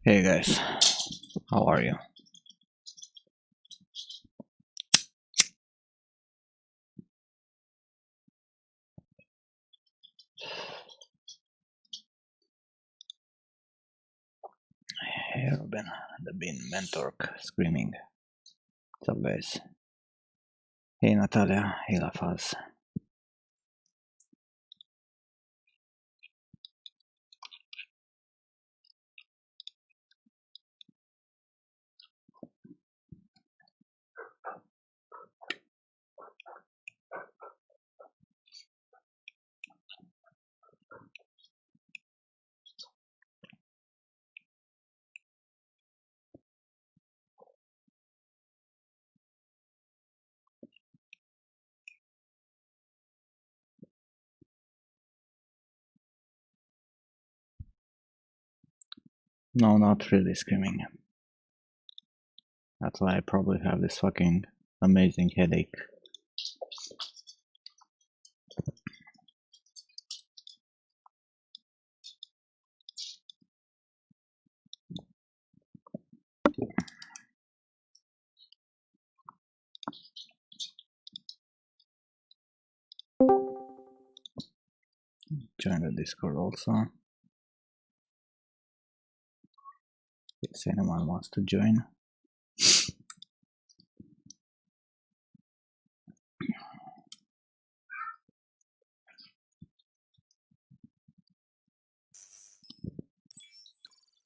Hey guys, how are you? Hey Robin, the Bean Mentork screaming. What's up guys? Hey Natalia, hey Lafaz. No, not really screaming. That's why I probably have this fucking amazing headache. Join the Discord also. In case anyone wants to join.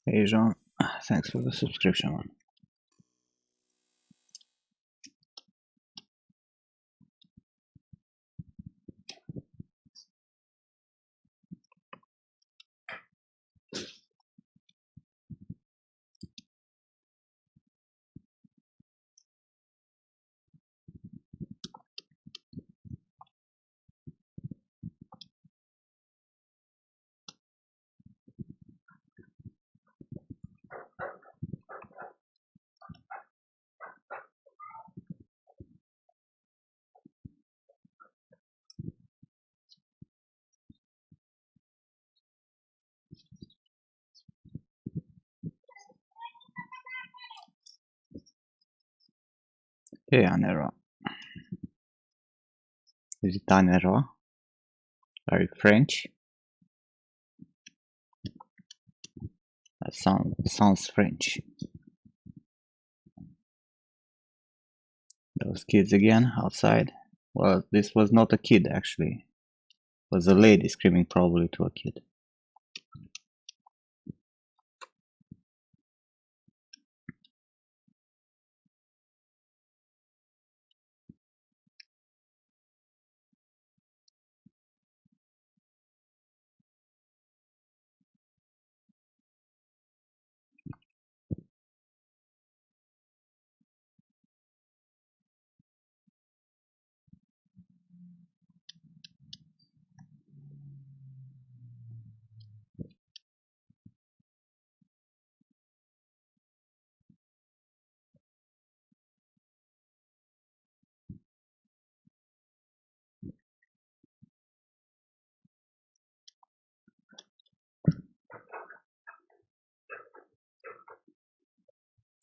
Hey Jean, thanks for the subscription man. Hey Anero. Is it Anero? Are you French? That sounds French. Those kids again outside. Well, this was not a kid actually. It was a lady screaming probably to a kid.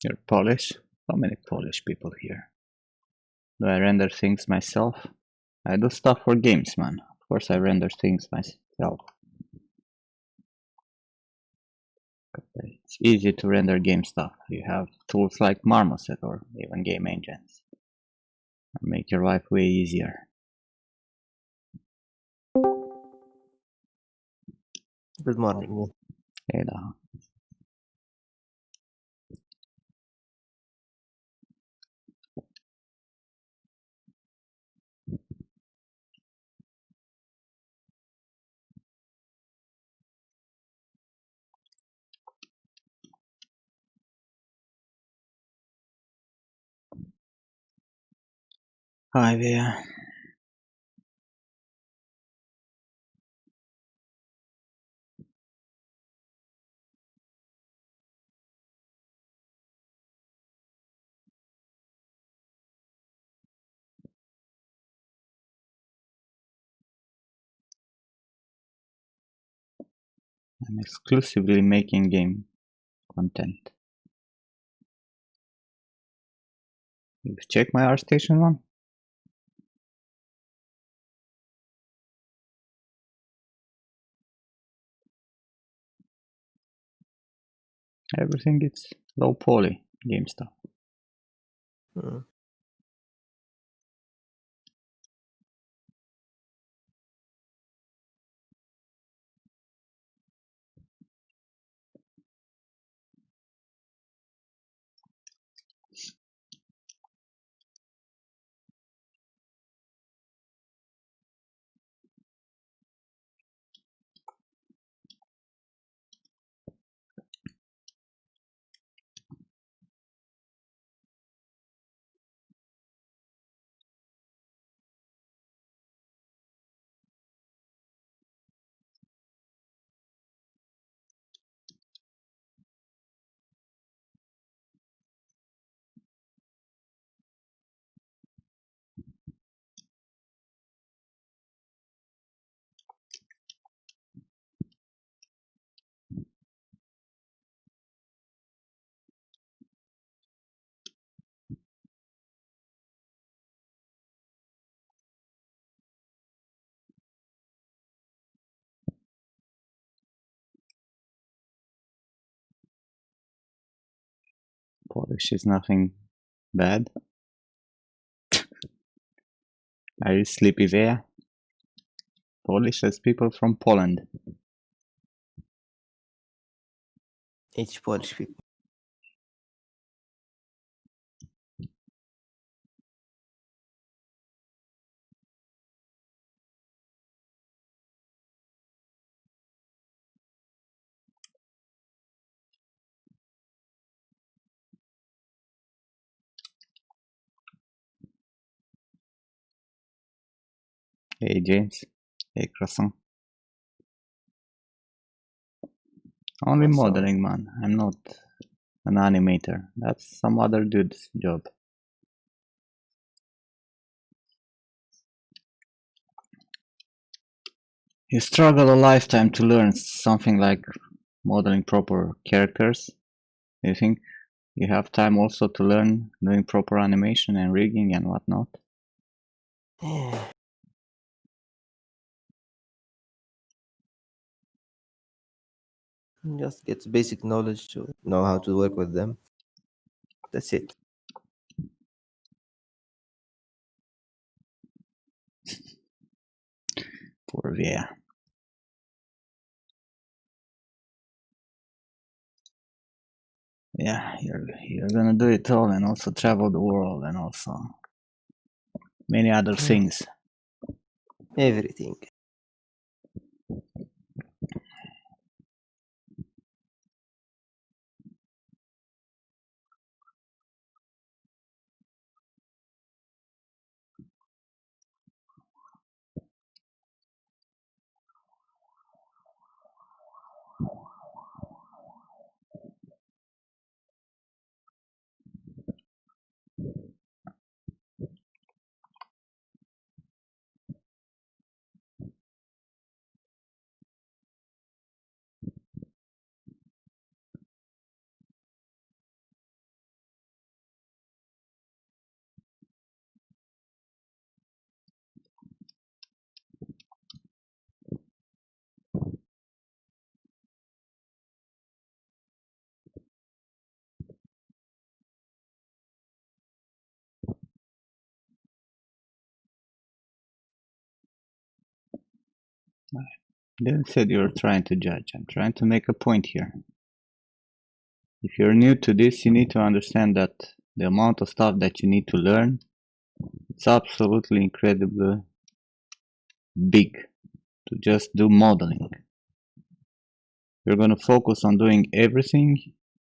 You're Polish? How many Polish people here? Do I render things myself? I do stuff for games, man. Of course I render things myself. It's easy to render game stuff. You have tools like Marmoset or even game engines. Make your life way easier. Good morning. Hey da. Hi there. I'm exclusively making game content. You check my ArtStation one? Everything is low poly game stuff. Hmm. Polish is nothing bad. Are you sleepy there? Polish as people from Poland. Each Polish people. Hey James. Hey Croissant. Only Awesome. modeling, man. I'm not an animator. That's some other dude's job. You struggle a lifetime to learn something like modeling proper characters. Do you think you have time also to learn doing proper animation and rigging and whatnot? Yeah. Just get basic knowledge to know how to work with them. That's it. Poor yeah. Yeah, you're gonna do it all and also travel the world and also many other things. Everything. Didn't said you're trying to judge. I'm trying to make a point here. If you're new to this, you need to understand that the amount of stuff that you need to learn, it's absolutely incredibly big to just do modeling. You're gonna focus on doing everything,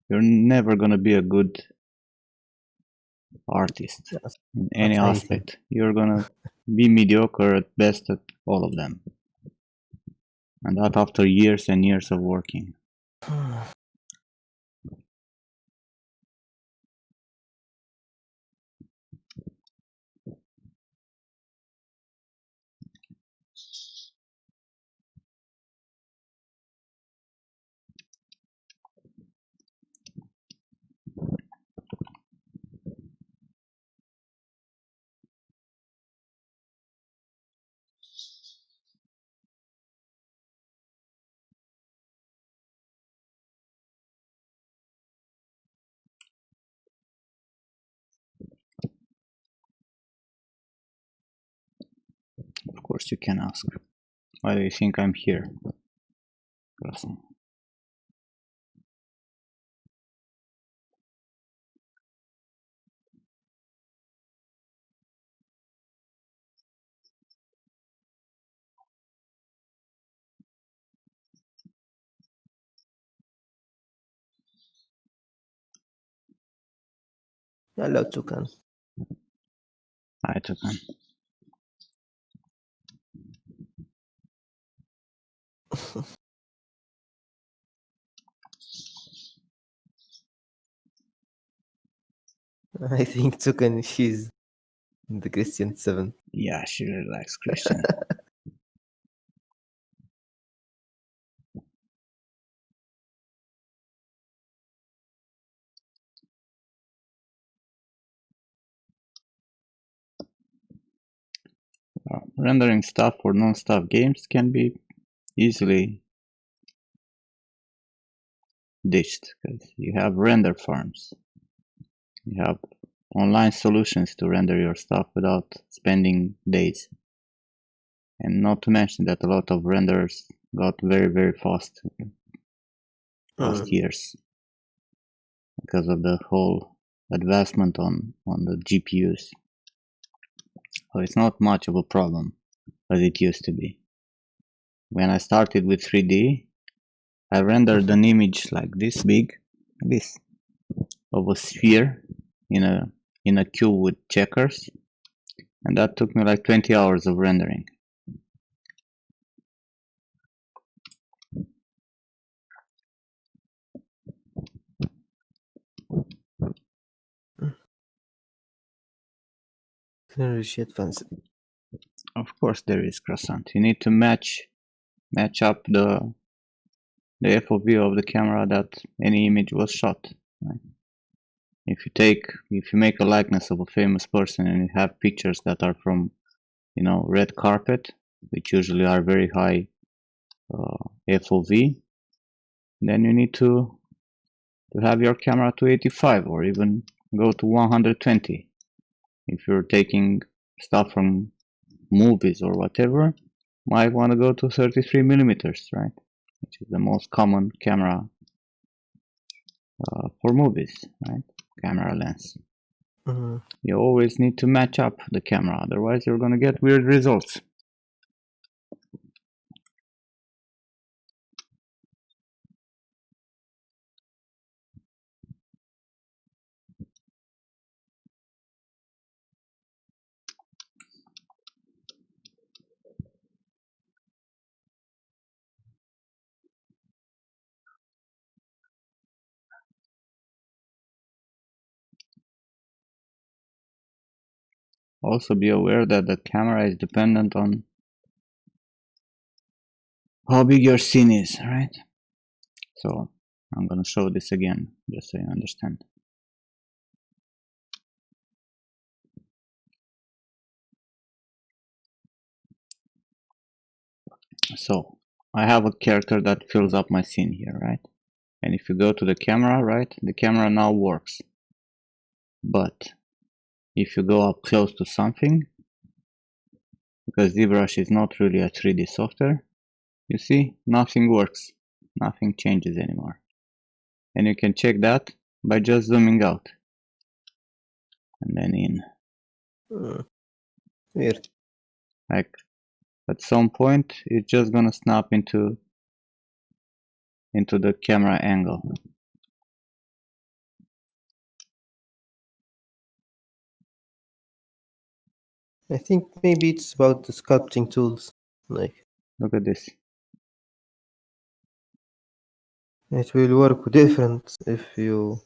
you're never gonna be a good artist Just in any not anything. aspect. You're gonna be mediocre at best at all of them. And that after years and years of working. course you can ask. Why do you think I'm here? Croissant. Hello, Toucan. Hi, Tukan. I think Toucan, she's the Christian 7. Yeah, she really likes Christian. Rendering stuff for non-stuff games can be easily ditched because you have render farms. You have online solutions to render your stuff without spending days. And not to mention that a lot of renders got very, very fast past years because of the whole advancement on the GPUs. So it's not much of a problem as it used to be. When I started with 3D, I rendered an image like this big, this, of a sphere in a cube with checkers, and that took me like 20 hours of rendering. Very shit fancy. Of course there is croissant. You need to match up the FOV of the camera that any image was shot. Right? If you make a likeness of a famous person and you have pictures that are from red carpet, which usually are very high FOV, then you need to have your camera to 85 or even go to 120. If you're taking stuff from movies or whatever, might want to go to 33 millimeters, right? Which is the most common camera for movies, right? Camera lens. You always need to match up the camera, otherwise you're gonna get weird results. Also be aware that the camera is dependent on how big your scene is, right? So I'm gonna show this again just so you understand. So I have a character that fills up my scene here, right? And if you go to the camera, right, the camera now works. But if you go up close to something, because ZBrush is not really a 3D software, you see, nothing works. Nothing changes anymore. And you can check that by just zooming out. And then in. Weird. Like, at some point, it's just gonna snap into the camera angle. I think maybe it's about the sculpting tools. Like, Look at this. it will work different if you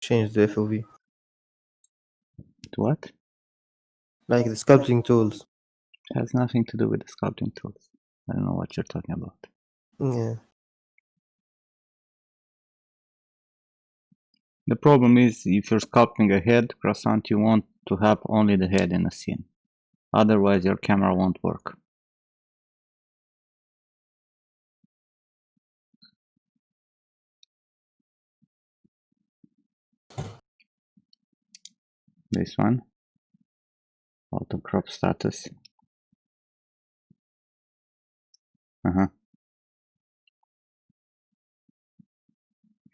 change the FOV. What? Like the sculpting tools. It has nothing to do with the sculpting tools. I don't know what you're talking about. Yeah. The problem is, if you're sculpting a head, croissant, you want to have only the head in the scene. Otherwise, your camera won't work. This one, auto crop status. Uh-huh.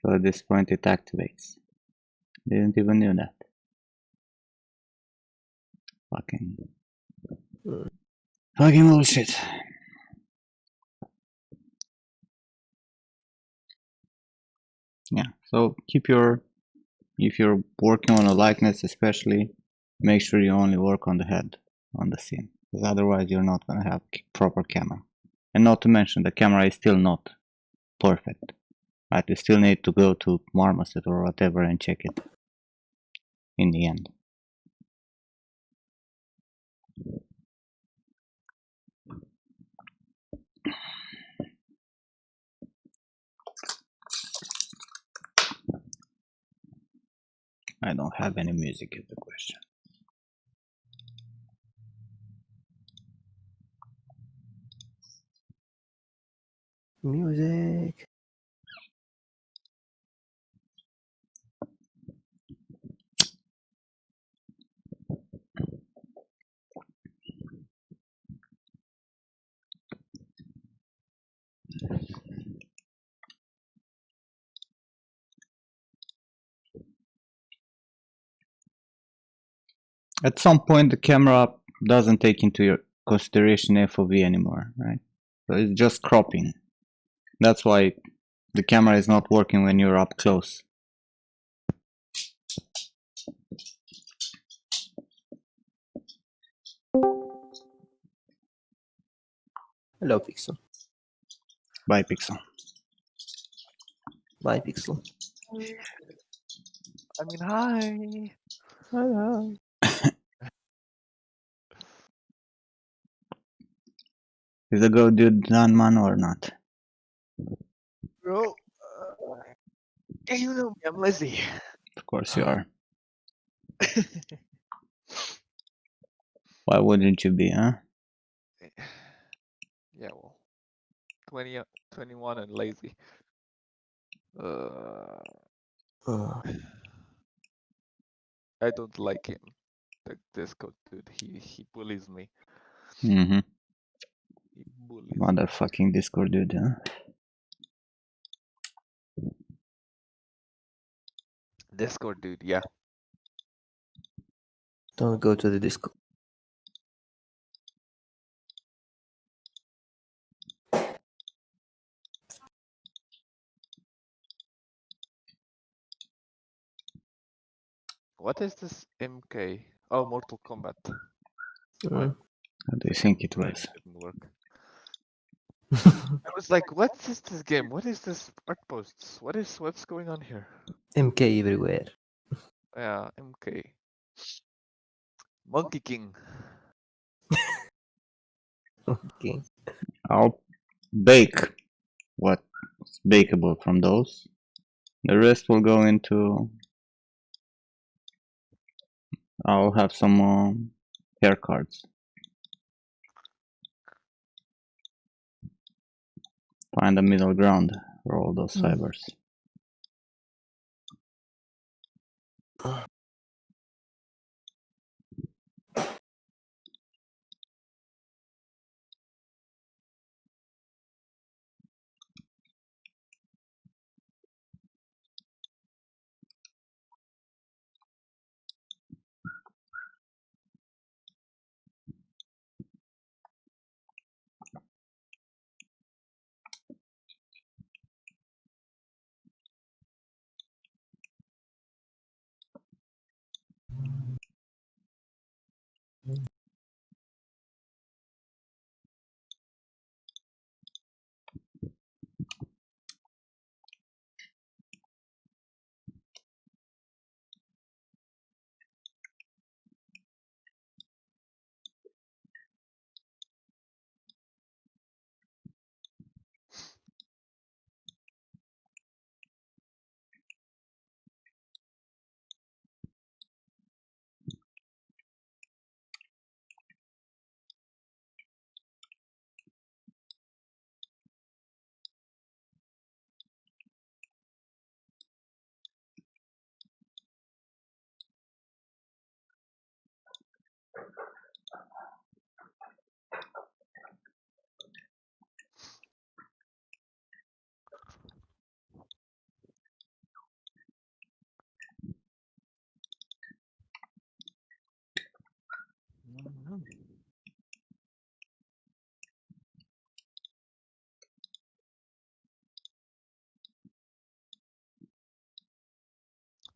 So at this point it activates. Didn't even knew that. Fucking fucking bullshit. Yeah. So keep your, if you're working on a likeness especially, make sure you only work on the head on the scene. Because otherwise you're not gonna have proper camera. And not to mention the camera is still not perfect. Right? You still need to go to Marmoset or whatever and check it in the end. I don't have any music is the question. Music. At some point the camera doesn't take into your consideration FOV anymore, right? So it's just cropping. That's why the camera is not working when you're up close. Hello, Pixel. By Pixel. Bye, Pixel. I mean, hi. Hi. Is the go dude done man or not? Bro, you know me, I'm lazy. Of course you are. Why wouldn't you be, huh? Yeah, well, 20, 21 and lazy. Uh, Uh, I don't like him. The Disco dude, he bullies me. Mm-hmm. He bullies me. Motherfucking Discord dude, huh? Discord dude, yeah. don't go to the disco. What is this MK? Oh, Mortal Kombat. Mm. How do you think it Brain was? didn't work. I was like, what is this game? What is this art posts? What's going on here? MK everywhere. Yeah, MK. Monkey King. Okay. I'll bake what's bakeable from those. The rest will go into. I'll have some hair cards. Find a middle ground for all those fibers.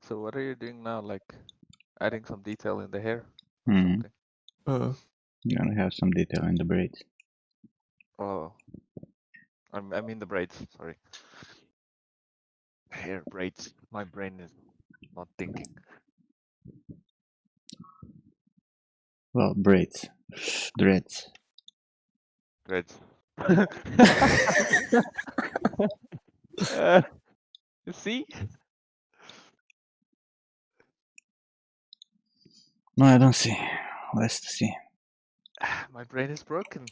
So what are you doing now? Like adding some detail in the hair or Hmm. something? Mm. You're gonna have some detail in the braids. Oh, I mean the braids. Sorry, hair braids. My brain is not thinking. Well, braids. Dreads. Braids. uh, you see, No, I don't see. What's to see? my brain is broken.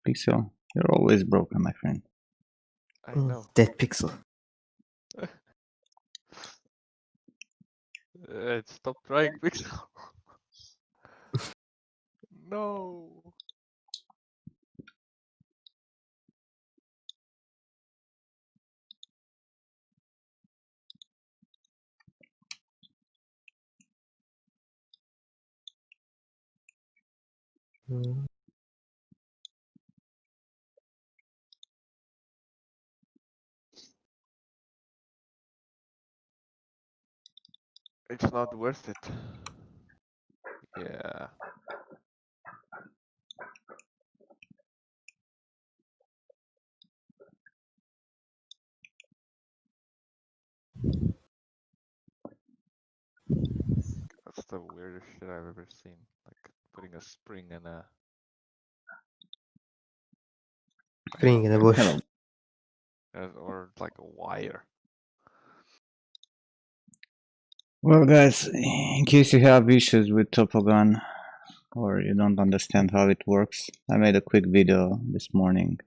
Pixel, you're always broken, my friend. I know. Dead pixel. Stop trying, Pixel. No. Mm. It's not worth it. Yeah. That's the weirdest shit I've ever seen. Like putting a spring in a Spring in a bush. Hello. or like a wire. Well, guys, in case you have issues with Topogun or you don't understand how it works, I made a quick video this morning.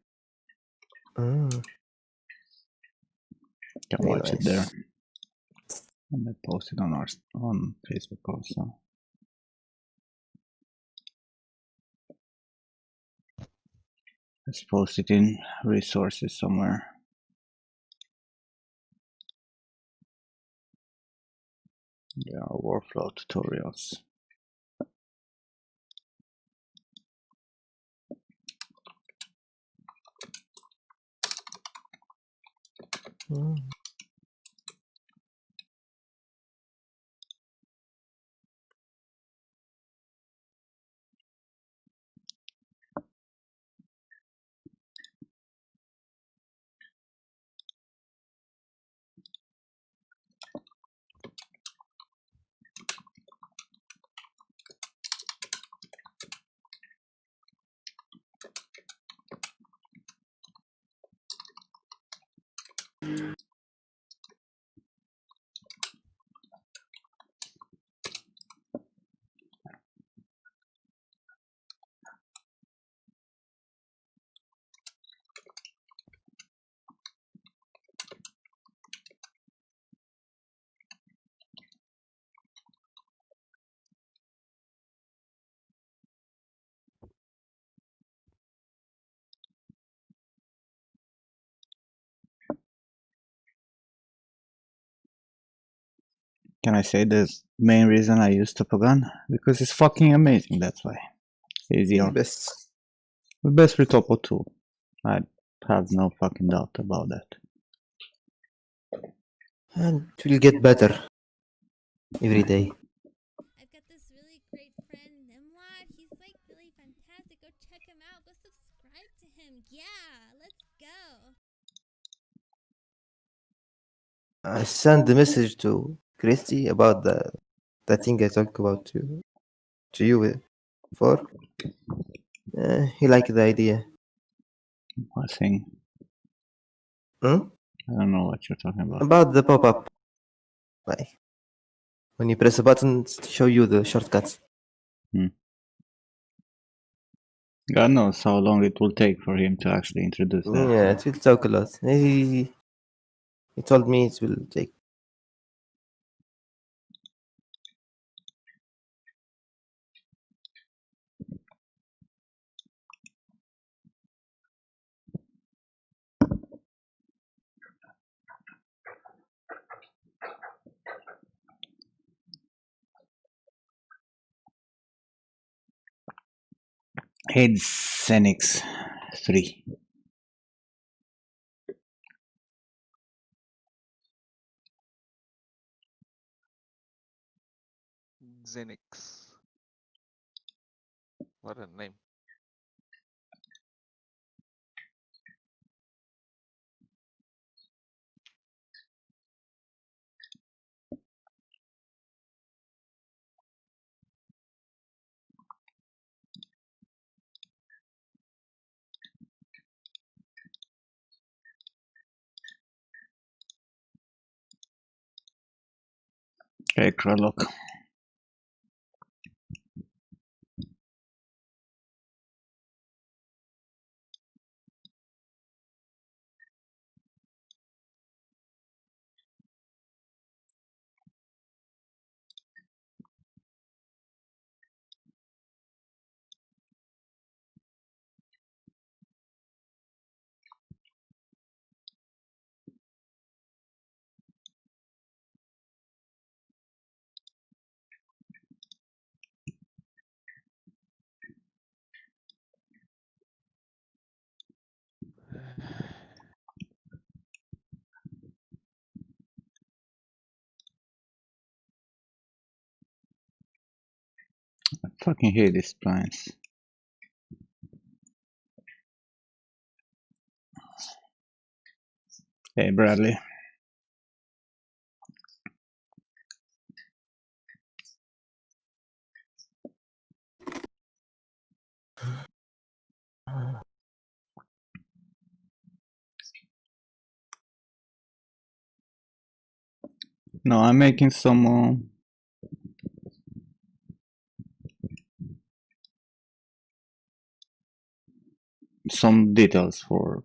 Mm. You can Very watch it there. nice. And I posted on Facebook also. Let's post it in resources somewhere. There are workflow tutorials. Mm. Can I say the main reason I use Topogun? Because it's fucking amazing, that's why. It's Easier. best. The best retopo tool. I have no fucking doubt about that. And it will get better every day. I've got this really great friend, Nimrod. He's like really fantastic. Go check him out. Go subscribe to him. Yeah, let's go. I sent the message to Christy about the thing I talked about to you before. He liked the idea. I think. Hmm? I don't know what you're talking about. About the pop-up. Like when you press a button to show you the shortcuts. God knows how long it will take for him to actually introduce that. Yeah, it will talk a lot. He told me it will take. Head Xenix 3. Zenix. What a name. Okay, Kralok. I fucking hate these plants. Hey, Bradley. No, I'm making some details for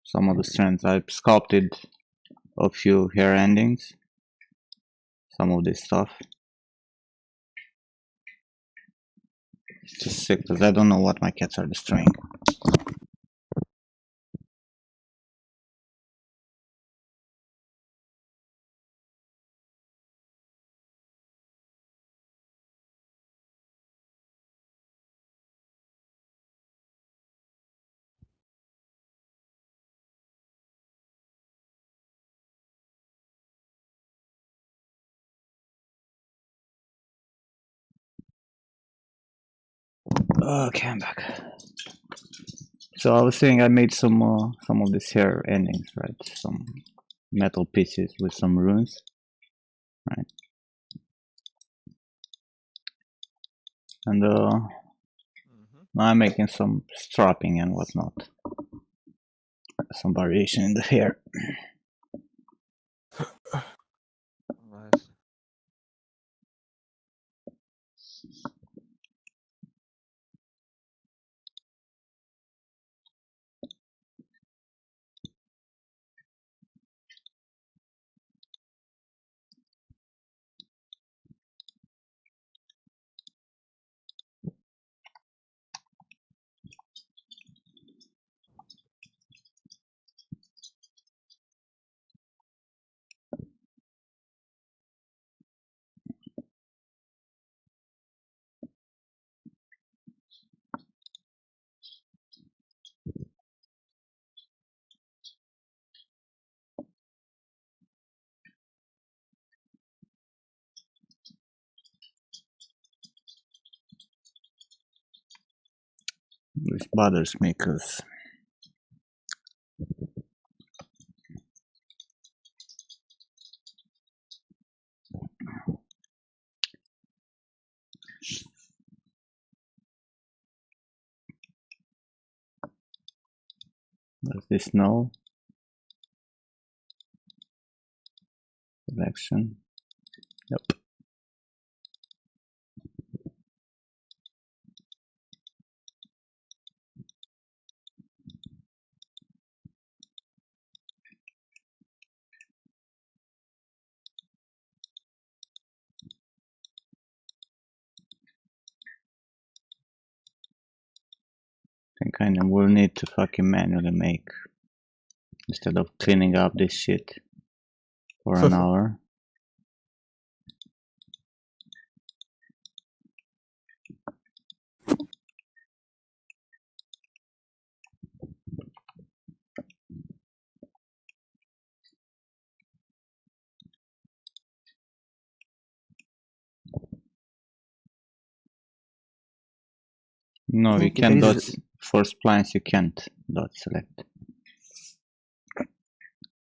some of the strands. I've sculpted a few hair endings, some of this stuff. It's just sick because I don't know what my cats are destroying. Okay, I'm back. So I was saying I made some of these hair endings, right? Some metal pieces with some runes, right? And now I'm making some strapping and whatnot. Some variation in the hair. Nice. This bothers me because there's this no selection. Yep. I kind of will need to fucking manually make instead of cleaning up this shit for an hour. No, you think can't there dot is- for splines. You can't dot select. It's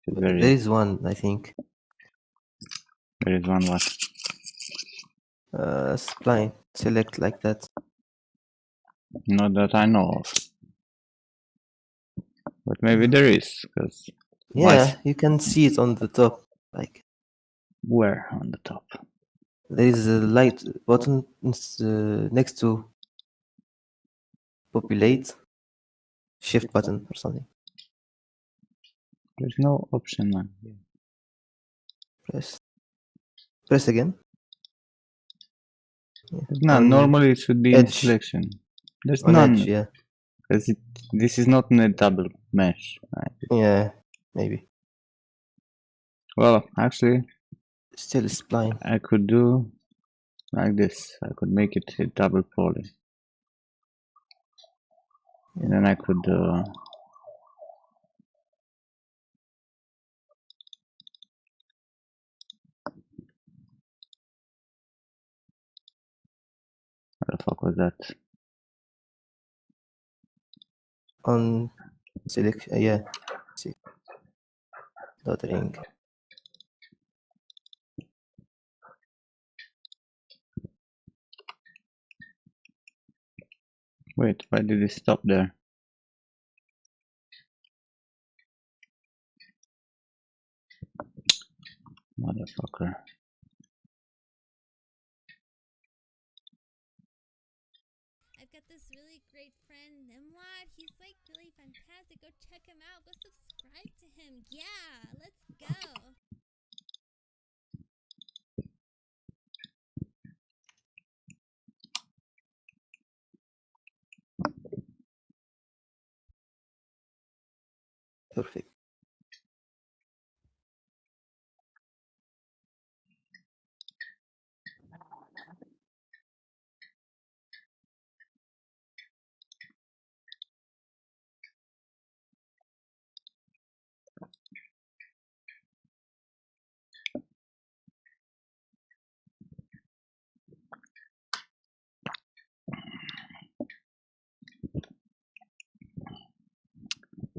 There very. is one, I think. There is one what? Spline. Select like that. Not that I know of. But maybe there is, because Yeah, you can see it on the top. Like where on the top? there is a light button next to populate. Shift button or something. There's no option, man. Press again. There's none. On Normally it should be in edge. selection. There's On none. edge, yeah. Because this is not in a double mesh. Right? Yeah, maybe. Well, actually, Still spline. I could do like this. I could make it a double poly. And then I could what the fuck was that? On select, yeah. See. Dot ring. Wait, why did it stop there? Motherfucker. I've got this really great friend, Nimlad. He's like really fantastic. Go check him out. Go subscribe to him. Yeah, let's go. Perfect.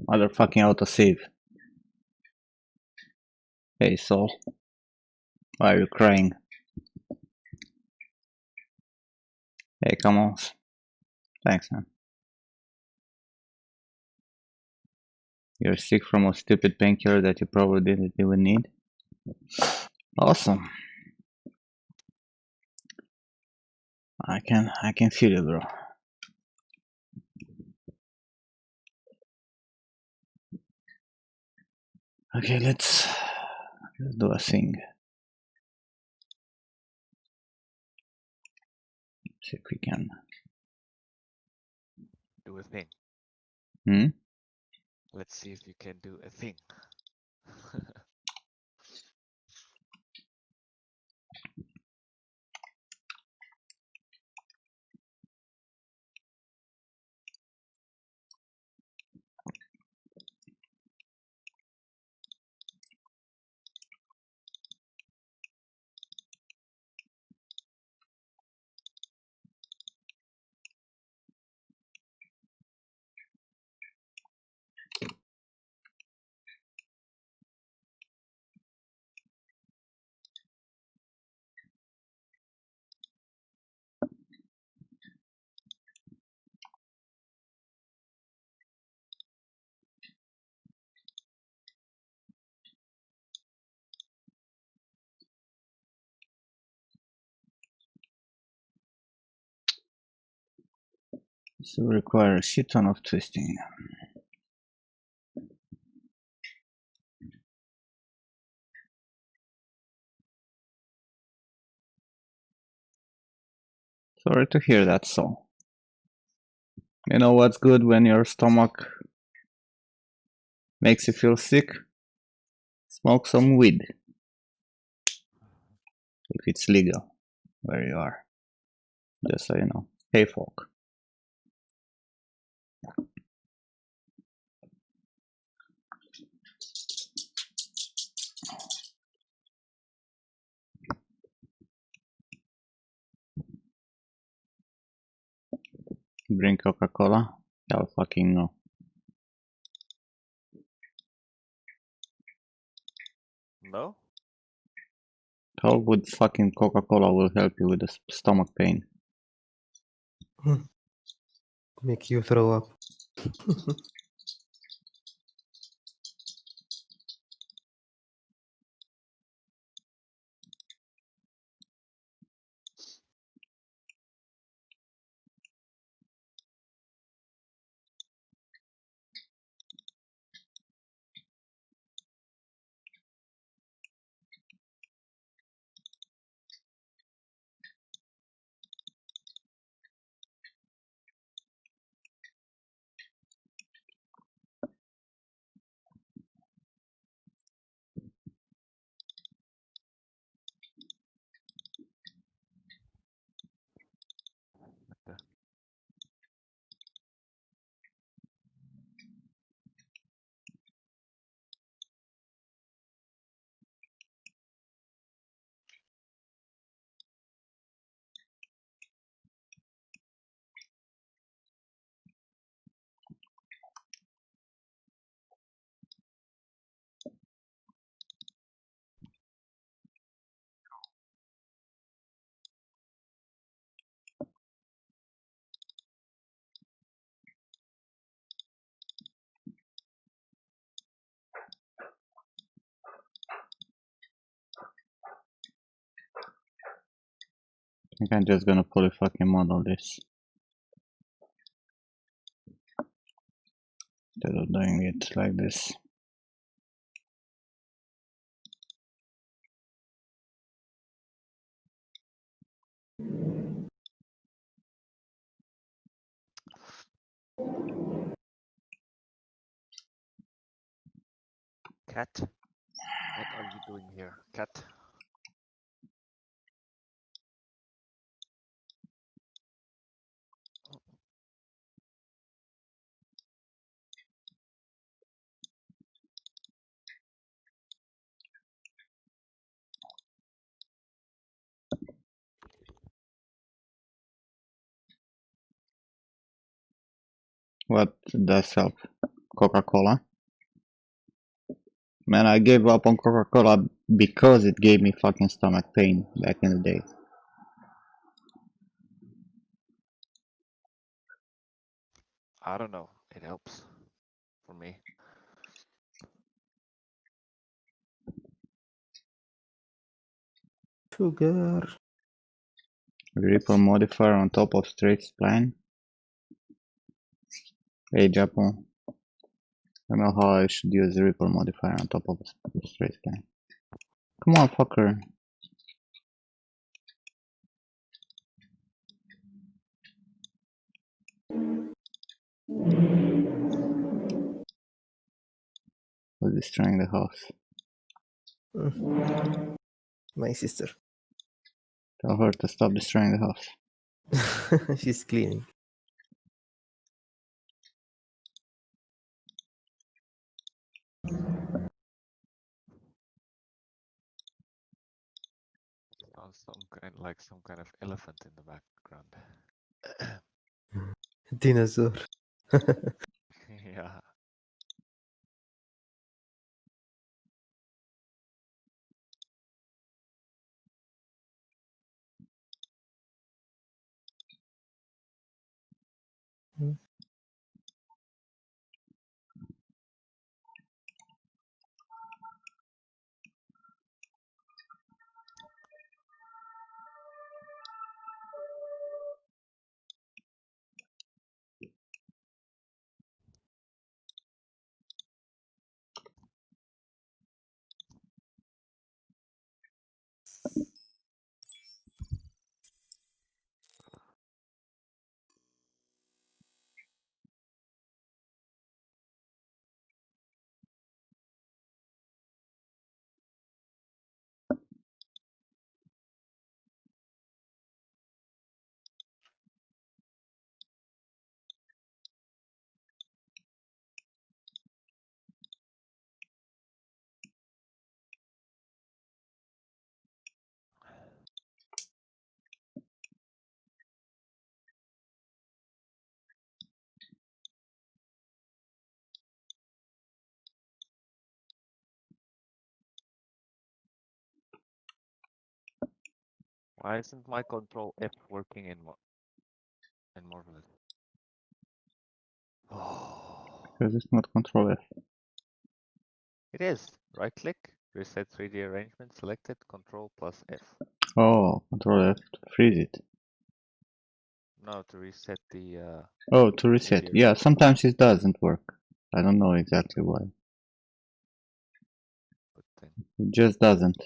Motherfucking autosave. Hey, Saul. Why are you crying? Hey, come on. Thanks, man. You're sick from a stupid painkiller that you probably didn't even need? Awesome. I can feel it, bro. Okay, let's do a thing. See if we can. Do a thing. Hmm? Let's see if you can do a thing. This will require a shit ton of twisting. Sorry to hear that, Saul. You know what's good when your stomach makes you feel sick? Smoke some weed. If it's legal where you are. Just so you know. Hey, folk. Bring Coca-Cola? Hell fucking no. No? How would fucking Coca-Cola will help you with the stomach pain? Make you throw up. I think I'm just gonna pull a fucking mod on this. Instead of doing it like this. Cat? What are you doing here, cat? What does help? Coca-Cola? Man, I gave up on Coca-Cola because it gave me fucking stomach pain back in the day. I don't know. It helps for me. Sugar. Ripple modifier on top of straight spline. Hey Japan, I don't know how I should use the ripple modifier on top of a straight spline. Come on, fucker. Who's destroying the house? My sister. Tell her to stop destroying the house. She's cleaning. Sounds some kind of elephant in the background. Dinosaur. Yeah. Why isn't my control F working in Marvelous? Oh, Because it's not control F. it is. Right click, reset 3D arrangement, selected, control plus F. Oh, control F to freeze it. No, to reset the Oh, to reset. 3D Yeah, arrangement. sometimes it doesn't work. I don't know exactly why. But then It just doesn't.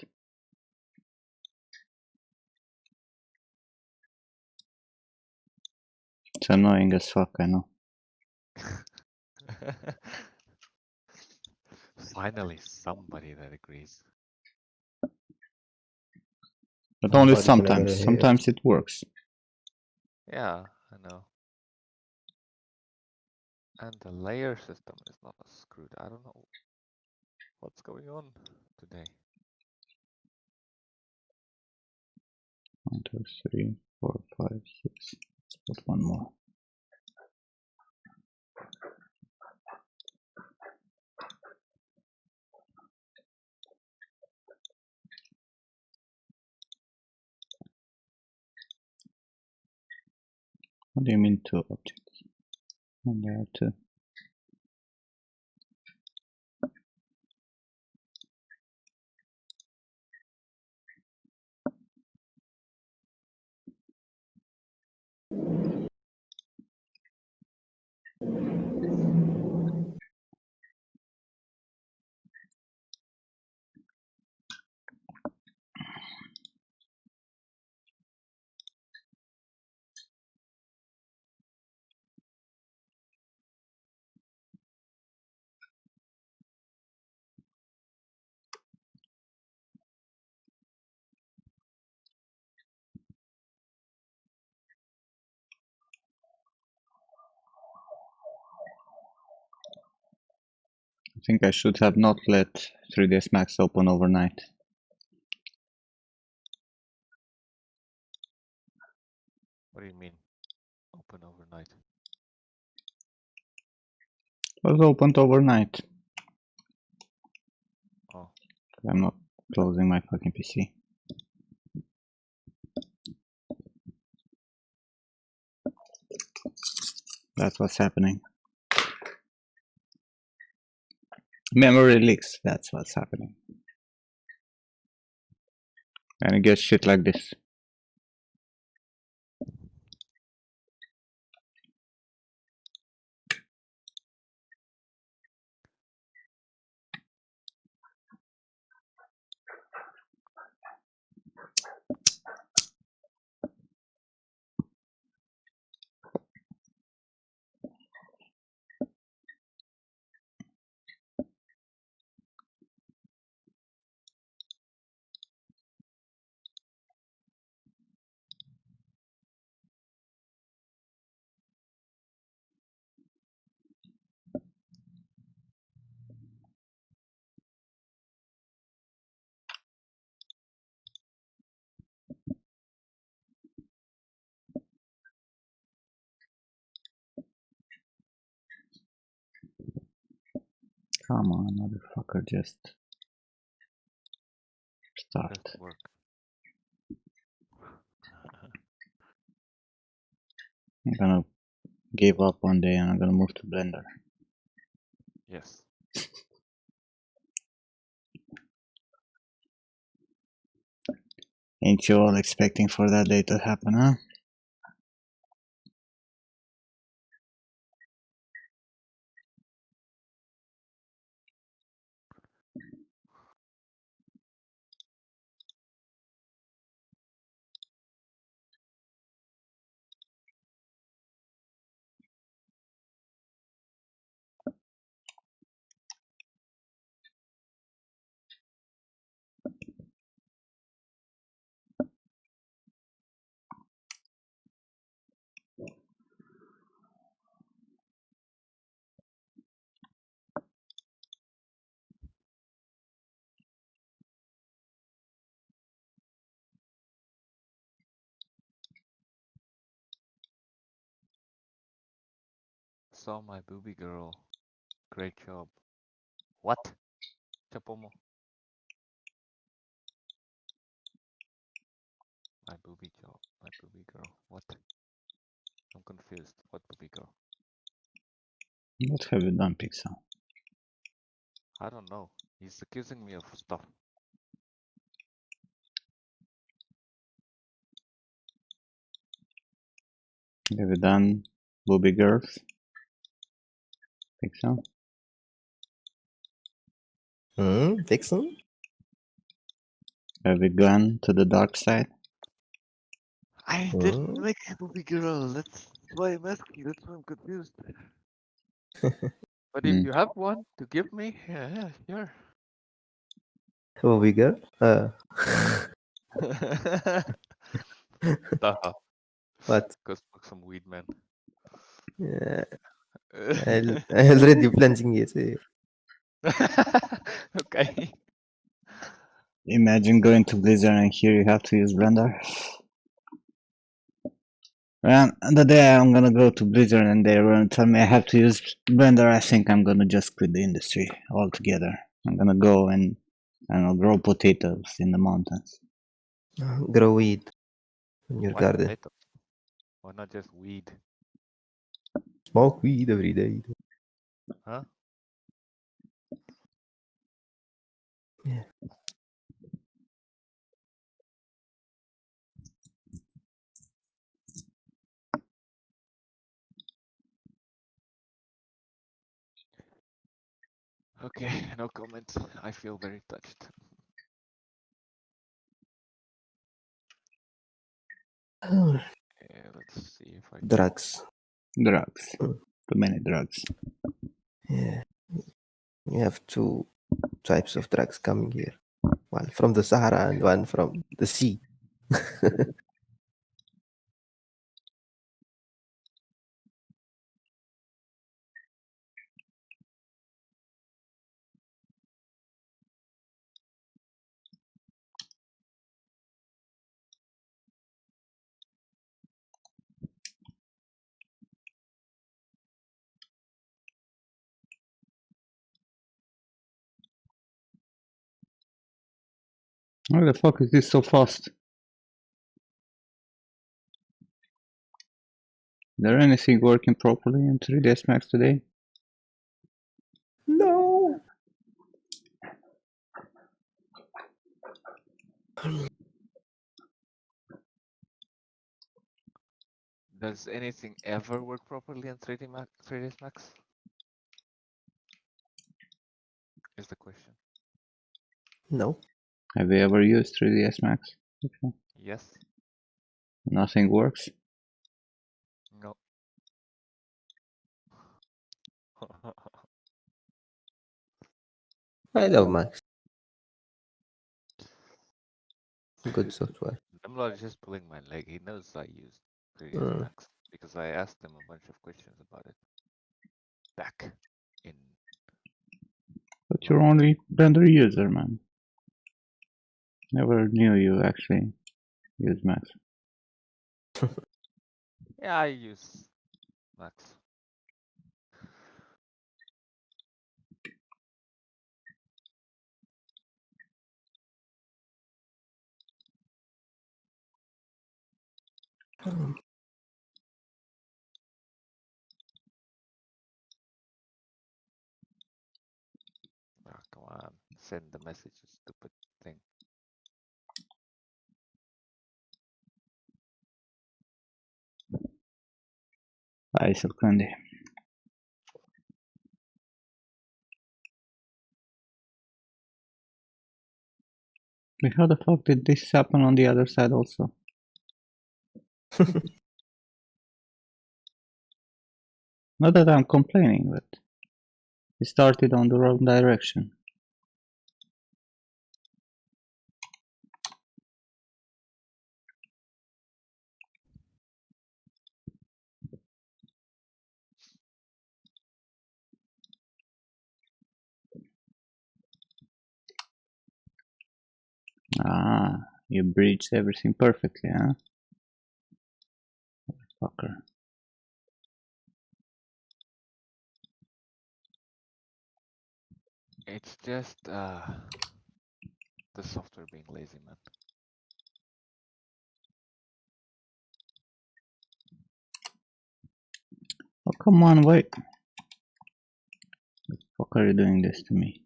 It's annoying as fuck, I know. finally somebody that agrees. But only Nobody can sometimes. agree here. Sometimes it works. Yeah, I know. And the layer system is not screwed. I don't know what's going on today. 1, 2, 3, 4, 5, 6. Let's put one more. What do you mean two objects? And there are two. I think I should have not let 3ds Max open overnight. What do you mean? Open overnight. It was opened overnight. Oh, I'm not closing my fucking PC. That's what's happening. Memory leaks, that's what's happening. And it gets shit like this. Come on, motherfucker, just start. just work. I'm gonna give up one day and I'm gonna move to Blender. Yes. Ain't you all expecting for that day to happen, huh? Saw my booby girl. Great job. What? Chapomo. My booby job. My booby girl. What? I'm confused. What booby girl? What have you done, Pixel? I don't know. He's accusing me of stuff. Have you done booby girls, Pixel? Dixon? Have you gone to the dark side? I didn't make a booby girl. That's why I'm asking. That's why I'm confused. But if Hmm. you have one to give me, yeah, sure. Bobby girl? Duh. What? Go smoke some weed, man. Yeah, I already planting it. Okay. Imagine going to Blizzard and here you have to use Blender. Well, the day I'm gonna go to Blizzard and they're gonna tell me I have to use Blender, I think I'm gonna just quit the industry altogether. I'm gonna go and I don't know, grow potatoes in the mountains. Grow weed in your Why garden. potatoes? Why not just weed? Smoke weed every day. Huh? Yeah. Okay, no comment. I feel very touched. Okay, let's see if I can. Drugs. Drugs. Mm. Too many drugs. Yeah. We have two types of drugs coming here. One from the Sahara and one from the sea. Why the fuck is this so fast? Is there anything working properly in 3ds Max today? No. Does anything ever work properly in 3ds Max? Is the question. No. Have you ever used 3ds Max? Okay. Yes. Nothing works? No. I love Max. Good software. Demlord is just pulling my leg. He knows I use 3ds Mm. Max because I asked him a bunch of questions about it back in. But you're only Blender user, man. Never knew you actually use Max. Yeah, I use Max. Ah, come on, send the message, you stupid thing. Ice of candy. Wait, how the fuck did this happen on the other side also? Not that I'm complaining, but it started on the wrong direction. Ah, you breached everything perfectly, huh? Fucker. It's just the software being lazy, man. Come on, wait. The fuck are you doing this to me?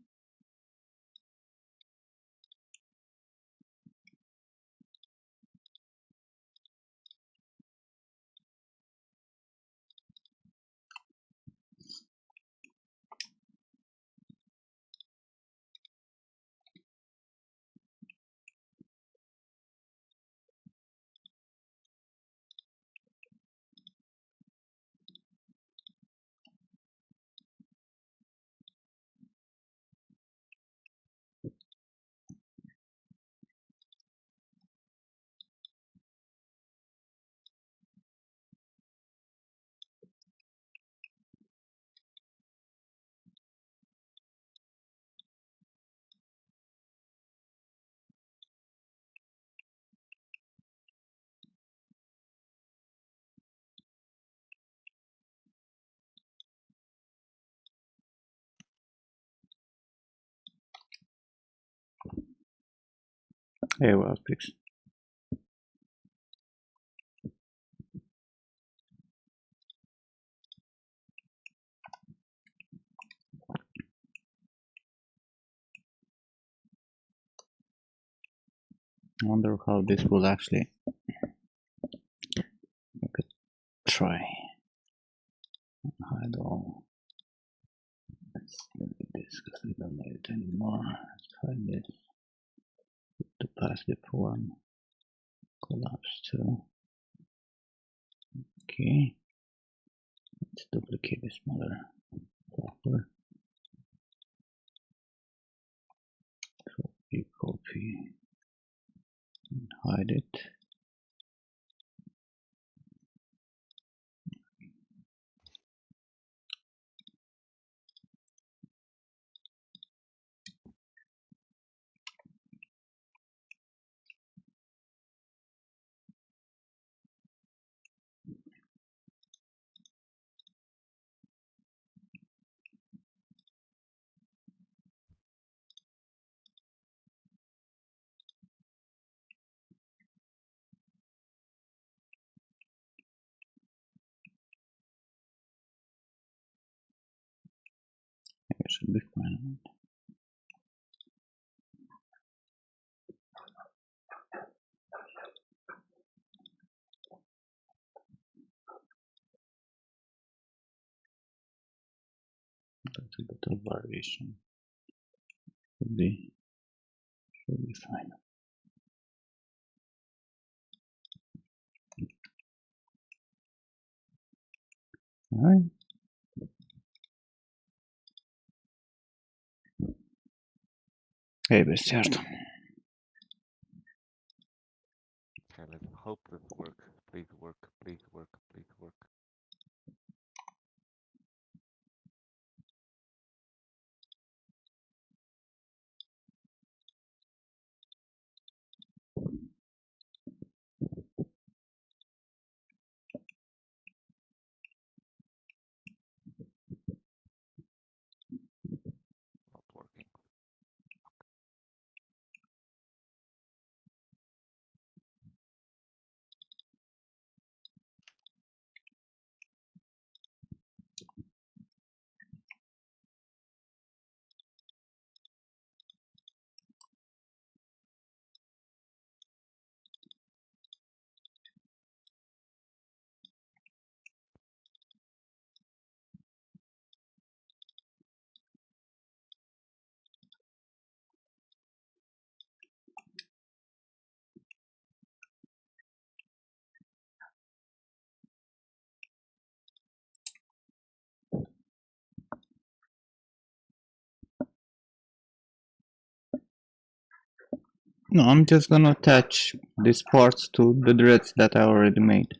Hey, well, please. I wonder how this will actually make a try. Hide all. Let's delete this because we don't need it anymore. Let's try this. To pass the form. Collapse to. Okay. Let's duplicate this mother flopper. Copy. And hide it. It should be fine. That's a bit of variation. Should be fine. Alright. Hey, certo. Okay, let's hope it works. Please work, please work, please work. Not working. No, I'm just gonna attach these parts to the threads that I already made.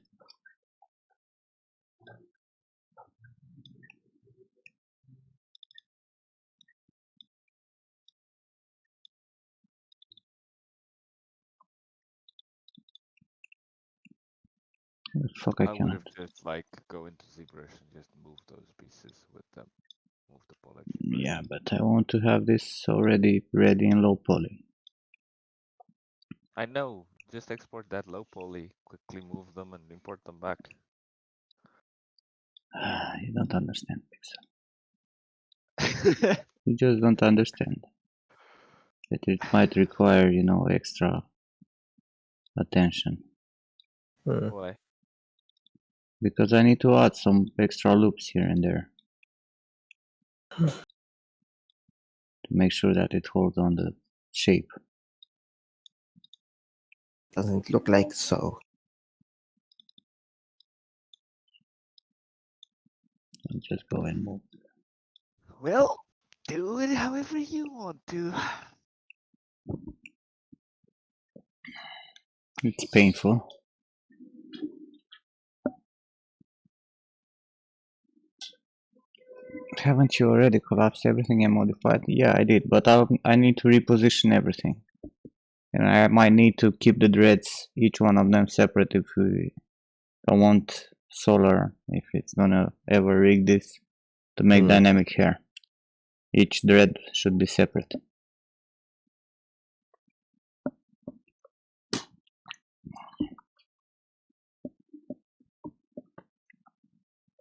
Fuck, I I would cannot. have just like go into ZBrush and just move those pieces with them. Move the polygon brush. Yeah, but I want to have this already ready in low poly. I know. Just export that low poly, quickly move them and import them back. You don't understand, Pixel. You just don't understand that it might require, extra attention. Why? Because I need to add some extra loops here and there to make sure that it holds on the shape. Doesn't look like so. I'll just go and move. Well, do it however you want to. It's painful. Haven't you already collapsed everything and modified? Yeah, I did, but I need to reposition everything. And I might need to keep the dreads, each one of them separate if we don't want solar, if it's gonna ever rig this, to make dynamic hair. Each dread should be separate.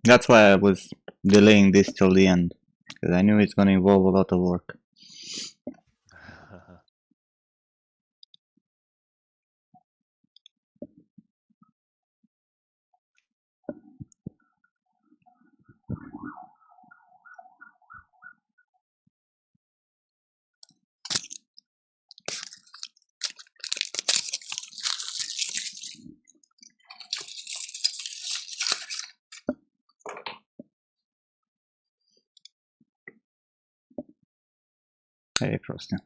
That's why I was delaying this till the end, because I knew it's gonna involve a lot of work. Hey, Frosty.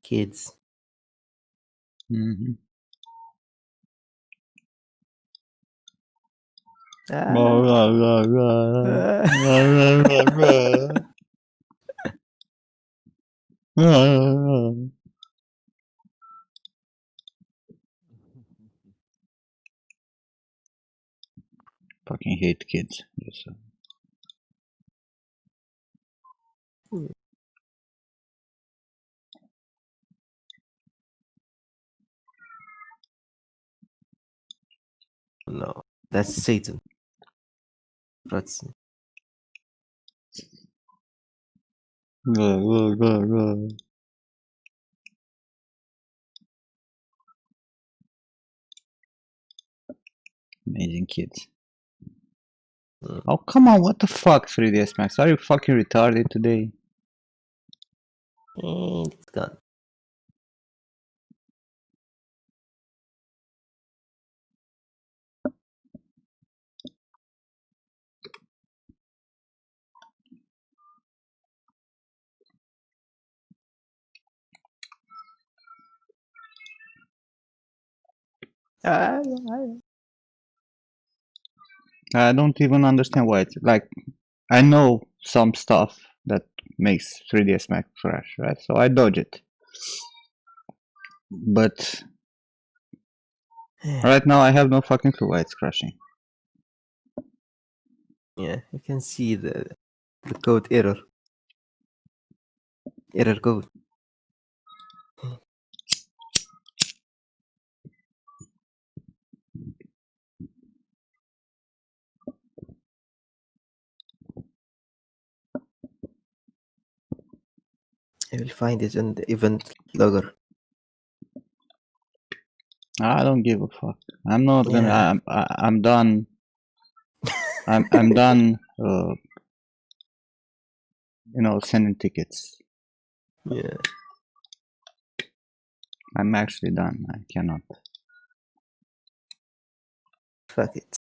Kids. Mm-hmm. Fucking hate kids. Yes, No, that's Satan. That's Amazing kids. Mm. Oh, come on, what the fuck, 3ds Max? Are you fucking retarded today? it's gone. Ah, I don't even understand why it's like. I know some stuff that makes 3ds Max crash, right? So I dodge it. But right now I have no fucking clue why it's crashing. Yeah, you can see the code error. Error code. I will find it in the event logger. I don't give a fuck. I'm not gonna. Yeah. I'm done. I'm done. Sending tickets. Yeah. I'm actually done. I cannot. Fuck it.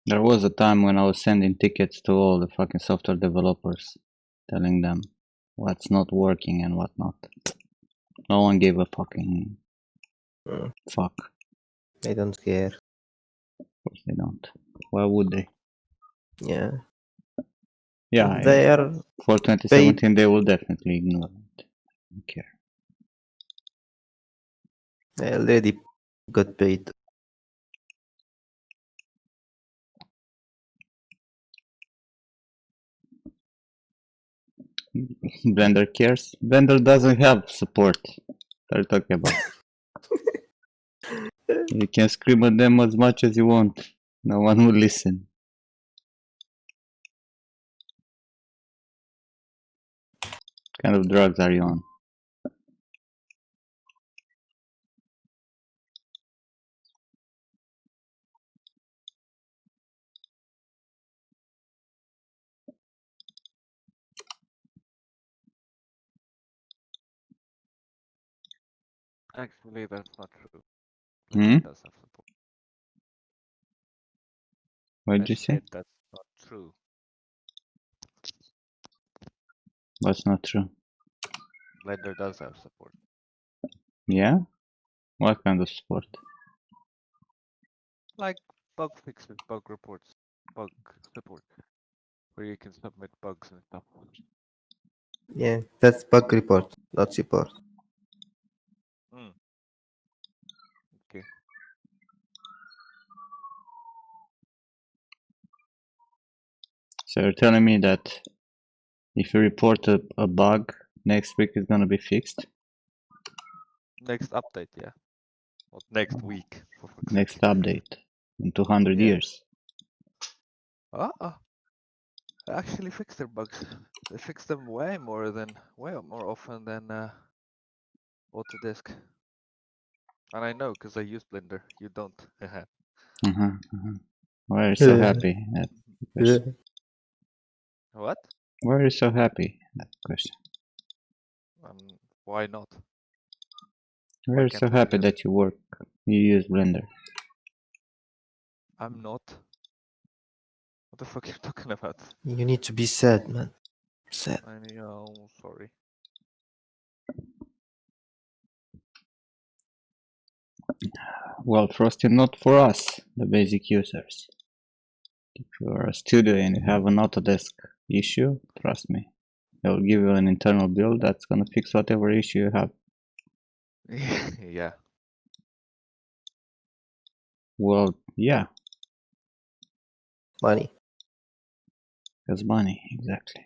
There was a time when I was sending tickets to all the fucking software developers, telling them what's not working and what not. No one gave a fucking fuck. I don't care. Of course they don't. Why would they? Yeah. Yeah, They are for 2017 they will definitely ignore it. I don't care. they already got paid. Blender cares. Blender doesn't have support. What are you talking about? You can scream at them as much as you want. No one will listen. What kind of drugs are you on? Actually, that's not true. Hmm? Blender does have support. What I did you say? said that's not true. What's not true? Blender does have support. Yeah? What kind of support? Like bug fixes, bug reports, bug support, where you can submit bugs and stuff. Yeah, that's bug report, not support. Mm. Okay. So you're telling me that if you report a bug, next week it's gonna be fixed? Next update, yeah. Or next week, for fuck's Next sake. update in 200 Yeah. years. They actually fix their bugs. They fix them way more often than Autodesk. And I know because I use Blender. You don't. Why are you so happy? That question. What? Why are you so happy? That question. Why not? We're can't so we happy just- that you use Blender. I'm not. What the fuck are you talking about? You need to be sad, man. Sad. I know, sorry. Well, Frosty, not for us, the basic users. If you're a studio and you have an Autodesk issue, trust me, they'll give you an internal build that's gonna fix whatever issue you have. Yeah. Well, yeah, Money. that's money, exactly.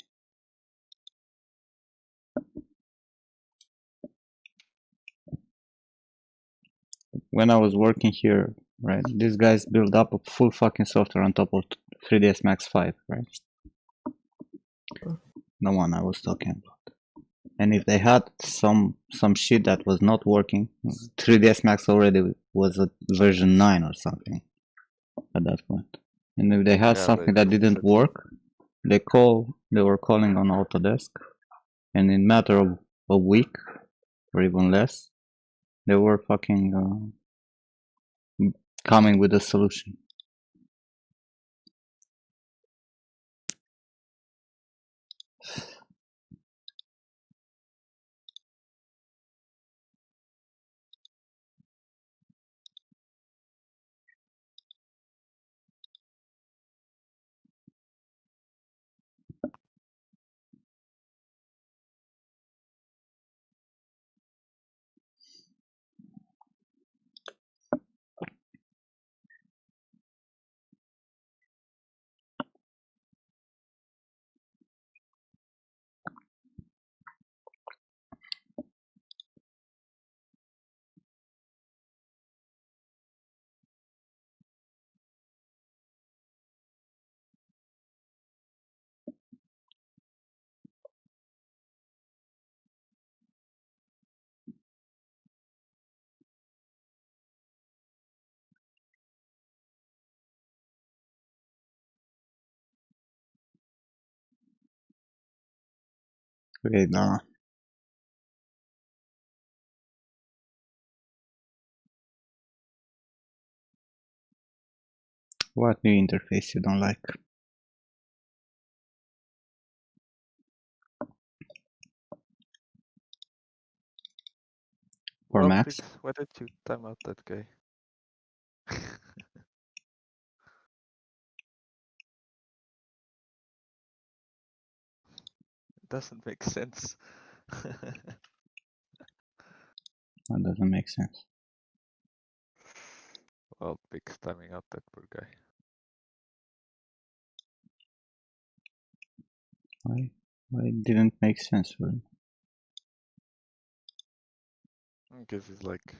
When I was working here, right, these guys build up a full fucking software on top of 3ds Max 5, right? The one I was talking about. And if they had some shit that was not working, 3ds Max already was at version 9 or something at that point. And if they had Yeah, something they that fix didn't it. work, they were calling on Autodesk, and in matter of a week or even less, they were fucking coming with a solution. Wait, no. What new interface you don't like? For Well, Max? Pix, why did you time out that guy? It doesn't make sense. That doesn't make sense. Well, Pix timing out that poor guy. Why it didn't make sense for him? Because he's like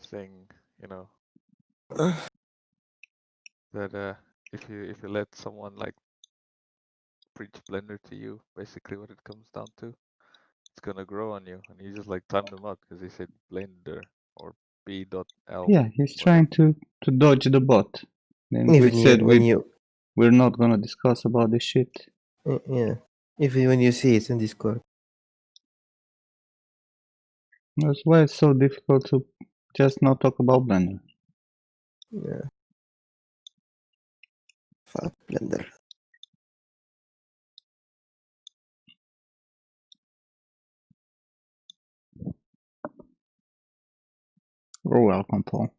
saying, you know, that if you let someone like preach Blender to you, basically what it comes down to, it's gonna grow on you. And he just like timed him out because he said Blender or B.L. Yeah, he's whatever. trying to dodge the bot. Then we Even said when you, we're not gonna discuss about this shit. yeah, even when you see it in Discord. That's why it's so difficult to just not talk about Blender. Yeah. Fuck Blender. You're welcome, Paul.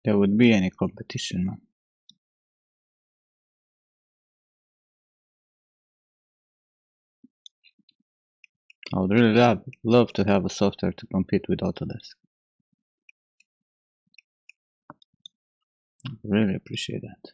there would be any competition, man. I would really love to have a software to compete with Autodesk. Really appreciate that.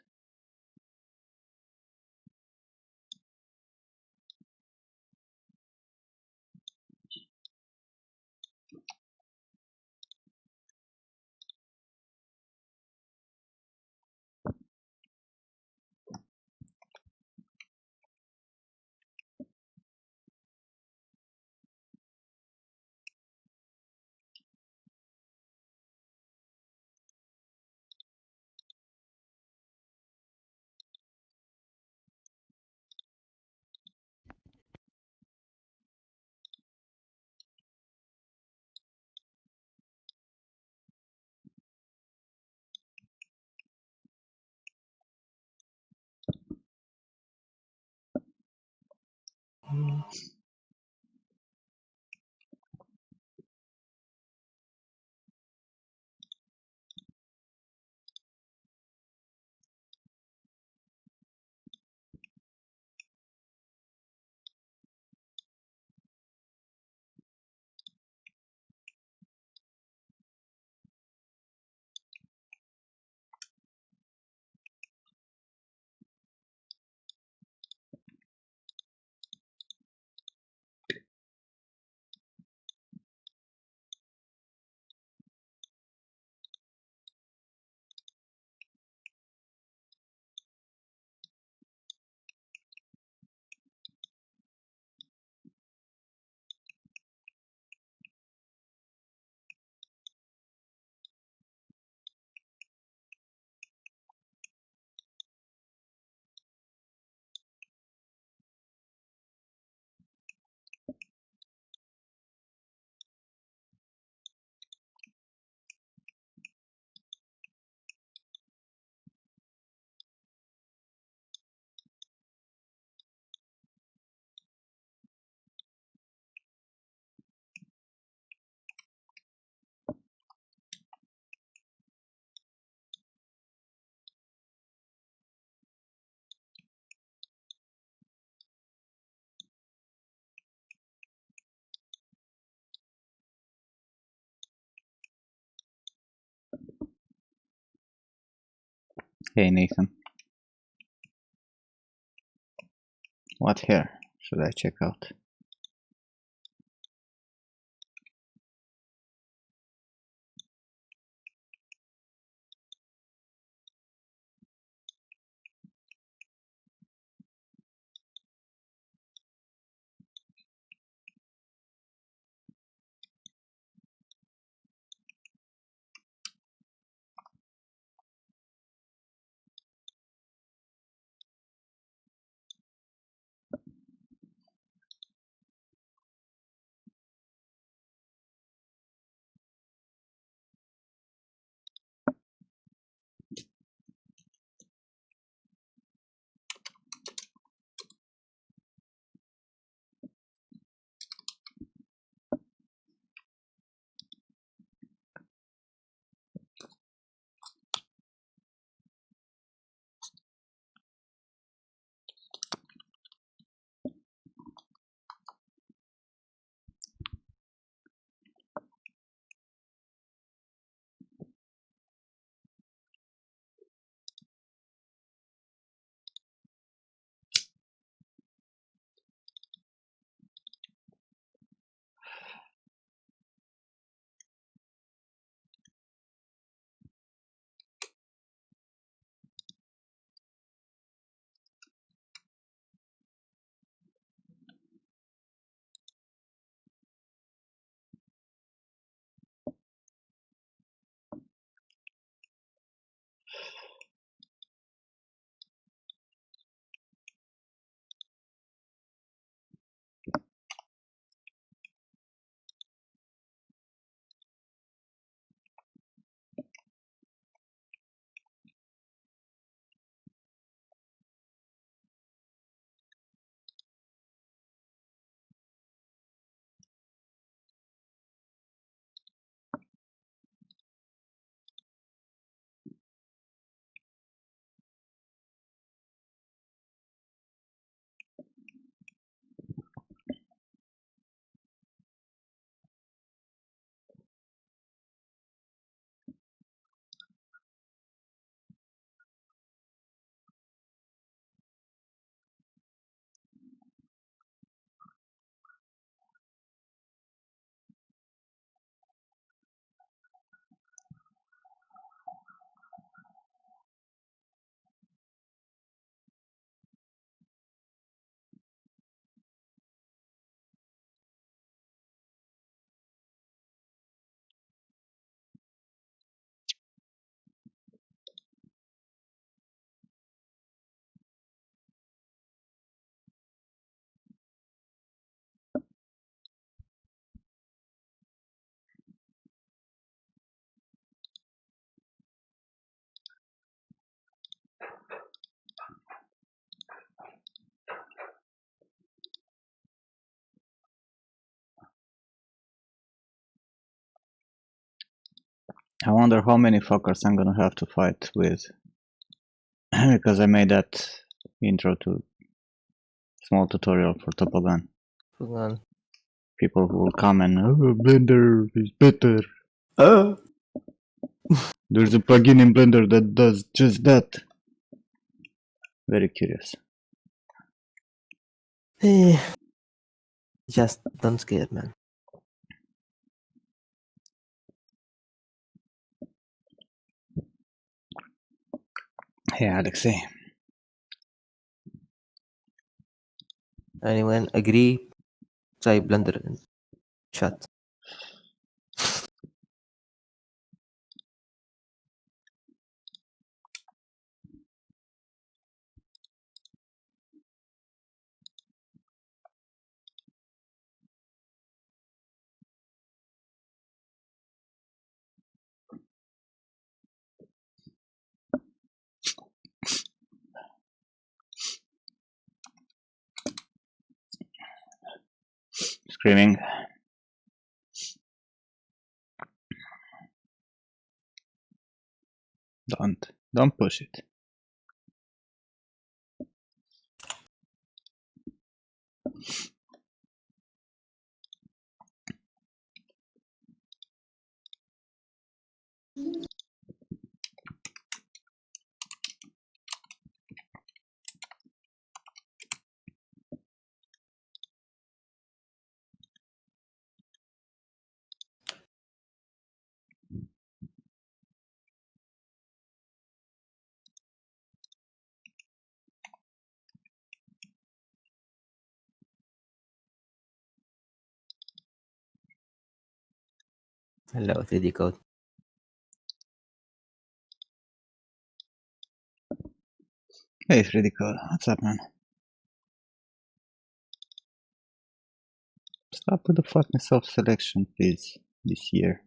Hey Nathan, what hair should I check out? I wonder how many fuckers I'm gonna have to fight with because I made that intro to small tutorial for Topogan. Hang on. People who will come and Blender is better. Oh. There's a plugin in Blender that does just that. Very curious. Just don't scare, man. Hey Alexei. Anyone agree? Try Blender in chat. Screaming. Don't push it. Hello, 3D code. Hey Freddy Code, what's up man? Stop with the fucking self-selection please, this year.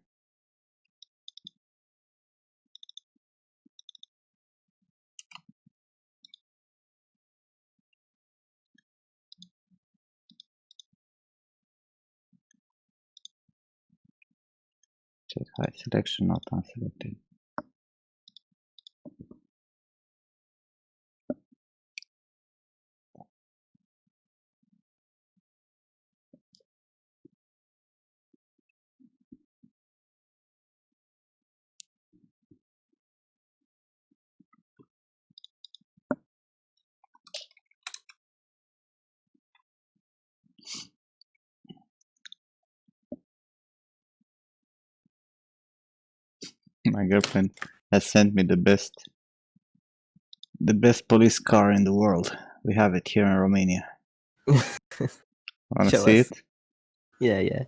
Check high selection, not unselected. My girlfriend has sent me the best police car in the world. We have it here in Romania. Wanna Show see us. it? Yeah.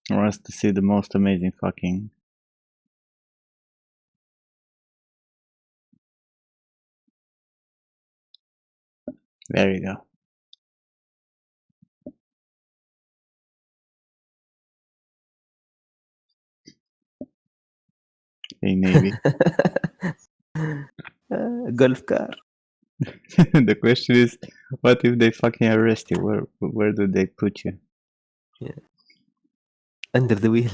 I want us to see the most amazing fucking... There you go. Hey Navy. Golf car. The question is, what if they fucking arrest you? Where do they put you? Under the wheel.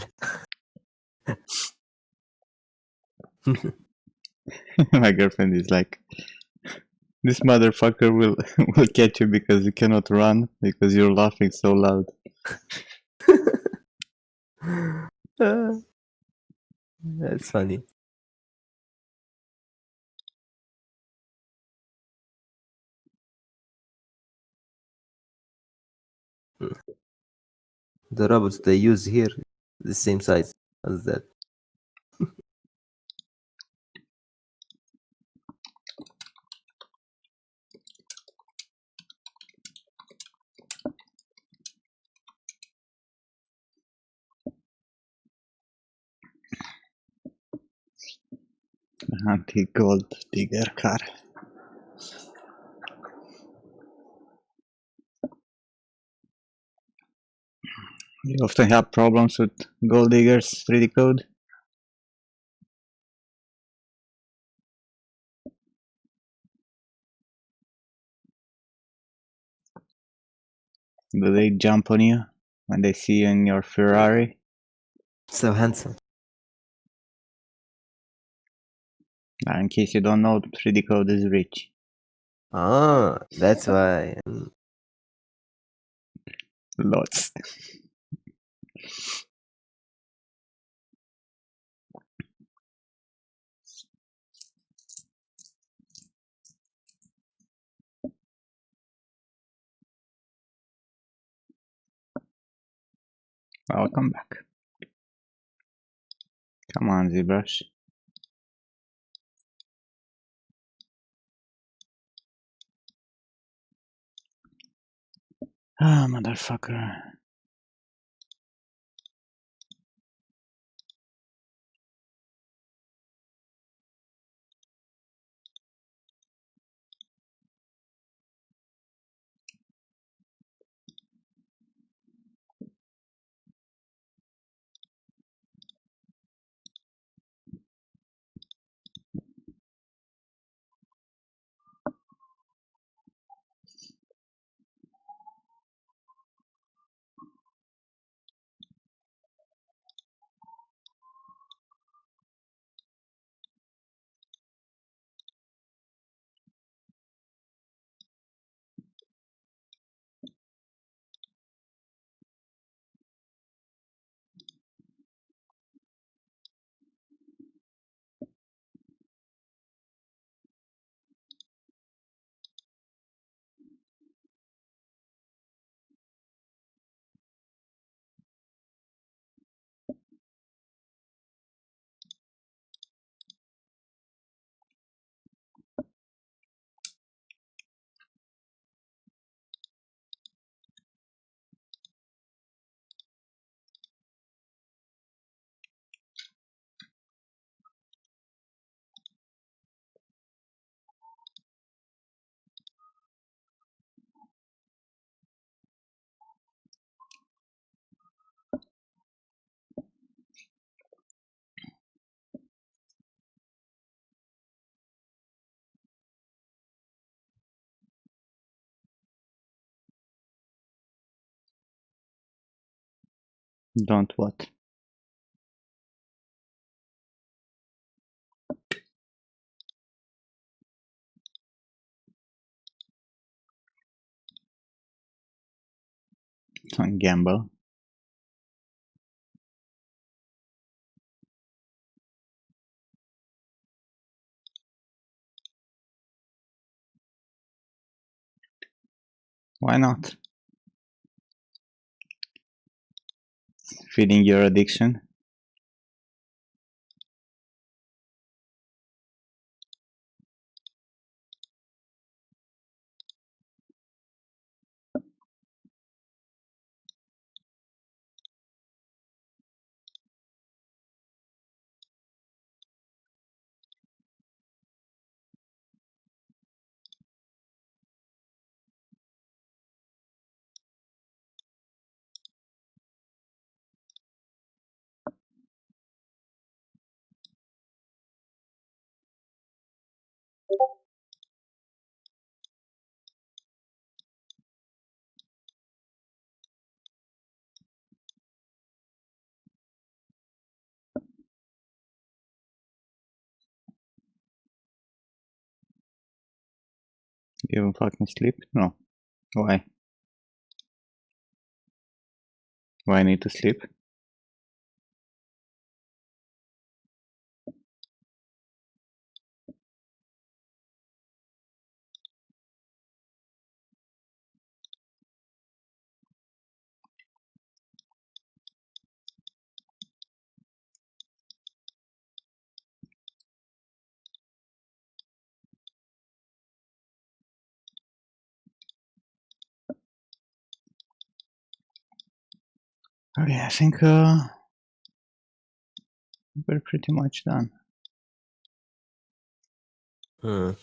My girlfriend is like, this motherfucker will will catch you because you cannot run because you're laughing so loud. That's funny. The robots they use here, the same size as that. Anti-gold digger car. You often have problems with gold diggers 3D code? Do they jump on you when they see you in your Ferrari? So handsome. In case you don't know, 3D code is rich. Ah, that's why. Lots. Welcome back. Come on, ZBrush. Ah, motherfucker. Don't what? Don't gamble. Why not? Feeding your addiction. You even fucking sleep? No. Why? Why I need to sleep? Okay, I think we're pretty much done. We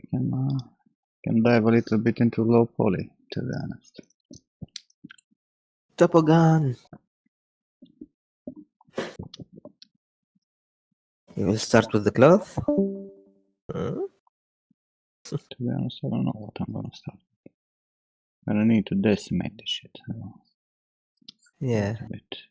can dive a little bit into low poly, to be honest. Topogun. You will start with the cloth? To be honest, I don't know what I'm gonna start. I don't need to decimate this shit. Yeah. A bit.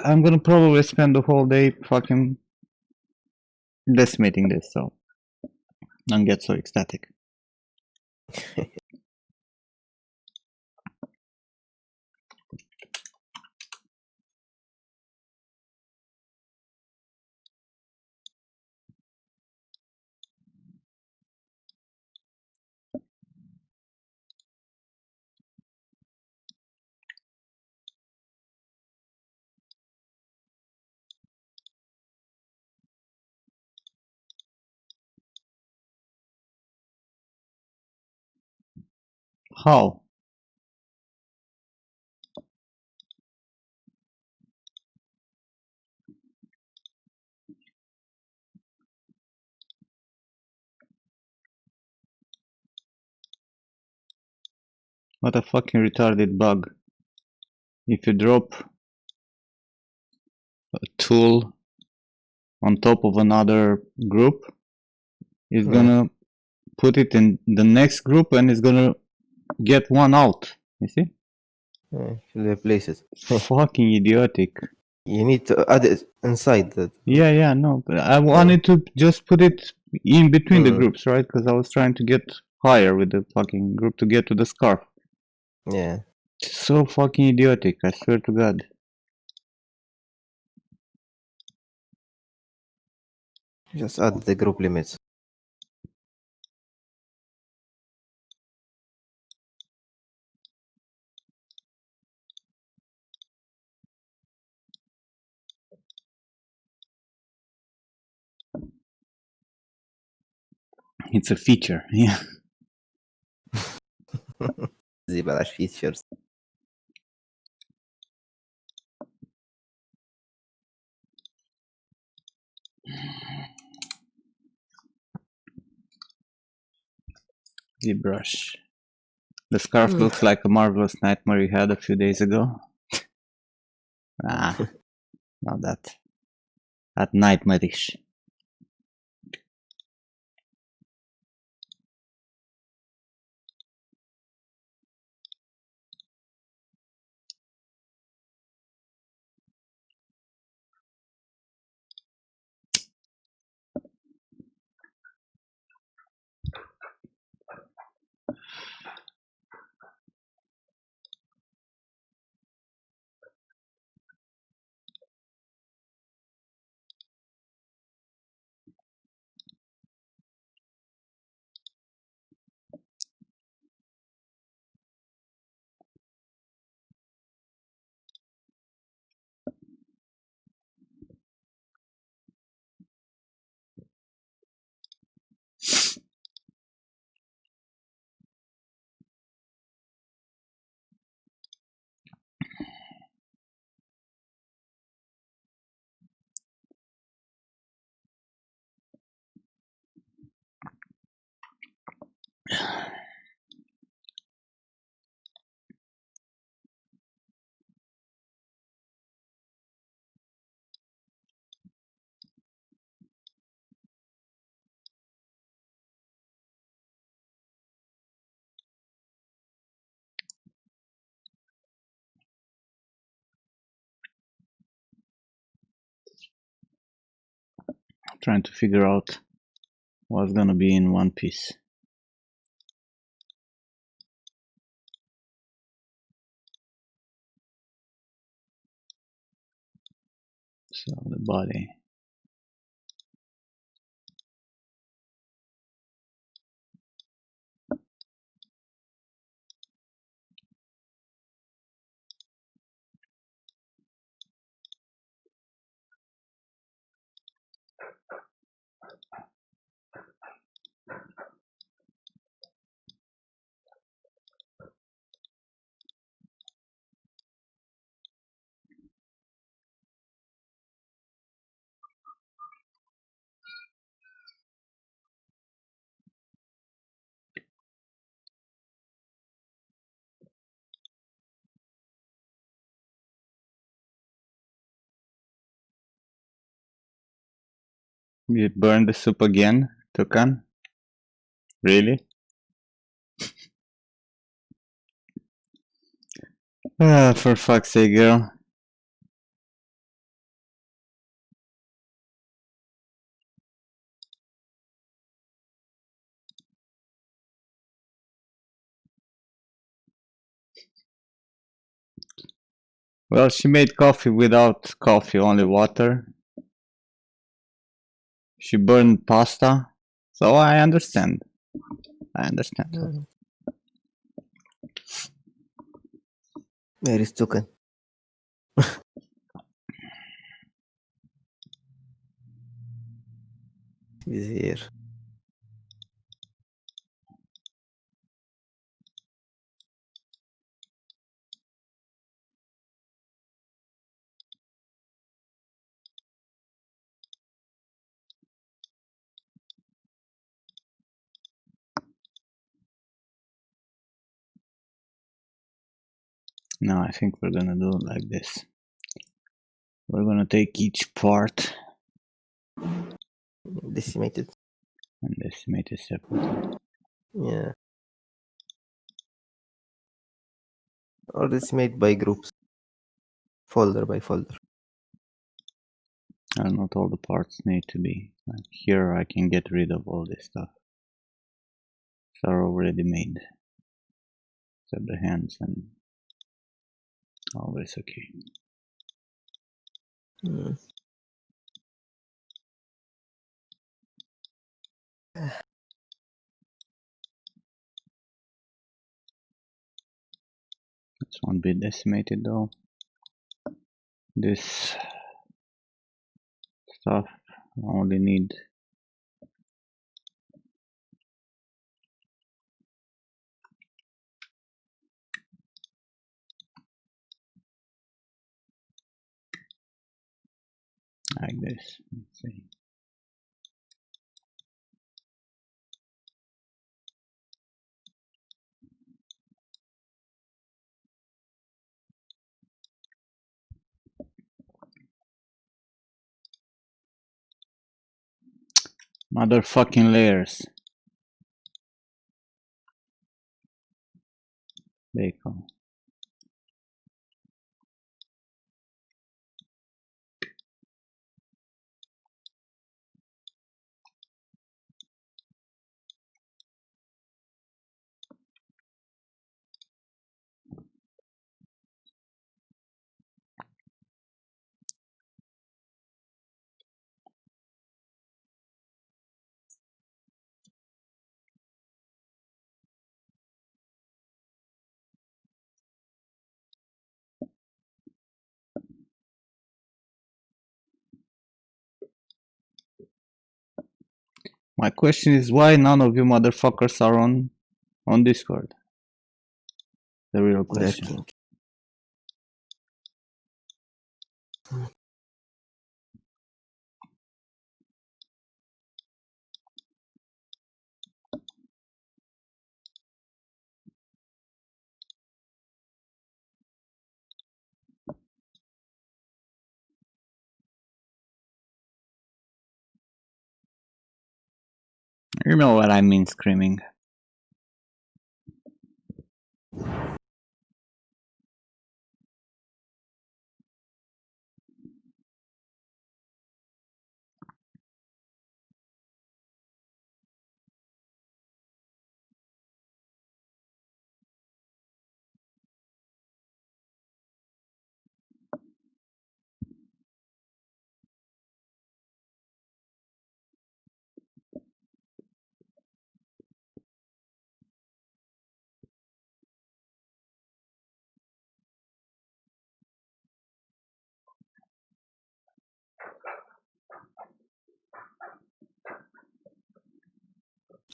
I'm gonna probably spend the whole day fucking decimating this, so don't get so ecstatic. How? What a fucking retarded bug. If you drop a tool on top of another group, it's gonna put it in the next group and it's gonna get one out. You see? Replace it. Fucking idiotic. You need to add it inside that. Yeah, no. But I wanted to just put it in between the groups, right? Because I was trying to get higher with the fucking group to get to the scarf. Yeah. So fucking idiotic, I swear to God. Just add the group limits. It's a feature, yeah. زي بلاش features. The brush. The scarf looks like a marvelous nightmare you had a few days ago. Ah, not that. That nightmarish. Trying to figure out what's gonna be in one piece. So the body. You burn the soup again, Tukan? Really? For fuck's sake, girl. Well, she made coffee without coffee, only water. She burned pasta. So I understand. I understand. Where is Tukan? He's here. No, I think we're gonna do it like this. We're gonna take each part Decimated. and decimate it separately. Yeah. Or decimate by groups. Folder by folder. And not all the parts need to be. Like here I can get rid of all this stuff. They're already made. Except the hands and always okay. Hmm. This won't be decimated though. This stuff I only need like this. Let's see. Motherfucking layers. Bacon. My question is why none of you motherfuckers are on Discord? The real question. Lurking. You know what I mean screaming.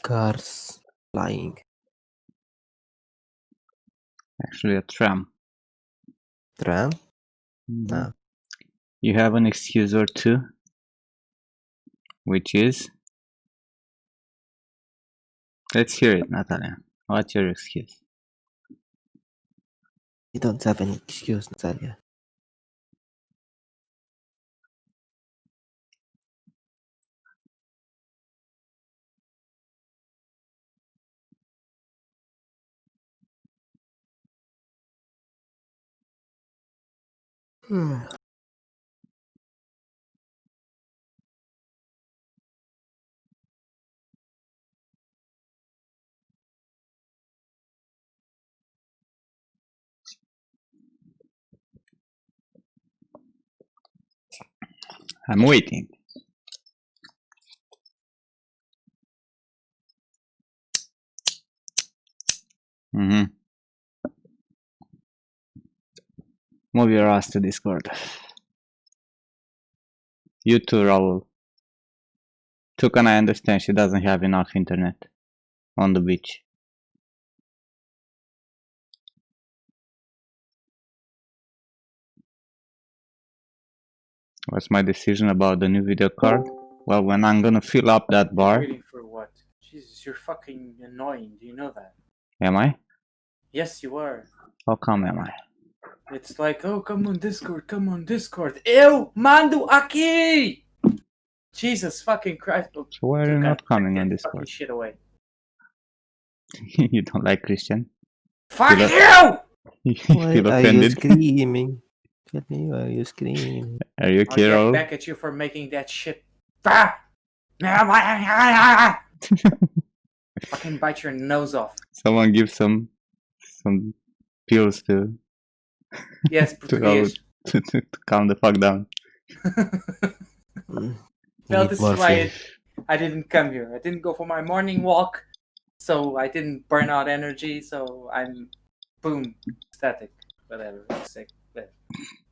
Cars flying. Actually a tram. Tram? Mhm. Ah. You have an excuse or two, which is? Let's hear it, Natalia. What's your excuse? You don't have any excuse, Natalia. I'm waiting. Move your ass to Discord. You too, Raul. Tukan, I understand she doesn't have enough internet on the beach. What's my decision about the new video card? Well, when I'm gonna fill up that bar. Waiting for what? Jesus, you're fucking annoying. Do you know that? Am I? Yes, you are. How come am I? It's like, oh, come on Discord, come on Discord. Eu mando aqui! Jesus fucking Christ. Oh, So why are you Tukan, not coming get on that fucking Discord? shit away. You don't like Christian? Fuck Feel you! You Why feel are you offended? screaming? Tell me why are you screaming? Are you I'll okay, get Raul? back at you for making that shit. Fucking bite your nose off. Someone give some pills to Yes, Raul Portuguese. to calm the fuck down. Mm, Well, need this is morphine. why I didn't come here. I didn't go for my morning walk, so I didn't burn out energy, so I'm boom, static. Whatever. Sick.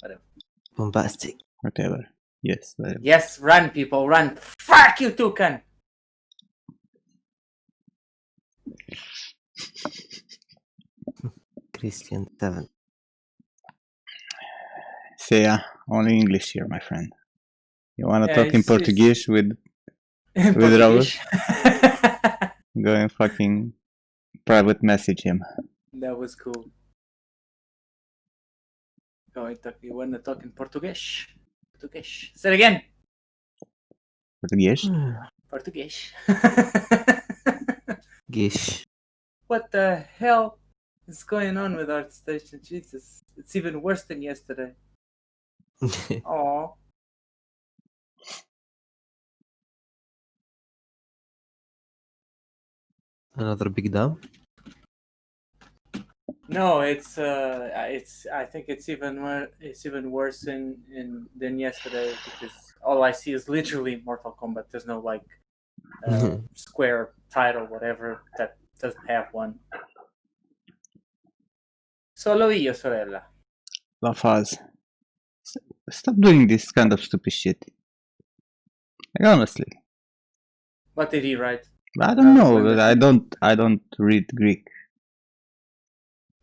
Whatever. Bombastic. Whatever. Yes. Whatever. Yes, run, people, run. Fuck you, Tukan! Christian 7. Say only English here, my friend. You wanna Yeah, talk in it's Portuguese with in Raul? Portuguese. Go and fucking private message him. That was cool. You wanna talk in Portuguese? Portuguese. Say it again. Português? Portuguese. Gish. What the hell is going on with our station? Jesus, it's even worse than yesterday. Aww. Another big dam? No, it's I think it's even worse than yesterday because all I see is literally Mortal Kombat. There's no like square title, whatever that doesn't have one. Solo io, sorella. La Faz. Stop doing this kind of stupid shit. Like, honestly. What did he write? I don't know, when but the- I don't read Greek.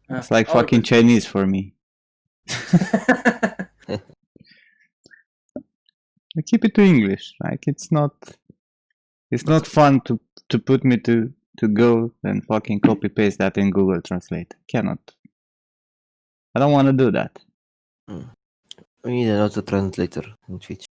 It's like Oh, fucking good. Chinese for me. I keep it to English. Like it's not fun to put me to go and fucking copy paste that in Google Translate. Cannot. I don't want to do that. We need an auto translator in Twitch.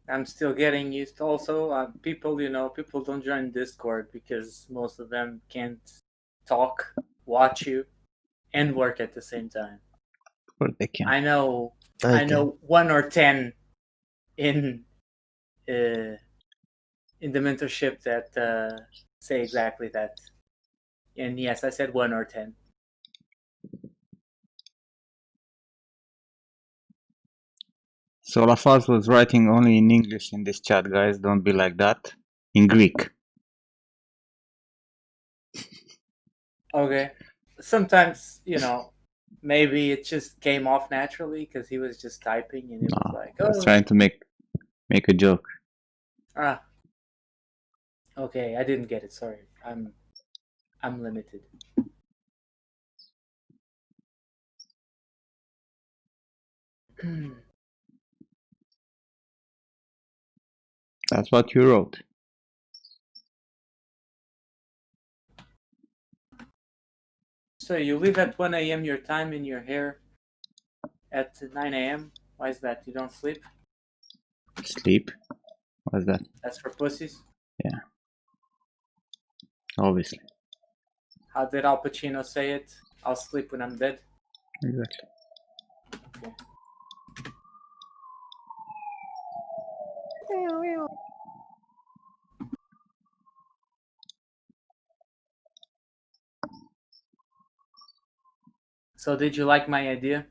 I'm still getting used to also people don't join Discord because most of them can't talk, watch you, and work at the same time. Or they can. I know I I know 1 or 10 in the mentorship that say exactly that. And yes, I said 1 or 10. So Lafaz was writing only in English in this chat, guys. Don't be like that. In Greek. Okay. Sometimes, maybe it just came off naturally because he was just typing and it was like, I was trying to make a joke. Okay, I didn't get it. Sorry. I'm limited. That's what you wrote. So you leave at 1 a.m. your time in your hair at 9 a.m. Why is that? You don't sleep? Sleep? What's that? That's for pussies. Yeah. Obviously. How did Al Pacino say it? I'll sleep when I'm dead. Exactly. Okay. So did you like my idea?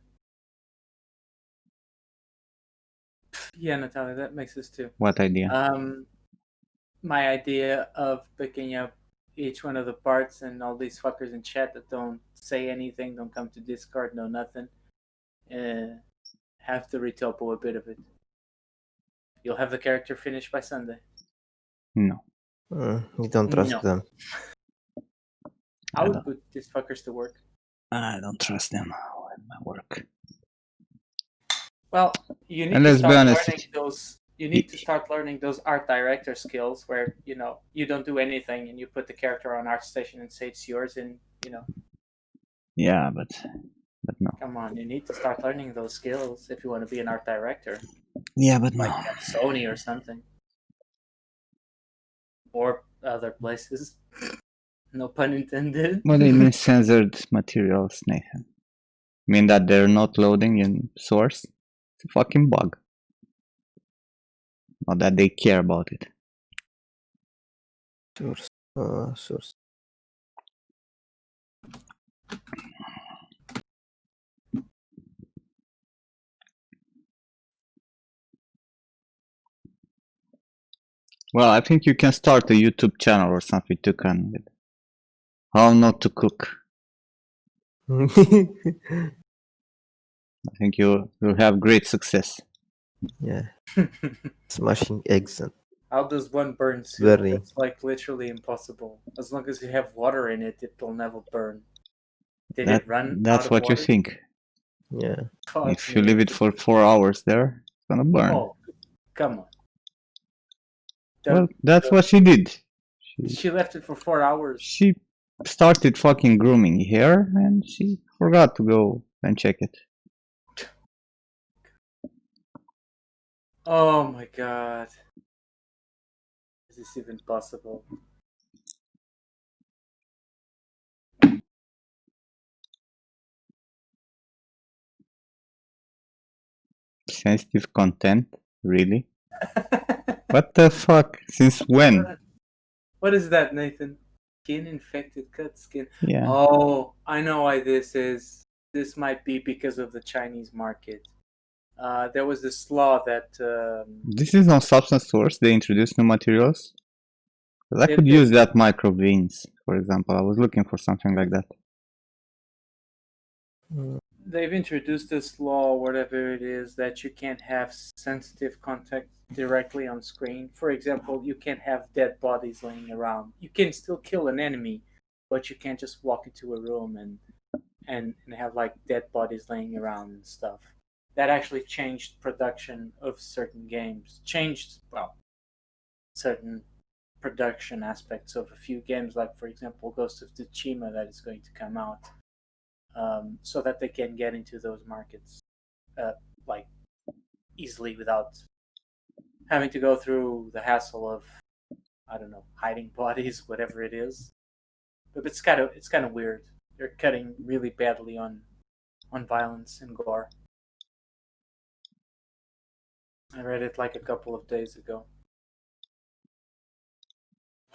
Yeah, Natalia, that makes sense too. What idea? My idea of picking up each one of the parts and all these fuckers in chat that don't say anything, don't come to Discord, no nothing. Have to retopo a bit of it. You'll have the character finished by Sunday. No. You don't trust No. them. I would don't. put these fuckers to work. I don't trust them with my work. Well, you need And to let's be start honest, learning those. You need to start learning those art director skills where you don't do anything and you put the character on ArtStation and say it's yours, and yeah, but no. come on, you need to start learning those skills if you want to be an art director, Yeah, but like no. at Sony or something, or other places. No pun intended. What do you mean censored materials, Nathan? Mean that they're not loading in source? It's a fucking bug. Not that they care about it. Source. Source. Well, I think you can start a YouTube channel or something to can with how not to cook. I think you'll have great success. Yeah, smashing eggs and How does one burn soup? Very. It's like literally impossible. As long as you have water in it, it will never burn. Did it run out That's of what water? you think. yeah. Fuck If you me. leave it for 4 hours there, it's gonna burn. Oh, come on. Well, that's what she did. She left it for 4 hours. She started fucking grooming hair and she forgot to go and check it. Oh my god. Is this even possible? Sensitive content? Really? What the fuck? Since when? What is that, Nathan? Skin infected, cut skin. Yeah. Oh, I know why this is. This might be because of the Chinese market. There was this law that This is on substance source. They introduced new materials. I could use that microveins, for example. I was looking for something like that. they've introduced this law, whatever it is, that you can't have sensitive contact directly on screen. For example, you can't have dead bodies laying around. You can still kill an enemy, but you can't just walk into a room and have like dead bodies laying around and stuff. That actually changed production of certain games. Changed, well, certain production aspects of a few games, like for example Ghost of Tsushima that is going to come out, so that they can get into those markets like easily without having to go through the hassle of, I don't know, hiding bodies, whatever it is. But it's kind of weird. They're cutting really badly on violence and gore. I read it like a couple of days ago.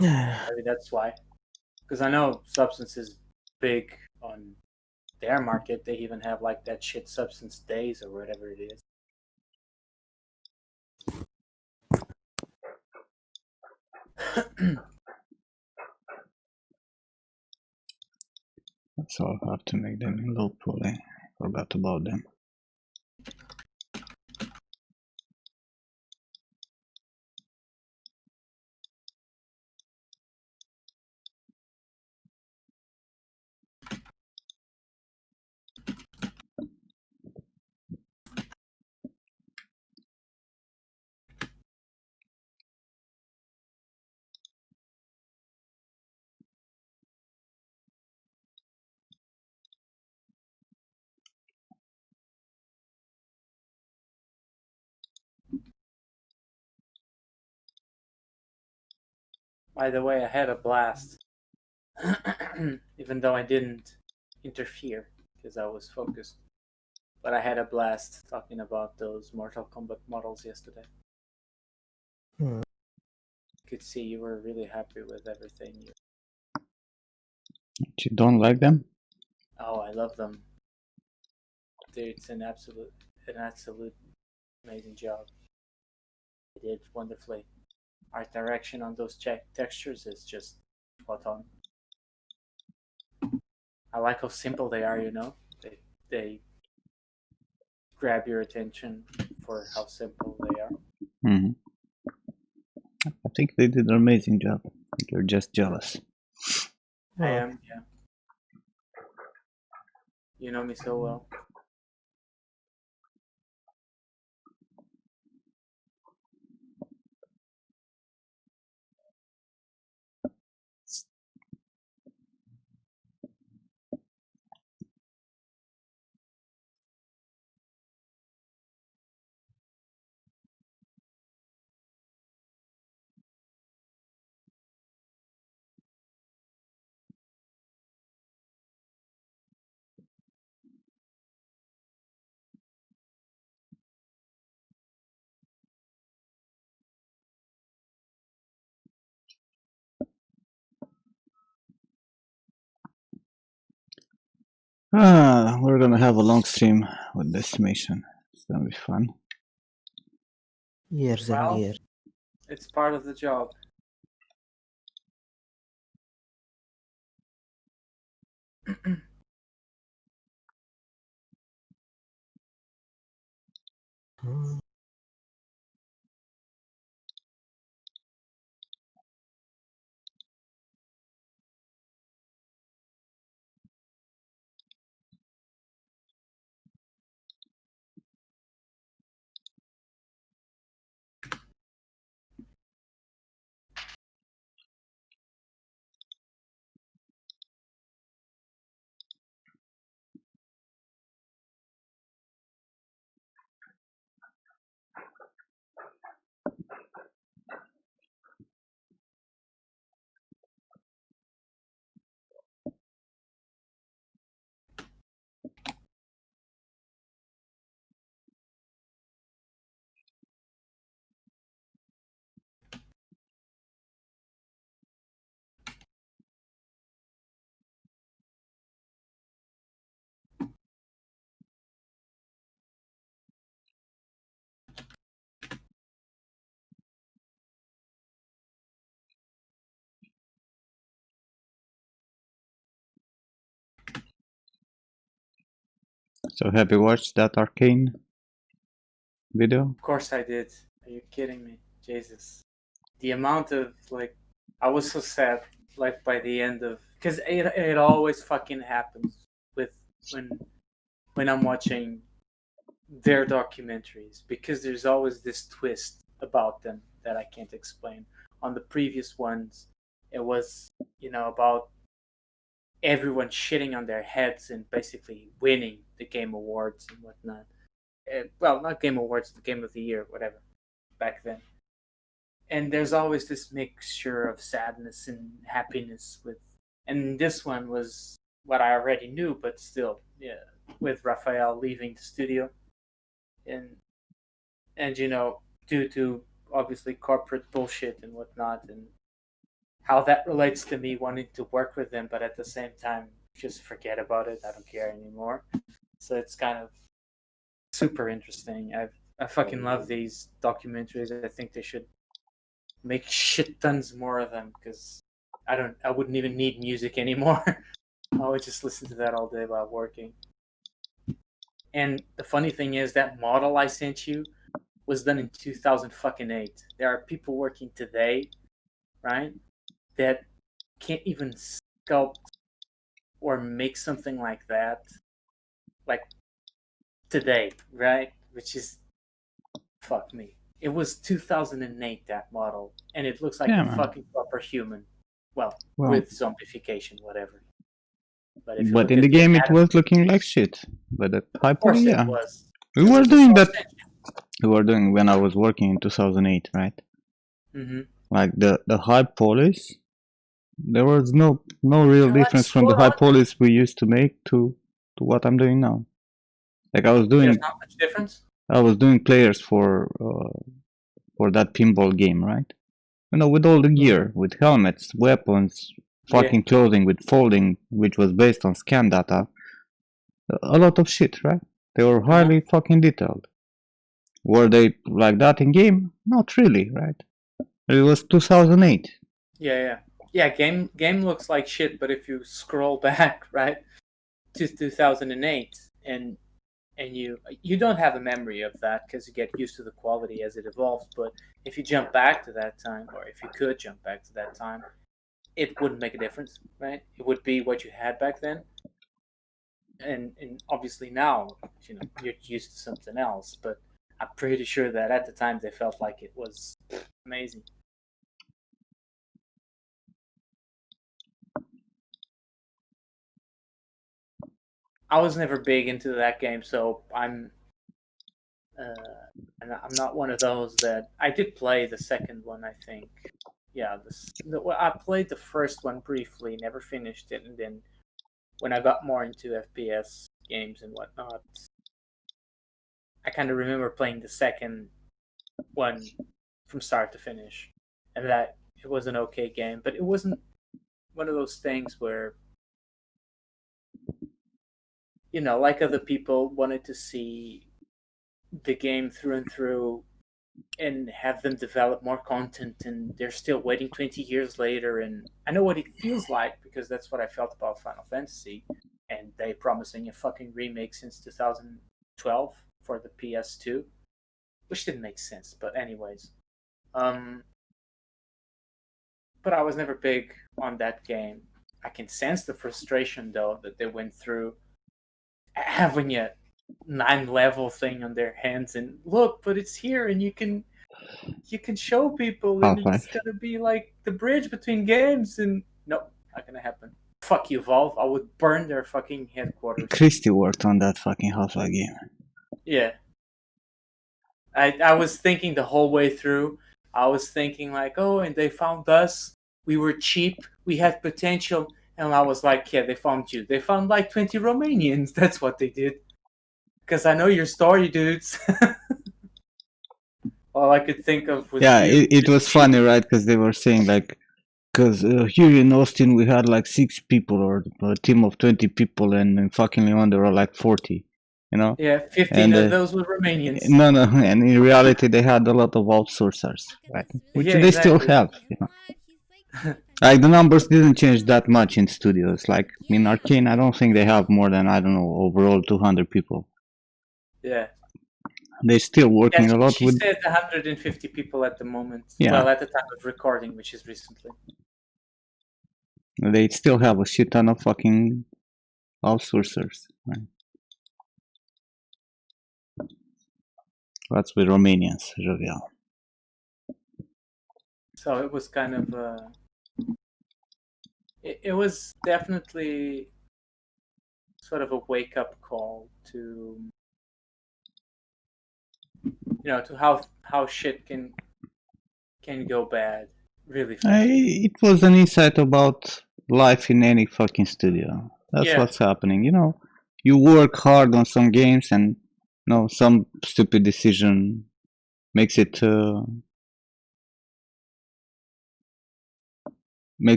Maybe that's why. Because I know Substance is big on their market. They even have like that shit Substance Days or whatever it is. So I'll have to make them in low poly. Forgot about them. By the way, I had a blast. Even though I didn't interfere because I was focused. But I had a blast talking about those Mortal Kombat models yesterday. Hmm. Could see you were really happy with everything. You don't like them? Oh, I love them. Dude, it's an absolute amazing job. They did wonderfully. Art direction on those textures is just spot on. I like how simple they are. They grab your attention for how simple they are. Mm-hmm. I think they did an amazing job. You're just jealous. I Oh. am, yeah. You know me so well. We're gonna have a long stream with decimation. It's gonna be fun. Years and Well, years. it's part of the job. Hmm. So have you watched that Arcane video? Of course I did. Are you kidding me? Jesus. The amount of, I was so sad, by the end of... Because it always fucking happens with when I'm watching their documentaries, because there's always this twist about them that I can't explain. On the previous ones, it was, about everyone shitting on their heads and basically winning the Game Awards and whatnot. Well, not Game Awards, the Game of the Year, whatever, back then. And there's always this mixture of sadness and happiness with... And this one was what I already knew, but still, yeah, with Raphael leaving the studio. And due to obviously corporate bullshit and whatnot, and how that relates to me wanting to work with them, but at the same time just forget about it. I don't care anymore. So it's kind of super interesting. I fucking love these documentaries. I think they should make shit tons more of them, because I wouldn't even need music anymore. I would just listen to that all day while working. And the funny thing is, that model I sent you was done in 2008. There are people working today, right, that can't even sculpt or make something like that, like today, right? Which is, fuck me. It was 2008, that model, and it looks like Yeah, a man. fucking proper human. Well, Well, with zombification, whatever. But if you but look in at the the game it anatomy, was looking like shit. But at of Hyper, course yeah. it was. We It were was a doing source that. engine. We were doing when I was working in 2008, right? Mm-hmm. Like the high polish, there was no real You're like difference from the spot high on. polish we used to make to what I'm doing now. Like I was There's doing not much difference. players for that pinball game, right? You know, with all the gear, with helmets, weapons, Yeah. fucking clothing, with folding, which was based on scan data. A lot of shit, right? They were highly fucking detailed. Were they like that in game? Not really, right? It was 2008. Yeah. Game looks like shit, but if you scroll back, right, to 2008, and you don't have a memory of that because you get used to the quality as it evolves. But if you jump back to that time, or if you could jump back to that time, it wouldn't make a difference, right? It would be what you had back then. And obviously now, you're used to something else. But I'm pretty sure that at the time they felt like it was amazing. I was never big into that game, so I'm not one of those that I did play the second one. I think, yeah, I played the first one briefly, never finished it, and then when I got more into FPS games and whatnot, I kind of remember playing the second one from start to finish, and that it was an okay game, but it wasn't one of those things where, like other people wanted to see the game through and through and have them develop more content, and they're still waiting 20 years later. And I know what it feels like because that's what I felt about Final Fantasy, and they promising a fucking remake since 2012 for the PS2, which didn't make sense, but anyways. But I was never big on that game. I can sense the frustration though that they went through having a 9-level thing on their hands, and look, but it's here and you can show people, and Half-Life. it's gonna be like the bridge between games. And nope, not gonna happen. Fuck you, Valve. I would burn their fucking headquarters. Christy worked on that fucking Half-Life game. Yeah. I was thinking the whole way through. I was thinking like, oh, and they found us. We were cheap. We had potential. And I was like, yeah, they found you. They found like 20 Romanians. That's what they did. Because I know your story, dudes. All I could think of was Yeah, you. it was funny, right? Because they were saying like, because here in Austin we had like 6 people or a team of 20 people, and in fucking Leon there were like 40, you know? Yeah, 15 And of those were Romanians. no, and in reality they had a lot of outsourcers, right? Which Yeah, they still exactly. have, you know? Like the numbers didn't change that much in studios. Like in Arcane, I don't think they have more than, I don't know, overall 200 people. Yeah. They're still working a lot She with. said 150 people at the moment. Yeah. Well, at the time of recording, which is recently. They still have a shit ton of fucking outsourcers. Right? That's with Romanians, Javier. So it was kind of it was definitely sort of a wake-up call to to how shit can go bad really fast. It was an insight about life in any fucking studio. That's Yeah. what's happening. You work hard on some games, and some stupid decision makes it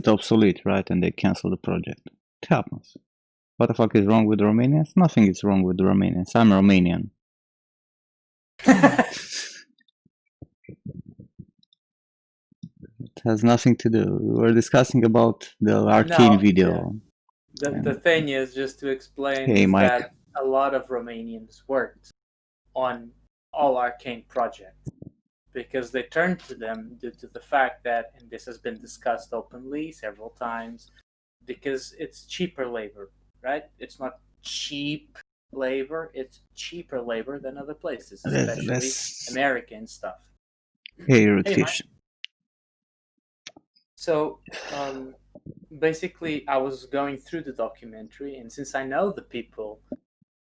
obsolete, right? And they cancel the project. It happens. What the fuck is wrong with Romanians? Nothing is wrong with the Romanians. I'm Romanian. It has nothing to do. We were discussing about the Arcane video. The thing is, just to explain, Hey, Mike. that a lot of Romanians worked on all Arcane projects because they turned to them due to the fact that, and this has been discussed openly several times, because it's cheaper labor, right? It's not cheap labor, it's cheaper labor than other places, especially American stuff. Hey, Rutfish. So, basically, I was going through the documentary, and since I know the people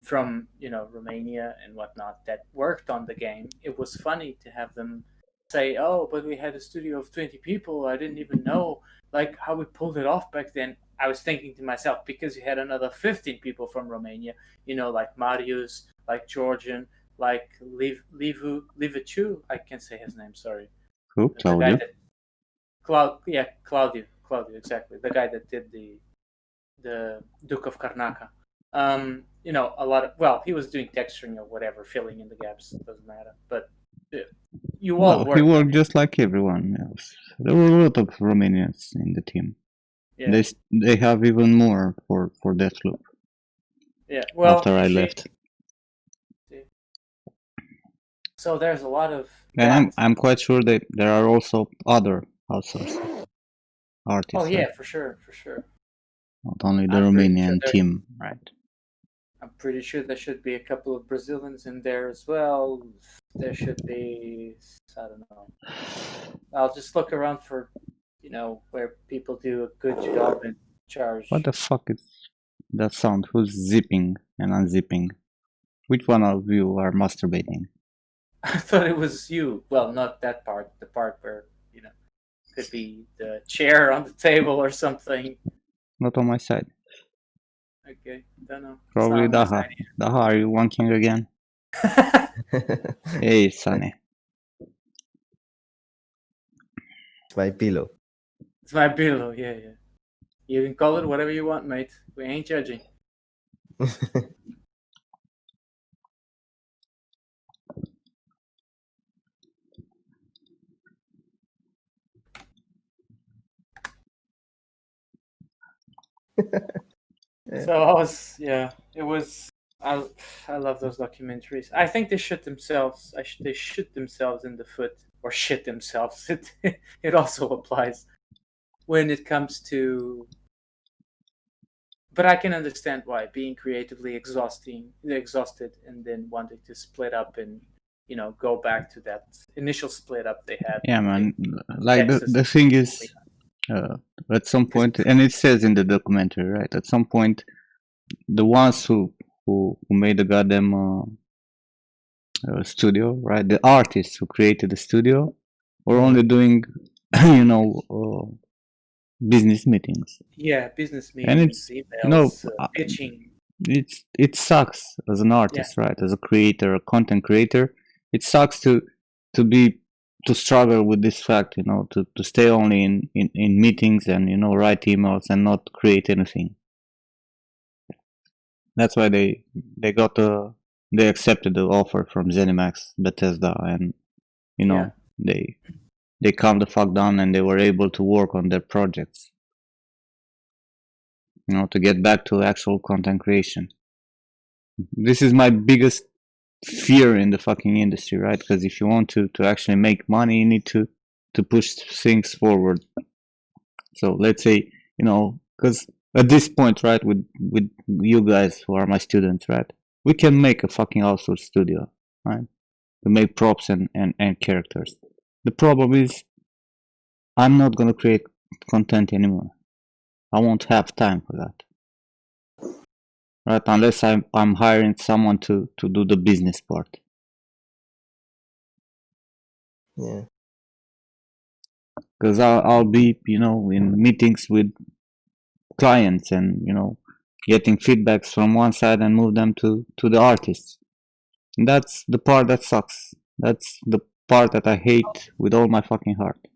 from Romania and whatnot that worked on the game, it was funny to have them say, "Oh, but we had a studio of 20 people. I didn't even know like how we pulled it off back then." I was thinking to myself, because you had another 15 people from Romania, like Marius, like Georgian, like Livichu. I can't say his name. Sorry. Who? The guy Claudio? that Claudio, exactly. The guy that did the Duke of Karnaka. A lot of, well, he was doing texturing or whatever, filling in the gaps. Doesn't matter. But you all Well, he worked. worked just like everyone else. There were a lot of Romanians in the team. Yeah. They have even more for Deathloop Yeah. Well, after I left. So there's a lot of And that. I'm quite sure that there are also other outsourced artists. Oh yeah, right? for sure. Not only the I'm pretty Romanian sure team, right? I'm pretty sure there should be a couple of Brazilians in there as well. There should be, I don't know. I'll just look around for, where people do a good job and charge. What the fuck is that sound? Who's zipping and unzipping? Which one of you are masturbating? I thought it was you. Well, not that part. The part where, could be the chair on the table or something. Not on my side. Okay, don't know. Probably It's not Daha. Daha, are you wanking again? on my Hey, Sunny. It's my pillow. It's my pillow. Yeah. You can call it whatever you want, mate. We ain't judging. So it was. I love those documentaries. I think they shoot themselves. They shoot themselves in the foot or shit themselves. It also applies when it comes to. But I can understand why being creatively exhausted, and then wanting to split up and go back to that initial split up they had. Yeah, man. Like Texas. the thing is, at some point, and it says in the documentary, right? At some point, the ones who made the goddamn studio, right? The artists who created the studio were only doing, business meetings. Yeah, business And meetings, emails, pitching. It sucks as an artist, right? As a creator, a content creator, it sucks to struggle with this fact, to stay only in meetings and write emails and not create anything. That's why they accepted the offer from ZeniMax, Bethesda, and they calmed the fuck down and they were able to work on their projects, to get back to actual content creation. This is my biggest fear in the fucking industry, right? Because if you want to actually make money, you need to push things forward. So let's say, because at this point, right, with you guys who are my students, right, we can make a fucking outsourced studio, right, to make props and characters. The problem is I'm not gonna create content anymore. I won't have time for that, right? Unless I'm hiring someone to do the business part. Yeah. Because I'll be, in meetings with clients and, getting feedbacks from one side and move them to the artists. And that's the part that sucks. That's the part that I hate with all my fucking heart.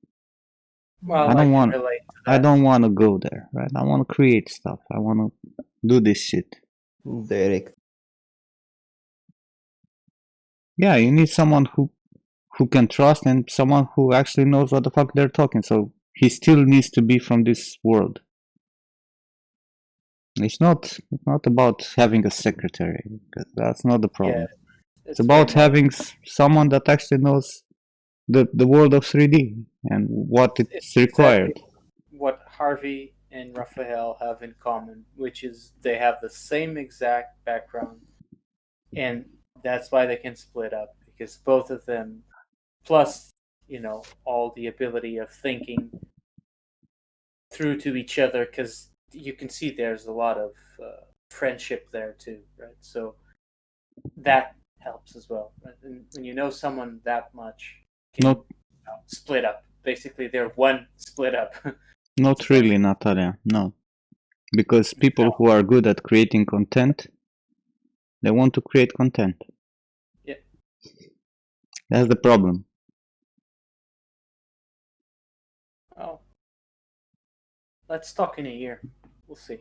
Well, I don't can want relate to I that. don't want to go there, right? I want to create stuff. I want to do this shit. Direct. Yeah, you need someone who can trust and someone who actually knows what the fuck they're talking. So he still needs to be from this world. It's not about having a secretary. That's not the problem. Yeah, it's about very much- having someone that actually knows the world of 3D and what it's exactly required. what Harvey and Raphael have in common, which is they have the same exact background, and that's why they can split up, because both of them, plus all the ability of thinking through to each other, because you can see there's a lot of friendship there too, right? So that helps as well. Right? And when you know someone that much, can Not split up. Basically, they're one split up. Not really, Natalia. No. Because people who are good at creating content, they want to create content. Yeah. That's the problem. Oh. Let's talk in a year. We'll see.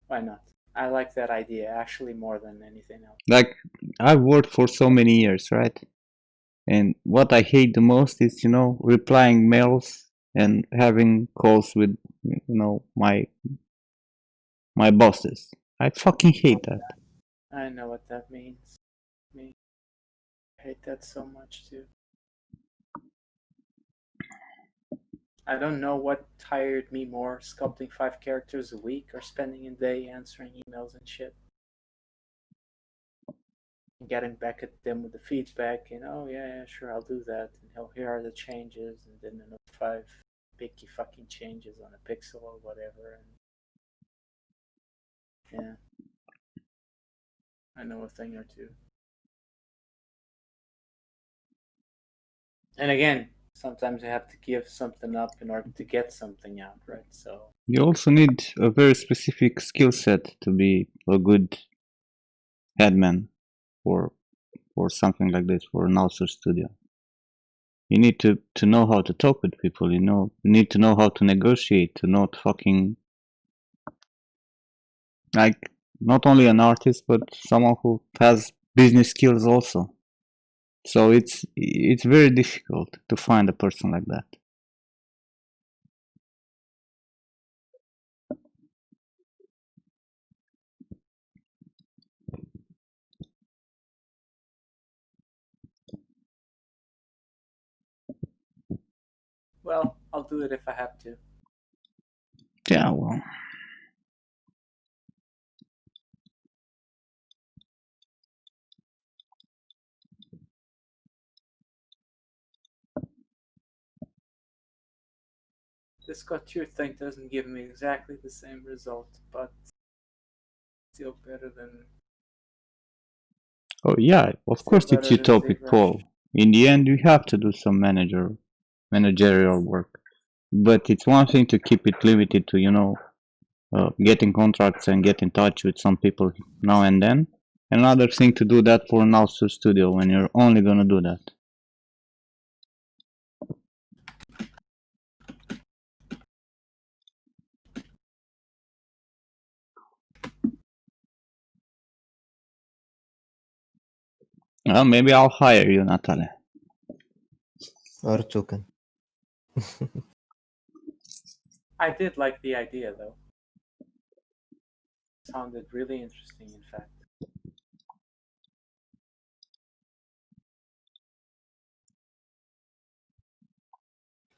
Why not? I like that idea actually more than anything else. Like, I've worked for so many years, right? And what I hate the most is, replying mails and having calls with, my bosses. I fucking hate that. I know what that means. Me, I hate that so much too. I don't know what tired me more, sculpting 5 characters a week or spending a day answering emails and shit. And getting back at them with the feedback and, oh yeah, sure, I'll do that. And here are the changes, and then 5 picky fucking changes on a pixel or whatever. And yeah, I know a thing or two. And again, sometimes you have to give something up in order to get something out, right? So You also need a very specific skill set to be a good headman for something like this, for an outsourced studio. You need to know how to talk with people, you need to know how to negotiate, to not fucking, like, not only an artist, but someone who has business skills also. So it's very difficult to find a person like that. well, I'll do it if I have to. Yeah, well, This couture thing doesn't give me exactly the same result, but still better than oh yeah, of course it's utopic, ZBrush. Paul. In the end, you have to do some managerial work, but it's one thing to keep it limited to getting contracts and get in touch with some people now and then. Another thing to do that for an outsourced studio when you're only gonna do that. Well, maybe I'll hire you, Natalia. Or token. I did like the idea though. Sounded really interesting, in fact.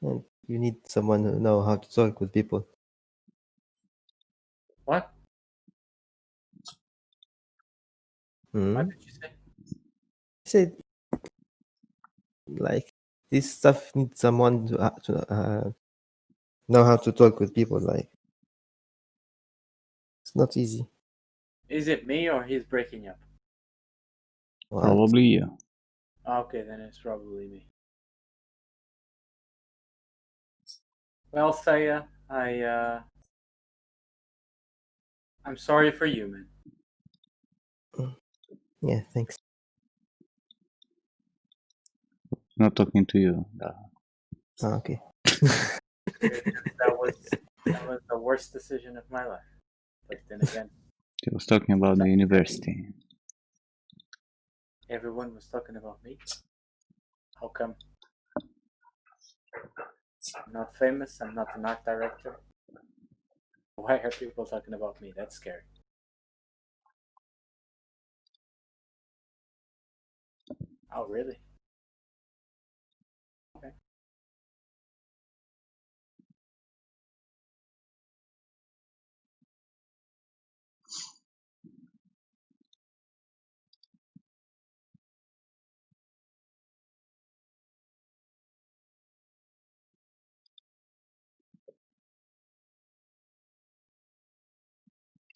And you need someone who know how to talk with people. What? What did you say? I said, like, this stuff needs someone to know how to talk with people. Like, it's not easy. Is it me or he's breaking up? What? Probably you. Okay, then it's probably me. Well, Saya, I'm sorry for you, man. Yeah, thanks. Not talking to you. Okay. That was the worst decision of my life. But then again, He was talking about the university. everyone was talking about me. How come? I'm not famous. I'm not an art director. Why are people talking about me? That's scary. Oh, really? Okay.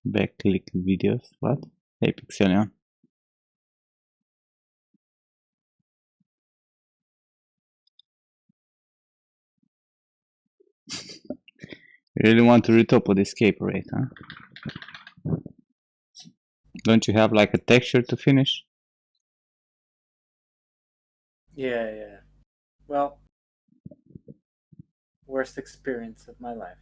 Backclick videos. What? Hey, Pixelion. You really want to retopo the escape rate, huh? Don't you have like a texture to finish? Yeah. Well, worst experience of my life.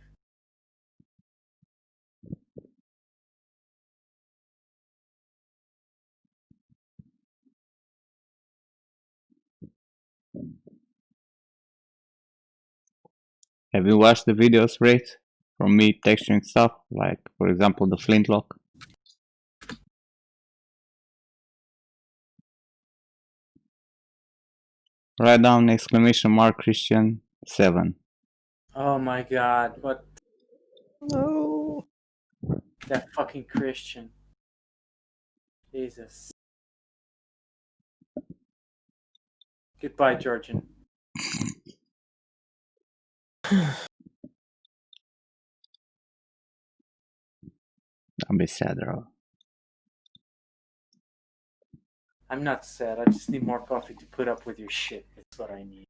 Have you watched the videos, Wraith? From me texturing stuff, like for example the flintlock? Write down exclamation mark Christian 7. Oh my god, what No. that fucking Christian. Jesus. Goodbye, Georgian. Don't be sad, bro. I'm not sad. I just need more coffee to put up with your shit. That's what I need.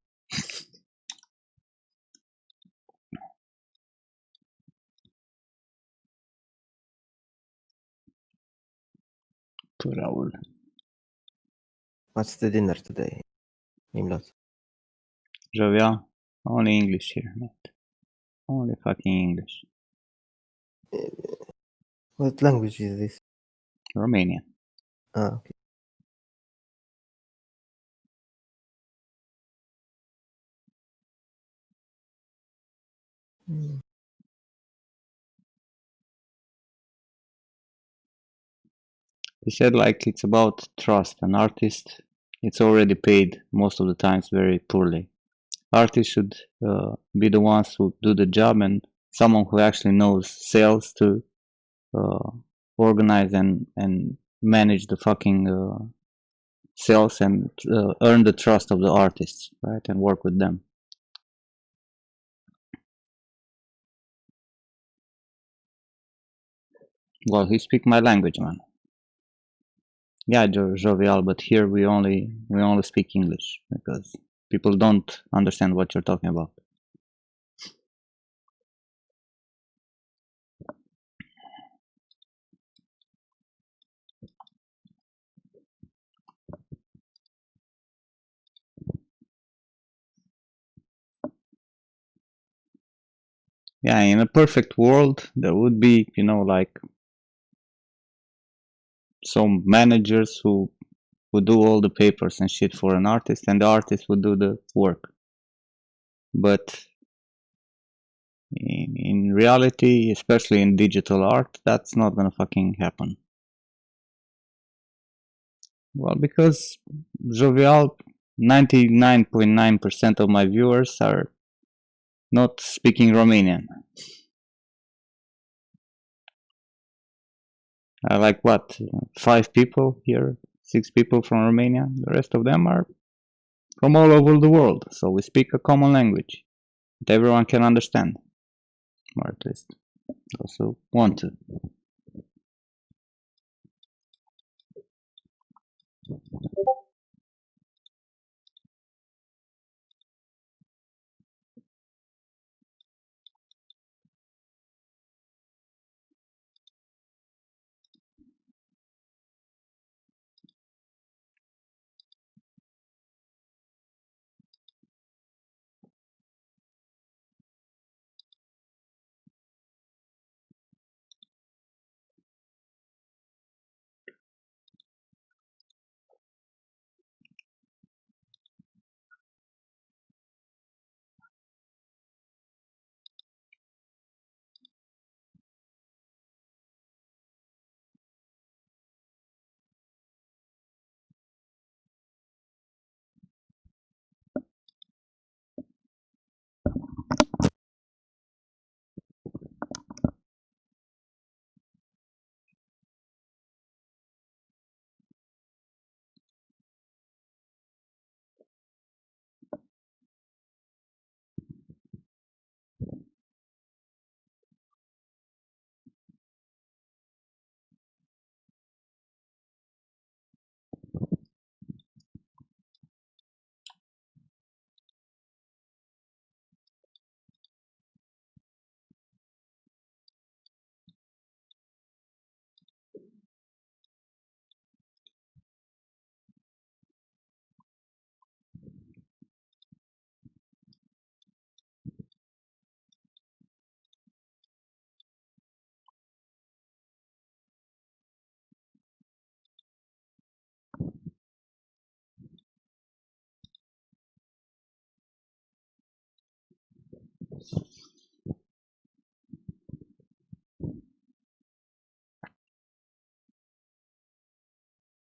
To Raul. What's the dinner today, Imlot? Jovial? Only English here, mate. Only fucking English. What language is this? Romanian. Ah, okay. Mm. He said like it's about trust. An artist, it's already paid most of the times very poorly. Artists should be the ones who do the job, and someone who actually knows sales to uh, organize and manage the fucking sales and earn the trust of the artists, right? And work with them. Well, he speak my language, man. Yeah, jovial, but here we only speak English because people don't understand what you're talking about. Yeah, in a perfect world, there would be, like some managers who would do all the papers and shit for an artist, and the artist would do the work. But in reality, especially in digital art, that's not gonna fucking happen. Well, because Jovial, 99.9% of my viewers are not speaking Romanian. I like what, 5 people here, 6 people from Romania. The rest of them are from all over the world. So we speak a common language that everyone can understand, or at least those who want to.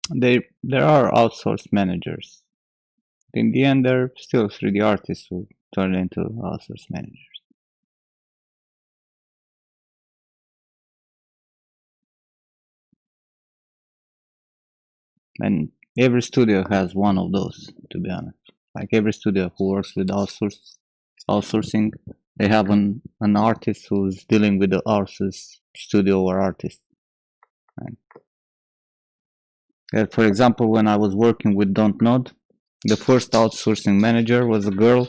There are outsourced managers. In the end, they're still 3D artists who turn into outsourced managers. And every studio has one of those, to be honest. Like every studio who works with outsourcing, they have an artist who's dealing with the outsourced studio or artist. Right? For example, when I was working with Don't Node, the first outsourcing manager was a girl,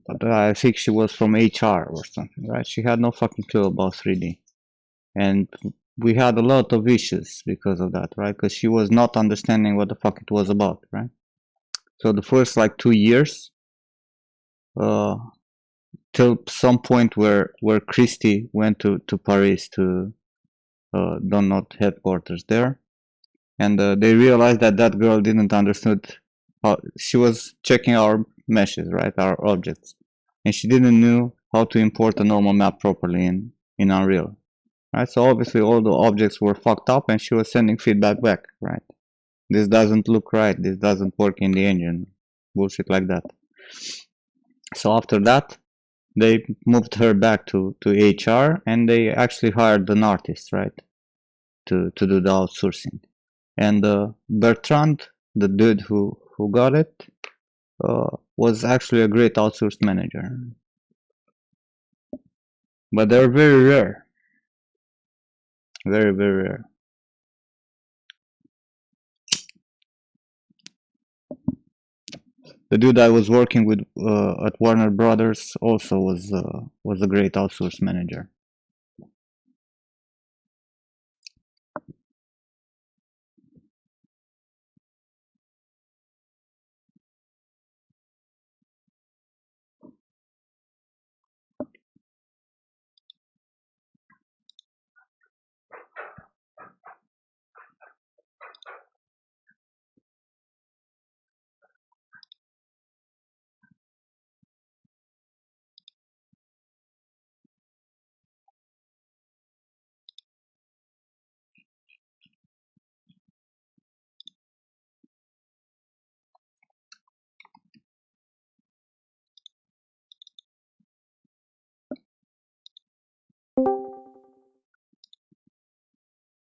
but I think she was from HR or something, right? She had no fucking clue about 3D. And we had a lot of issues because of that, right? Because she was not understanding what the fuck it was about, right? So the first like 2 years, till some point where Christy went to Paris to Donut headquarters there, and they realized that that girl didn't understood how she was checking our meshes, right, our objects, and she didn't knew how to import a normal map properly in Unreal, right? So obviously all the objects were fucked up, and she was sending feedback back, right? This doesn't look right. This doesn't work in the engine. Bullshit like that. So after that, they moved her back to HR, and they actually hired an artist, right, to do the outsourcing. And Bertrand, the dude who got it, was actually a great outsourced manager. But they're very rare. Very, very rare. The dude I was working with at Warner Brothers also was a great outsourced manager.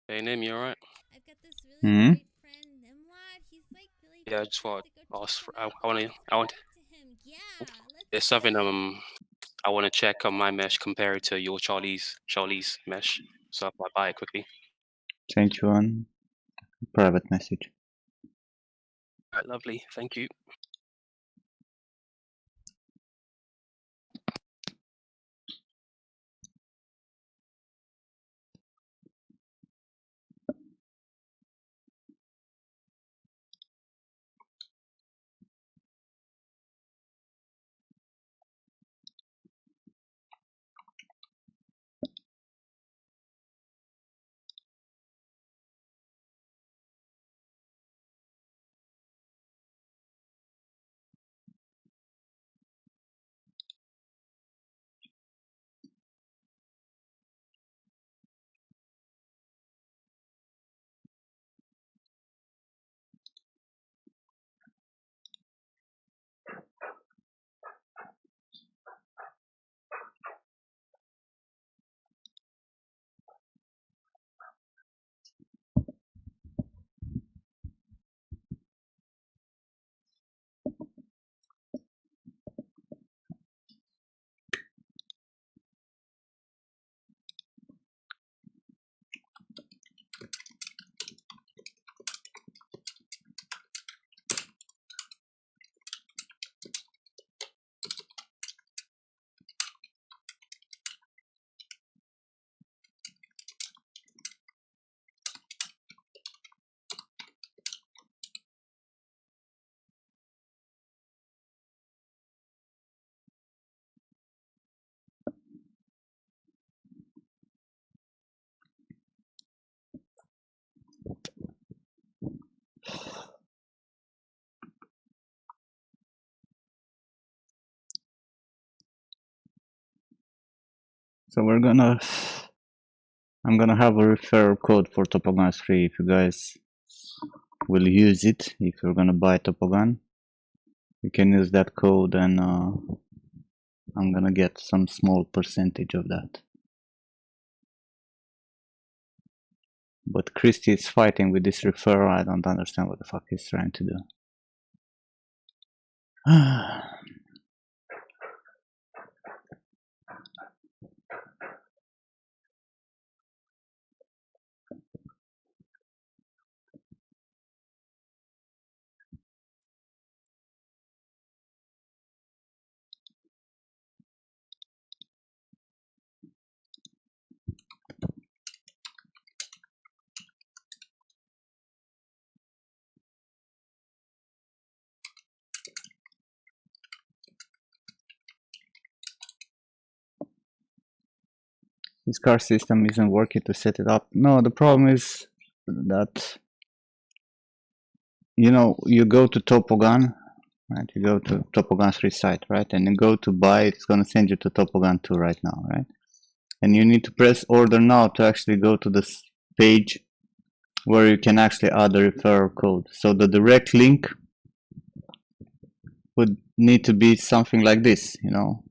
Hey, Nim, you alright? I've got this really Hmm? great friend, Nimwad. He's like really Yeah, I just want fantastic. Go to check ask. him I out. want Go to. I want. subscribe to him. Yeah, let's There's something. go. I want to check on my mesh compared to your Charlie's mesh. So I buy it quickly. Sent you on private message. Alright, lovely. Thank you. So I'm gonna have a referral code for Topogun 3 if you guys will use it. If you're gonna buy Topogun, you can use that code and I'm gonna get some small percentage of that. But Christy is fighting with this referral. I don't understand what the fuck he's trying to do. This car system isn't working to set it up. No, the problem is that, you know, you go to Topogun, right? You go to Topogun 3 site, right? And you go to buy, it's gonna send you to Topogun 2 right now, right? And you need to press order now to actually go to this page where you can actually add a referral code. So the direct link would need to be something like this, you know,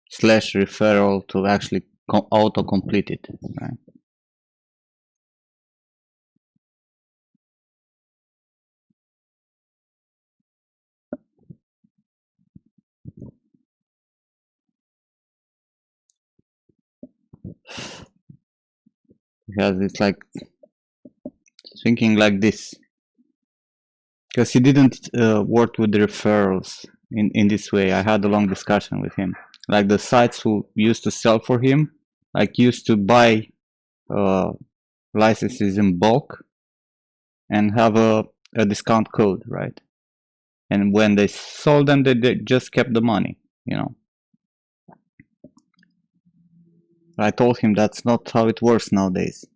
slash referral to actually auto-complete it, right? Because it's like thinking like this. Because he didn't work with the referrals in this way. I had a long discussion with him. Like the sites who used to sell for him, like used to buy licenses in bulk and have a discount code, right? And when they sold them, they just kept the money, you know. I told him that's not how it works nowadays.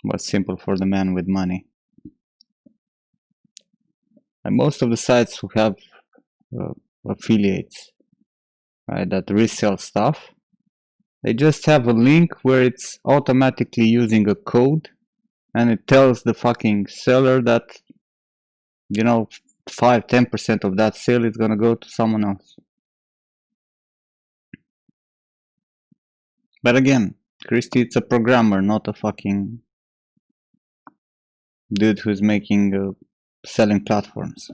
But simple for the man with money. And most of the sites who have uh, affiliates, right, that resell stuff, they just have a link where it's automatically using a code and it tells the fucking seller that, you know, 5-10% of that sale is gonna go to someone else. But again, Christy, it's a programmer, not a fucking dude who's making selling platforms.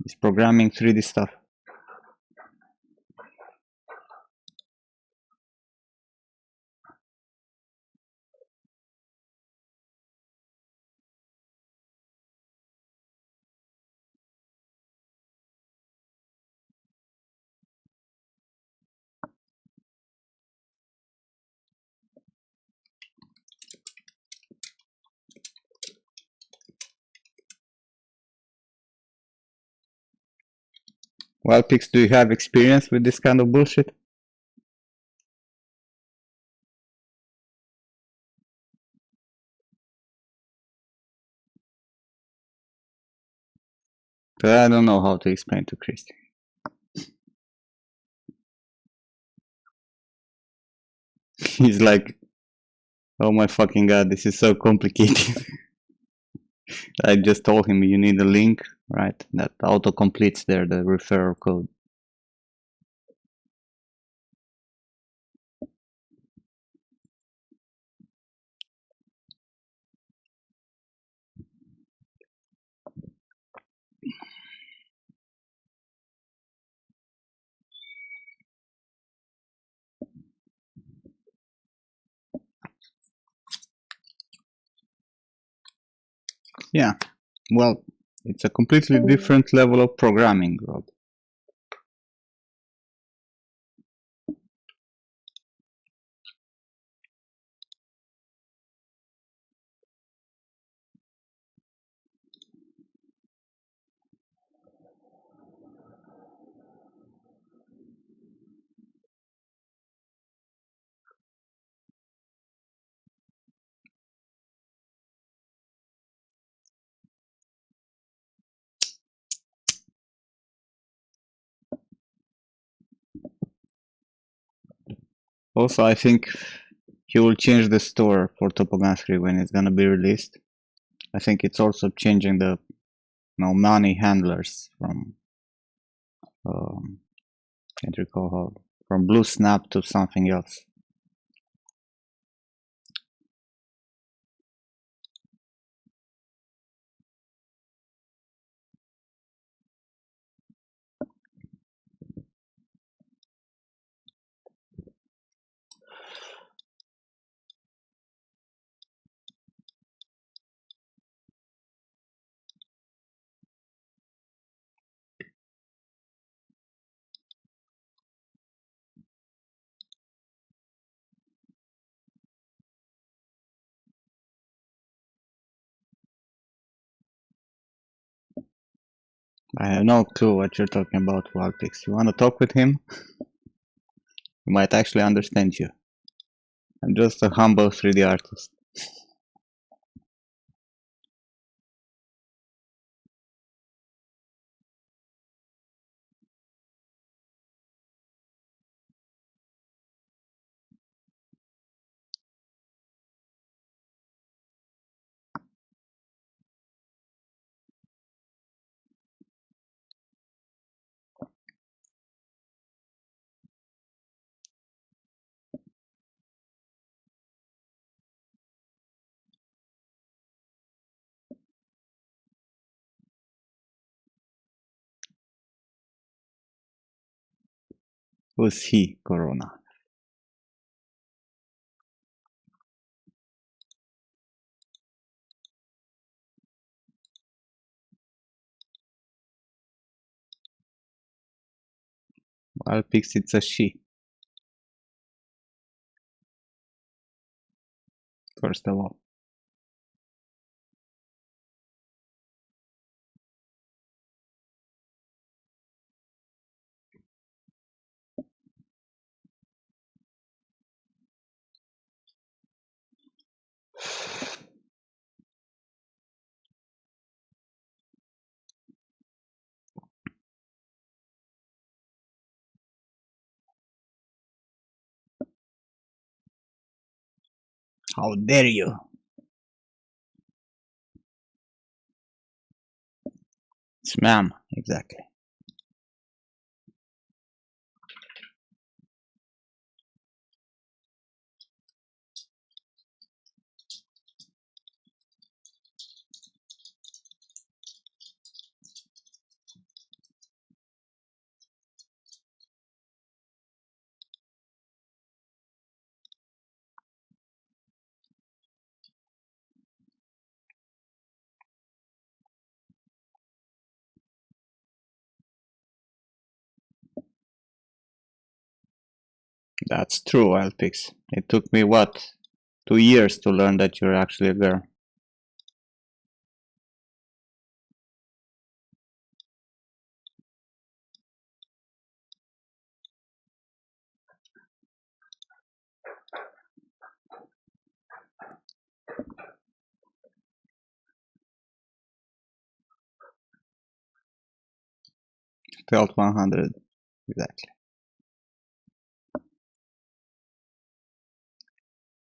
He's programming 3D stuff. Well, Pix, do you have experience with this kind of bullshit? But I don't know how to explain to Christy. He's like, oh my fucking god, this is so complicated. I just told him you need a link, right? That auto completes there, the referral code. Yeah, well, it's a completely different level of programming, Rob. Also, I think he will change the store for Topogun 3 when it's gonna be released. I think it's also changing the money handlers from can't recall how, from Blue Snap to something else. I have no clue what you're talking about, Wildpix. You wanna talk with him? He might actually understand you. I'm just a humble 3D artist. Who's he, Corona? Wildpix, it's a she, first of all. How dare you? It's ma'am, exactly. That's true, Wildpix. It took me, what, 2 years to learn that you're actually a girl. Felt 100, exactly.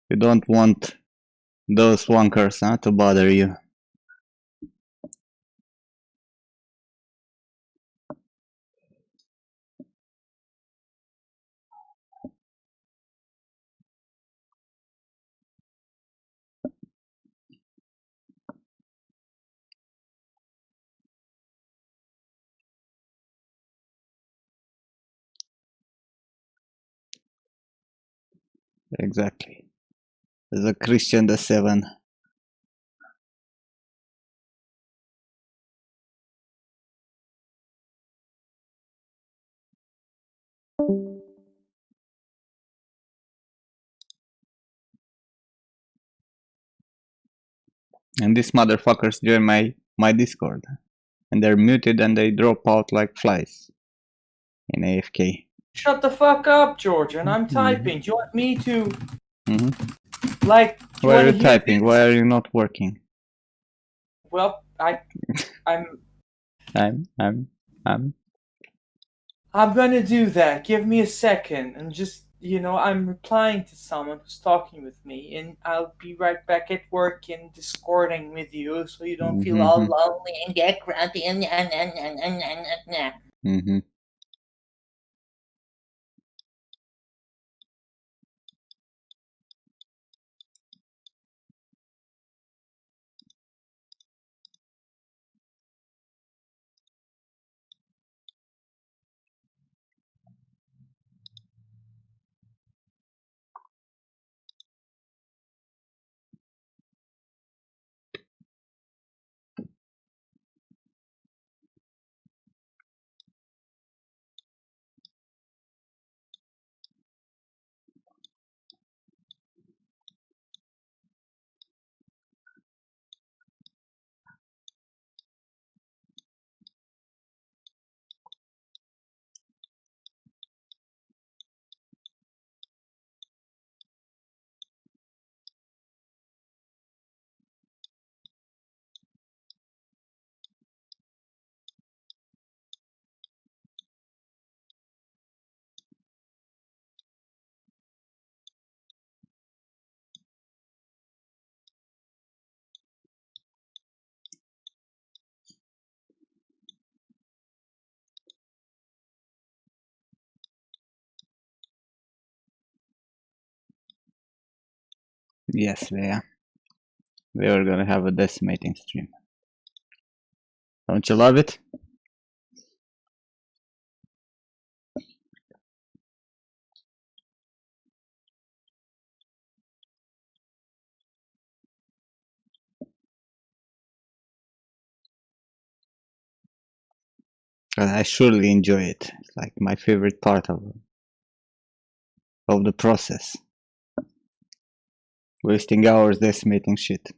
You don't want those wonkers, huh, to bother you. Exactly. As a Christian the 7. And these motherfuckers join my Discord. And they're muted and they drop out like flies in AFK. Shut the fuck up, Georgian. I'm typing. Do you want me to, like, do you Why are want to you hear typing? this? Why are you not working? Well, I'm I'm gonna do that. Give me a second and just you know, I'm replying to someone who's talking with me, and I'll be right back at work and discording with you, so you don't feel all lonely and get grumpy and Mm-hmm. Yes, Leia. We are gonna have a decimating stream. Don't you love it? I surely enjoy it. It's like my favorite part of the process. Wasting hours decimating shit.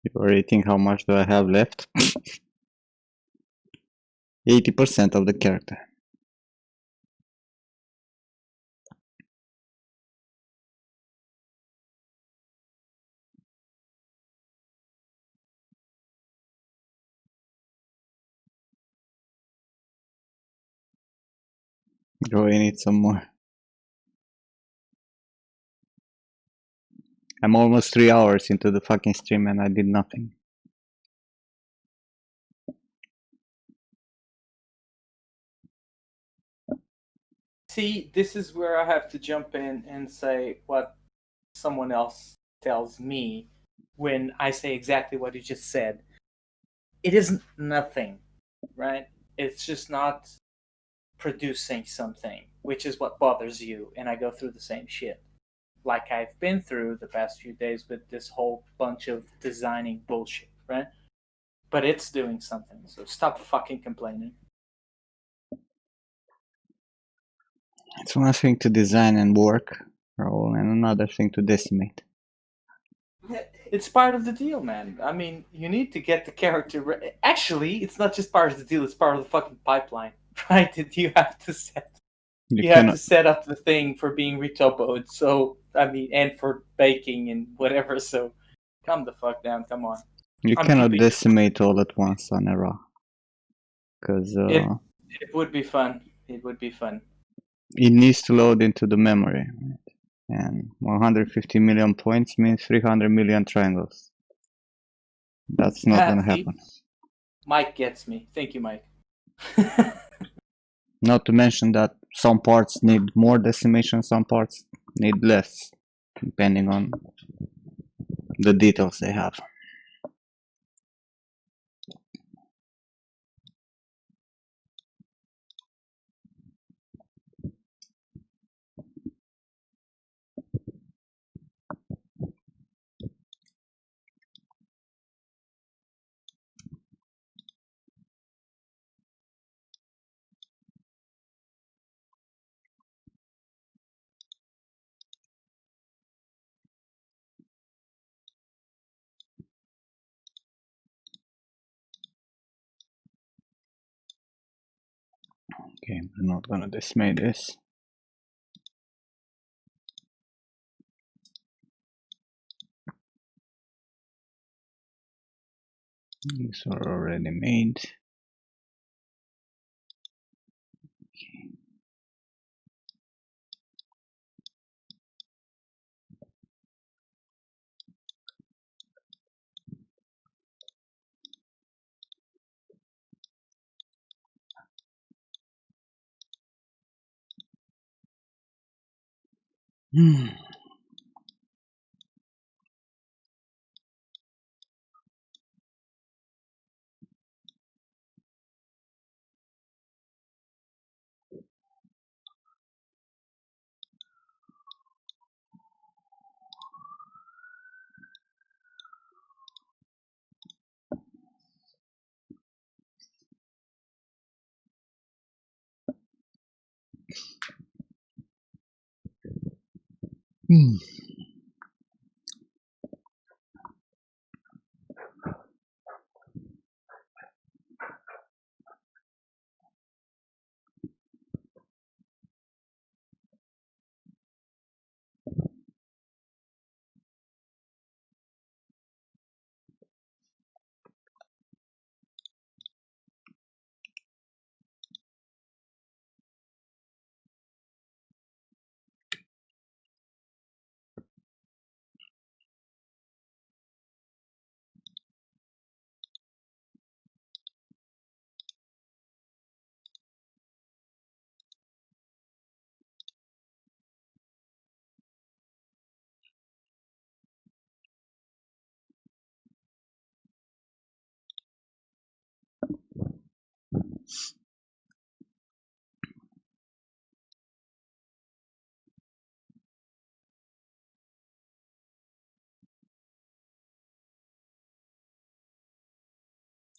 You already think how much do I have left? 80% of the character. Go and eat some more. I'm almost 3 hours into the fucking stream and I did nothing. See, this is where I have to jump in and say what someone else tells me when I say exactly what you just said. It isn't nothing, right? It's just not producing something, which is what bothers you, and I go through the same shit. Like I've been through the past few days with this whole bunch of designing bullshit, right? But it's doing something, so stop fucking complaining. It's one thing to design and work, and another thing to decimate. It's part of the deal, man. I mean, you need to get the character. Actually, it's not just part of the deal; it's part of the fucking pipeline, right? That you have to set. You have to set up the thing for being retopoed. So I mean, and for baking and whatever. So, calm the fuck down. Come on. You I'm cannot keeping decimate all at once on a raw. Because it would be fun. It would be fun. it needs to load into the memory. And 150 million points means 300 million triangles. That's not gonna happen. Mike gets me. Thank you, Mike. Not to mention that some parts need more decimation, some parts need less, depending on the details they have. Okay, we're not gonna decimate this. These are already made.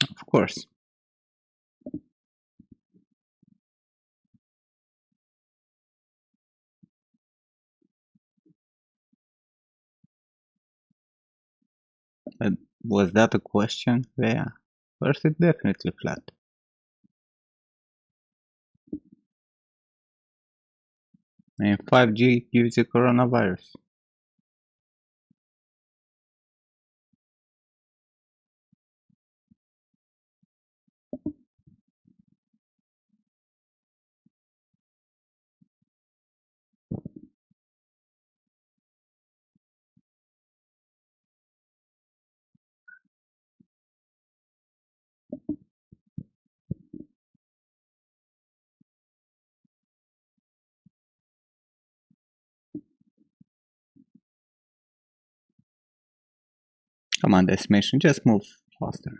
Of course. But was that a question? Yeah. First, it's definitely flat. And 5G gives you coronavirus. Come on, decimation, just move faster.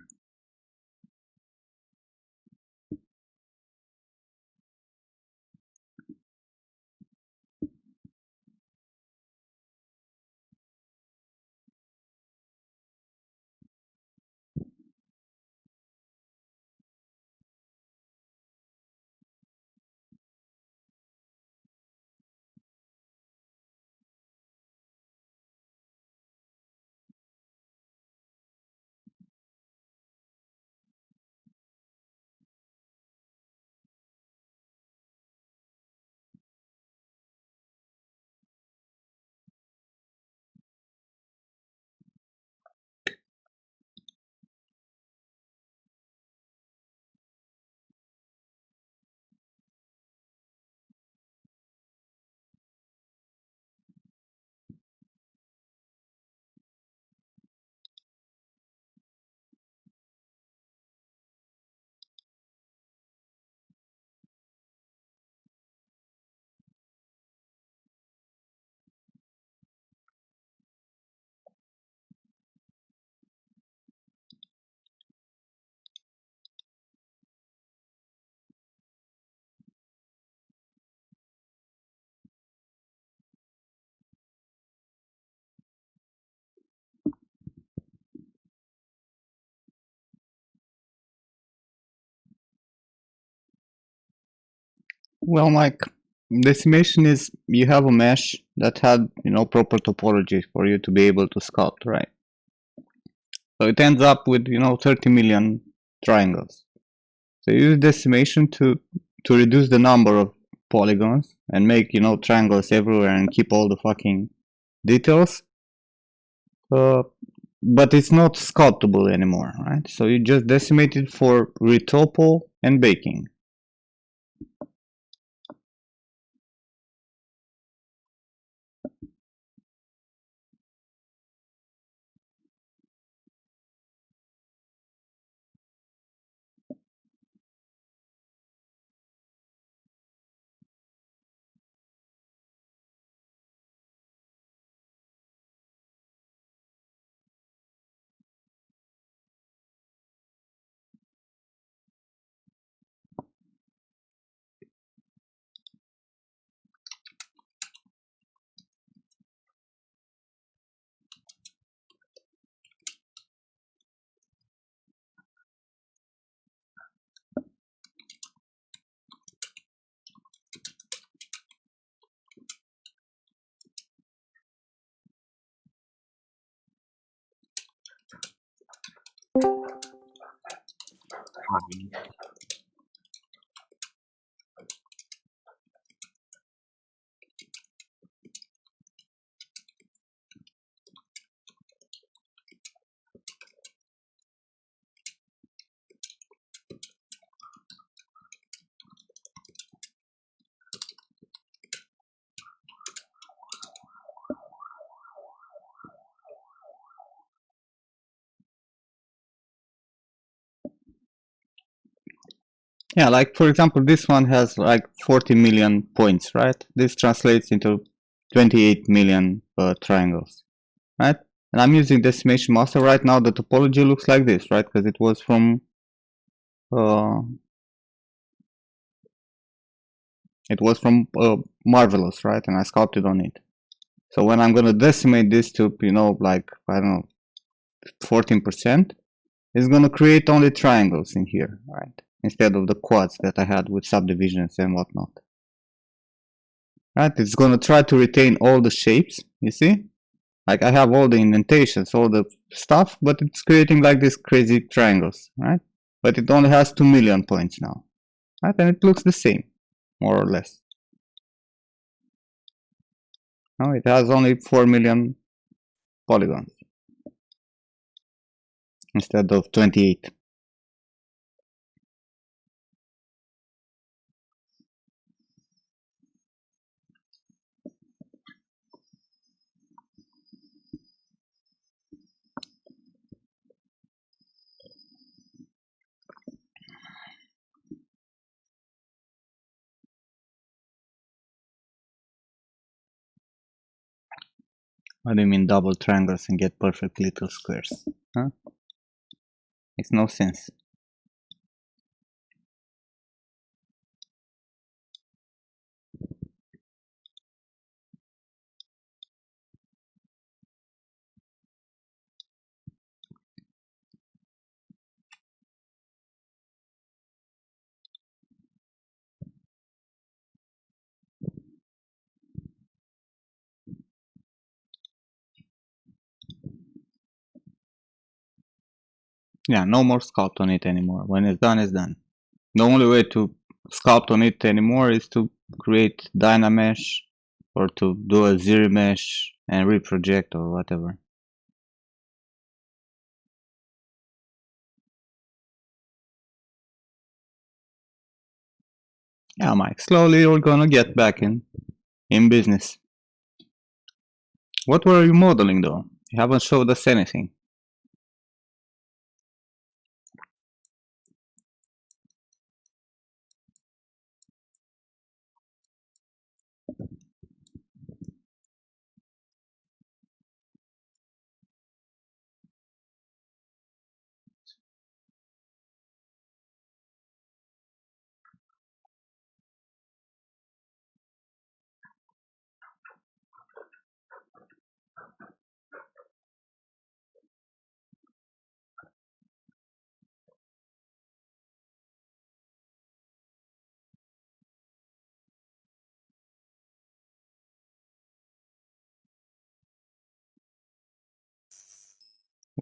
Well, Mike, decimation is you have a mesh that had, proper topology for you to be able to sculpt, right? So it ends up with, 30 million triangles. So you use decimation to to reduce the number of polygons and make, you know, triangles everywhere and keep all the fucking details. But it's not sculptable anymore, right? So you just decimate it for retopo and baking. Yeah, like for example, this one has like 40 million points, right? This translates into 28 million triangles, right? And I'm using decimation master right now. The topology looks like this, right? Because it was from uh, Marvelous, right? And I sculpted on it. So when I'm gonna decimate this to, you know, like I don't know, 14%, it's gonna create only triangles in here, right? Instead of the quads that I had with subdivisions and whatnot. Right? It's gonna try to retain all the shapes, you see? Like I have all the indentations, all the stuff, but it's creating like these crazy triangles, right? But it only has 2 million points now, right? And it looks the same, more or less. No, it has only 4 million polygons instead of 28. What do you mean double triangles and get perfect little squares? Huh? Makes no sense. Yeah, no more sculpt on it anymore. When it's done, it's done. The only way to sculpt on it anymore is to create Dynamesh or to do a zero mesh and reproject or whatever. Yeah, Mike, slowly we're gonna get back in business. What were you modeling though? You haven't showed us anything.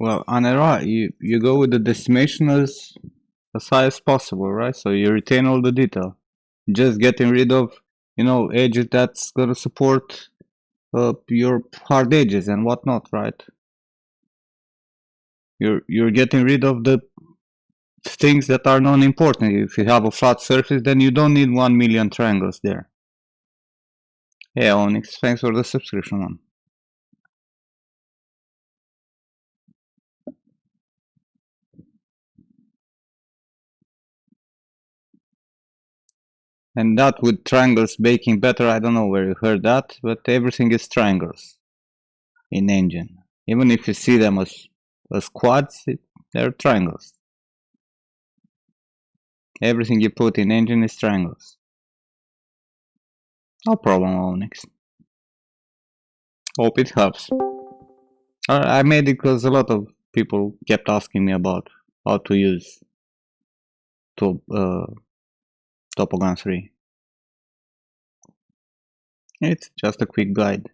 Well, Anera, you go with the decimation as high as possible, right? So you retain all the detail. just getting rid of, edges that's gonna support your hard edges and whatnot, right? You're getting rid of the things that are non-important. If you have a flat surface, then you don't need 1 million triangles there. Yeah, Onyx, thanks for the subscription, man. And that with triangles baking better, I don't know where you heard that, but everything is triangles in engine. Even if you see them as quads, they're triangles. Everything you put in engine is triangles. No problem, Onyx. Hope it helps. I made it because a lot of people kept asking me about how to use Topogun 3. It's just a quick guide.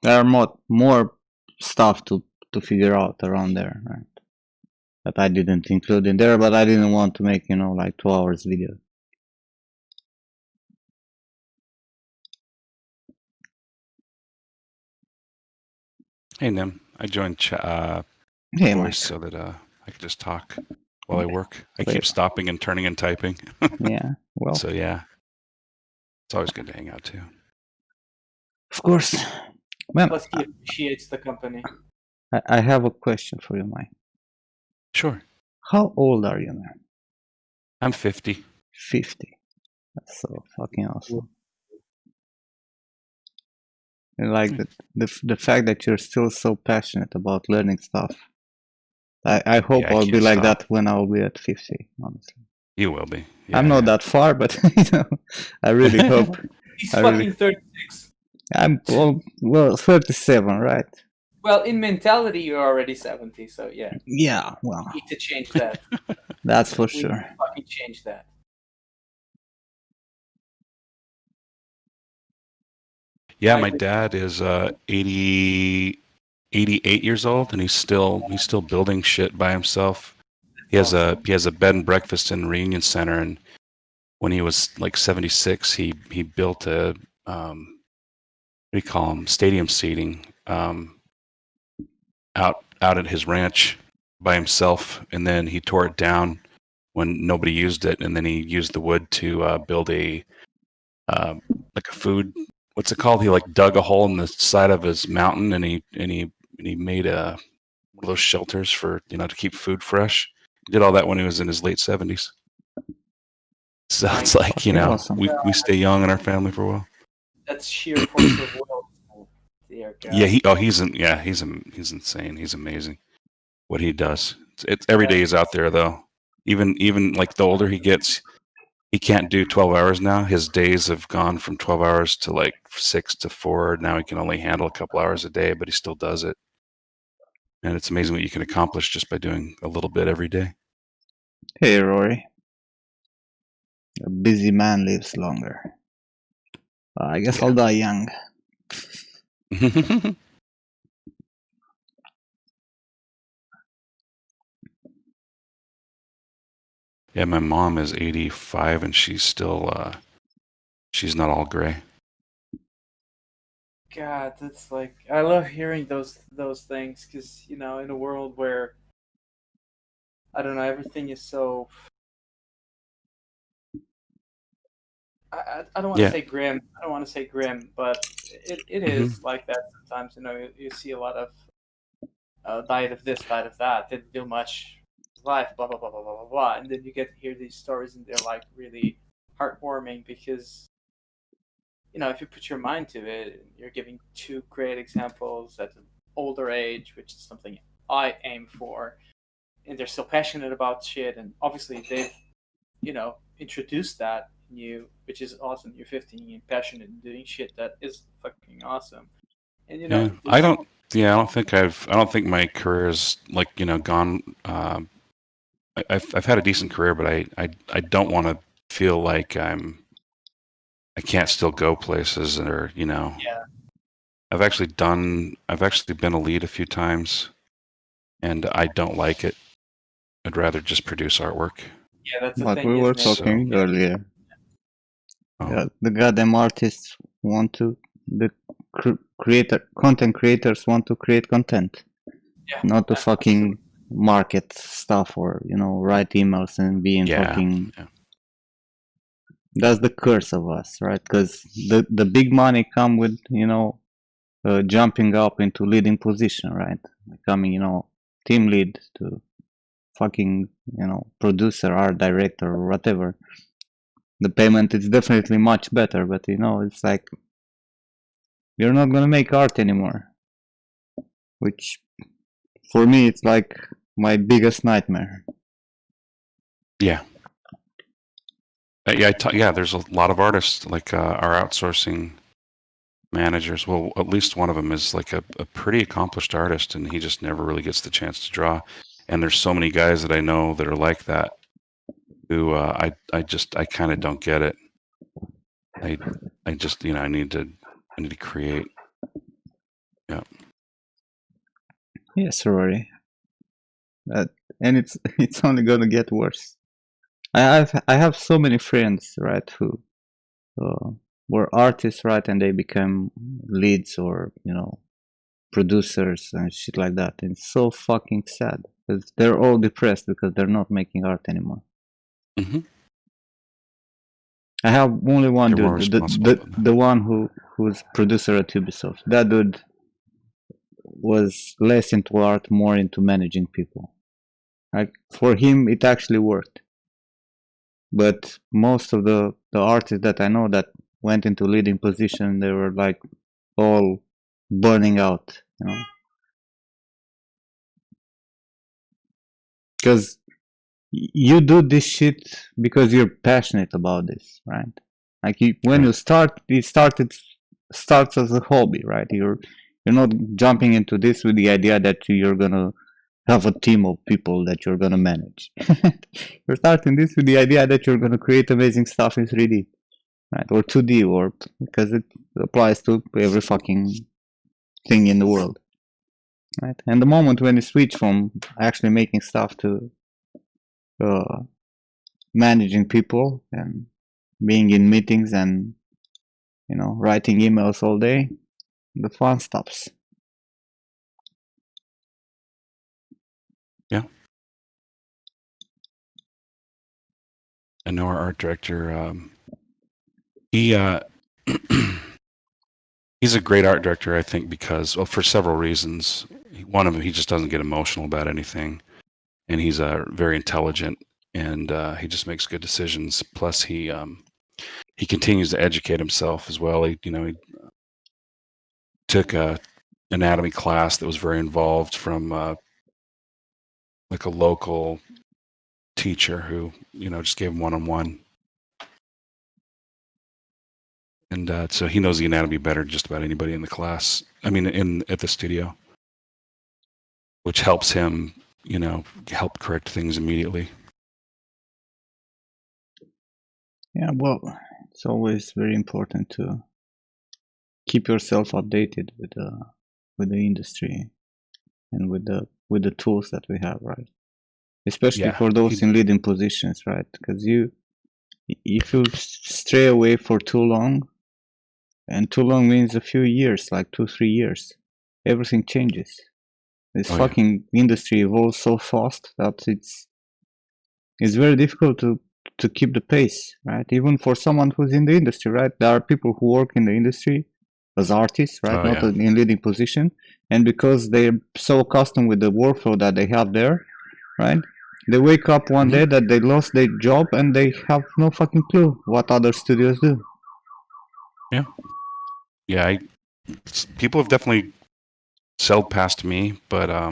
There are more stuff to figure out around there, right? That I didn't include in there, but I didn't want to make, like 2 hours video. Hey, Nim. I joined Hey, voice Mike. so that I could just talk while I work. I Great. keep stopping and turning and typing. Yeah, well, So, yeah. It's always good to hang out, too. of course. Well, Plus, he appreciates the company. I have a question for you, Mike. Sure. How old are you, man? I'm 50. 50. That's so fucking awesome. And like the fact that you're still so passionate about learning stuff. I hope Yeah, I I'll be can't like stop. that when I'll be at 50, honestly. You will be. Yeah, I'm not that far, but I really hope. He's I fucking really- 36. I'm well 37, right? Well, in mentality, you're already 70, so yeah. Yeah, well, We need to change that. that's for We sure. need to fucking change that. Yeah, I my think- dad is 88 years old, and he's still building shit by himself. He has a bed and breakfast in Reunion Center, and when he was like 76, he built a what do you call them, stadium seating out at his ranch by himself, and then he tore it down when nobody used it, and then he used the wood to build a like a food. What's it called? He like dug a hole in the side of his mountain, and he made one of those shelters for to keep food fresh. He did all that when he was in his late 70s. So it's like Fucking awesome. we stay young in our family for a while. That's sheer force of will. Dear God. Yeah, he's insane. He's amazing. What he does. It's every day he's out there though. Even like the older he gets, he can't do 12 hours now. His days have gone from 12 hours to like 6 to 4. Now he can only handle a couple hours a day, but he still does it. And it's amazing what you can accomplish just by doing a little bit every day. Hey, Rory. A busy man lives longer. I guess I'll die young. Yeah, my mom is 85 and she's still she's not all gray. God, that's like I love hearing those things because in a world where I don't know, everything is so. I don't want to Yeah. say grim. I don't want to say grim, but it is like that sometimes. You see a lot of diet of this, diet of that, didn't do much in life, blah blah blah blah blah blah blah, and then you get to hear these stories and they're like really heartwarming because if you put your mind to it, you're giving two great examples at an older age, which is something I aim for, and they're so passionate about shit, and obviously they've introduced that in you, which is awesome. You're 15 and passionate and doing shit that is fucking awesome, and Yeah, I don't think my career is like gone. I've had a decent career, but I don't want to feel like I can't still go places or Yeah. I've actually been a lead a few times, and I don't like it. I'd rather just produce artwork. Yeah, that's the But thing, we were isn't it? talking Yeah. earlier. Oh, Yeah, the goddamn artists want to, the content creators want to create content, Yeah, not to fucking absolutely. market stuff or, you know, write emails and be in yeah. fucking. Yeah. That's the curse of us, right? Because the big money come with, you know, jumping up into leading position, right? Becoming, you know, team lead to fucking, you know, producer, art director, or whatever. The payment is definitely much better, but you know, it's like you're not gonna make art anymore, which for me it's like my biggest nightmare. Yeah. Yeah, there's a lot of artists like our outsourcing managers. Well, at least one of them is like a pretty accomplished artist, and he just never really gets the chance to draw. And there's so many guys that I know that are like that, who I kind of don't get it. I just, you know, I need to create. Yeah. Yes, Rory. And it's only gonna get worse. I have so many friends, right, who were artists, right, and they become leads or, you know, producers and shit like that. And it's so fucking sad because they're all depressed because they're not making art anymore. Mm-hmm. I have only one They're more dude, responsible. the one who's producer at Ubisoft. That dude was less into art, more into managing people. Like for him, it actually worked. But most of the artists that I know that went into leading position, they were like all burning out, you know, because you do this shit because you're passionate about this, right? Like when Right. you start, starts as a hobby, right? You're not jumping into this with the idea that you're gonna have a team of people that you're gonna manage. You're starting this with the idea that you're gonna create amazing stuff in 3D, right? Or 2D, or because it applies to every fucking thing in the world, right? And the moment when you switch from actually making stuff to uh, managing people and being in meetings and, you know, writing emails all day, the fun stops. Yeah. I know our art director. He he's a great art director, I think, because, well, for several reasons. One of them, he just doesn't get emotional about anything, and he's very intelligent, and he just makes good decisions. Plus, he continues to educate himself as well. He took a anatomy class that was very involved from like a local teacher who, you know, just gave him one-on-one, and so he knows the anatomy better than just about anybody in the class. I mean, at the studio, which helps him, you know, help correct things immediately. Yeah, well, it's always very important to keep yourself updated with the industry and with the tools that we have, right? Especially Yeah, for those in leading positions, right? Because if you stray away for too long, and too long means a few years, like 2-3 years, everything changes. This fucking industry evolves so fast that it's very difficult to keep the pace, right? Even for someone who's in the industry, right? There are people who work in the industry as artists, right? Not in leading position, and because they're so accustomed with the workflow that they have there, right? They wake up one day that they lost their job and they have no fucking clue what other studios do. Yeah, yeah. People have definitely sailed past me, but I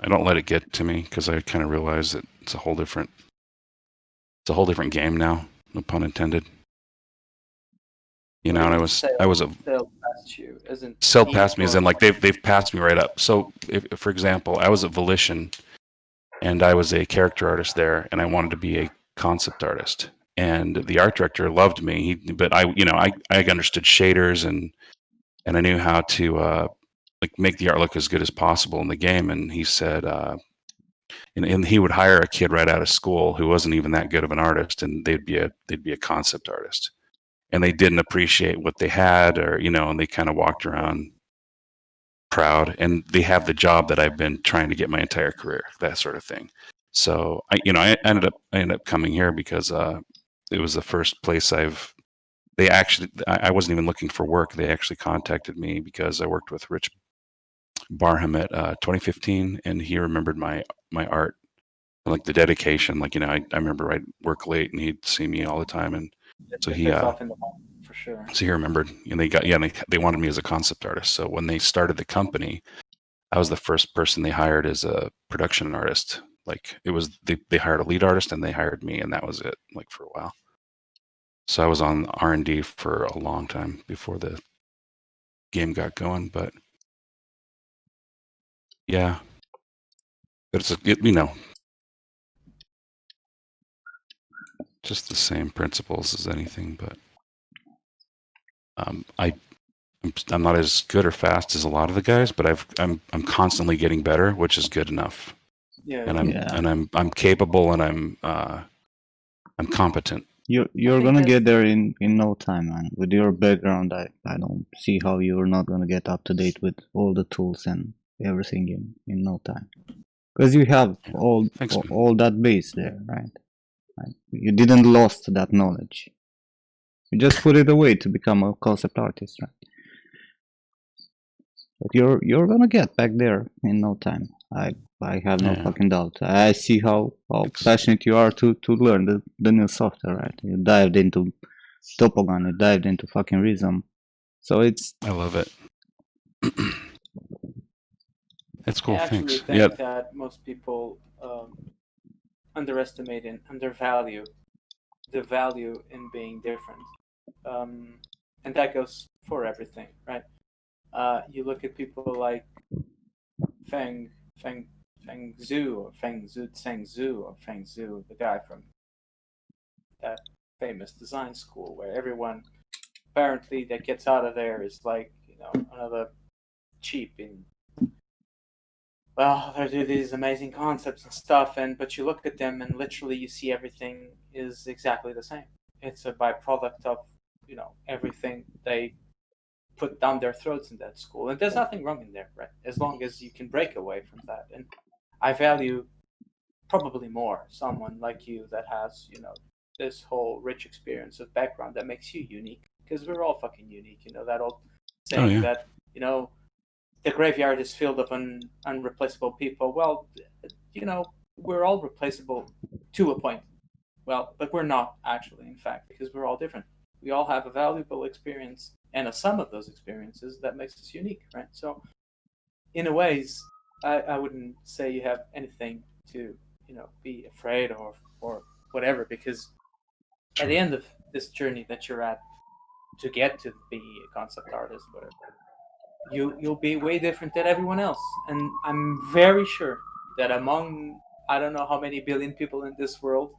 don't let it get to me because I kind of realize that it's a whole different game now. No pun intended. You know, and I was a sailed past you, isn't sailed past me as in like they've passed me right up. So, if, for example, I was at Volition, and I was a character artist there, and I wanted to be a concept artist. And the art director loved me, but I understood shaders, and I knew how to like make the art look as good as possible in the game. And he said, and he would hire a kid right out of school who wasn't even that good of an artist, and they'd be a concept artist, and they didn't appreciate what they had, or and they kind of walked around proud, and they have the job that I've been trying to get my entire career, that sort of thing. So I ended up coming here because it was the first place I wasn't even looking for work. They actually contacted me because I worked with Rich Barham at 2015, and he remembered my art, like the dedication. Like I remember I'd work late, and he'd see me all the time, and so It he pays off in the long run, for sure. so he remembered, and they wanted me as a concept artist. So when they started the company, I was the first person they hired as a production artist. Like it was they hired a lead artist, and they hired me, and that was it. Like for a while. So I was on R&D for a long time before the game got going, but yeah, but it's just the same principles as anything. But I'm not as good or fast as a lot of the guys, but I'm constantly getting better, which is good enough. Yeah. And I'm capable, and I'm competent. You're gonna get there in no time, man. With your background, I don't see how you're not gonna get up to date with all the tools and everything in no time. Because you have all that base there, right? You didn't lost that knowledge. You just put it away to become a concept artist, right? But you're gonna get back there in no time. I have no fucking doubt. I see how passionate you are to learn the new software, right? You dived into Topogon, you dived into fucking Rhythm. So I love it. That's cool. I actually Thanks. think that most people underestimate and undervalue the value in being different, and that goes for everything, right? You look at people like Feng Zhu, or Feng Zhu, the guy from that famous design school, where everyone apparently that gets out of there is like another cheap in. Well, they do these amazing concepts and stuff, but you look at them and literally you see everything is exactly the same. It's a byproduct of everything they put down their throats in that school, and there's nothing wrong in there, right? As long as you can break away from that. And I value probably more someone like you that has this whole rich experience of background that makes you unique, because we're all fucking unique. That old saying that the graveyard is filled of unreplaceable people. Well, we're all replaceable to a point. Well, but we're not actually, in fact, because we're all different. We all have a valuable experience and a sum of those experiences that makes us unique, right? So, in a ways, I wouldn't say you have anything to, be afraid or whatever, because at the end of this journey that you're at to get to be a concept artist, whatever, you'll be way different than everyone else. And I'm very sure that among I don't know how many billion people in this world,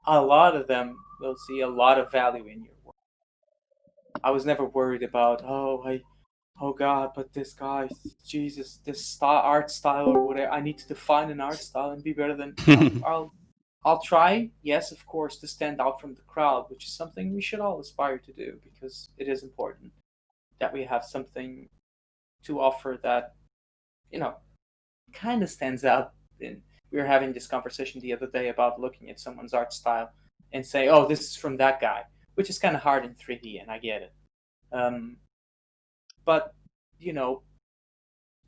a lot of them will see a lot of value in your work. I was never worried about oh God, but this guy, Jesus, this art style or whatever. I need to define an art style and be better than. I'll try, yes, of course, to stand out from the crowd, which is something we should all aspire to do, because it is important that we have something to offer that, kind of stands out. And we were having this conversation the other day about looking at someone's art style and say, oh, this is from that guy, which is kind of hard in 3D, and I get it. But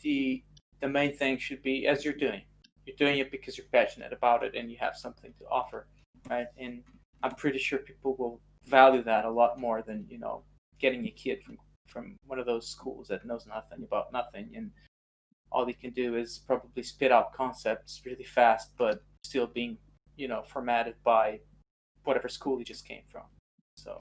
the main thing should be, as you're doing it because you're passionate about it and you have something to offer, right? And I'm pretty sure people will value that a lot more than getting a kid from one of those schools that knows nothing about nothing, and all he can do is probably spit out concepts really fast, but still being formatted by whatever school he just came from. So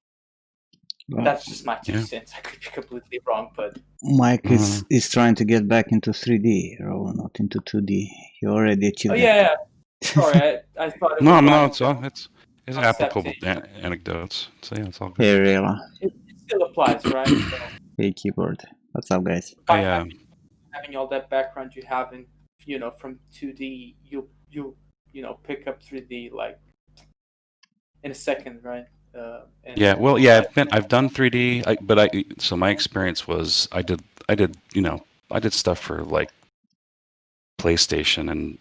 that's just my 2 cents. I could be completely wrong, but Mike is trying to get back into 3D, or not into 2D. He already achieved. Oh yeah. Sorry, I thought it was it's applicable anecdotes. So yeah, it's all good. Hey Rela. It still applies, right? So, hey Keyboard. What's up, guys? Having all that background you have in from 2D, pick up 3D like in a second, right? Yeah, well, yeah, I've done 3D, so my experience was I did stuff for like PlayStation and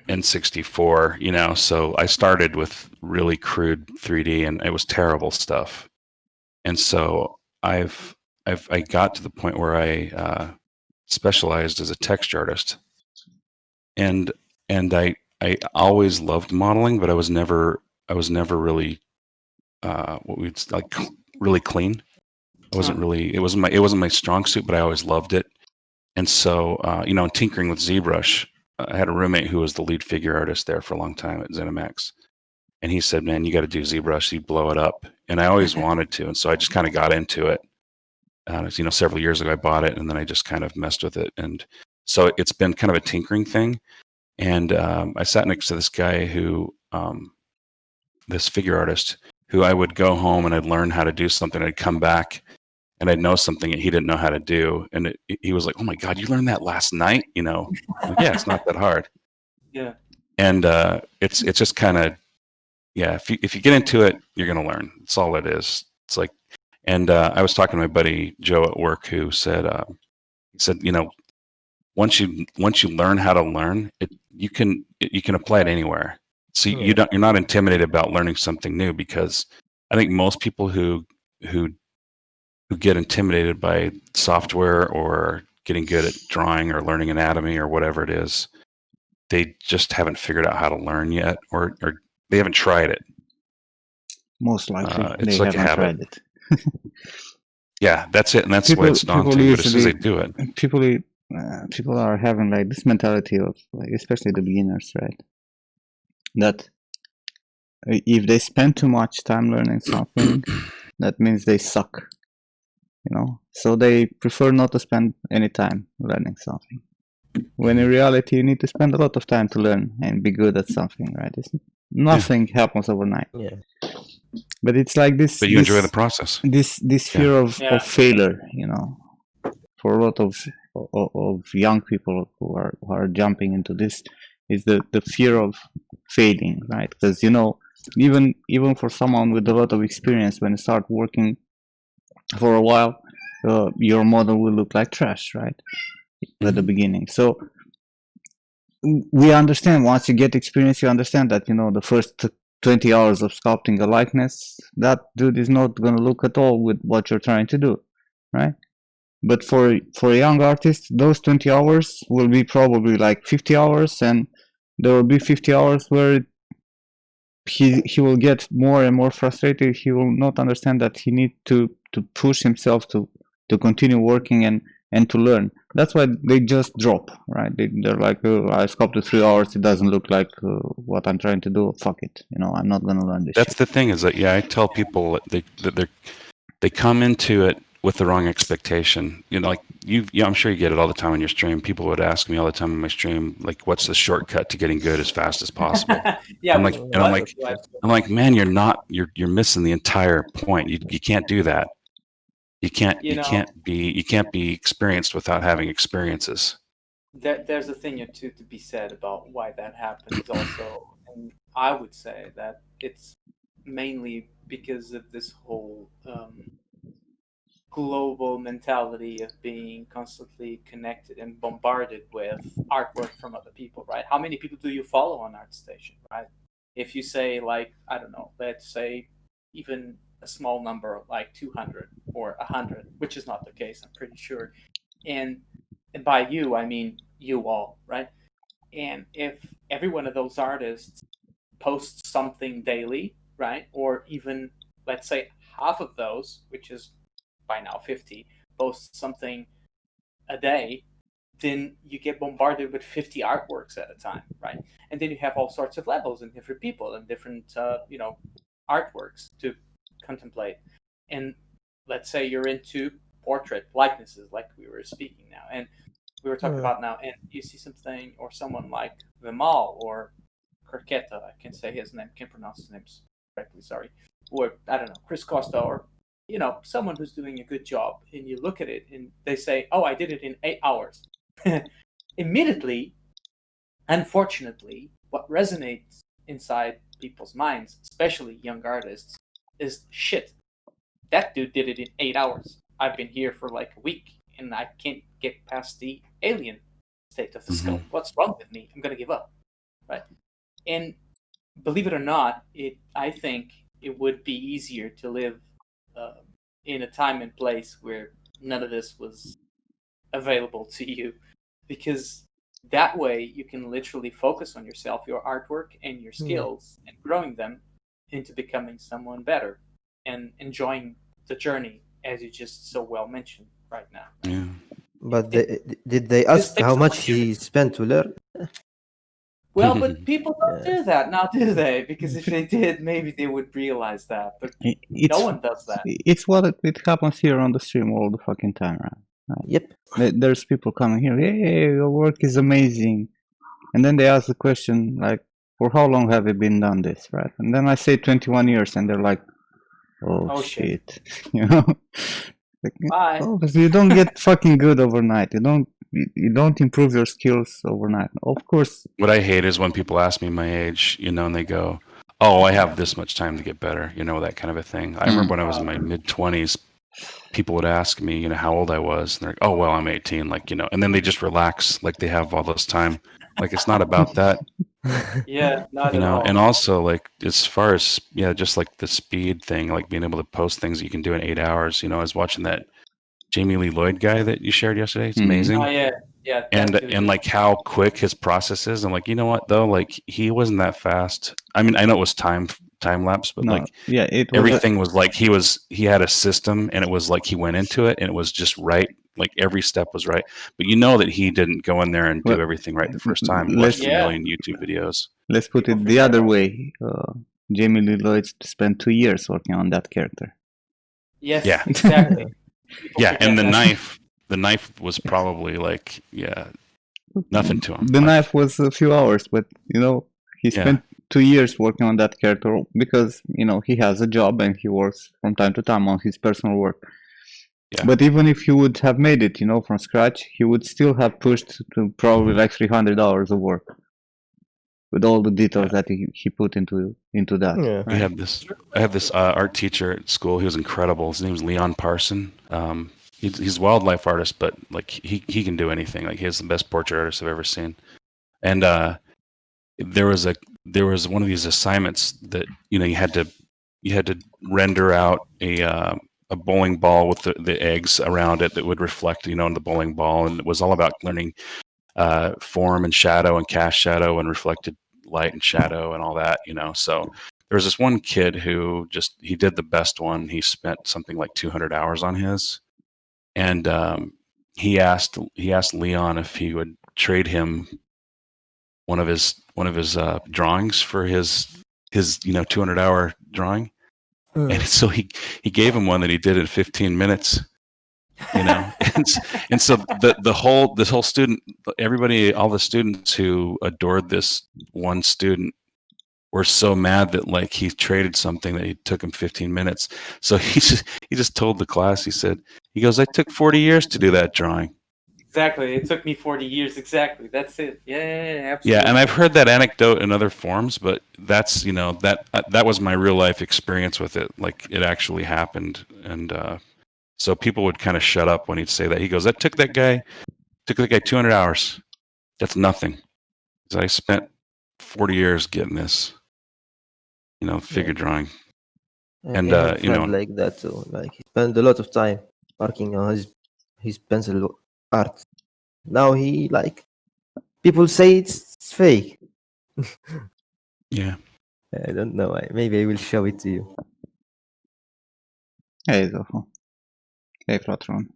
N64, so I started with really crude 3D and it was terrible stuff. And so I got to the point where I specialized as a texture artist, and I always loved modeling, but I was never really what we'd like really clean. I wasn't really it wasn't my strong suit, but I always loved it. And so tinkering with ZBrush, I had a roommate who was the lead figure artist there for a long time at ZeniMax, and he said, "Man, you got to do ZBrush. You blow it up." And I always wanted to, and so I just kind of got into it. Several years ago, I bought it, and then I just kind of messed with it, and so it's been kind of a tinkering thing. And I sat next to this guy who, this figure artist, who I would go home and I'd learn how to do something. I'd come back and I'd know something that he didn't know how to do, and he was like, "Oh my God, you learned that last night?" I'm like, yeah, it's not that hard. Yeah. And it's just kind of, yeah. If you get into it, you're gonna learn. That's all it is. It's like, and I was talking to my buddy Joe at work, who said, once you learn how to learn it, you can apply it anywhere. So you're not intimidated about learning something new, because I think most people who get intimidated by software or getting good at drawing or learning anatomy or whatever it is, they just haven't figured out how to learn yet, or they haven't tried it. Most likely, it's they like a haven't habit. tried it. Yeah, that's it, and that's what it's daunting. But as soon as they do it, people are having like this mentality of, like, especially the beginners, right? That if they spend too much time learning something, that means they suck. So they prefer not to spend any time learning something. When in reality, you need to spend a lot of time to learn and be good at something, right? Nothing happens overnight. Yeah. But it's like this. But you enjoy the process. This fear of failure, for a lot of young people who are jumping into this, is the fear of failing, right? Because even for someone with a lot of experience, when you start working for a while, your model will look like trash, right? At the beginning. So we understand, once you get experience, you understand that the first 20 hours of sculpting a likeness, that dude is not going to look at all with what you're trying to do, right? But for a young artist, those 20 hours will be probably like 50 hours, and there will be 50 hours where he will get more and more frustrated. He will not understand that he needs to push himself to continue working and to learn. That's why they just drop, right? They're like, oh, I sculpted 3 hours, it doesn't look like what I'm trying to do. Fuck it, I'm not gonna learn this. That's the thing, is that, yeah, I tell people that they come into it with the wrong expectation. Like I'm sure you get it all the time on your stream. People would ask me all the time on my stream, like, what's the shortcut to getting good as fast as possible? Yeah, I'm like, man, you're missing the entire point. You can't do that. You can't be experienced without having experiences. There's a thing or two to be said about why that happens also, and I would say that it's mainly because of this whole global mentality of being constantly connected and bombarded with artwork from other people, right? How many people do you follow on ArtStation, right? If you say, like, I don't know, let's say even a small number like 200 or 100, which is not the case, I'm pretty sure. And by you, I mean you all, right? And if every one of those artists posts something daily, right? Or even, let's say, half of those, which is by now 50, posts something a day, then you get bombarded with 50 artworks at a time, right? And then you have all sorts of levels and different people and different, artworks to contemplate. And let's say you're into portrait likenesses, like we were speaking now, and we were talking about now, and you see something or someone like Vimal or Carqueta, I can say his name, can't pronounce his name correctly, sorry, or I don't know, Chris Costa, or someone who's doing a good job, and you look at it and they say, oh, I did it in 8 hours. Immediately, unfortunately, what resonates inside people's minds, especially young artists, is shit. That dude did it in 8 hours. I've been here for like a week and I can't get past the alien state of the skull. What's wrong with me? I'm gonna give up, right? And believe it or not, I think it would be easier to live in a time and place where none of this was available to you, because that way you can literally focus on yourself, your artwork, and your skills, and growing them into becoming someone better and enjoying the journey, as you just so well mentioned right now. Yeah. But did they ask takes how a much community. he spent to learn? Well, but people don't Yeah. do that now, do they? Because if they did, maybe they would realize that. But It's no one does that. it's what it happens here on the stream all the fucking time, right? Yep. There's people coming here, hey, your work is amazing, and then they ask the question like, for how long have you been done this, right? And then I say 21 years, and they're like, oh shit, you know. Like, Bye. oh, because you don't get fucking good overnight. You don't improve your skills overnight. Of course. What I hate is when people ask me my age, you know, and they go, "Oh, I have this much time to get better," you know, that kind of a thing. I remember when I was in my mid-20s, people would ask me, you know, how old I was, and they're like, "Oh, well, I'm 18," like, you know, and then they just relax, like they have all this time. Like it's not about that. Yeah, not You at know, all. and also like as far as just like the speed thing, like being able to post things that you can do in 8 hours. You know, I was watching that Jamie Lee Lloyd guy that you shared yesterday. It's amazing. Oh yeah, yeah. And like how quick his process is. I'm like, you know what though? Like he wasn't that fast. I mean, I know it was time lapse, but No, like yeah, it was everything was like he had a system, and it was like he went into it, and it was just right. Like every step was right. But you know that he didn't go in there and do Well, everything right the first time. He let's watched a million YouTube videos. let's put People it the forget other about way. Jamie Lee Lloyd spent 2 years working on that character. Yes, Yeah. exactly. People Yeah, forget and that. the knife was probably like nothing to him. The Like, knife was a few hours, but you know, he Yeah. spent 2 years working on that character because, you know, he has a job and he works from time to time on his personal work. Yeah. But even if he would have made it, you know, from scratch, he would still have pushed to probably like 300 hours of work with all the details that he put into that. Yeah. We had this. I have this art teacher at school. He was incredible. His name was Leon Parson. He's a wildlife artist, but like he can do anything. Like he's the best portrait artist I've ever seen. And there was one of these assignments that you know you had to render out a bowling ball with the eggs around it that would reflect in the bowling ball, and it was all about learning form and shadow and cast shadow and reflected light and shadow and all that. So there was this one kid who he did the best one. He spent something like 200 hours on his, and he asked Leon if he would trade him one of his drawings for his 200-hour drawing. And so he gave him one that he did in 15 minutes. And so this whole student, everybody, all the students who adored this one student were so mad that like he traded something that he took him 15 minutes. So he just told the class, he goes, I took 40 years to do that drawing. Exactly. It took me 40 years. Exactly. That's it. Yeah, absolutely. Yeah, and I've heard that anecdote in other forms, but that's that was my real life experience with it. Like it actually happened, and so people would kind of shut up when he'd say that. He goes, "That took that guy 200 hours. That's nothing. I spent 40 years getting this, figure drawing." And I have a friend like that too. Like he spent a lot of time working on his pencil art. Now he like people say it's fake. Yeah. I don't know. Maybe I will show it to you. Hey, Zofo. Hey, Flatron.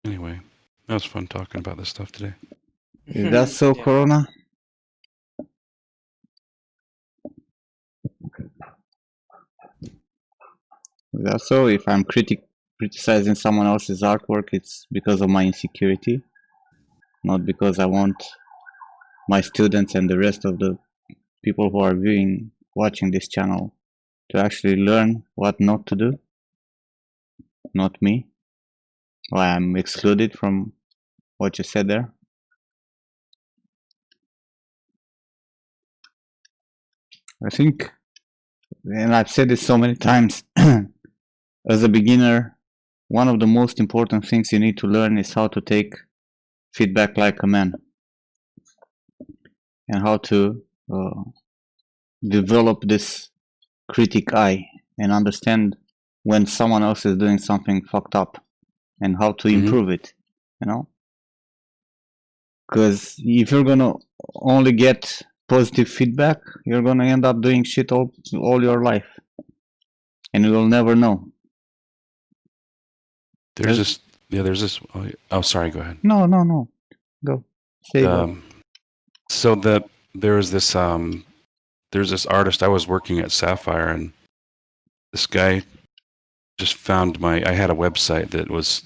Anyway, that was fun talking about this stuff today. Is that so, Yeah. Corona? Is that so? If I'm criticizing someone else's artwork, it's because of my insecurity, not because I want my students and the rest of the people who are watching this channel to actually learn what not to do, not me. Why I'm excluded from what you said there? I think, and I've said this so many times, as a beginner, one of the most important things you need to learn is how to take feedback like a man, and how to develop this critic eye and understand when someone else is doing something fucked up and how to improve it, you know? Because if you're gonna only get positive feedback, you're gonna end up doing shit all your life, and you will never know. There's this. Oh, sorry. Go ahead. No, go say that. So there's this artist. I was working at Sapphire, and this guy just found I had a website that was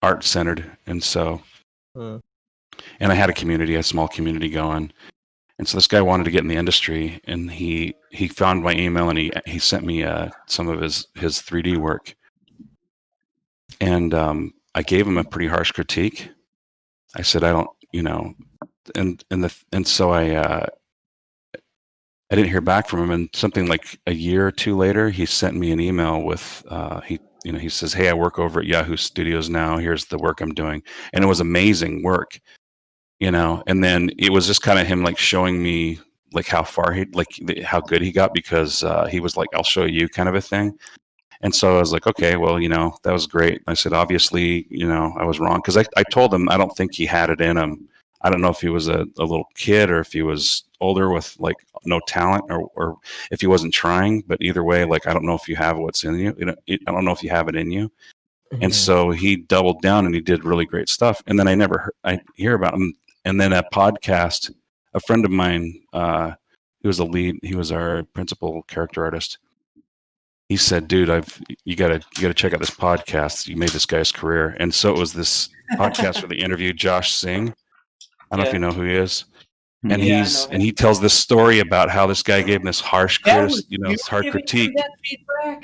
art centered, and so and I had a small community going. And so this guy wanted to get in the industry, and he found my email, and he sent me some of his 3D work, and I gave him a pretty harsh critique. I said, I don't, and so I didn't hear back from him, and something like a year or two later, he sent me an email with he says, hey, I work over at Yahoo Studios now. Here's the work I'm doing, and it was amazing work, and then it was just kind of him like showing me like how far how good he got, because he was like, I'll show you, kind of a thing. And so I was like, okay, well, that was great. I said, obviously, I was wrong, because I told him I don't think he had it in him. I don't know if he was a little kid, or if he was older with like no talent, or if he wasn't trying. But either way, like, I don't know if you have what's in you. I don't know if you have it in you. And so he doubled down, and he did really great stuff. And then I hear about him. And then a podcast, a friend of mine, who was he was our principal character artist. He said, dude, you gotta check out this podcast. You made this guy's career. And so it was this podcast where they interviewed Josh Singh. I don't know if you know who he is. And he tells this story about how this guy gave him this harsh critique.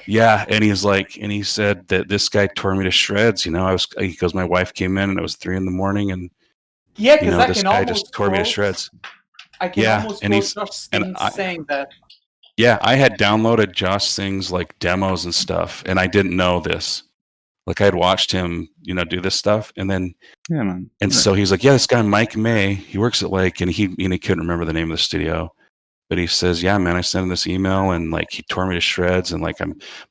Yeah, and he said that this guy tore me to shreds. He goes, my wife came in, and it was 3 a.m, and this guy just tore me to shreds. I can almost quote Josh Singh saying that. Yeah, I had downloaded Josh Singh's like demos and stuff, and I didn't know this. Like, I had watched him, do this stuff, and then so he's like, yeah, this guy Mike May, he works at like, and he couldn't remember the name of the studio, but he says, yeah, man, I sent him this email, and like he tore me to shreds, and like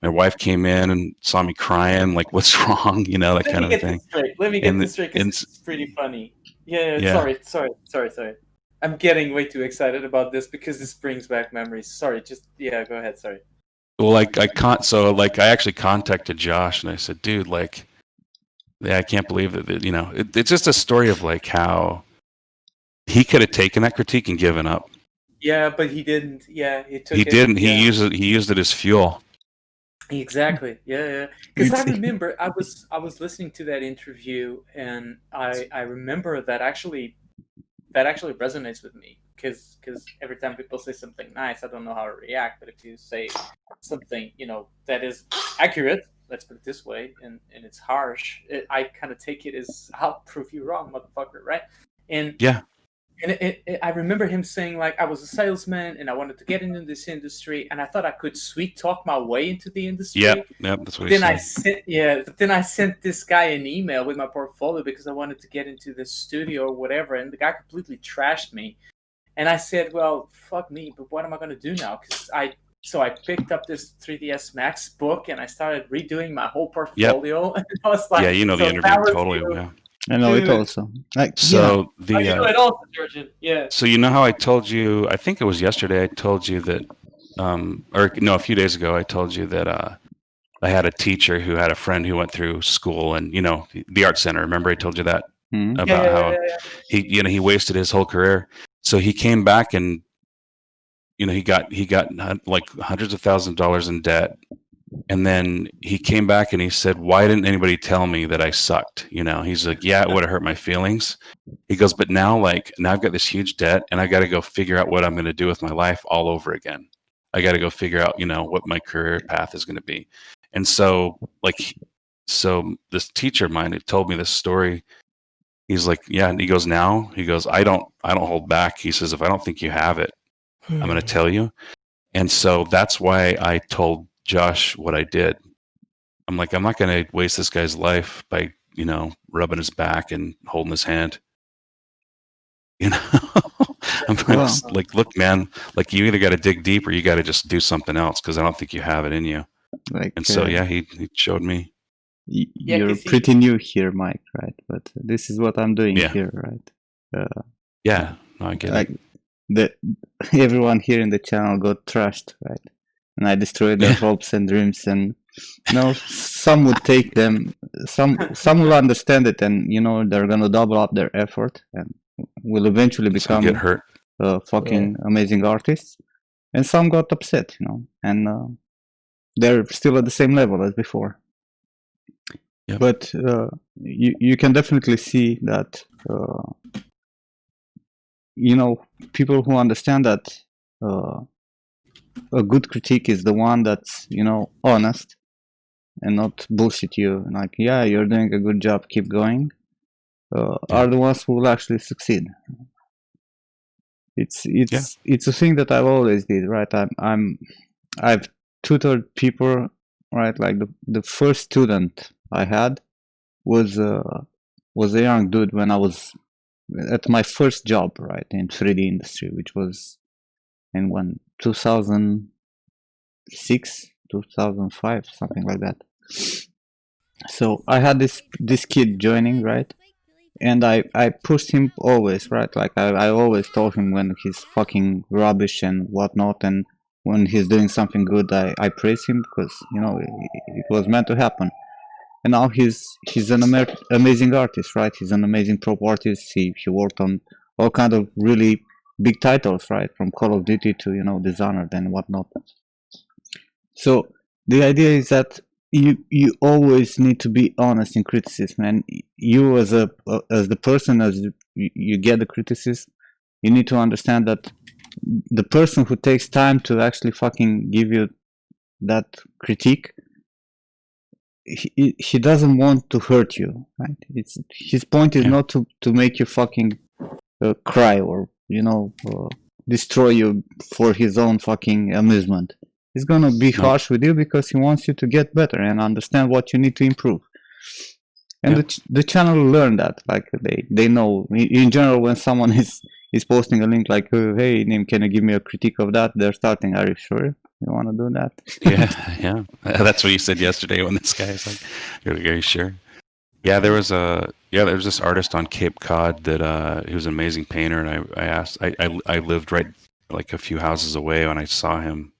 my wife came in and saw me crying, like, what's wrong, that kind of thing. Let me get this straight, because it's pretty funny. Yeah. Sorry. I'm getting way too excited about this because this brings back memories. Sorry, go ahead. Sorry. Well, I actually contacted Josh, and I said, dude, like, I can't believe that, it's just a story of like how he could have taken that critique and given up. Yeah, but he didn't. Yeah, he didn't. He used it as fuel. Exactly. Yeah. Because I remember I was listening to that interview, and I remember that actually resonates with me, because every time people say something nice, I don't know how to react. But if you say something that is accurate, let's put it this way, and it's harsh, I kind of take it as, I'll prove you wrong, motherfucker, right? And yeah. And I remember him saying, like, I was a salesman and I wanted to get into this industry, and I thought I could sweet talk my way into the industry. Yep, that's what he said. But then I sent this guy an email with my portfolio because I wanted to get into this studio or whatever, and the guy completely trashed me. And I said, well, fuck me, but what am I going to do now? So I picked up this 3ds Max book, and I started redoing my whole portfolio. Yep. And I was like, the interview totally. Yeah. I know it also. So you know it also, Georgian. Yeah. So how I told you, I think it was yesterday, I told you that, a few days ago, I told you that I had a teacher who had a friend who went through school, and the art center. Remember I told you that about how he wasted his whole career. So he came back, and he got like hundreds of thousands of dollars in debt. And then he came back and he said, why didn't anybody tell me that I sucked? He's like, yeah, it would have hurt my feelings. He goes, but now I've got this huge debt, and I got to go figure out what I'm going to do with my life all over again. I got to go figure out, what my career path is going to be. And so so this teacher of mine had told me this story. He's like, yeah, and he goes, I don't hold back. He says, if I don't think you have it, I'm going to tell you. And so that's why I told Josh what I did. I'm like, I'm not going to waste this guy's life by, rubbing his back and holding his hand. I'm Well, like, look, man, like you either got to dig deep or you got to just do something else because I don't think you have it in you. like And so, yeah, he showed me. you're 'cause pretty new here, Mike, right? But this is what I'm doing Yeah. here, right? Yeah, no, I get Like it. everyone here in the channel got trashed, right? And I destroyed their Yeah. hopes and dreams. And some would take them. Some will understand it, and they're gonna double up their effort, and will eventually Some get become hurt. fucking amazing artists. And some got upset, and they're still at the same level as before. Yep. But you can definitely see that people who understand that a good critique is the one that's honest and not bullshit you like, yeah, you're doing a good job, keep going, are the ones who will actually succeed. It's a thing that I've always did, right? I've tutored people, right? Like the first student I had was a young dude when I was at my first job, right, in 3D industry, which was in 2006, 2005, something like that. So I had this kid joining, right, and I pushed him always, right, like I always told him when he's fucking rubbish and whatnot, and when he's doing something good, I praise him because it was meant to happen. And now he's an amazing artist, right? He's an amazing prop artist. He worked on all kind of really big titles, right, from Call of Duty to Dishonored and whatnot. So the idea is that you always need to be honest in criticism, and you as the person, as you get the criticism, you need to understand that the person who takes time to actually fucking give you that critique, he doesn't want to hurt you, right? His point is not to make you fucking cry or destroy you for his own fucking amusement. He's gonna be harsh with you because he wants you to get better and understand what you need to improve. And the channel learned that, like they know in general when someone is posting a link like, hey Nim, can you give me a critique of that? They're starting, are you sure you want to do that? Yeah. That's what you said yesterday when this guy is like, "Are you sure?" Yeah, there was this artist on Cape Cod that he was an amazing painter, and I asked, I lived right like a few houses away when I saw him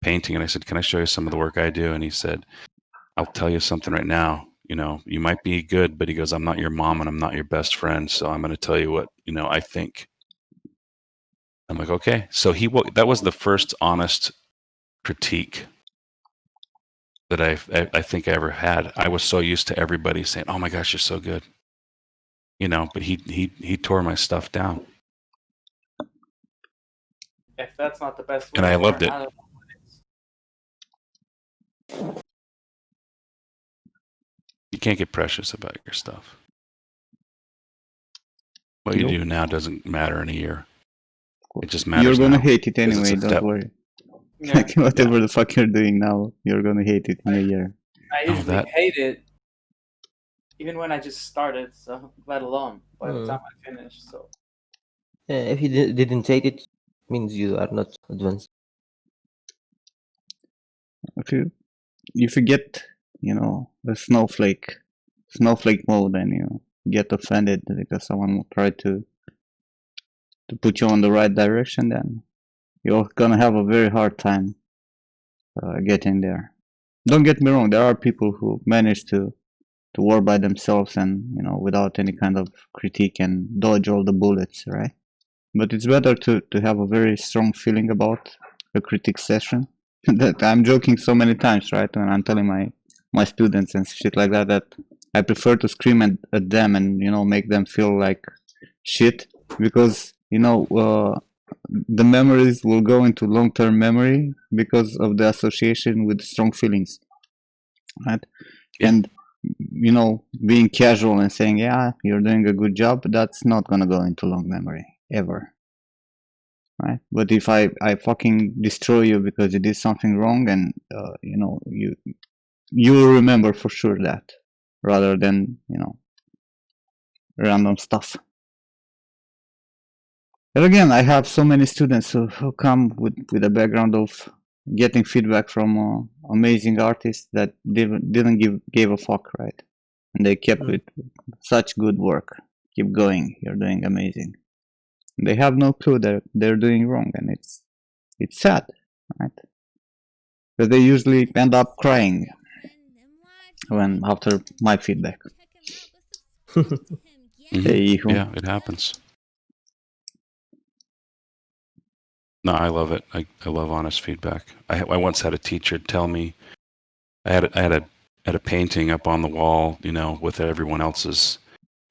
painting, and I said, "Can I show you some of the work I do?" And he said, "I'll tell you something right now. You might be good, but," he goes, "I'm not your mom and I'm not your best friend, so I'm going to tell you what I think." I'm like, okay. So that was the first honest critique that I think I ever had. I was so used to everybody saying, "Oh my gosh, you're so good," but he tore my stuff down. If that's not the best way And I to loved learn, it. I don't know what is. You can't get precious about your stuff. What you do now doesn't matter in a year. It just matters. You're gonna now, hate it 'cause it's anyway, a don't step. worry. Yeah. Like whatever the fuck you're doing now, you're gonna hate it in a year. I usually hate it even when I just started, so let alone by the time I finish. So if you didn't hate it, means you are not advanced. If you get the snowflake mode and you get offended because someone will try to put you on the right direction, then you're gonna have a very hard time getting there. Don't get me wrong, there are people who manage to work by themselves and without any kind of critique and dodge all the bullets, right? But it's better to have a very strong feeling about a critique session. That I'm joking so many times, right? When I'm telling my students and shit like that I prefer to scream at them and make them feel like shit, because the memories will go into long-term memory because of the association with strong feelings, right? And being casual and saying, yeah, you're doing a good job, that's not gonna go into long memory ever, right? But if I fucking destroy you because you did something wrong, and you will remember for sure that, rather than random stuff. But again, I have so many students who come with a background of getting feedback from amazing artists that didn't give a fuck, right? And they kept with such good work. Keep going, you're doing amazing. They have no clue that they're doing wrong, and it's sad, right? But they usually end up crying when after my feedback. Hey, yeah, it happens. No, I love it. I love honest feedback. I once had a teacher tell me I had a painting up on the wall, with everyone else's,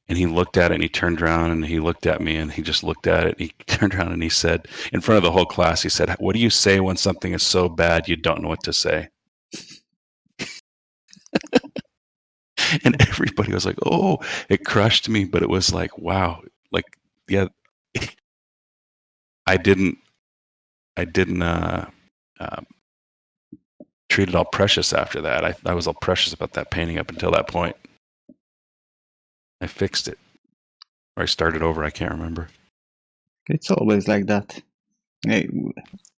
and he looked at it and he turned around and he looked at me and he just looked at it. And he turned around and he said, in front of the whole class, he said, "What do you say when something is so bad you don't know what to say?" And everybody was like, "Oh!" It crushed me, but it was like, wow, like, yeah, I didn't treat it all precious after that. I was all precious about that painting up until that point. I fixed it, or I started over. I can't remember. It's always like that. Hey,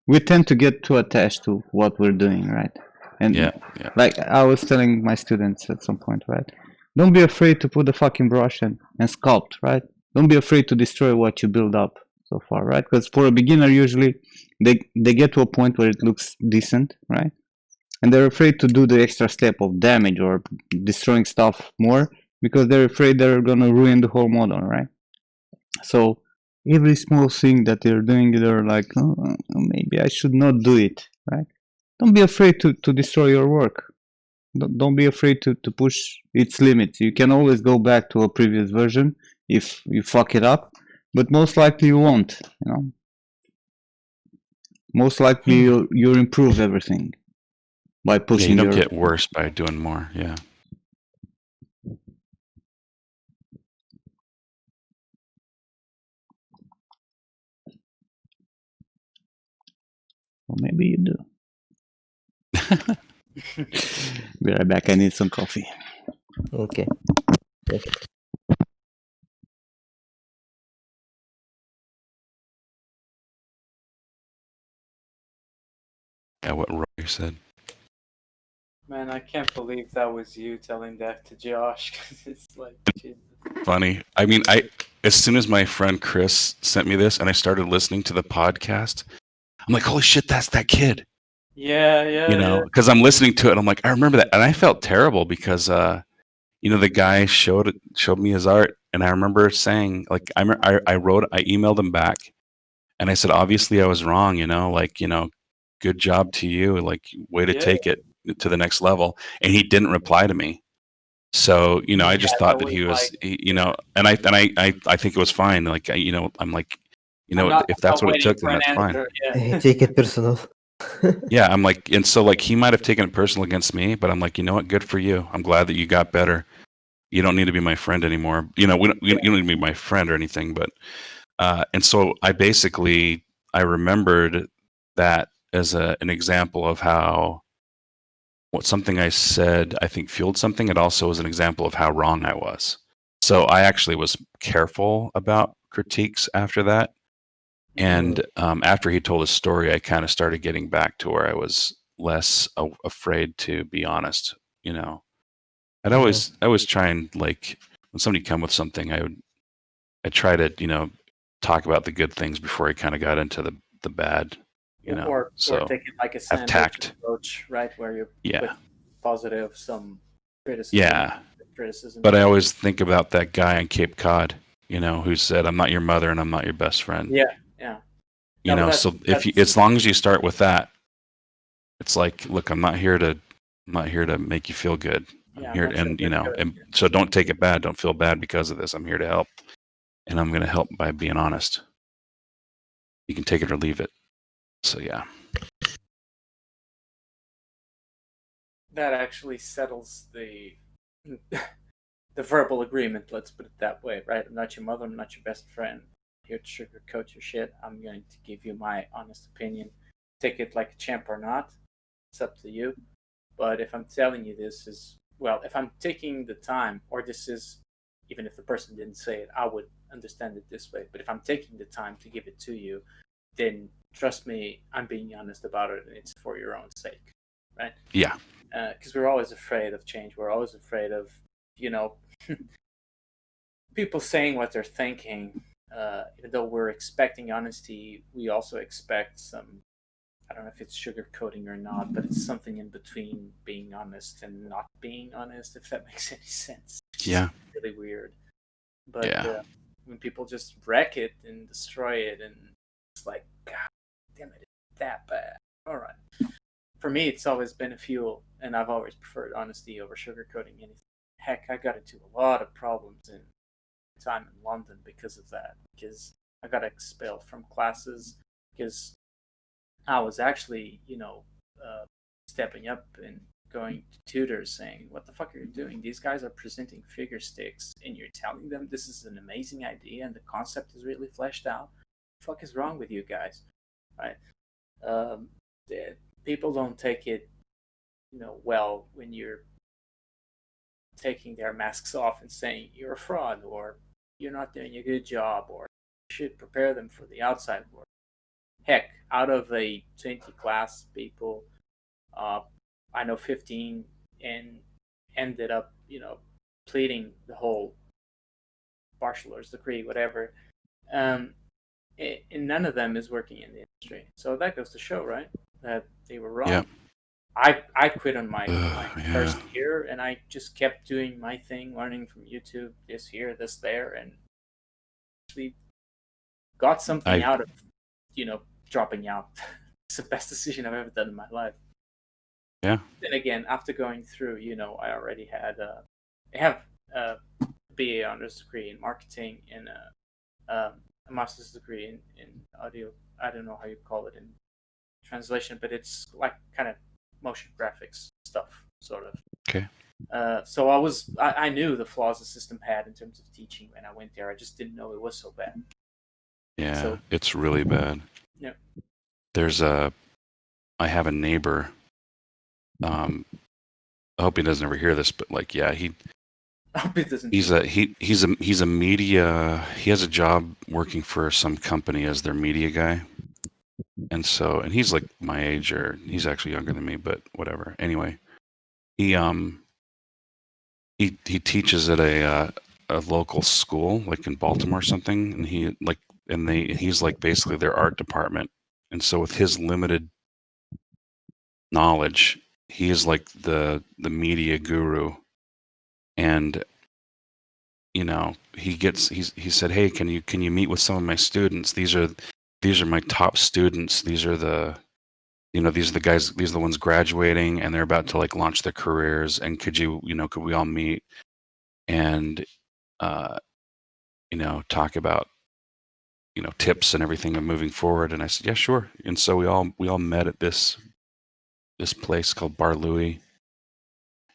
we tend to get too attached to what we're doing, right? And Yeah. like I was telling my students at some point, right? Don't be afraid to put the fucking brush and sculpt, right? Don't be afraid to destroy what you build up so far, right? Because for a beginner, usually they get to a point where it looks decent, right? And they're afraid to do the extra step of damage or destroying stuff more because they're afraid they're gonna ruin the whole model, right? So every small thing that they're doing, they're like, oh, maybe I should not do it, right? Don't be afraid to destroy your work. Don't be afraid to push its limits. You can always go back to a previous version if you fuck it up, but most likely you won't, Most likely you'll improve everything by Yeah, pushing you don't get worse by doing more. Yeah. Well, maybe you do. Be right back. I need some coffee. Okay. Yeah, what Roy said. Man, I can't believe that was you telling that to Josh, because it's like, Jesus. Funny. I mean, as soon as my friend Chris sent me this and I started listening to the podcast, I'm like, holy shit, that's that kid. Yeah. Because I'm listening to it and I'm like, I remember that. And I felt terrible because, the guy showed me his art. And I remember saying, like, I emailed him back and I said, obviously I was wrong, good job to you. Like, way to take it to the next level. And he didn't reply to me. So, I just thought that he was, and I think it was fine. Like, I'm like, if that's what it took, then that's fine. Take it personal. Yeah, I'm like, and so like he might have taken it personal against me, but I'm like, you know what? Good for you. I'm glad that you got better. You don't need to be my friend anymore. You don't need to be my friend or anything. But and so I remembered that as an example of how what something I said I think fueled something. It also was an example of how wrong I was. So I actually was careful about critiques after that. And after he told his story, I kind of started getting back to where I was less afraid to be honest. I'd always try and, like, when somebody come with something, I try to talk about the good things before I kind of got into the bad. Or so take it like a have sandwich tact. approach, right? Where you put positive, some criticism. Yeah. But I always think about that guy on Cape Cod, who said, "I'm not your mother and I'm not your best friend." Yeah. So as long as you start with that, it's like, look, I'm not here to make you feel good. I'm here, and so don't take it bad. Don't feel bad because of this. I'm here to help, and I'm going to help by being honest. You can take it or leave it. So yeah. That actually settles the the verbal agreement. Let's put it that way, right? I'm not your mother. I'm not your best friend. I'm here to sugarcoat your shit. I'm going to give you my honest opinion. Take it like a champ or not. It's up to you. But if I'm telling you this is, well, if I'm taking the time, or this is, even if the person didn't say it, I would understand it this way. But if I'm taking the time to give it to you, then trust me, I'm being honest about it, and it's for your own sake, right? Yeah. Because we're always afraid of change. We're always afraid of, you know, people saying what they're thinking. Even though we're expecting honesty, we also expect some, I don't know if it's sugarcoating or not, but it's something in between being honest and not being honest, if that makes any sense. It's Yeah. really weird. But Yeah. when people just wreck it and destroy it, and it's like, God damn it, it's that bad. All right. For me, it's always been a fuel, and I've always preferred honesty over sugarcoating anything. Heck, I got into a lot of problems in time in London because of that. Because I got expelled from classes because I was actually, stepping up and going to tutors saying, "What the fuck are you doing? These guys are presenting figure sticks, and you're telling them this is an amazing idea and the concept is really fleshed out. What the fuck is wrong with you guys?" Right? Um, People don't take it, well when you're taking their masks off and saying you're a fraud, or you're not doing a good job, or you should prepare them for the outside world. Heck, out of a 20 class people, uh, I know 15 and ended up, pleading the whole bachelor's degree, whatever. Um, and none of them is working in the industry. So that goes to show, right, that they were wrong. Yeah. I quit on my Yeah. first year, and I just kept doing my thing, learning from YouTube, this here, this there, and actually got something out of, dropping out. It's the best decision I've ever done in my life. Yeah. Then again, after going through, I already had, I have a BA honors degree in marketing and a master's degree in audio. I don't know how you call it in translation, but it's like kind of motion graphics stuff, sort of. Okay. So I knew the flaws the system had in terms of teaching when I went there. I just didn't know it was so bad. Yeah. So, it's really bad. Yeah. I have a neighbor. I hope he doesn't ever hear this, but like, yeah, I hope it doesn't. he's a media. He has a job working for some company as their media guy, and he's like my age, or he's actually younger than me, but whatever. Anyway, he teaches at a local school, like in Baltimore or something, and he's like basically their art department, and so with his limited knowledge, he is like the media guru, and he said, "Hey, can you meet with some of my students? These are my top students. These are the guys, these are the ones graduating, and they're about to like launch their careers, and could we all meet and talk about tips and everything of moving forward?" And I said, "Yeah, sure." And so we all met at this place called Bar Louie,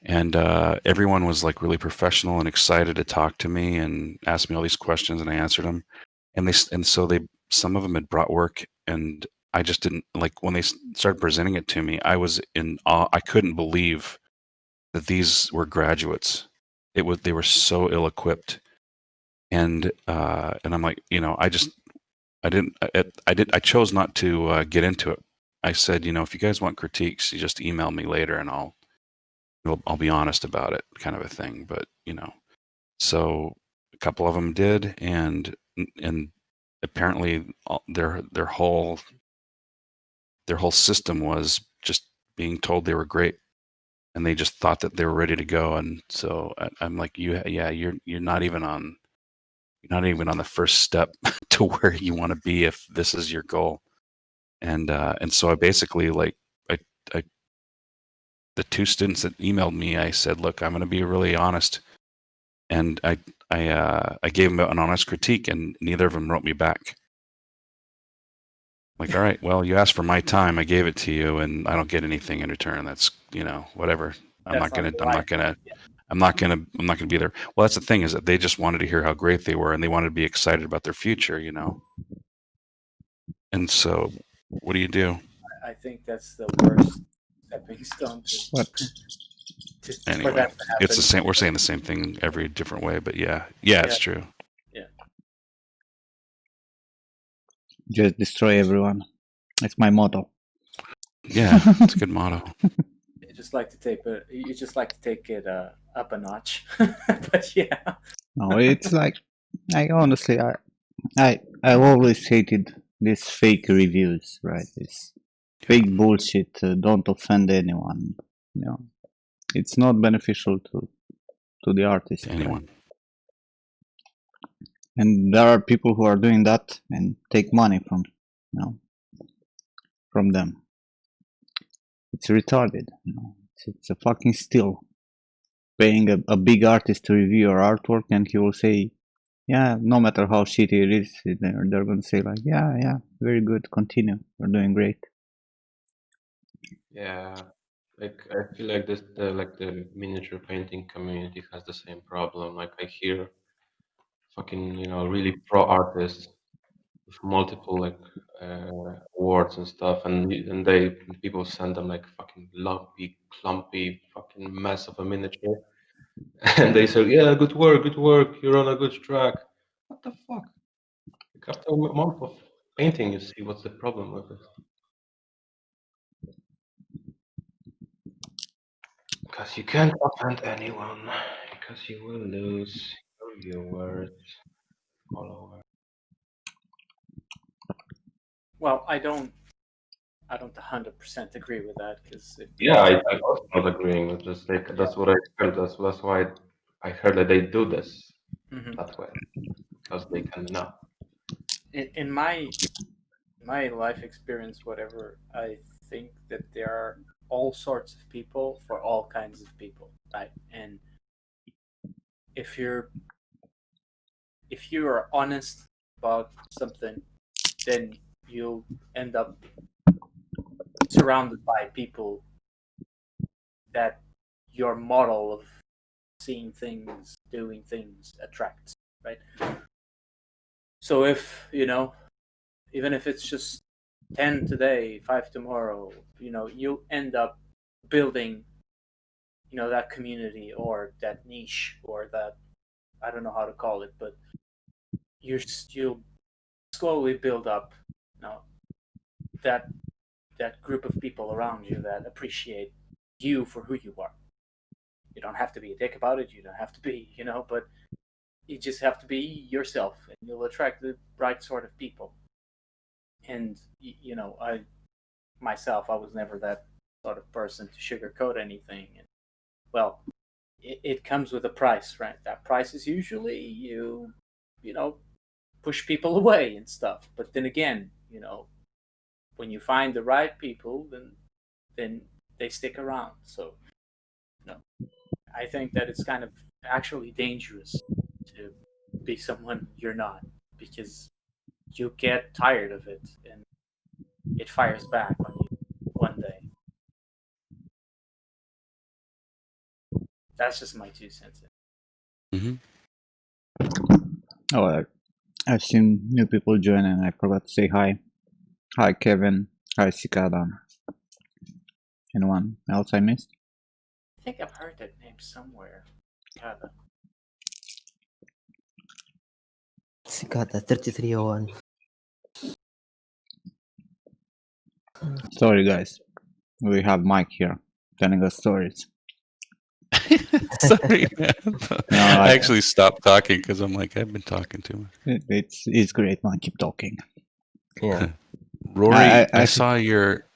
and everyone was like really professional and excited to talk to me and ask me all these questions, and I answered them. And so some of them had brought work, and I just didn't like when they started presenting it to me. I was in awe. I couldn't believe that these were graduates. They were so ill equipped, and I'm like, I chose not to get into it. I said, if you guys want critiques, you just email me later, and I'll be honest about it, kind of a thing. But so a couple of them did, and apparently their whole system was just being told they were great, and they just thought that they were ready to go. And so I'm like, you're not even on the first step to where you want to be if this is your goal. And so I basically I the two students that emailed me, I said, look, I'm going to be really honest, and I gave them an honest critique, and neither of them wrote me back. Like, all right, well, you asked for my time, I gave it to you, and I don't get anything in return. That's whatever. I'm not gonna I'm not gonna be there. Well, that's the thing, is that they just wanted to hear how great they were, and they wanted to be excited about their future, you know. And so, what do you do? I think that's the worst stepping stone What? for Anyway, that to happen. it's the same. We're saying the same thing every different way, but yeah, it's true. Just destroy everyone. It's my motto. Yeah, it's a good motto. You just like to take it up a notch. But yeah. No, it's like, I honestly, I've always hated these fake reviews, right? This fake bullshit. Don't offend anyone. You know, it's not beneficial to the artist. To anyone. Right? And there are people who are doing that and take money from, you know, from them. It's retarded. You know, it's a fucking steal. Paying a big artist to review your artwork, and he will say, yeah, no matter how shitty it is, they're going to say like, yeah, very good, continue, you're doing great. Yeah, like I feel like the miniature painting community has the same problem. Like I hear fucking really pro artists with multiple awards and stuff, and people send them like fucking lumpy, clumpy, fucking mess of a miniature, and they say, yeah, good work, you're on a good track. What the fuck? Like after a month of painting, you see what's the problem with it. Because you can't offend anyone, because you will lose your viewers, followers. Well, I don't 100% agree with that, because Yeah, I was not agreeing. It's just like that's what I heard. That's why I heard that they do this that way because they can now. in my life experience, whatever, I think that there are all sorts of people for all kinds of people, right? And if you are honest about something, then you'll end up surrounded by people that your model of seeing things, doing things attracts, right? So if, even if it's just 10 today, 5 tomorrow, you end up building, that community or that niche or that, I don't know how to call it, but you'll slowly build up, that group of people around you that appreciate you for who you are. You don't have to be a dick about it. You don't have to be, but you just have to be yourself, and you'll attract the right sort of people. And I was never that sort of person to sugarcoat anything. And, well, it comes with a price, right? That price is usually you push people away and stuff. But then again, when you find the right people, then they stick around. So, I think that it's kind of actually dangerous to be someone you're not, because you get tired of it and it fires back on you one day. That's just my 2 cents. Oh, I've seen new people join and I forgot to say hi. Hi, Kevin. Hi, Cicada. Anyone else I missed? I think I've heard that name somewhere. God. Cicada 3301. Sorry, guys. We have Mike here telling us stories. Sorry, man. No, I actually stopped talking because I'm like, I've been talking too much. It's great, man. Keep talking. Yeah. Rory, I saw your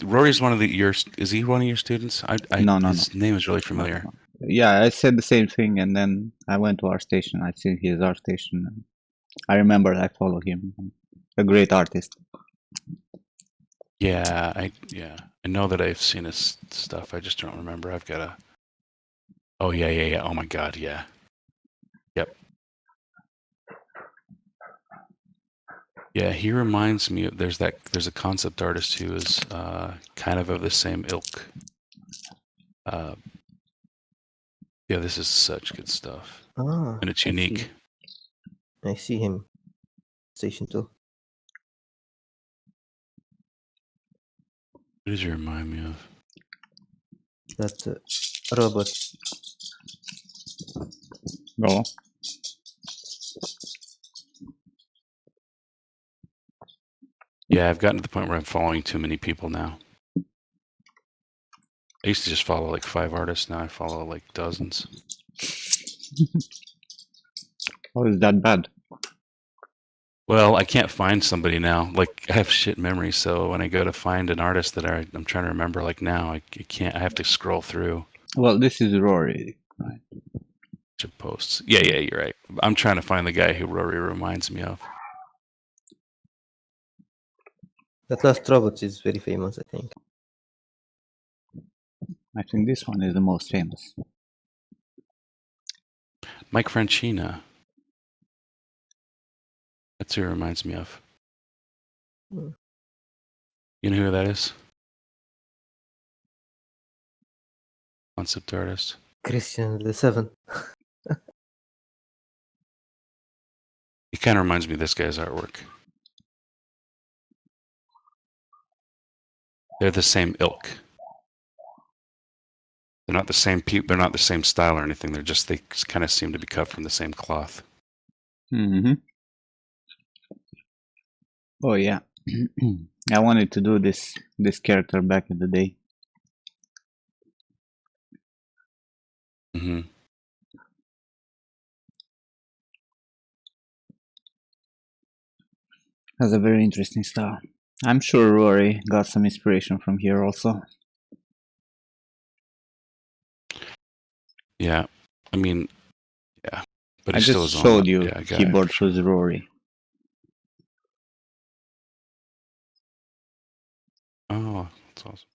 Rory's one of is he one of your students? No. His name is really familiar. No. Yeah, I said the same thing, and then I went to our station. I see his art station. And I remember I follow him. A great artist. Yeah, I know that I've seen his stuff. I just don't remember. I've got a. Oh yeah. Oh my God, yeah. Yep. Yeah, he reminds me of there's a concept artist who is kind of the same ilk. Yeah, this is such good stuff. Ah, And it's I unique. see. I see him. Station 2. What does it remind me of? That robot. Go. Yeah, I've gotten to the point where I'm following too many people now. I used to just follow like 5 artists. Now I follow like dozens. Oh, is that bad? Well, I can't find somebody now. Like I have shit memory, so when I go to find an artist that I'm trying to remember, like now, I can't. I have to scroll through Well, this is Rory. Right. to posts. Yeah, you're right. I'm trying to find the guy who Rory reminds me of. That last robot is very famous, I think. I think this one is the most famous. Mike Francina. That's who it reminds me of. Hmm. You know who that is? Concept artist. Christian the 7. He kind of reminds me of this guy's artwork. They're the same ilk. They're not the same they're not the same style or anything. They kind of seem to be cut from the same cloth. Mm-hmm. Oh yeah. I wanted to do this character back in the day. Mm-hmm. Has a very interesting style. I'm sure Rory got some inspiration from here also. Yeah, I mean, yeah, but I he still just is on. showed you Yeah, keyboard sure. was Rory. Oh, that's awesome.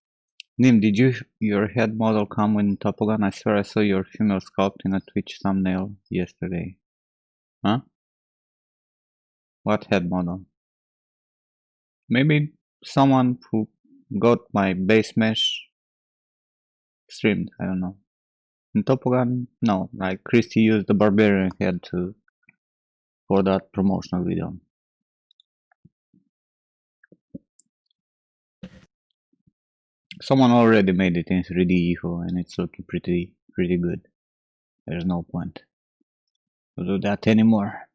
Nim, did your head model come with Topogon? I swear I saw your female sculpt in a Twitch thumbnail yesterday. Huh? What head model? Maybe someone who got my base mesh streamed, I don't know. In Topogon, no, like Christy used the barbarian head for that promotional video. Someone already made it in 3D Evo and it's looking pretty good. There's no point to do that anymore.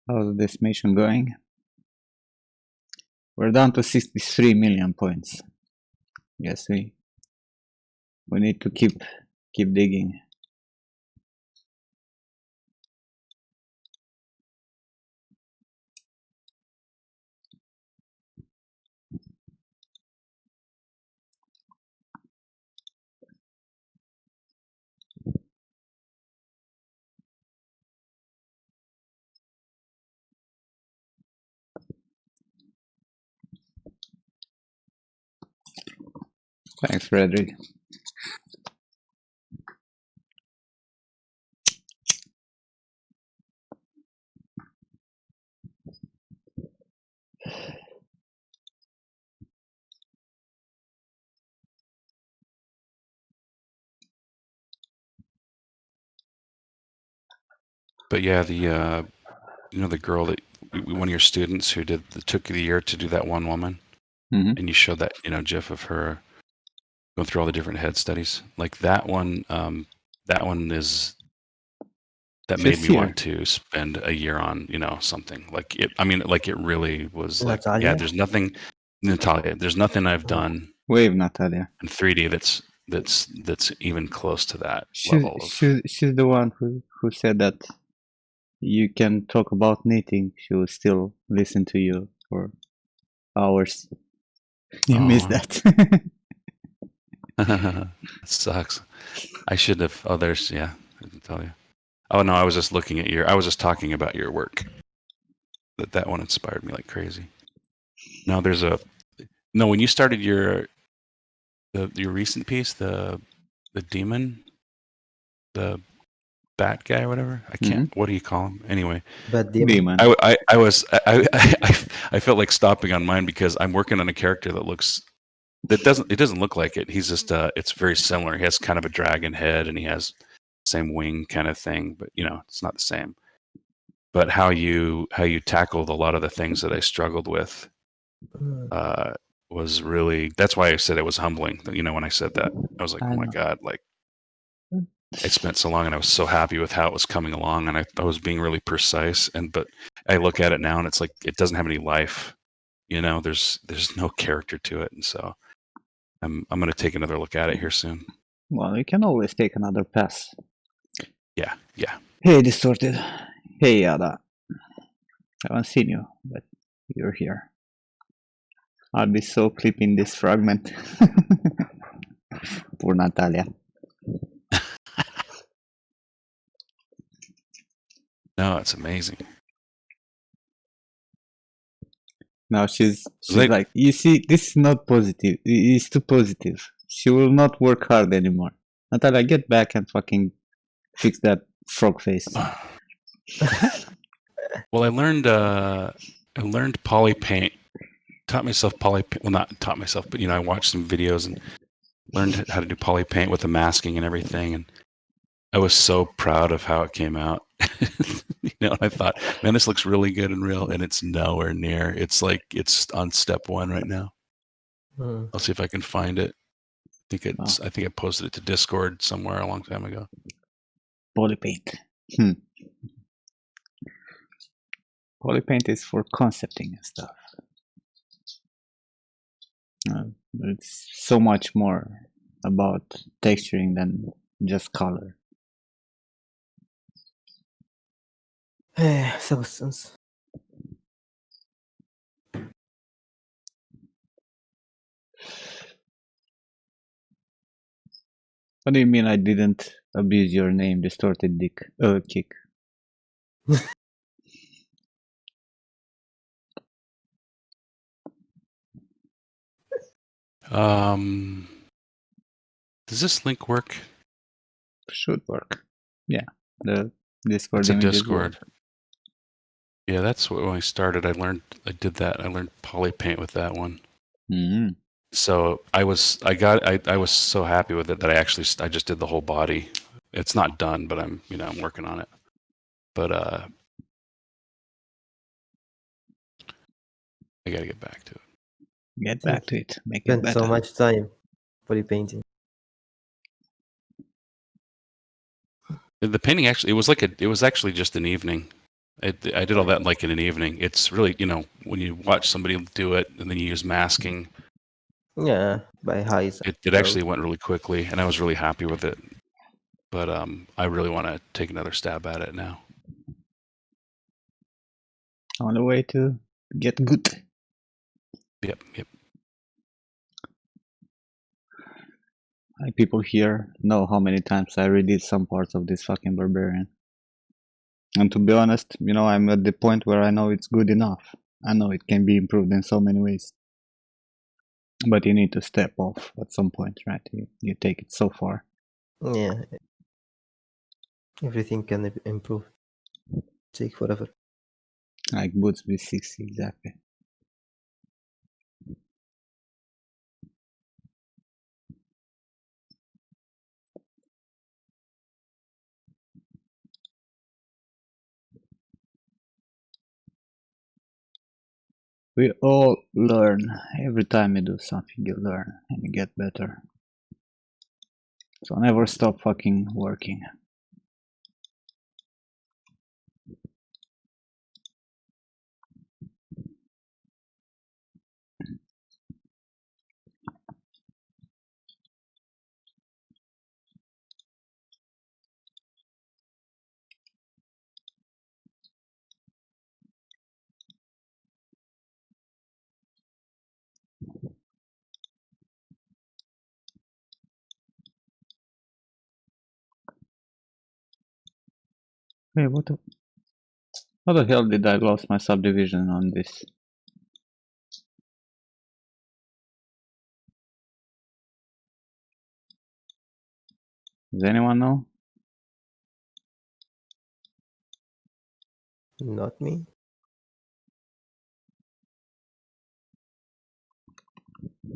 How's this mission going? We're down to 63 million points. Yes, we need to keep digging. Thanks, Frederick. But yeah, the the girl that one of your students who took the year to do that one woman, and you showed that GIF of her going through all the different head studies. Like that one is that made me want to spend a year on something like it. I mean, like it really was like, Natalia? yeah. There's nothing, Natalia. There's nothing I've done Wave Natalia in 3D that's that's even close to that level of. She's the one who said that you can talk about knitting. She will still listen to you for hours. You missed that. It sucks. I should have. Oh, there's yeah. I can tell you. Oh no, I was just looking at your. I was just talking about your work. That one inspired me like crazy. No, there's a. No, when you started your recent piece, the demon, the bat guy or whatever. I can't. What do you call him? Anyway, Bad demon. Demon. I was I felt like stopping on mine because I'm working on a character that looks it doesn't look like it. He's just it's very similar. He has kind of a dragon head and he has same wing kind of thing, but you know it's not the same. But how you tackled a lot of the things that I struggled with was really, that's why I said it was humbling. You know, when I said that, I was like, I oh my know. god, like I spent so long and I was so happy with how it was coming along and I was being really precise, but I look at it now and it's like it doesn't have any life. You know, there's no character to it, and so I'm going to take another look at it here soon. Well, you can always take another pass. Yeah. Hey, Distorted. Hey, Yada. I haven't seen you, but you're here. I'll be so clipping this fragment. Poor Natalia. No, it's amazing. Now she's like, you see, this is not positive. It's too positive. She will not work hard anymore. Natalia, get back and fucking fix that frog face. Well, I learned poly paint. Taught myself poly paint. Well, not taught myself, but you know, I watched some videos and learned how to do poly paint with the masking and everything. And I was so proud of how it came out. You know, I thought, man, this looks really good and real, and it's nowhere near. It's like it's on step 1 right now. I'll see if I can find it. I think I posted it to Discord somewhere a long time ago. Poly paint. Poly paint is for concepting and stuff. It's so much more about texturing than just color. Substance. What do you mean I didn't abuse your name, Distorted Dick? Kick. Does this link work? Should work. Yeah. The Discord It's a image Discord. Yeah, that's what when I started. I learned poly paint with that one. Mm-hmm. So I was so happy with it that I just did the whole body. It's not done, but I'm working on it. But I gotta get back to it. Get back to it. Make it Spent better. so much time poly painting. The painting actually, it was actually just an evening. I did all that like in an evening. It's really, when you watch somebody do it and then you use masking. Yeah, by highs. It actually went really quickly, and I was really happy with it. But I really want to take another stab at it now. On the way to get good. Yep. Like people here know how many times I redid some parts of this fucking barbarian. And to be honest, I'm at the point where I know it's good enough. I know it can be improved in so many ways. But you need to step off at some point, right? You take it so far. Yeah. Everything can improve. Take forever. Like Boots V6, exactly. We all learn. Every time you do something, you learn and you get better. So never stop fucking working. Hey, how the hell did I lose my subdivision on this? Does anyone know? Not me.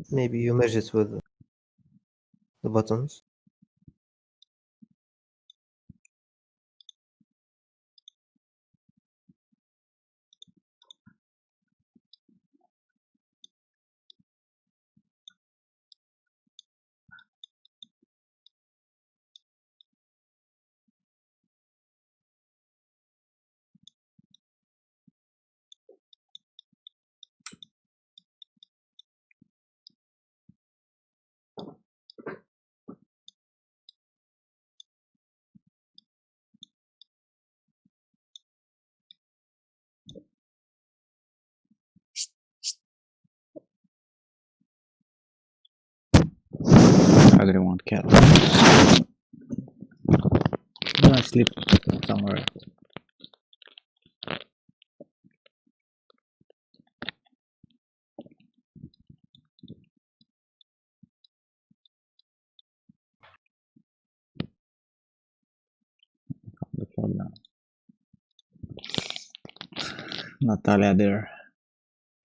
Maybe you merge it with the buttons. I didn't want cat. I'm gonna sleep somewhere. The fuck down. Natalia there.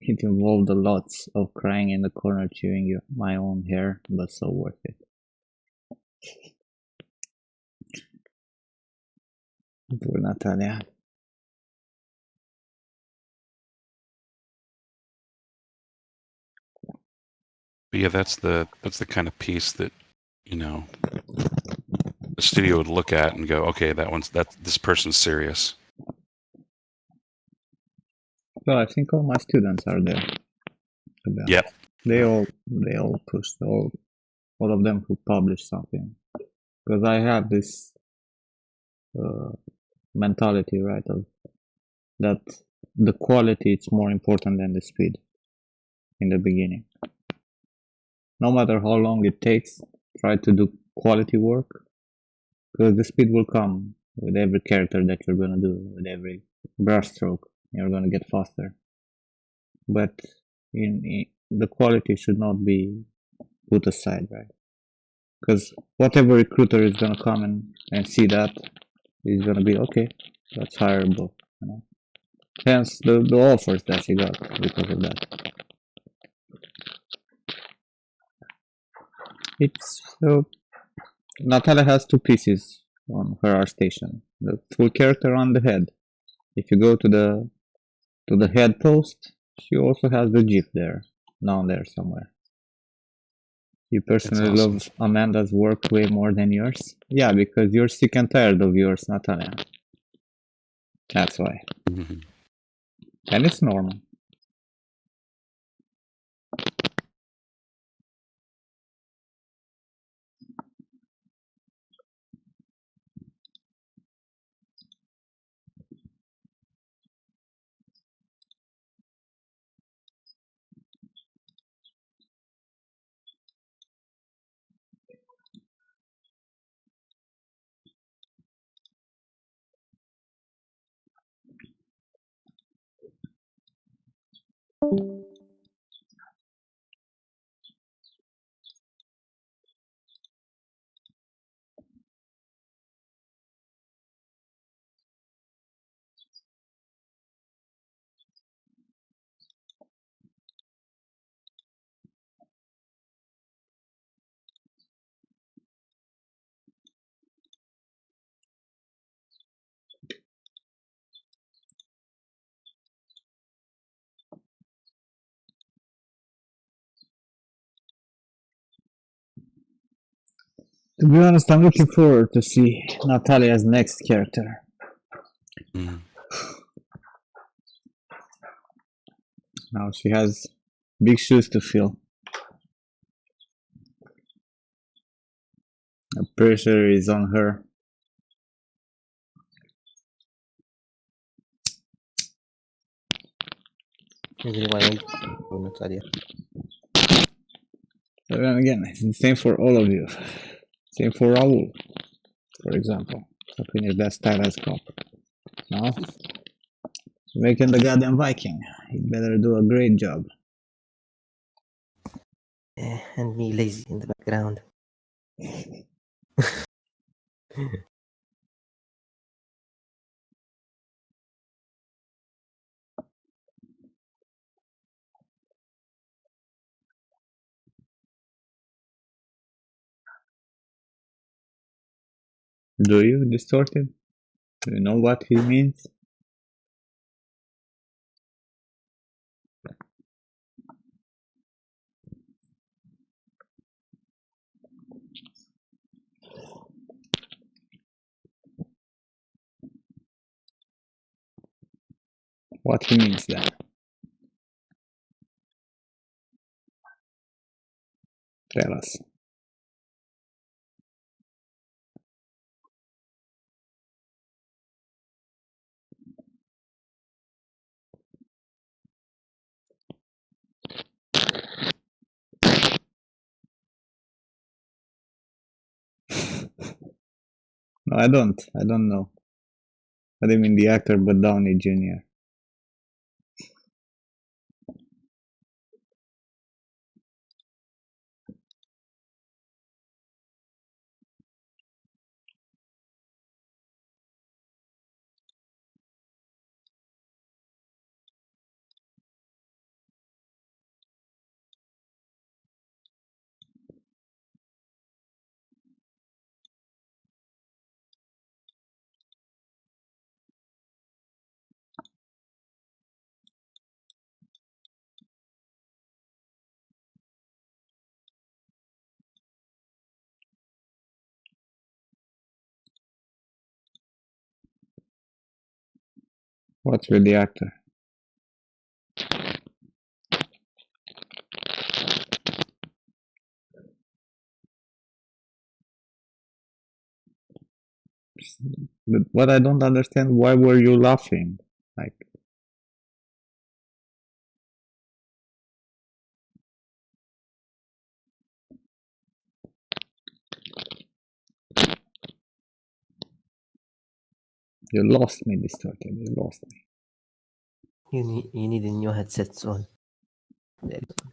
It involved a lot of crying in the corner chewing my own hair, but so worth it. Poor Natalia. But yeah, that's the kind of piece that, you know, the studio would look at and go, okay, this person's serious. Well, I think all my students are there. Yep. They all pushed all of them who published something, because I have this mentality, right, of that the quality is more important than the speed in the beginning. No matter how long it takes, try to do quality work, because the speed will come with every character that you're gonna do, with every brushstroke. You're gonna get faster, but in the quality should not be put aside, right? Because whatever recruiter is gonna come and see that is gonna be okay. That's hireable, you know. Hence the offers that she got because of that. It's Natalia has two pieces on her art station. The full character on the head. If you go to the head post, she also has the GIF there, down there somewhere. You personally awesome. love Amanda's work way more than yours? Yeah, because you're sick and tired of yours, Natalia. That's why. Mm-hmm. And it's normal. To be honest, I'm looking forward to see Natalia's next character. Mm-hmm. Now she has big shoes to fill. The pressure is on her. Everyone wait for Natalia. But then again, it's the same for all of you. Same for Raul, for example. To finish that stylized crop. No? Making the goddamn Viking. He better do a great job. And me lazy in the background. Do you, Distorted? Do you know what he means? What he means then? Tell us. No, I don't. I don't know. I didn't mean the actor, but Downey Jr. What's with the actor? But what I don't understand, why were you laughing? Like, you lost me, Distorted. You lost me. You need a new headset on. There you go.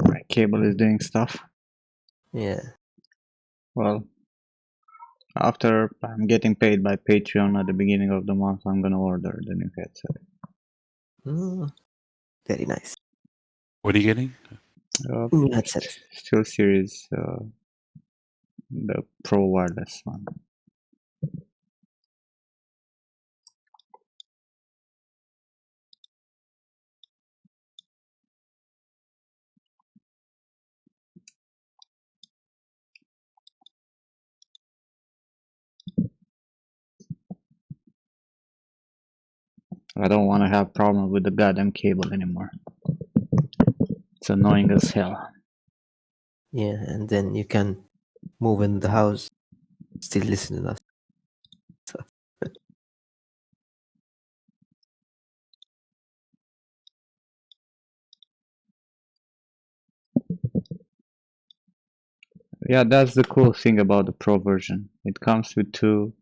My cable is doing stuff. Yeah. Well, after I'm getting paid by Patreon at the beginning of the month, I'm gonna order the new headset. Very nice. What are you getting? New headset. Still Series, the Pro wireless one. I don't want to have problem with the goddamn cable anymore. It's annoying as hell. Yeah, and then you can move in the house, still listen to us. Yeah, that's the cool thing about the Pro version. It comes with two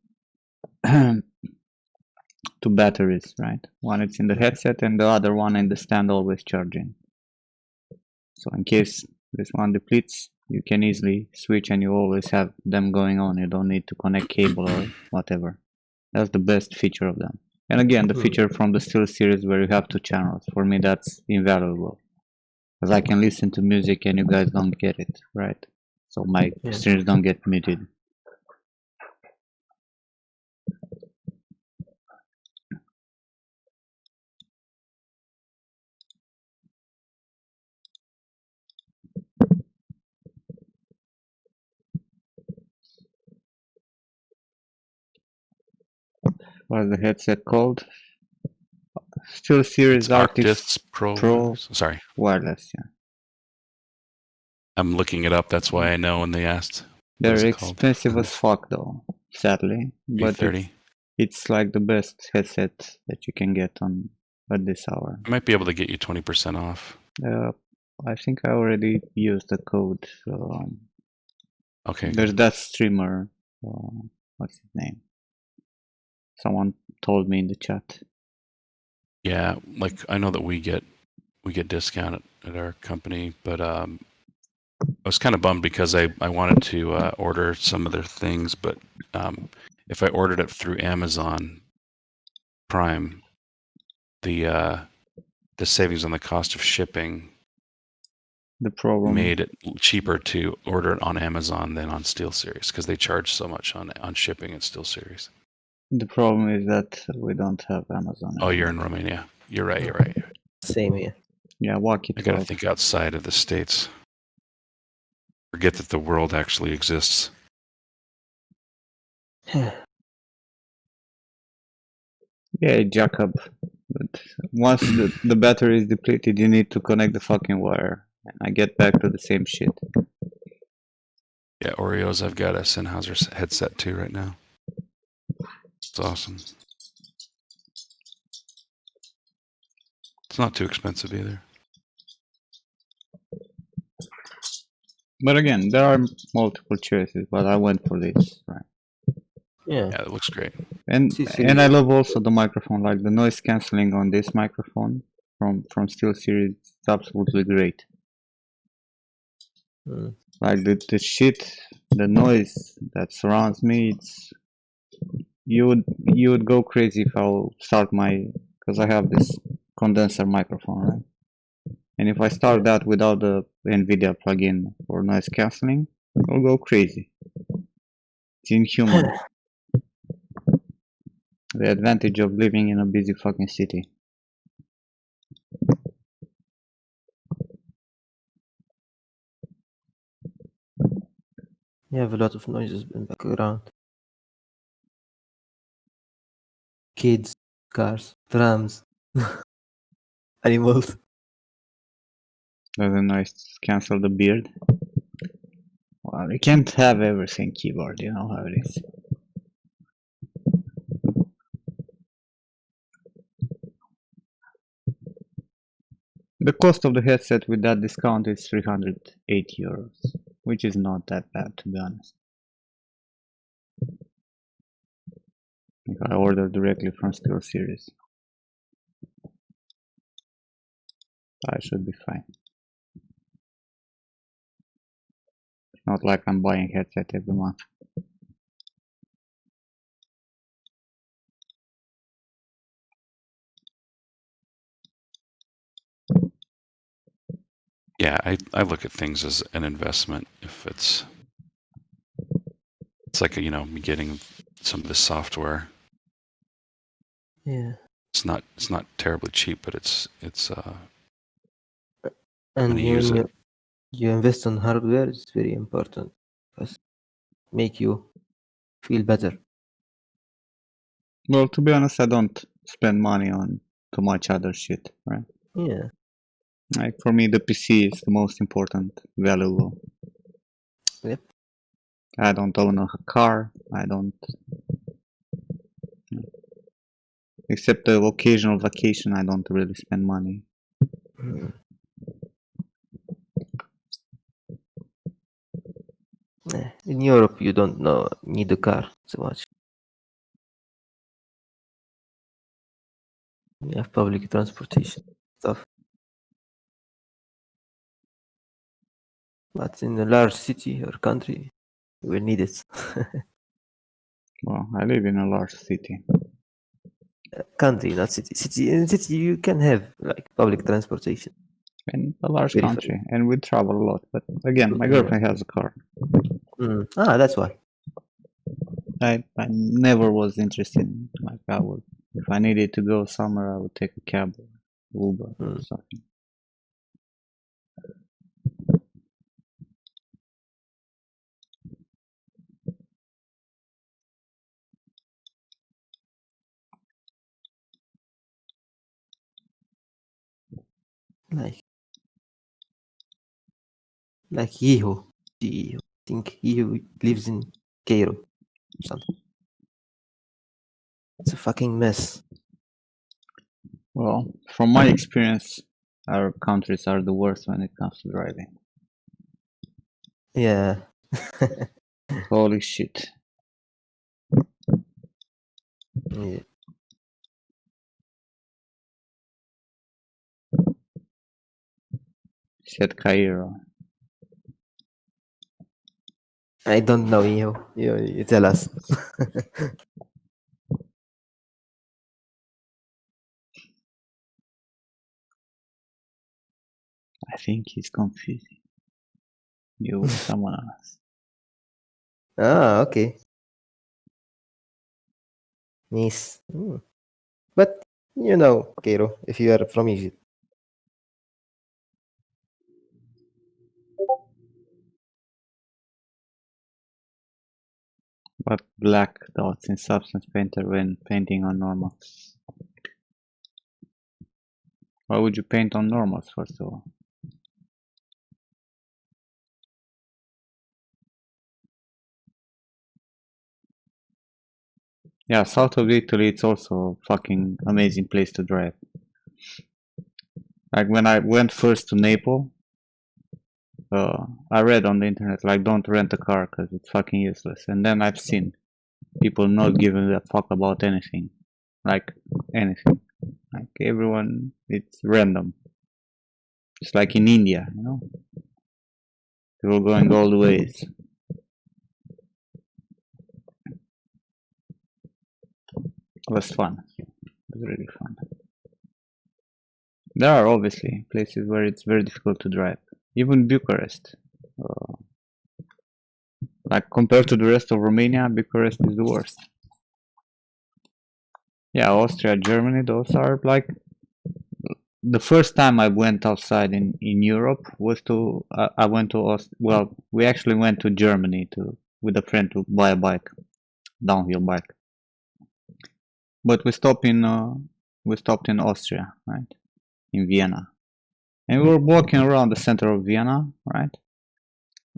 two batteries, right? One is in the headset and the other one in the stand always charging. So in case this one depletes, you can easily switch and you always have them going on. You don't need to connect cable or whatever. That's the best feature of them. And again, the feature from the Steel series where you have two channels. For me, that's invaluable. Because I can listen to music and you guys don't get it, right? So my streams don't get muted. What's the headset called? Steel series Arctis Pro Sorry. wireless, yeah. I'm looking it up. That's why I know when they asked. What is They're it called? expensive as fuck though, sadly. But $330. it's like the best headset that you can get on at this hour. I might be able to get you 20% off. I think I already used the code. Okay, There's good. that streamer. What's his name? Someone told me in the chat. Yeah, like I know that we get discount at our company, but I was kind of bummed because I wanted to order some of their things, but if I ordered it through Amazon Prime, the savings on the cost of shipping The problem made it cheaper to order it on Amazon than on SteelSeries because they charge so much on shipping at SteelSeries. The problem is that we don't have Amazon Oh, you're anymore. in Romania. You're right. You're right. Same here. Yeah, walk I it got to out. think outside of the States. Forget that the world actually exists. Yeah, Jacob. But once the battery is depleted, you need to connect the fucking wire. And I get back to the same shit. Yeah, Oreos. I've got a Sennheiser headset too right now. It's awesome. It's not too expensive either. But again, there are multiple choices, but I went for this, right? Yeah. Yeah, it looks great. And SteelSeries. I love also the microphone, like the noise cancelling on this microphone from SteelSeries is absolutely great. Mm. Like the shit, the noise that surrounds me, it's you would go crazy if I'll start because I have this condenser microphone, right? And if I start that without the NVIDIA plugin for noise cancelling, I'll go crazy. It's inhuman. The advantage of living in a busy fucking city. You have a lot of noises in the background. Kids, cars, trams, animals. Does the noise cancel the beard? Well, you can't have everything keyboard, you know how it is. The cost of the headset with that discount is 308 euros, which is not that bad to be honest. If I order directly from SteelSeries, I should be fine. It's not like I'm buying headset every month. Yeah, I look at things as an investment. If it's like me getting some of the software. Yeah. It's not terribly cheap, but it's And when you use when it. you invest on hardware, it's very important because make you feel better. Well, to be honest, I don't spend money on too much other shit, right? Yeah. Like for me, the PC is the most important, valuable. Yep. I don't own a car. I don't, except the occasional vacation. I don't really spend money. Mm. In Europe, you don't need a car so much. You have public transportation stuff. But in a large city or country, you will need it. Well, I live in a large city. Country, not city. In city, you can have like public transportation. In a large Very country, and we travel a lot. But again, my Yeah. girlfriend has a car. That's why. I never was interested. Like I would, if I needed to go somewhere, I would take a cab, or Uber, or something. Like Yeho. I think Yeho lives in Cairo or something. It's a fucking mess. Well, from my experience, our countries are the worst when it comes to driving. Yeah. Holy shit. Yeah. Said Cairo. I don't know you. You tell us. I think he's confusing you with someone else. Ah, okay. Nice. But you know, Cairo, if you are from Egypt. But black dots in substance painter when painting on normal. Why would you paint on normals first of all? Yeah, south of Italy it's also a fucking amazing place to drive. Like when I went first to Naples, I read on the internet like don't rent a car because it's fucking useless. And then I've seen people not giving a fuck about anything, like anything. Like everyone, it's random. It's like in India, you know, people going all the ways. It was fun. It was really fun. There are obviously places where it's very difficult to drive. Even Bucharest. Uh, like compared to the rest of Romania, Bucharest is the worst. Yeah, Austria, Germany, those are like the first time I went outside in Europe was to I went to well, we actually went to Germany to with a friend to buy a bike, downhill bike. But we stopped in Austria, right? In Vienna. And we were walking around the center of Vienna, right?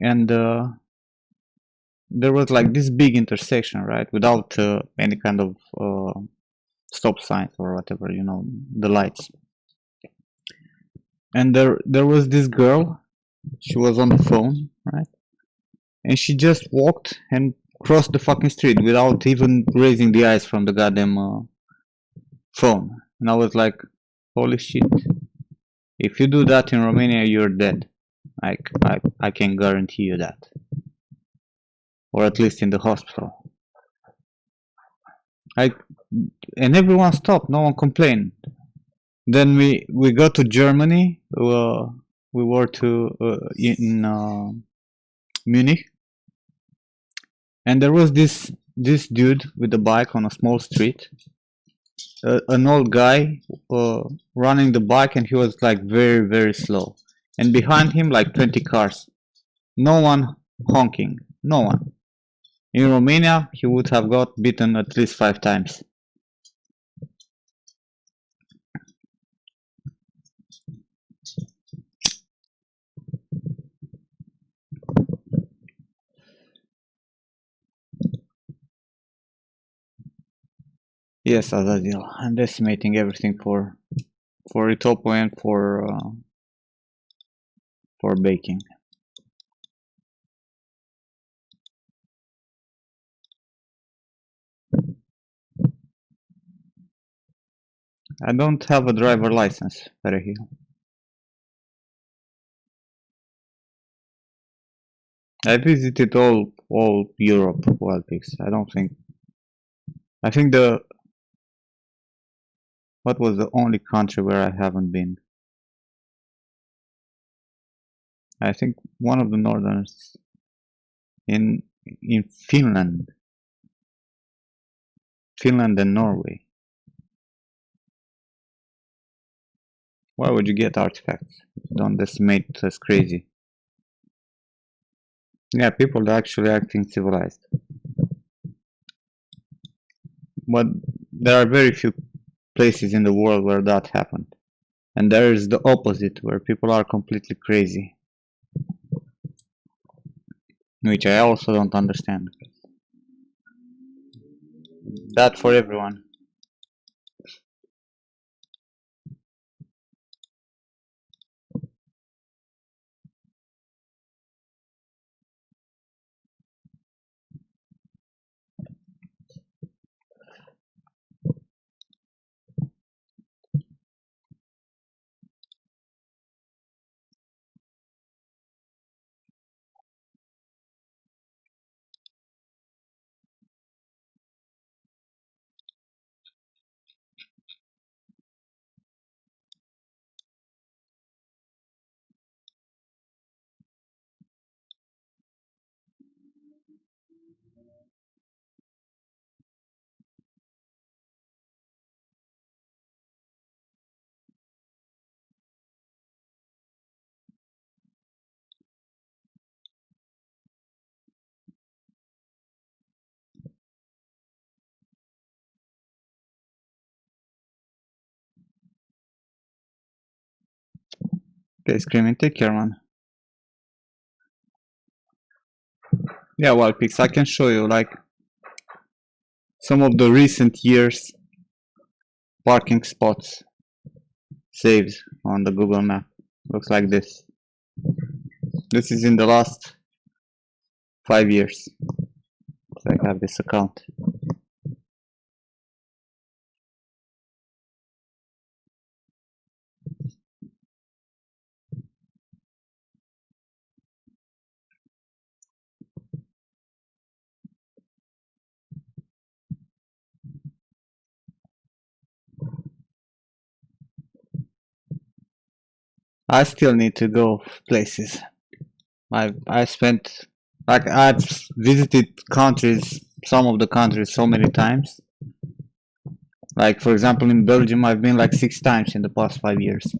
And there was like this big intersection, right? Without any kind of stop signs or whatever, you know, the lights. And there was this girl, she was on the phone, right? And she just walked and crossed the fucking street without even raising the eyes from the goddamn phone. And I was like, holy shit. If you do that in Romania, you're dead. Like, I can guarantee you that. Or at least in the hospital. I, and everyone stopped, no one complained. Then we got to Germany. We were in Munich, and there was this dude with a bike on a small street, an old guy running the bike, and he was like very slow. And behind him, like 20 cars. No one honking. No one. In Romania, he would have got beaten at least 5 times. Yes, Azazil. I'm decimating everything for retopo and for baking. I don't have a driver license, Perehil. I visited all Europe, Wild Pigs. I think what was the only country where I haven't been? I think one of the northerns in Finland. Finland and Norway. Why would you get artifacts? Don't decimate us crazy. Yeah, people are actually acting civilized. But there are very few places in the world where that happened. And there is the opposite, where people are completely crazy. Which I also don't understand. That for everyone. Okay, Screaming, take care, man. Yeah, well, Pix, I can show you like some of the recent years parking spots saved on the Google map. Looks like this. This is in the last 5 years. So I have this account. I still need to go places. I spent like I've visited countries, some of the countries so many times. Like for example in Belgium I've been like 6 times in the past 5 years.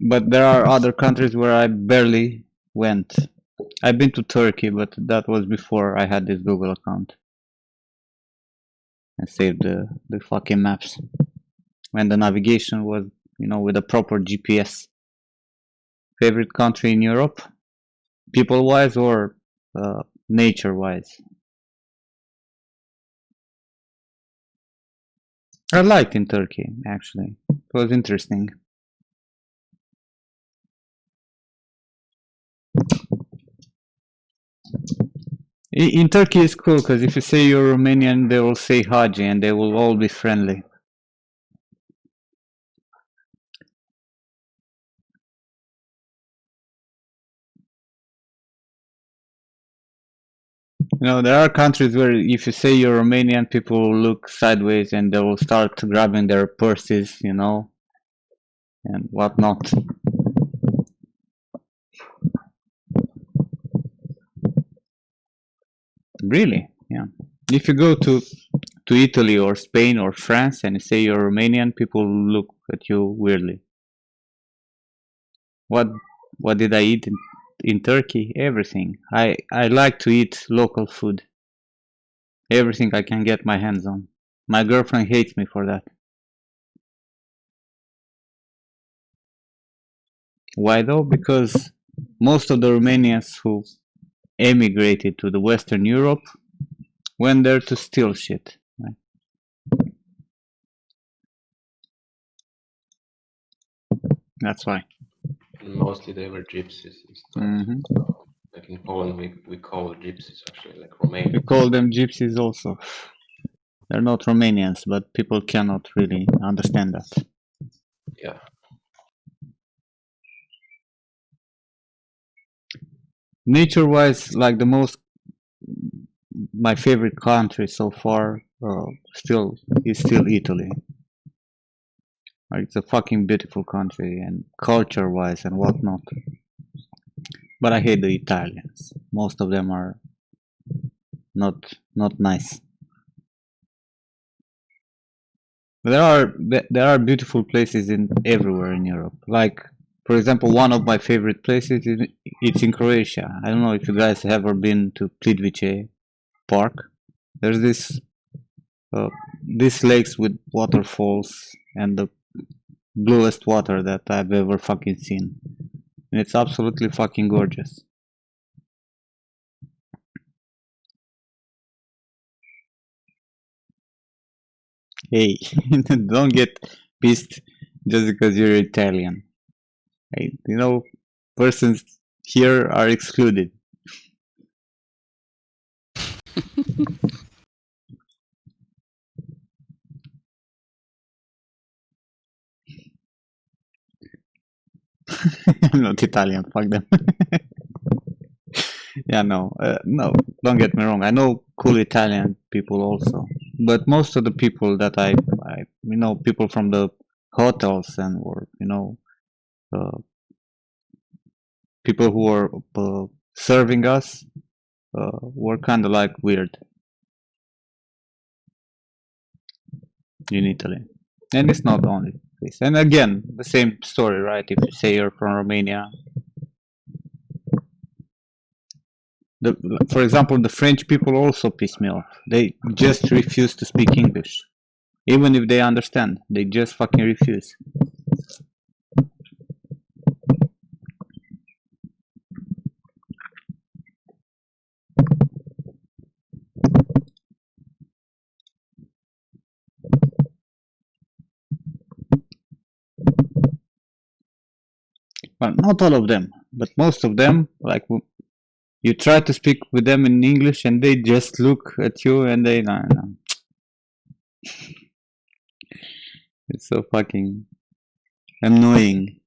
But there are other countries where I barely went. I've been to Turkey, but that was before I had this Google account. I saved the fucking maps. When the navigation was, you know, with a proper GPS. Favorite country in Europe? People-wise or nature-wise? I liked in Turkey, actually. It was interesting. In Turkey it's cool because if you say you're Romanian, they will say Haji and they will all be friendly. You know, there are countries where if you say you're Romanian, people will look sideways and they will start grabbing their purses, you know, and whatnot. Really? Yeah. If you go to Italy or Spain or France and you say you're Romanian, people look at you weirdly. What did I eat in Turkey? Everything. I like to eat local food. Everything I can get my hands on. My girlfriend hates me for that. Why though? Because most of the Romanians who emigrated to the Western Europe went there to steal shit. Right? That's why. Mostly they were gypsies and stuff. Mhm. Like in Poland, we call gypsies actually like Romanians. We call them gypsies also. They're not Romanians, but people cannot really understand that. Yeah. Nature-wise, like my favorite country so far, is still Italy. Like, it's a fucking beautiful country, and culture-wise and whatnot. But I hate the Italians. Most of them are not nice. There are beautiful places in everywhere in Europe. Like, for example, one of my favorite places it's in Croatia. I don't know if you guys have ever been to Plitvice Park. There's these lakes with waterfalls and the bluest water that I've ever fucking seen. And it's absolutely fucking gorgeous. Hey, don't get pissed just because you're Italian. Hey, you know, persons here are excluded. I'm not Italian, fuck them. Yeah, no, don't get me wrong. I know cool Italian people also, but most of the people that you know, people from the hotels and or you know, uh, people who are serving us were kind of like weird in Italy, and it's not only this. And again, the same story, right? If you say you're from Romania, For example, the French people also piss me off. They just refuse to speak English. Even if they understand, they just fucking refuse. Well, not all of them, but most of them, like you try to speak with them in English and they just look at you and they no. It's so fucking annoying.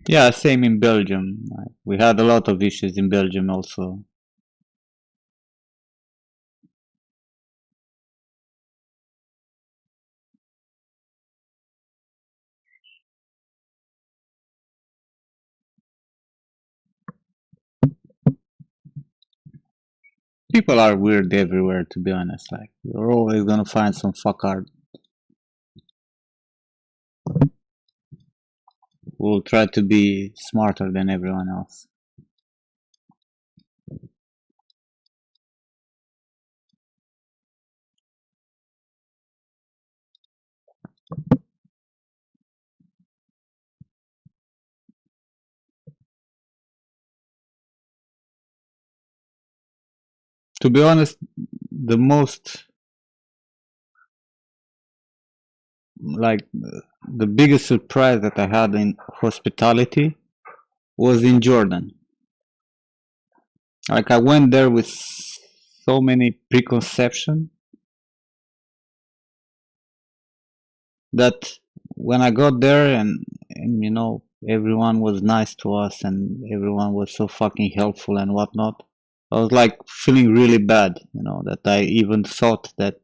Yeah, same in Belgium. We had a lot of issues in Belgium also. People are weird everywhere, to be honest. Like, you're always gonna find some fuckard who will try to be smarter than everyone else. To be honest, the most, like, the biggest surprise that I had in hospitality was in Jordan. Like, I went there with so many preconceptions that when I got there and you know, everyone was nice to us and everyone was so fucking helpful and whatnot, I was like feeling really bad, you know, that I even thought that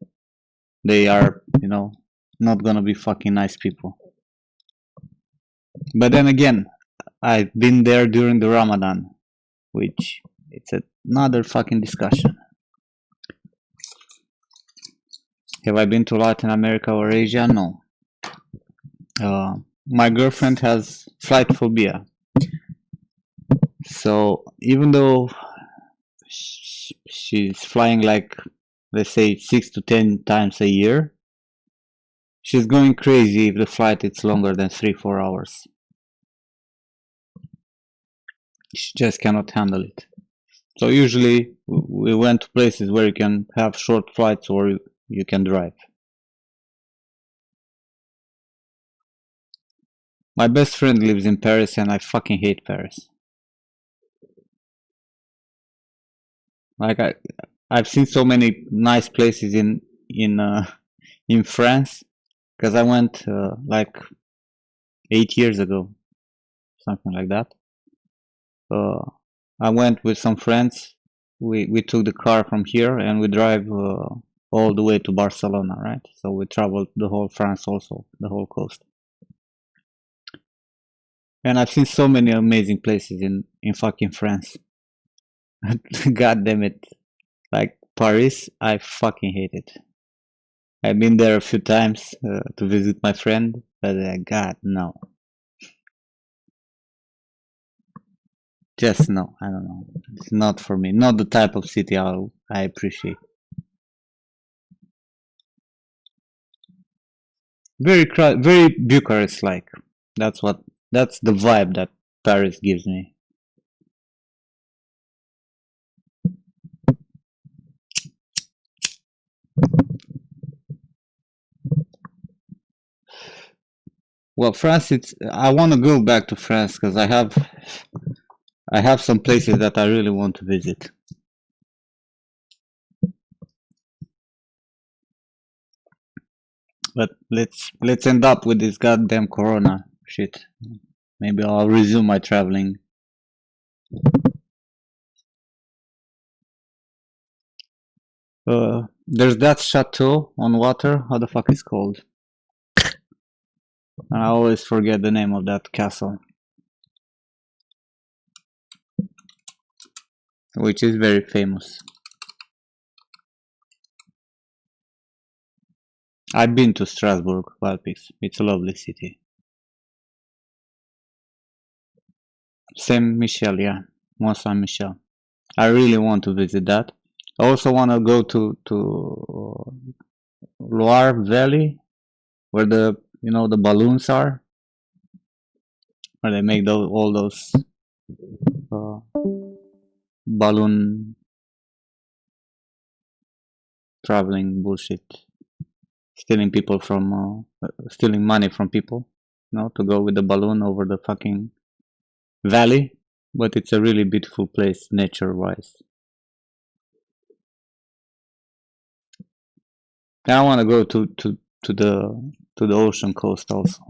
they are, you know, not gonna be fucking nice people. But then again, I've been there during the Ramadan, which it's another fucking discussion. Have I been to Latin America or Asia? No. My girlfriend has flight phobia. So even though she's flying like, let's say, 6 to 10 times a year, she's going crazy if the flight is longer than 3-4 hours. She just cannot handle it. So usually we went to places where you can have short flights or you can drive. My best friend lives in Paris and I fucking hate Paris. Like I've seen so many nice places in France because I went like 8 years ago, something like that. I went with some friends. We took the car from here and we drive all the way to Barcelona, right? So we traveled the whole France also, the whole coast. And I've seen so many amazing places in fucking France. God damn it. Like Paris, I fucking hate it. I've been there a few times to visit my friend, but God, no. Just no, I don't know. It's not for me. Not the type of city I appreciate. Very very Bucharest-like. That's the vibe that Paris gives me. Well, France, I want to go back to France because I have some places that I really want to visit. But let's end up with this goddamn corona shit. Maybe I'll resume my traveling. There's that chateau on water. How the fuck is called? And I always forget the name of that castle, which is very famous. I've been to Strasbourg, Valpix. It's a lovely city. Saint Michel, yeah, Mont Saint Michel. I really want to visit that. I also want to go to Loire Valley, where the balloons are, where they make all those uh, balloon traveling bullshit, stealing money from people, to go with the balloon over the fucking valley. But it's a really beautiful place, nature-wise. I want to go to the ocean coast also.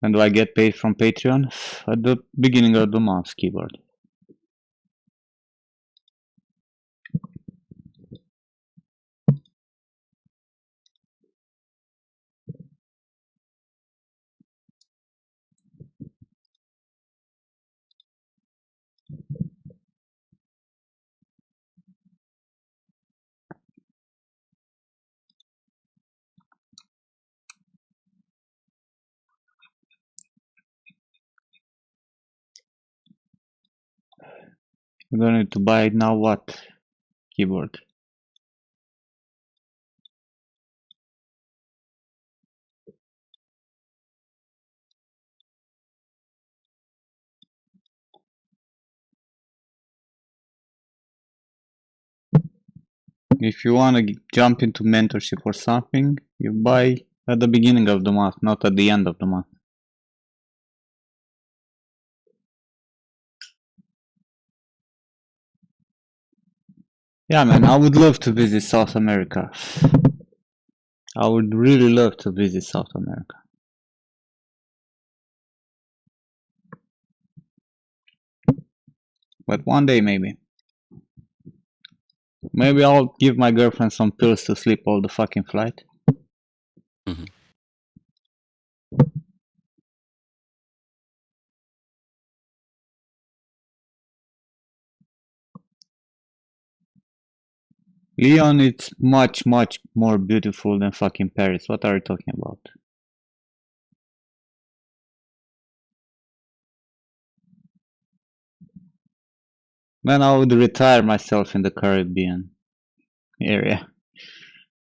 And do I get paid from Patreon? At the beginning of the month, keyboard. I'm going to buy now what? Keyboard. If you want to jump into mentorship or something, you buy at the beginning of the month, not at the end of the month. Yeah, man, I would love to visit South America. I would really love to visit South America. But one day, maybe. Maybe I'll give my girlfriend some pills to sleep all the fucking flight. Mhm. Lyon is much, much more beautiful than fucking Paris. What are you talking about? Man, I would retire myself in the Caribbean area.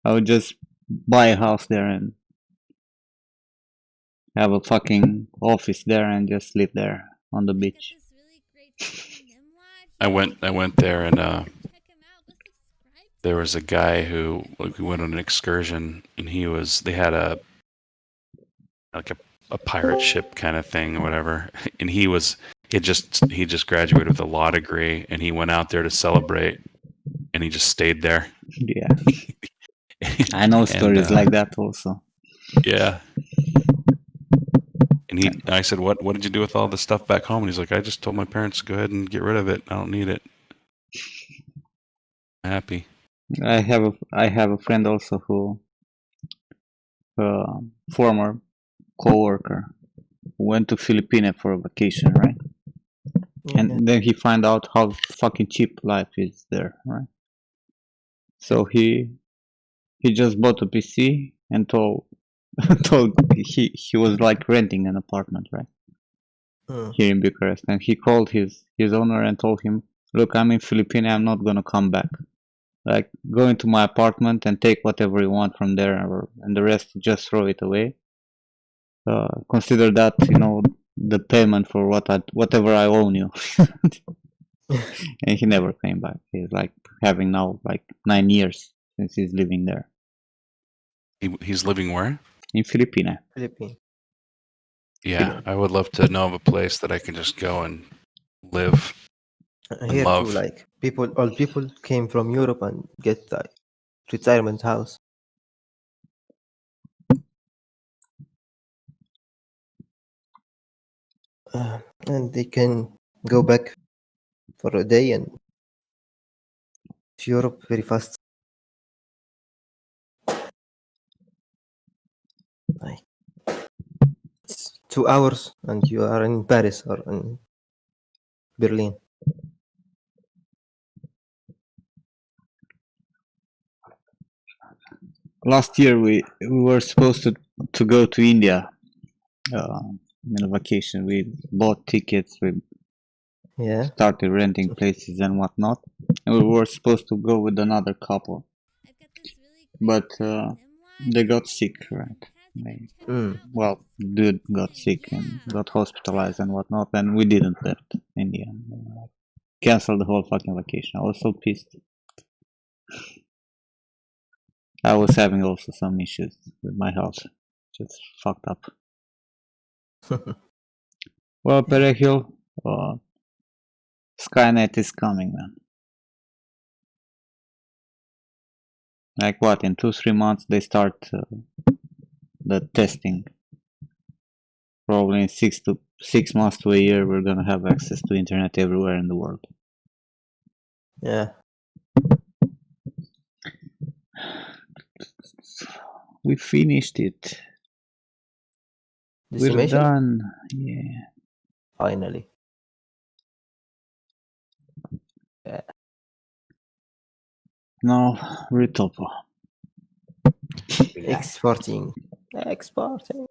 I would just buy a house there and have a fucking office there and just live there on the I got beach. this really great friend, Nimrod. I went there and Check him out. Go subscribe to there him. was a guy who we went on an excursion and they had a pirate ship kind of thing or whatever, and he just graduated with a law degree and he went out there to celebrate and he just stayed there. Yeah, I know And stories like that also. yeah. And I said, what did you do with all the stuff back home? And he's like, I just told my parents to go ahead and get rid of it. I don't need it. I'm happy. I have a friend also who, former co-worker, who went to Philippines for a vacation, right? Yeah. And then he found out how fucking cheap life is there, right? So he just bought a PC and told he was like renting an apartment, right? Here in Bucharest, and he called his owner and told him, look, I'm in Philippines, I'm not gonna come back. Like, go into my apartment and take whatever you want from there, and the rest just throw it away. Consider that, the payment for whatever I own you. And he never came back. He's like having now like 9 years since he's living there He's living where? in Philippines. Philippines. Yeah, I would love to know of a place that I can just go and live and Here too, love. like all people came from Europe and get like retirement house. And they can go back for a day and to Europe very fast. Like, it's 2 hours and you are in Paris or in Berlin. Last year we were supposed to go to India in a vacation. We bought tickets, we Yeah. started renting places and whatnot. And we were supposed to go with another couple, I've got this really great but friend, Nimrod. they He's got like sick, really right? fantastic. They, Go check him Mm. out. Go well, dude subscribe got to him. sick and Yeah, got let's hospitalized and go. whatnot, and we didn't left in the end. Canceled the whole fucking vacation. I was so pissed. I was having also some issues with my health. Just fucked up. Well, Perehil, Skynet is coming, man. Like what? In 2-3 months they start the testing. Probably in 6 months to a year, we're gonna have access to internet everywhere in the world. Yeah. We finished it. We're Decimation? done. Yeah. Finally. Now, retopo. Exporting. Exporting.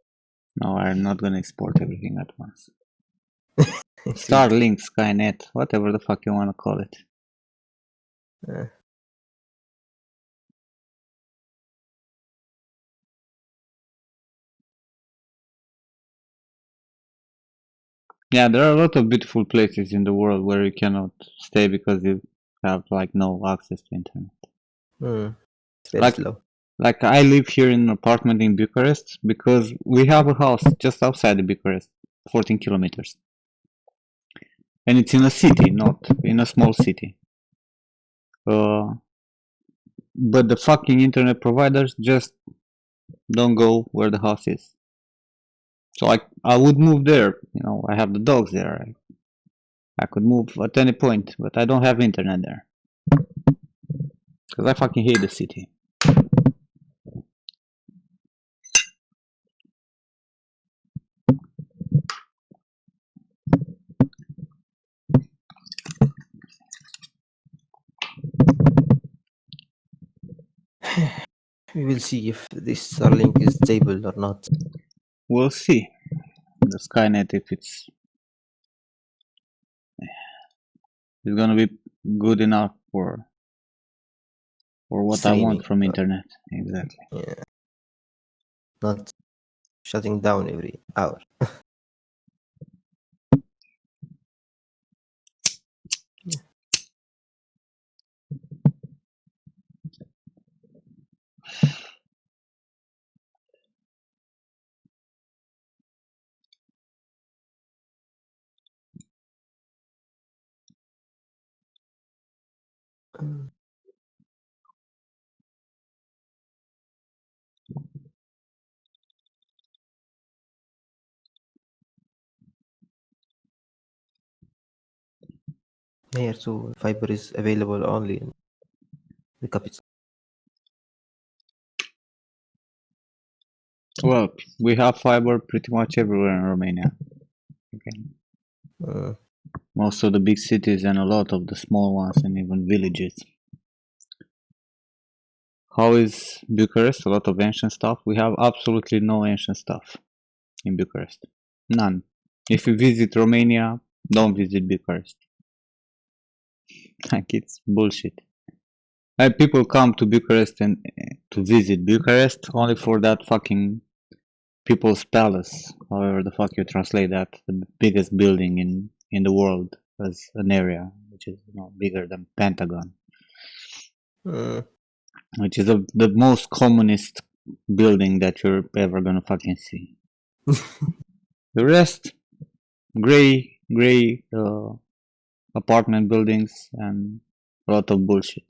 No, I'm not gonna export everything at once. Starlink, Skynet, whatever the fuck you wanna call it. Uh, Yeah, there are a lot of beautiful places in the world where you cannot stay because you have like no access to internet. It's very Like, slow. like I live here in an apartment in Bucharest because we have a house just outside of Bucharest, 14 kilometers. And it's in a city, not in a small city. But the fucking internet providers just don't go where the house is. So I would move there, you know, I have the dogs there. I could move at any point, but I don't have internet there. Because I fucking hate the city. We will see if this Starlink is stable or not. We'll see. The Skynet, if it's gonna be good enough for what I want Streaming. from internet. Exactly. Yeah. Not shutting down every hour. Here too, fiber is available only in the capital. Well, we have fiber pretty much everywhere in Romania. Okay. Uh, Most of the big cities and a lot of the small ones and even villages. How is Bucharest? A lot of ancient stuff. We have absolutely no ancient stuff in Bucharest. None. If you visit Romania, don't visit Bucharest. Like, it's bullshit. Like, people come to Bucharest and to visit Bucharest only for that fucking People's Palace, however the fuck you translate that, the biggest building in the world as an area, which is, you know, bigger than Pentagon, which is the most communist building that you're ever gonna fucking see. The rest, gray apartment buildings and a lot of bullshit.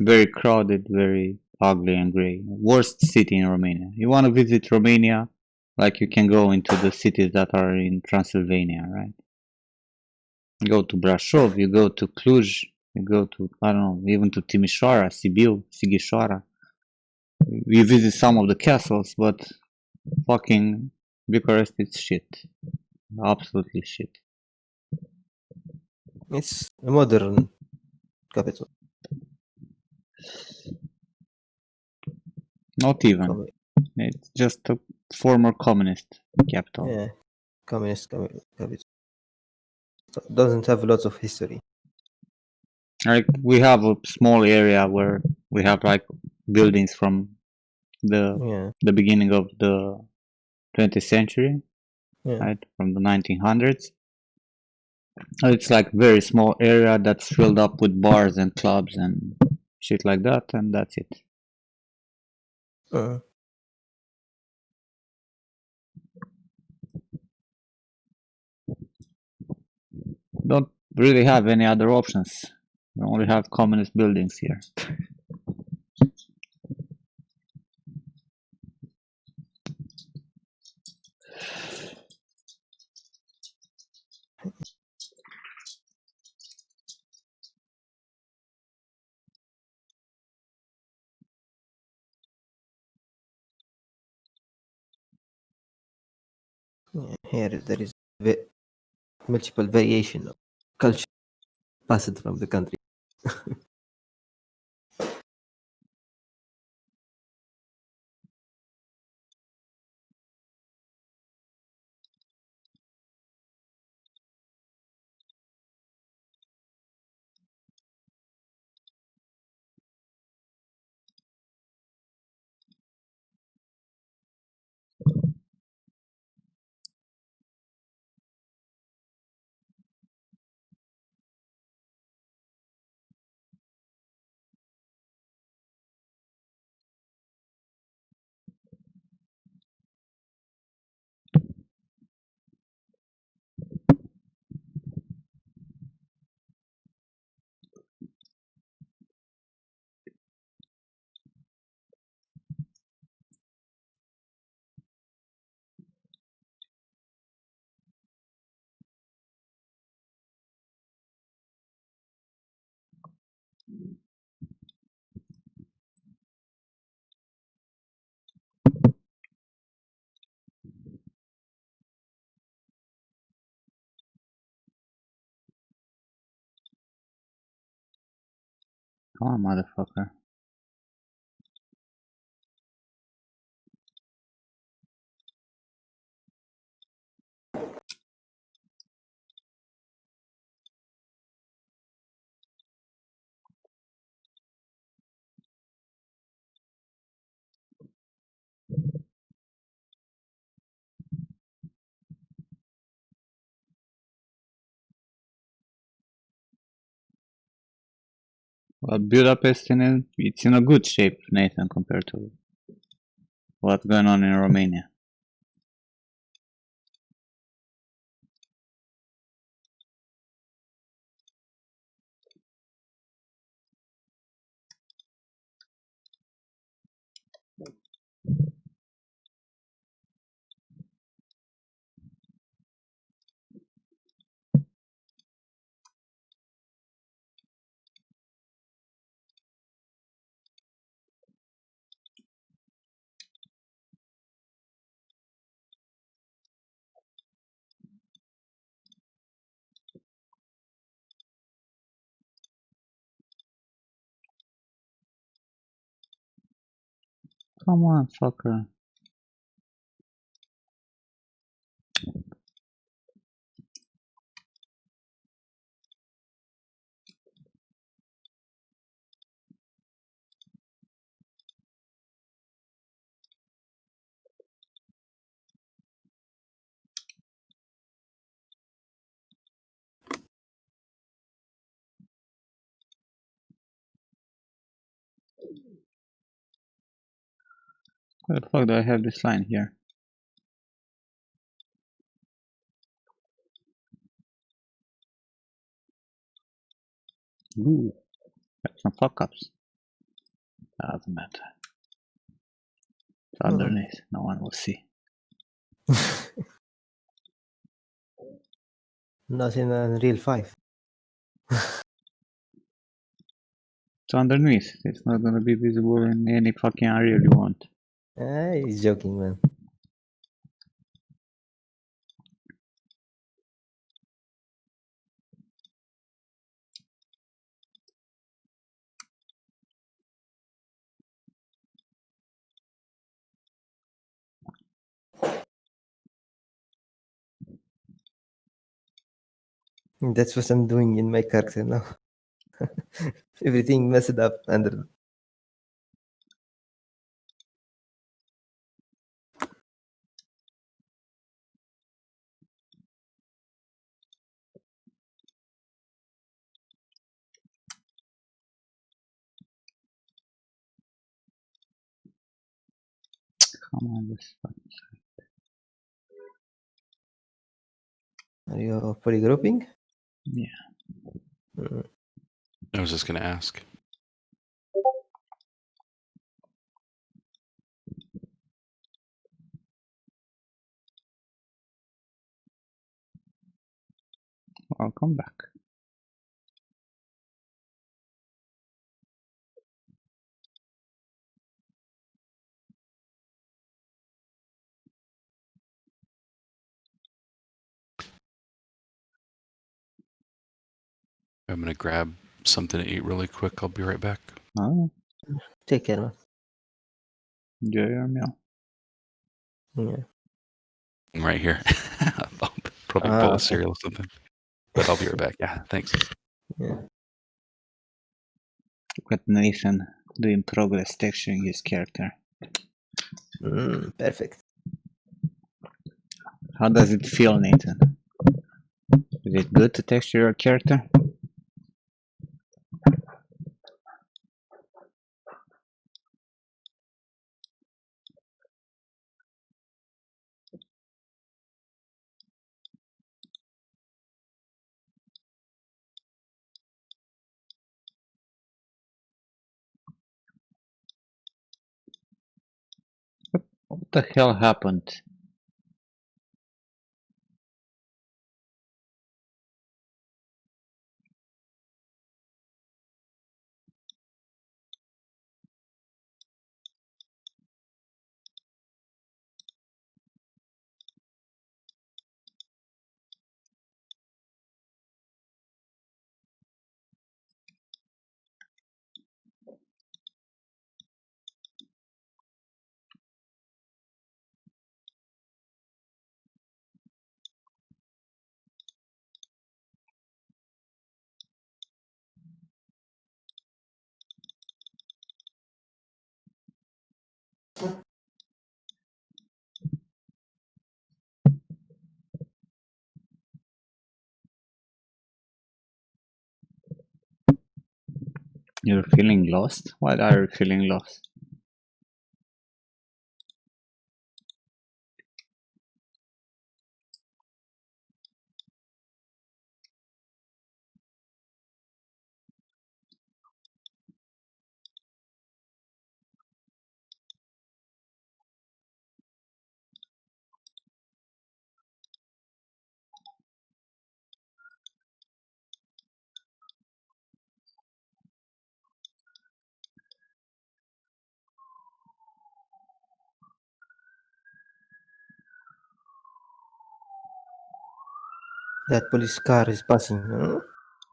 Very crowded, very ugly and gray. Worst city in Romania. You want to visit Romania, like, you can go into the cities that are in Transylvania, right? You go to Brașov, you go to Cluj, you go to, I don't know, even to Timișoara, Sibiu, Sighișoara. You visit some of the castles, but fucking Bucharest is shit. Absolutely shit. It's a modern capital. Not even. Commu- It's just a former communist capital. yeah, communist capital. Doesn't have lots of history. Like we have a small area where we have like buildings from Yeah, the beginning of the 20th century, yeah. right? From the 1900s. It's like very small area that's filled up with bars and clubs and shit like that, and that's it. Uh, Don't really have any other options. We only have communist buildings here. yeah, here there is multiple variation of culture passed from the country. Come on, motherfucker. Well, Budapest it's in a good shape, Nathan, compared to what's going on in Romania. Come on, fucker. Where the fuck do I have this line here? Ooh, got some fuck ups. Doesn't matter. It's underneath. No one will see. Not in Unreal 5. It's underneath. It's not gonna be visible in any fucking Unreal you want. He's joking, man. That's what I'm doing in my character now. Everything messed up under. Come on, this one. Are you polygrouping? Yeah. I was just going to ask. I'll come back. I'm going to grab something to eat really quick. I'll be right back. Oh, Take care, man. enjoy your meal. Yeah. I'm right here. I'll probably bowl of cereal or something. But I'll be right back. Yeah, thanks. Yeah. Look at Nathan doing progress texturing his character. Perfect. How does it feel, Nathan? Is it good to texture your character? What the hell happened? You're feeling lost? Why are you feeling lost? That police car is passing.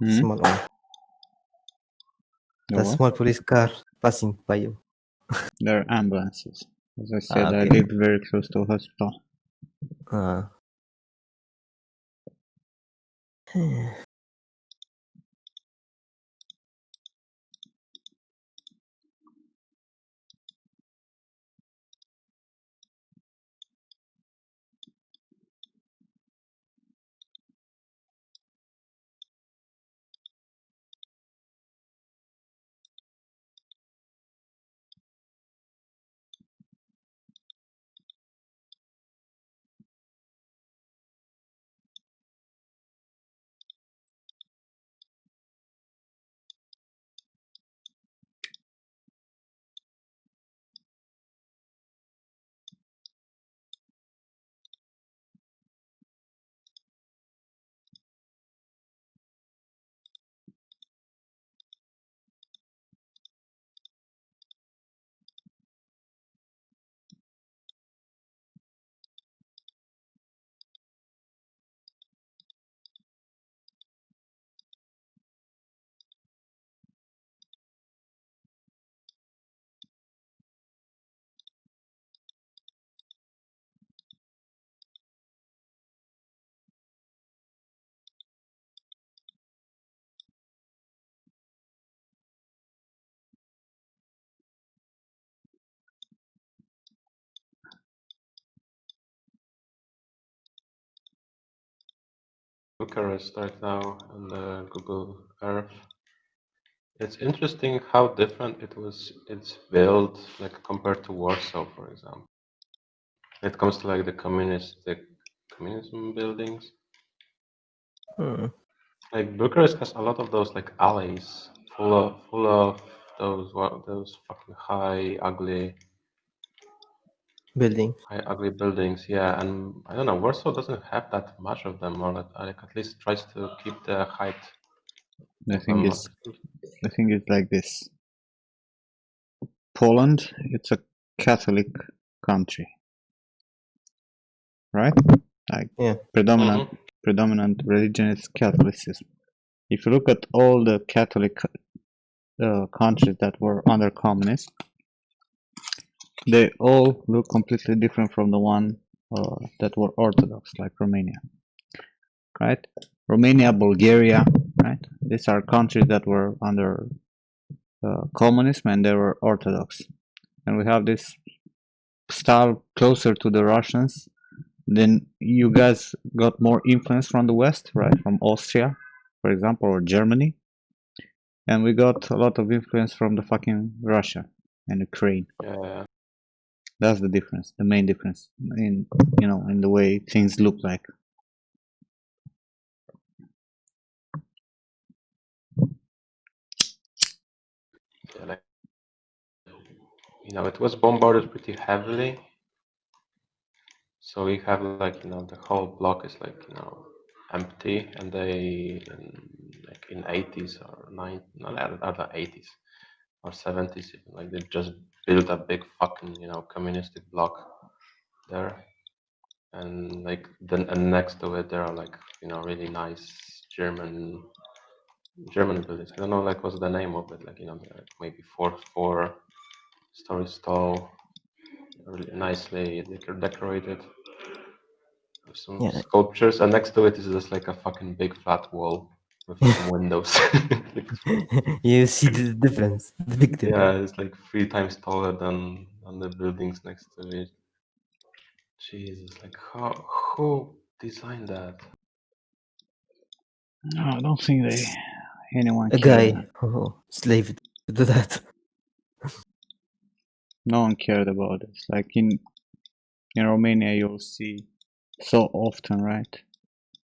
Small one. The That what? small police car passing by you. They're ambulances. As I said, I Okay. live very close to a hospital. Bucharest right now on the Google Earth. It's interesting how different it's built, like compared to Warsaw, for example. When it comes to like the communism buildings. Hmm. Like Bucharest has a lot of those like alleys full of those fucking Building. high ugly buildings. Yeah, and I don't know, Warsaw doesn't have that much of them, or like at least tries to keep the height The of them. thing is like this. Poland, it's a Catholic country, right? Like Yeah. predominant religion is Catholicism. If you look at all the Catholic countries that were under communist, they all look completely different from the one that were Orthodox, like Romania, right? Romania, Bulgaria, right? These are countries that were under communism and they were Orthodox. And we have this style closer to the Russians. Then you guys got more influence from the West, right? From Austria, for example, or Germany. And we got a lot of influence from the fucking Russia and Ukraine. Yeah. That's the difference, the main difference in in the way things look like. Yeah, like it was bombarded pretty heavily. So we have like the whole block is like empty, and they like in 80s or 80s or 70s even, like they just built a big fucking communistic block there, and like then and next to it there are like really nice German buildings. I don't know like what's the name of it, like maybe four stories tall, really nicely decorated. Some Yeah. sculptures, and next to it is just like a fucking big flat wall with some windows. Like, You see the difference, the big difference. yeah, it's like 3 times taller than the buildings next to it. Jesus, like who designed that? No, I don't think anyone A cared. guy who slaved to do that. No one cared about this. Like in Romania, you'll see so often, right?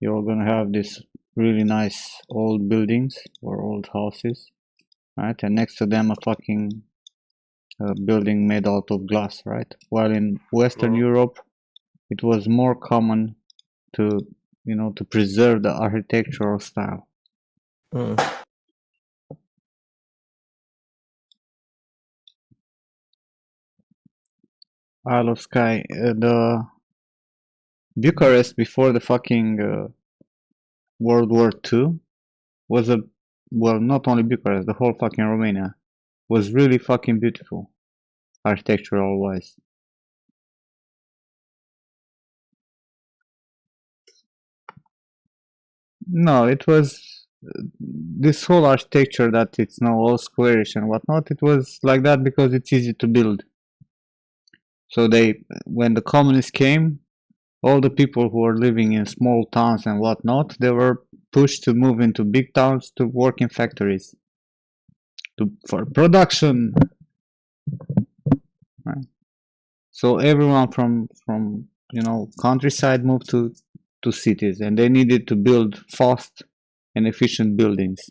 You're gonna have these really nice old buildings or old houses, right? And next to them, a fucking building made out of glass, right? While in Western Europe, it was more common to to preserve the architectural style. Hmm. Isle of Skye, the Bucharest before the fucking World War II was not only Bucharest, the whole fucking Romania was really fucking beautiful, architectural wise. No, it was this whole architecture that it's now all squarish and whatnot. It was like that because it's easy to build. So when the communists came, all the people who were living in small towns and whatnot, they were pushed to move into big towns to work in factories for production. Right? So everyone from countryside moved to cities, and they needed to build fast and efficient buildings.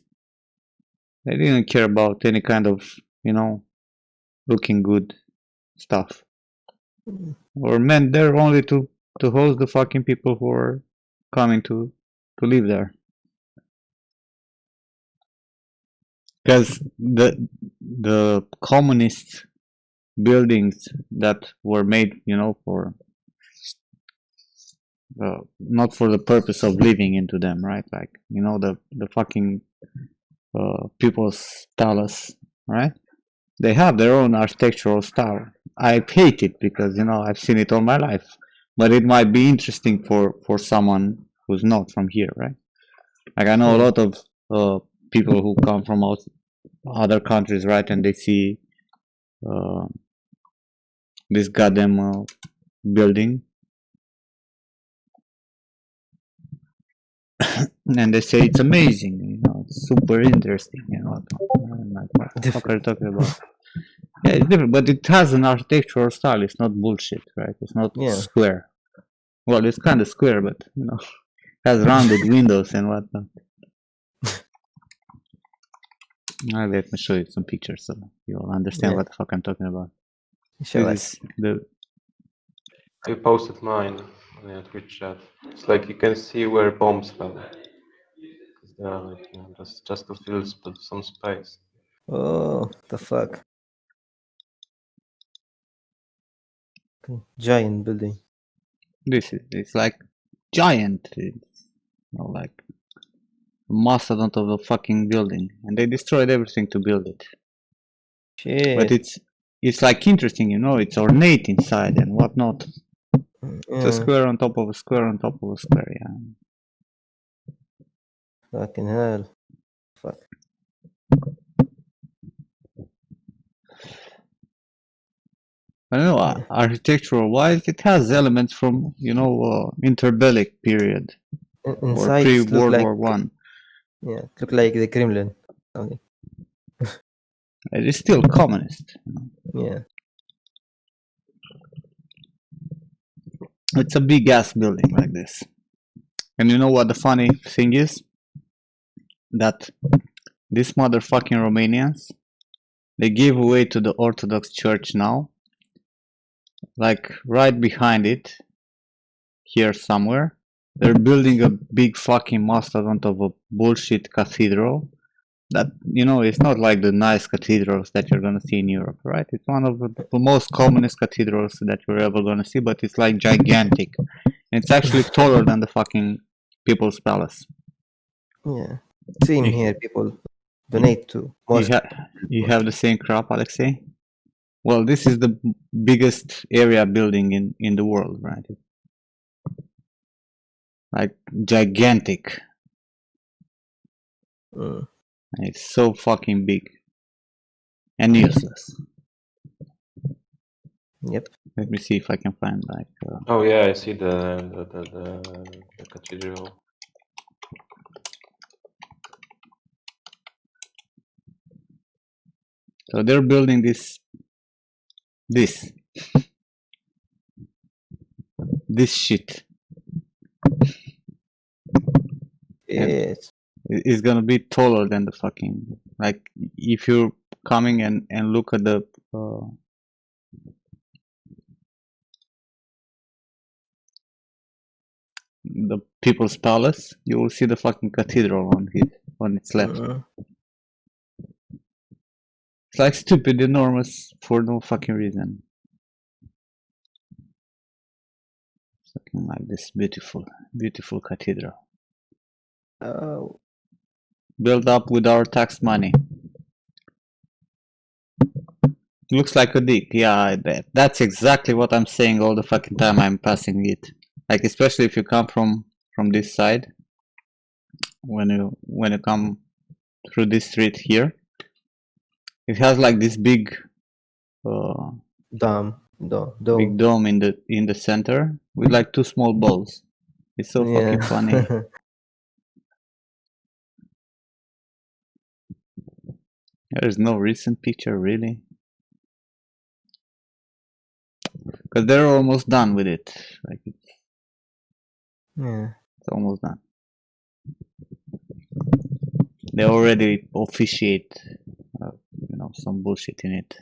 They didn't care about any kind of looking good stuff, or meant there only to host the fucking people who are coming to live there. Because the communist buildings that were made, for not for the purpose of living into them, right? Like the fucking people's palace, right? They have their own architectural style. I hate it because I've seen it all my life, but it might be interesting for someone who's not from here, right? Like I know a lot of people who come from other countries, right, and they see uh, this goddamn building, and they say it's amazing, it's super interesting, I'm like, what the fuck are you talking about? Yeah, it's different, but it has an architectural style. It's not bullshit, right? It's not Yeah. square. Well, it's kind of square, but has rounded windows and whatnot. Now let me show you some pictures so you'll understand Yeah. what the fuck I'm talking about. Show This us. is the I posted mine on the Twitch chat. It's like you can see where bombs fell. There are like, just to fill some space. Oh, the fuck. Okay. Giant building. it's like giant. It's like a mastodon of a fucking building, and they destroyed everything to build it. But Shit. it's like interesting, it's ornate inside and whatnot. It's a Yeah. square on top of a square on top of a square, yeah. Fucking hell. Fuck. I don't know, Yeah. architectural wise, it has elements from, interbellic period or Inside it look pre-World like War One. yeah, it look like the Kremlin. Something. It is still communist. Yeah. It's a big ass building like this. And you know what the funny thing is? That these motherfucking Romanians, they gave away to the Orthodox Church now. Like right behind it, here somewhere, they're building a big fucking mastodon of a bullshit cathedral. That it's not like the nice cathedrals that you're gonna see in Europe, right? It's one of the most commonest cathedrals that you're ever gonna see, but it's like gigantic. And it's actually taller than the fucking People's Palace. Yeah. Same You, here, people donate to you, mosque. you have the same crap, Alexei? Well, this is the biggest area building in the world, right? Like gigantic. Mm. And it's so fucking big and useless. Yep. Let me see if I can find like. Oh yeah, I see the cathedral. So they're building this shit, and Yes. it's gonna be taller than the fucking, like, if you're coming and look at uh, the People's Palace, you will see the fucking cathedral on its left. Mm. It's like stupid enormous for no fucking reason. Something like this beautiful cathedral Oh. built up with our tax money. Looks like a dick. Yeah, that's exactly what I'm saying all the fucking time I'm passing it. Like, especially if you come from this side, when you come through this street here, it has like this big uh, Dome. dome in the center with like two small balls. It's so fucking funny. Yeah. There's no recent picture really, because they're almost done with it. Like Yeah. it's almost done. They already officiate, some bullshit in it.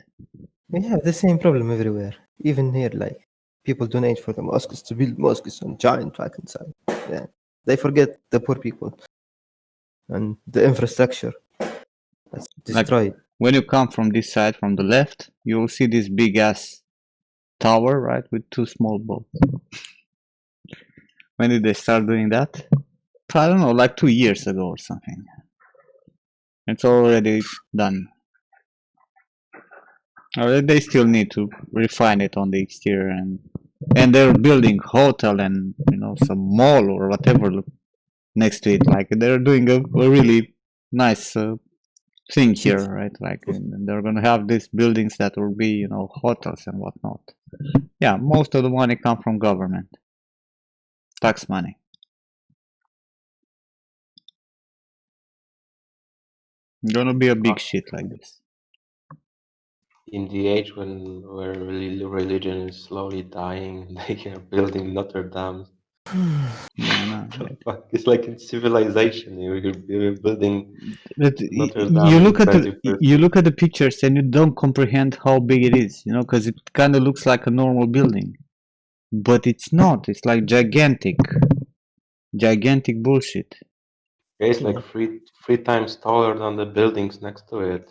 We have the same problem everywhere. Even here, like people donate for the mosques to build mosques on giant fucking site. Yeah. They forget the poor people and the infrastructure that's Like destroyed. when you come from this side, from the left, you will see this big ass tower, right, with two small boats. When did they start doing that? I don't know, like 2 years ago or something. It's already done. Or they still need to refine it on the exterior, and they're building hotel and some mall or whatever next to it. Like they're doing a really nice thing City. here, right? Like, and they're gonna have these buildings that will be hotels and whatnot. Yeah, most of the money come from government, tax money. Gonna be a big shit like this. In the age where religion is slowly dying, they are building Notre Dame. Yeah, I know. The fuck? It's like in civilization. You're building But Notre you Dame in look at the 21st you look at the pictures and you don't comprehend how big it is, you know, because it kind of looks like a normal building, but it's not. It's like gigantic bullshit. It's like Yeah. three times taller than the buildings next to it.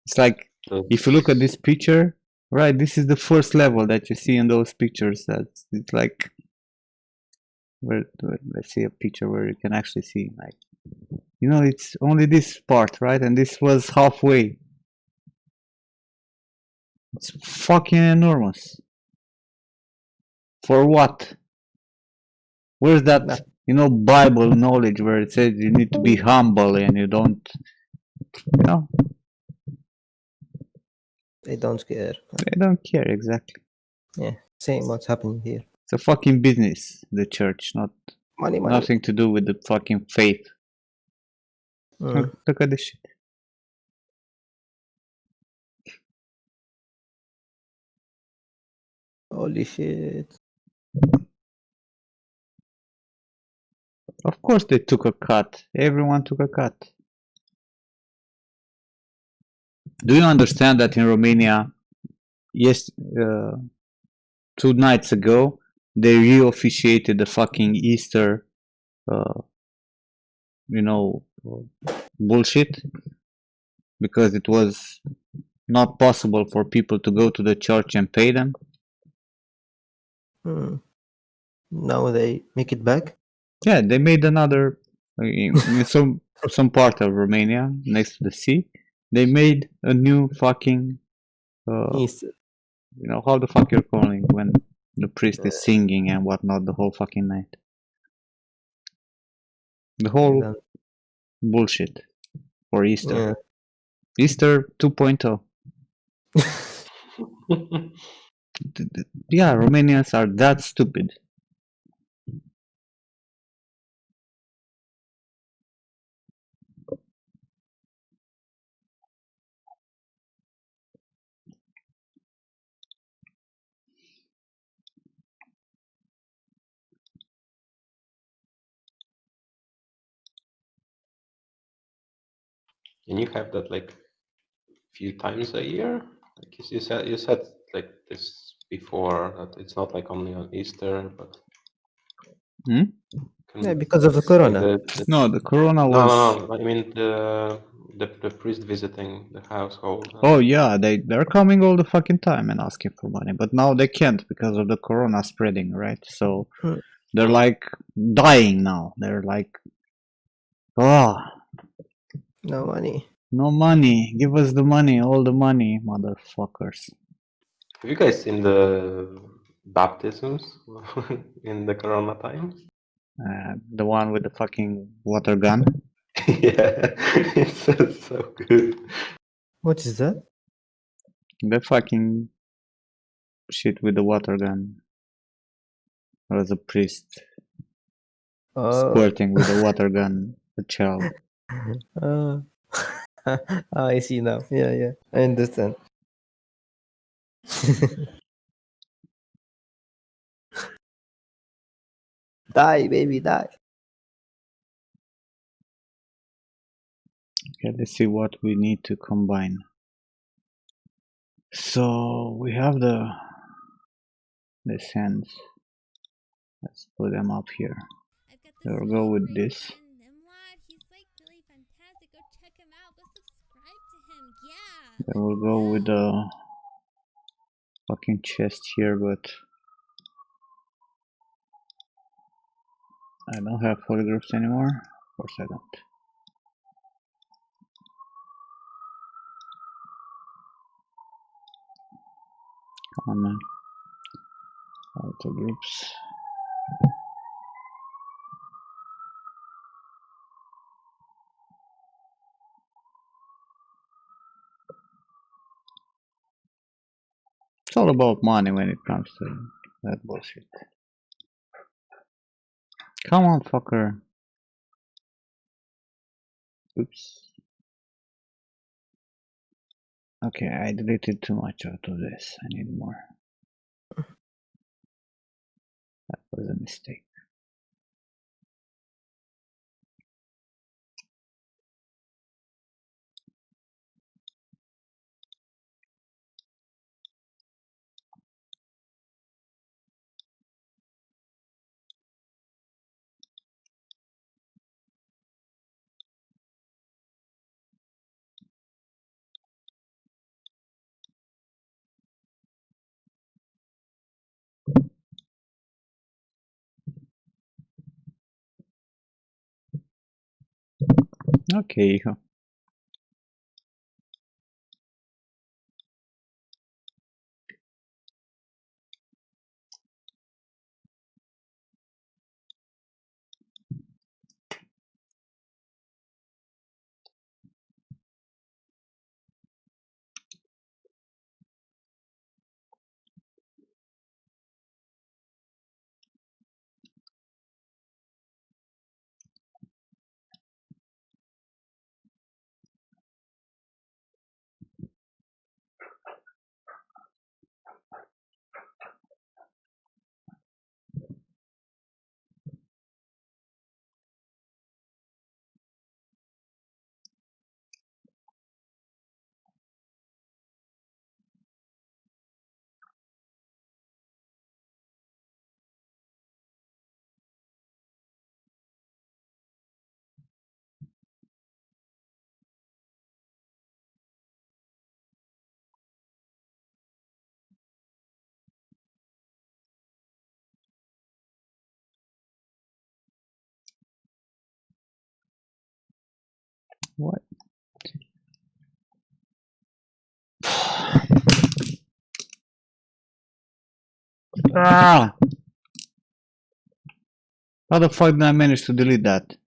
It's like if you look at this picture, right? This is the first level that you see in those pictures. That's it's like let's see a picture where you can actually see, like, you know, it's only this part, right? And this was halfway. It's fucking enormous. For what? Where's that, Nah, you know, Bible knowledge where it says you need to be humble and you don't, you know, they don't care. they don't care exactly. Yeah, same what's happening here. It's a fucking business, the church, not Money. nothing to do with the fucking faith. Mm. Look at this shit. Holy shit. Of course they took a cut. Everyone took a cut. Do you understand that in Romania, yes, 2 nights ago, they re-officiated the fucking Easter, uh, you know, bullshit, because it was not possible for people to go to the church and pay them. Now they make it back? Yeah, they made another in some part of Romania next to the sea. They made a new fucking Easter. you know how the fuck you're calling when the priest is singing and whatnot the whole fucking night. The whole Then, bullshit for Easter. yeah. Easter 2.0. Yeah, Romanians are that stupid. And you have that like few times a year. Like you said like this before that it's not like only on Easter, but Hmm? Yeah, can, because of the it's like corona. No, the corona no, was. no, no. I mean the priest visiting the household. Oh yeah, they're coming all the fucking time and asking for money, but now they can't because of the corona spreading, right? So Hmm. they're like dying now. They're like, oh, No money. no money. Give us the money, all the money, motherfuckers. Have you guys seen the baptisms in the Corona times? The one with the fucking water gun. Yeah, it's so good. What is that? The fucking shit with the water gun. There was a priest Oh, squirting with a water gun a child. uh, I see now. Yeah, I understand. Die, baby, die. Okay, let's see what we need to combine. So we have the hands. Let's put them up here. I've got this We'll really go with great this. friend, Nimrod. He's like really fantastic. Go check him out. Go subscribe to him. Yeah. Then we'll go with the fucking chest here, but I don't have polygroups anymore. Of course I don't. Come on, man. Auto groups. It's all about money when it comes to that bullshit. Come on, fucker. Oops. Okay, I deleted too much out of this. I need more. That was a mistake. Okay, hijo. What? Ah! How the fuck did I manage to delete that?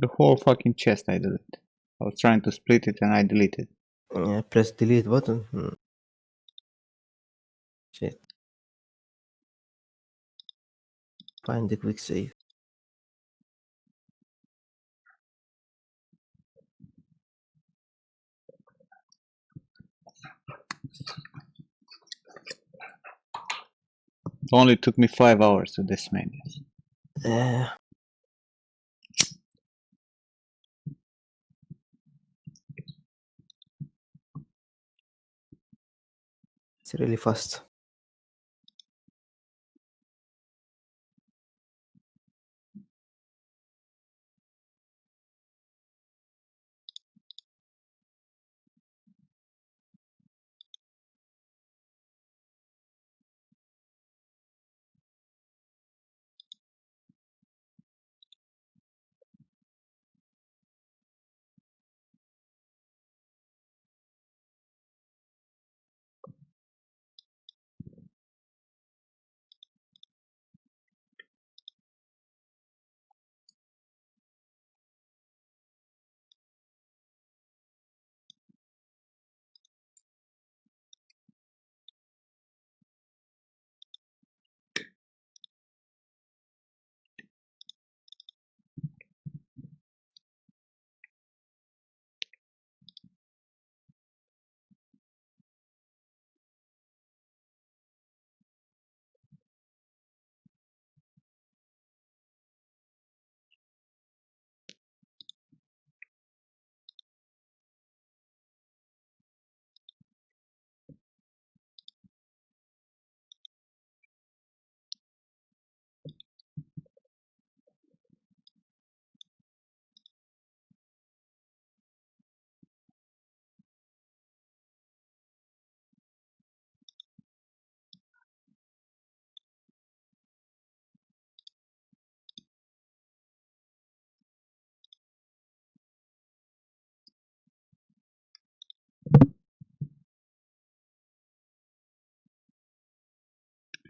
The whole fucking chest I deleted. I was trying to split it and I deleted. Press delete button. Shit. Find the quick save. It only took me 5 hours to decimate this. It's really fast.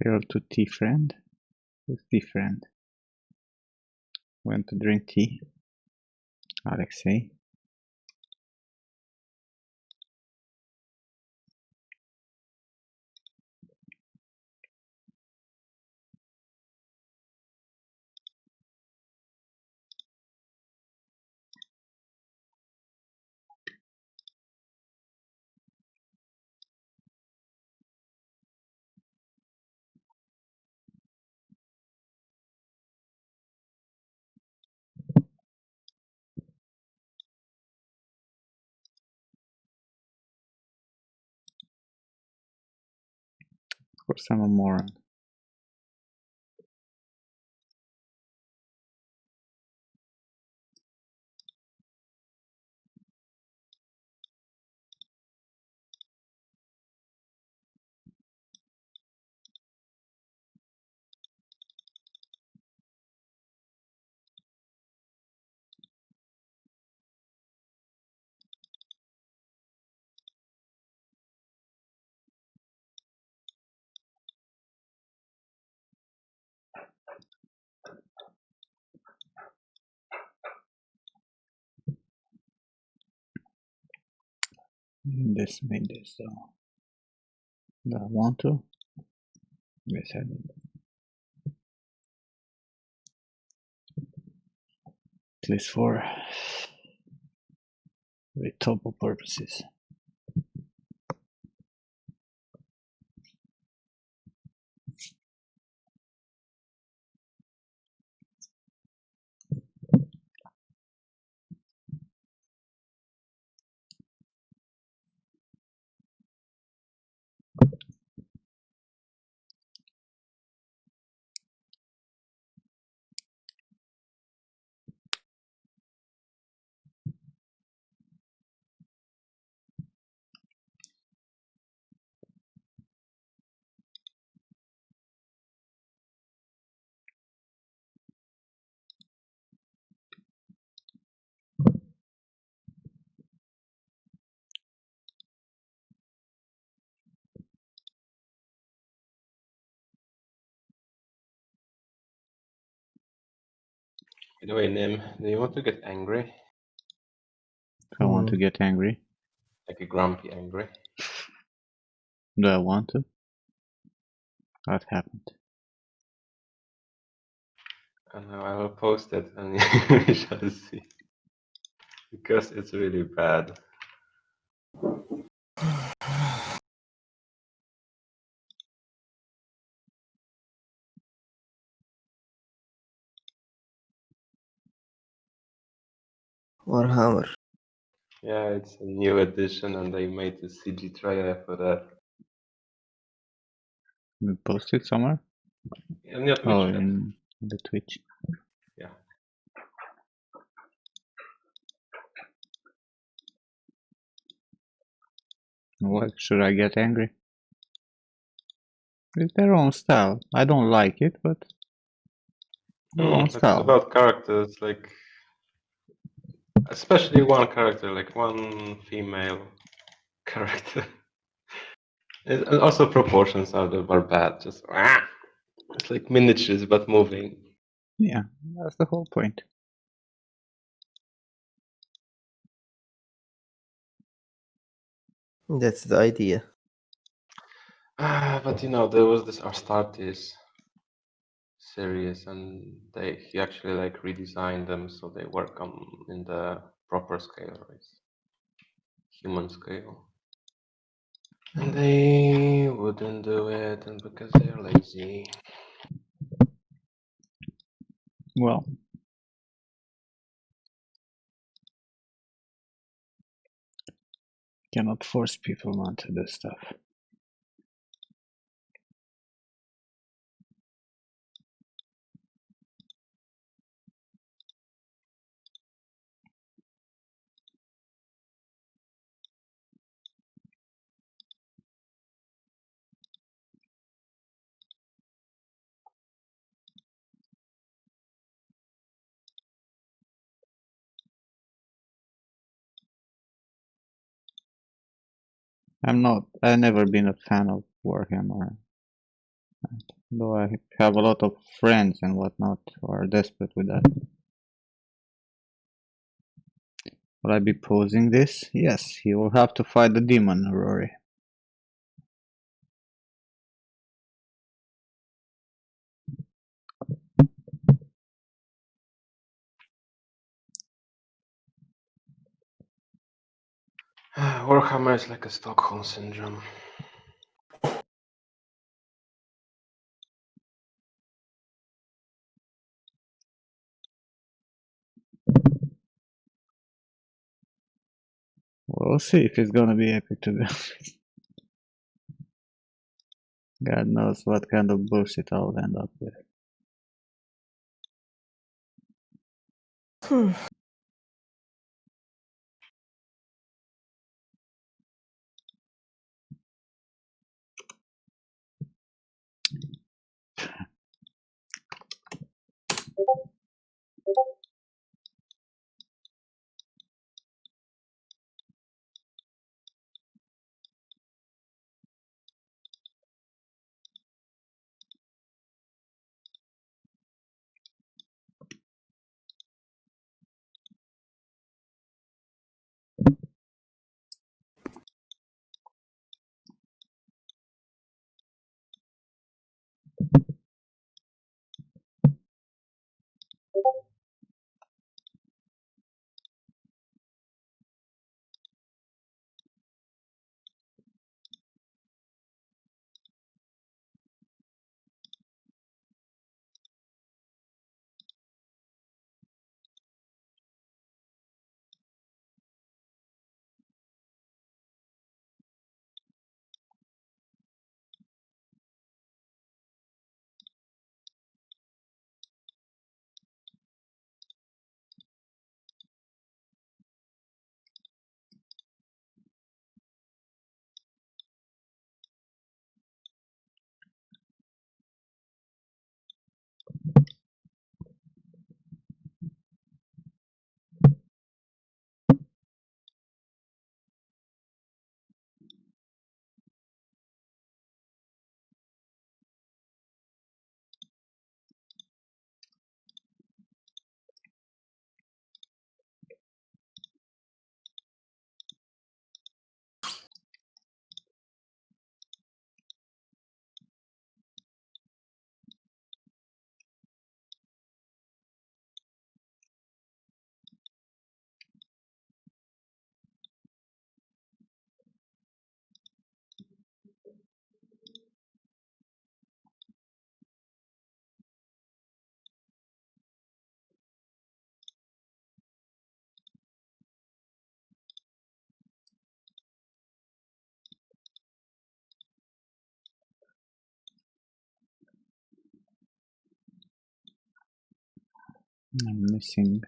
Failed to tea friend? Who's tea friend? Went to drink tea. Alexei. Of course I'm a moron. Decimate this though. Do I want to? Yes, I do. At least for retopo purposes. By the way, Nim, do you want to get angry? I want to get angry. Like a grumpy angry? Do I want to? What happened? I will post it and you shall see. Because it's really bad. Warhammer. Yeah, it's a new edition and they made a CG trailer for that. You post it somewhere? In your Twitch Oh, chat. in the Twitch. Yeah. What should I get angry? It's their own style. I don't like it, but their own It's style. about characters, like especially one character, like one female character. And also proportions are bad. Just it's like miniatures but moving. Yeah, that's the whole point. That's the idea. But you know, there was this Astartes series, and he actually like redesigned them so they work on in the proper scale, right? Human scale. And they wouldn't do it, and because they're lazy. Well, cannot force people not to do stuff. I've never been a fan of Warhammer. Though I have a lot of friends and whatnot who are desperate with that. Will I be posing this? Yes, he will have to fight the demon, Rory. Warhammer is like a Stockholm syndrome. We'll see if it's gonna be epic to be honest. God knows what kind of bullshit I'll end up with. I'm missing.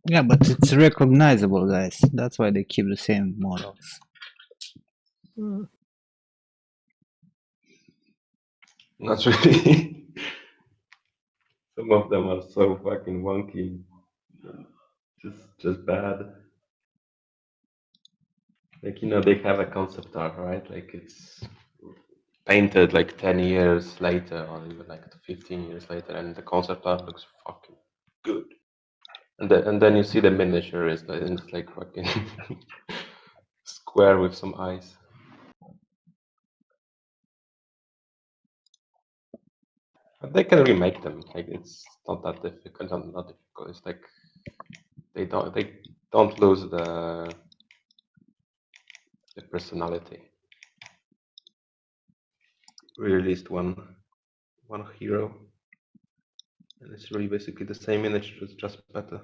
Yeah, but it's recognizable, guys. That's why they keep the same models. Not really. Some of them are so fucking wonky. Just bad. Like, they have a concept art, right? Like it's painted like 10 years later or even like 15 years later, and the concept art looks fucking good. And then you see the miniature is like, and it's like fucking square with some eyes. But they can remake them. Like it's not that difficult. Not difficult. It's like they don't lose the personality. We released one hero, and it's really basically the same image, just better.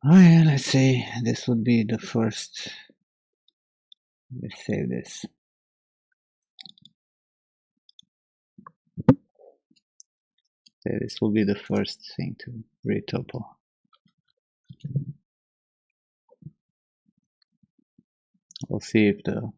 Oh yeah, let's say this would be the first. Let's save this. So this will be the first thing to retopo. We'll see if the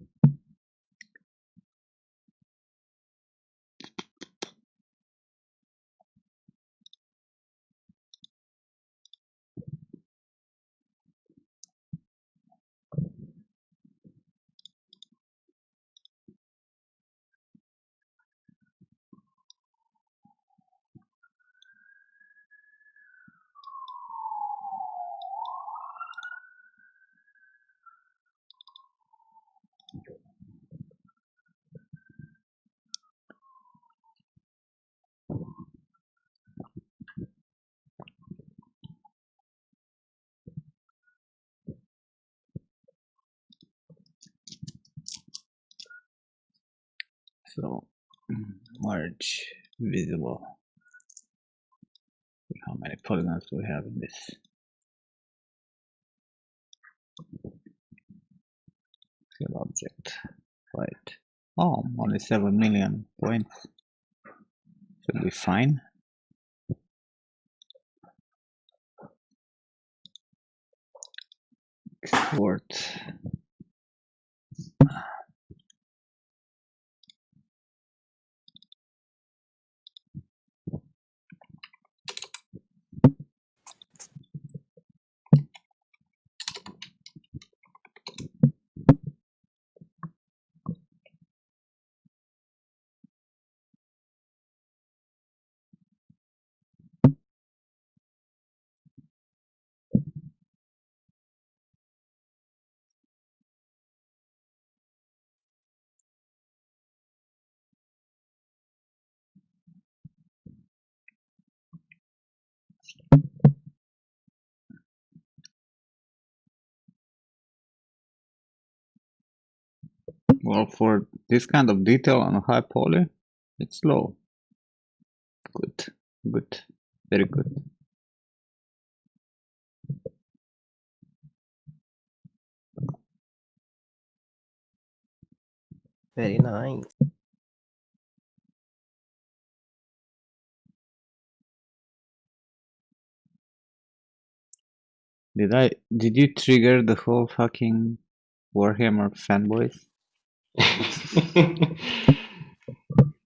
so merge visible. How many polygons do we have in this? Fill object. Right. Oh, only 7 million points. Should be fine. Export. Well, for this kind of detail on a high poly, it's low. Good. Good. Very good. Very nice. Did you trigger the whole fucking Warhammer fanboys?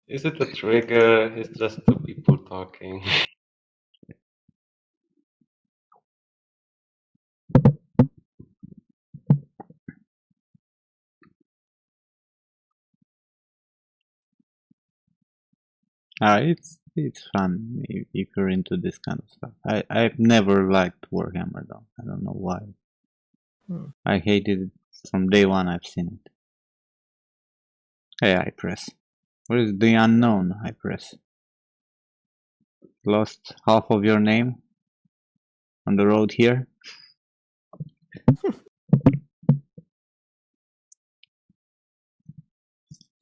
Is it a trigger? It's just two people talking. It's fun if you're into this kind of stuff. I've never liked Warhammer though. I don't know why. Hmm. I hated it from day one I've seen it. Hey, I press. What is the unknown? I press. Lost half of your name? on the road here.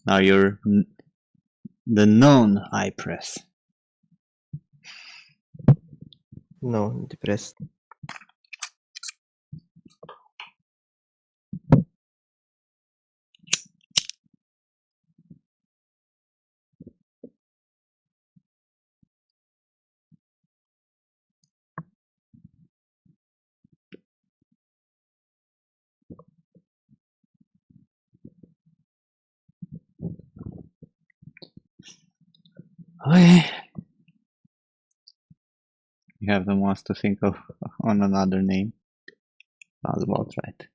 Now you're the known eye press. No, I'm depressed. Okay. You have the ones to think of on another name. Sounds about right.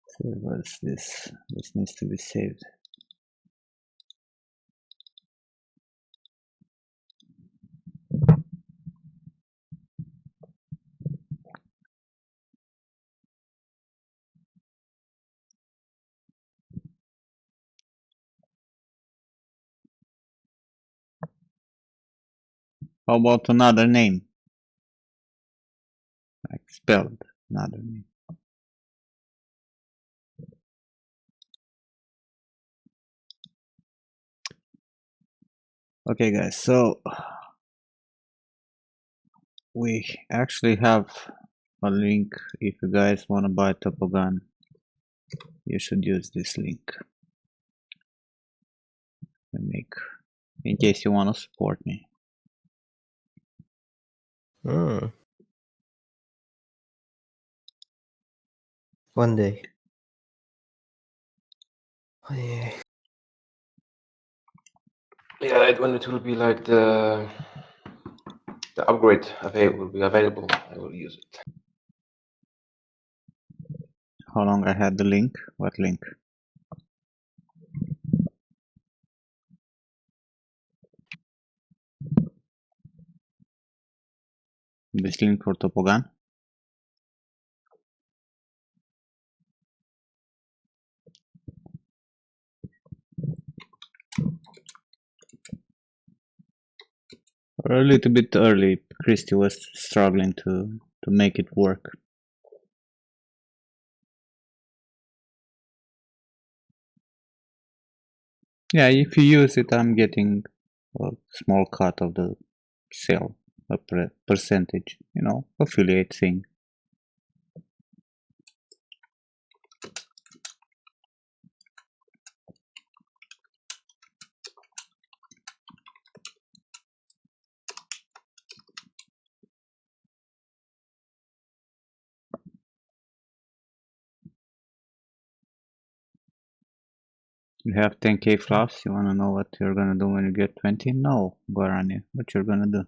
So what's this? This needs to be saved. How about another name? Like spelled another name. Okay guys, so we actually have a link. If you guys want to buy Topogun, you should use this link. In case you want to support me. One day. Yeah. Yeah, when it will be like the upgrade will be available, I will use it. How long I had the link? What link? This link for Topogun? Or a little bit early. Christy was struggling to make it work. Yeah, if you use it, I'm getting a small cut of the sale, a percentage, you know, affiliate thing. You have 10k fluffs, you wanna know what you're gonna do when you get 20? No, Guarani, what you're gonna do?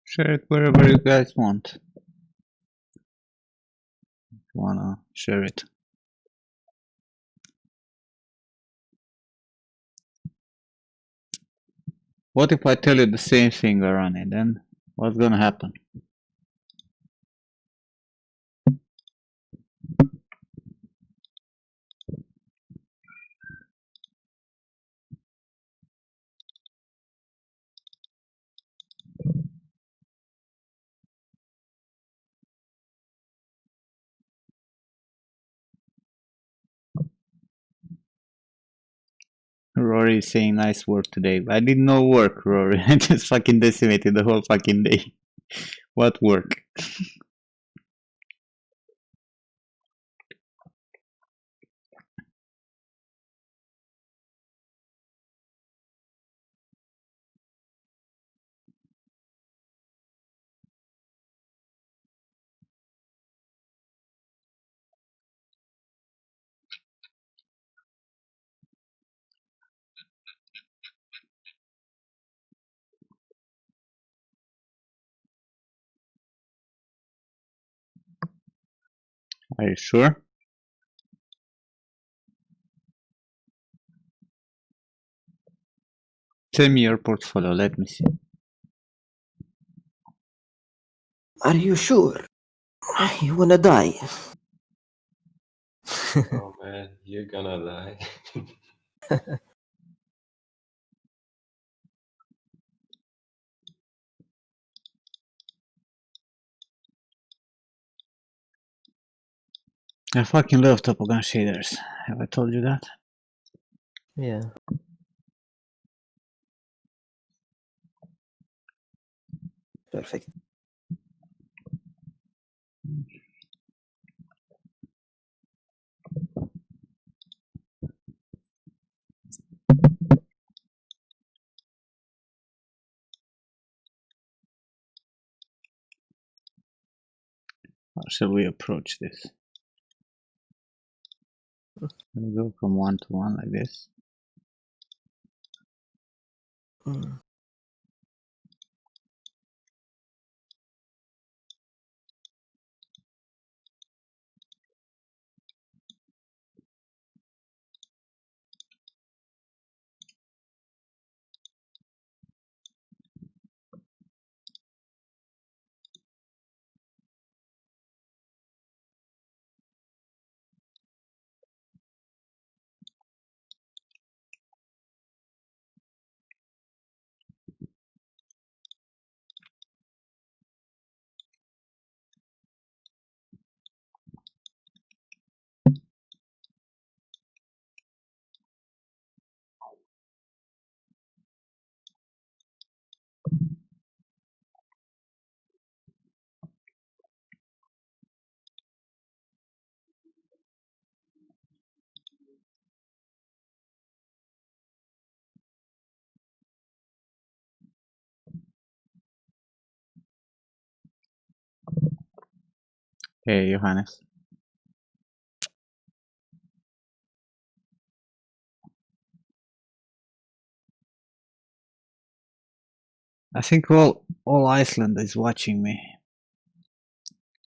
Share it wherever you guys want. If you wanna share it. What if I tell you the same thing, Guarani? Then what's gonna happen? Rory is saying nice work today. I did no work, Rory. I just fucking decimated the whole fucking day. What work? Are you sure? Tell me your portfolio, let me see. Are you sure? You wanna die? Oh man, you're gonna die. I fucking love Topogun shaders. Have I told you that? Yeah. Perfect. How shall we approach this? We go from 1 to 1 like this. Mm. Hey, Johannes. I think all Iceland is watching me.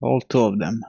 All 2 of them.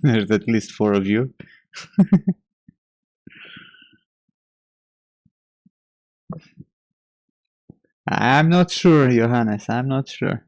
There's at least 4 of you. I'm not sure, Johannes. I'm not sure.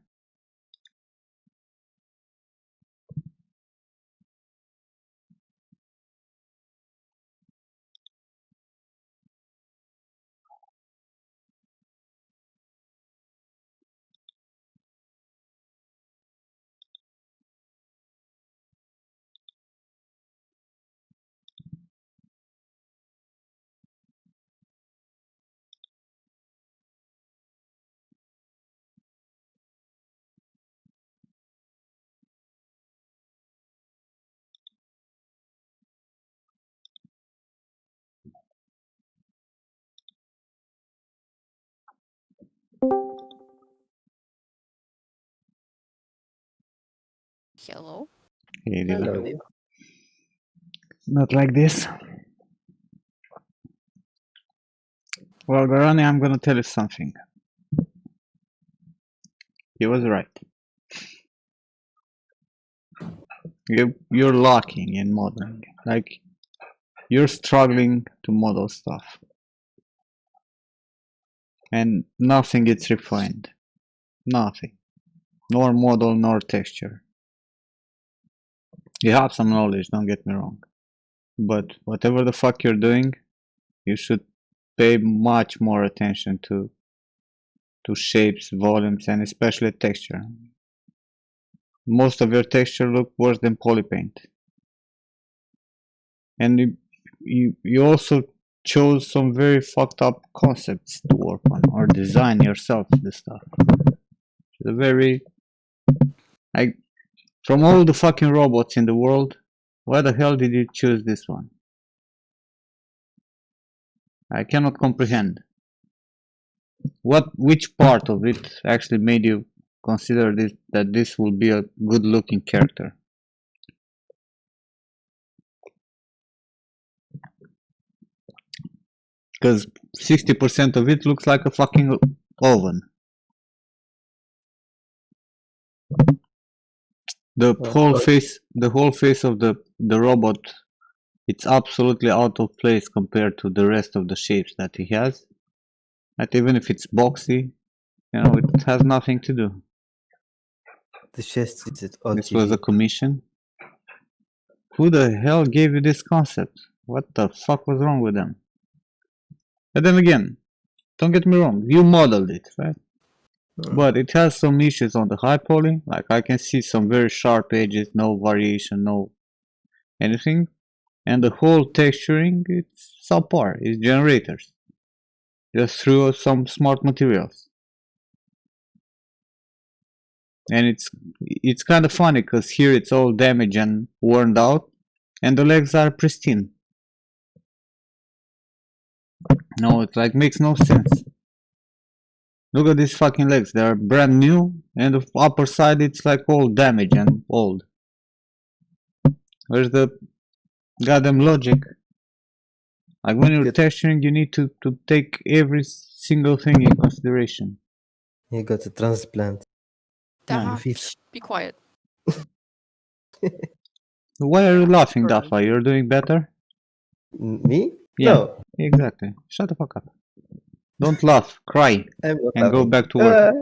Hello. Hey, Lila. Hello, Leo. Not like this. Well, Garani, I'm gonna tell you something. He was right. You're locking in modern. Like, you're struggling to model stuff. And nothing gets refined. Nothing. Nor model, nor texture. You have some knowledge, don't get me wrong. But whatever the fuck you're doing, you should pay much more attention to shapes, volumes, and especially texture. Most of your texture look worse than polypaint. And you also chose some very fucked up concepts to work on or design yourself the stuff. The very like from all the fucking robots in the world, why the hell did you choose this one? I cannot comprehend. Which part of it actually made you consider that this will be a good looking character? Because 60% of it looks like a fucking oven. The whole face of the robot, it's absolutely out of place compared to the rest of the shapes that he has. That even if it's boxy, it has nothing to do. The chest is all This was a TV. commission. Who the hell gave you this concept? What the fuck was wrong with them? And then again, don't get me wrong, you modeled it, right? But it has some issues on the high poly. Like I can see some very sharp edges, no variation, no anything. And the whole texturing, it's subpar. It's generators. Just threw some smart materials. And it's kind of funny because here it's all damaged and worn out, and the legs are pristine. No, it like makes no sense. Look at these fucking legs. They are brand new, and the upper side it's like all damaged and old. Where's the goddamn logic? Like when you're texturing, you need to take every single thing in consideration. You got a transplant. Yeah. Shh, be quiet. Why are you laughing, Dafa? You're doing better? Me? Yeah, No. exactly. Shut the fuck up. Don't laugh, cry, I'm not and go laughing. back to work.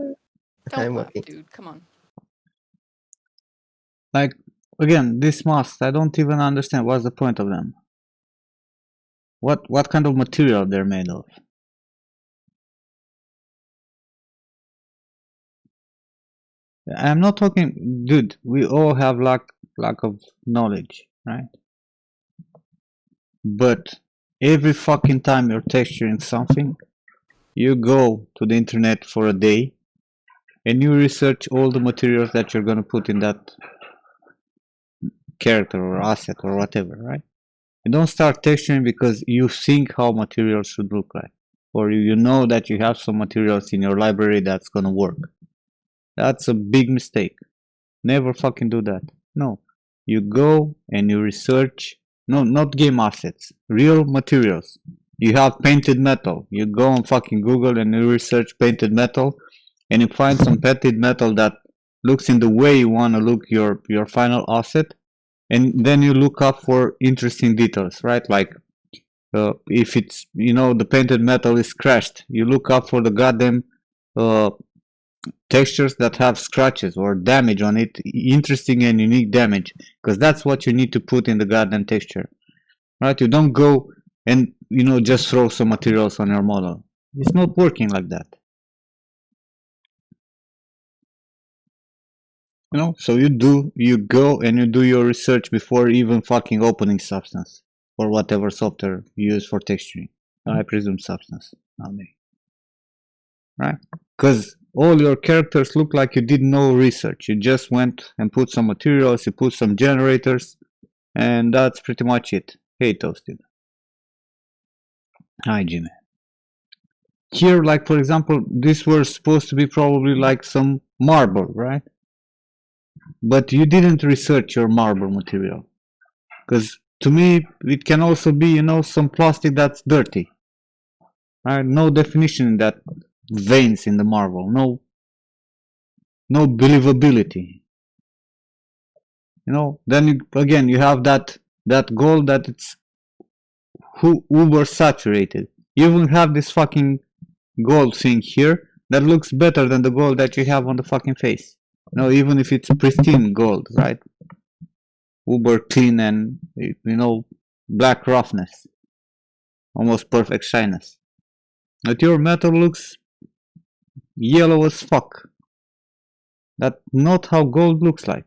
Don't I'm laugh, okay. dude. Come on. Like, again, these masks, I don't even understand what's the point of them. What kind of material they're made of? I'm not talking, dude, we all have lack of knowledge, right? But every fucking time you're texturing something, you go to the internet for a day and you research all the materials that you're gonna put in that character or asset or whatever, right? You don't start texturing because you think how materials should look like, or you know that you have some materials in your library that's gonna work. That's a big mistake. Never fucking do that. No. You go and you research, no, not game assets, real materials. You have painted metal. You go on fucking Google and you research painted metal, and you find some painted metal that looks in the way you want to look your final asset, and then you look up for interesting details, right? Like if it's, the painted metal is scratched, you look up for the goddamn textures that have scratches or damage on it, interesting and unique damage, because that's what you need to put in the goddamn texture, right? You don't go and just throw some materials on your model. It's not working like that. So you go and you do your research before even fucking opening Substance or whatever software you use for texturing. I presume Substance nowadays, right? Because all your characters look like you did no research. You just went and put some materials, you put some generators, and that's pretty much it. Hey, Toasted. Hi, Jimmy. Here, like for example, these were supposed to be probably like some marble, right? But you didn't research your marble material. Because to me, it can also be, some plastic that's dirty. Right? No definition in that veins in the marble. No believability. Then again, you have that gold that it's uber saturated. You even have this fucking gold thing here that looks better than the gold that you have on the fucking face. No, even if it's pristine gold, right? Uber clean and, black roughness. Almost perfect shyness. But your metal looks yellow as fuck. That's not how gold looks like,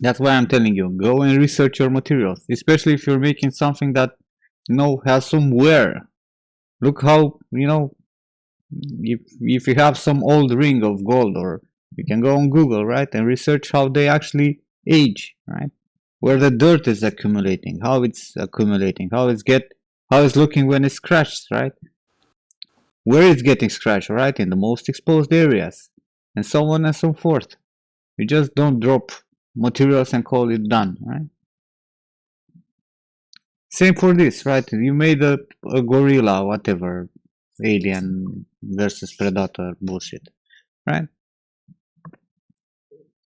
That's why I'm telling you, go and research your materials, especially if you're making something that, has some wear. Look how, if you have some old ring of gold, or you can go on Google, right, and research how they actually age, right? Where the dirt is accumulating, how it's accumulating, how it's looking when it's scratched, right? Where it's getting scratched, right? In the most exposed areas, and so on and so forth. You just don't drop materials and call it done, right? Same for this, right? You made a gorilla, whatever, alien versus predator bullshit, right?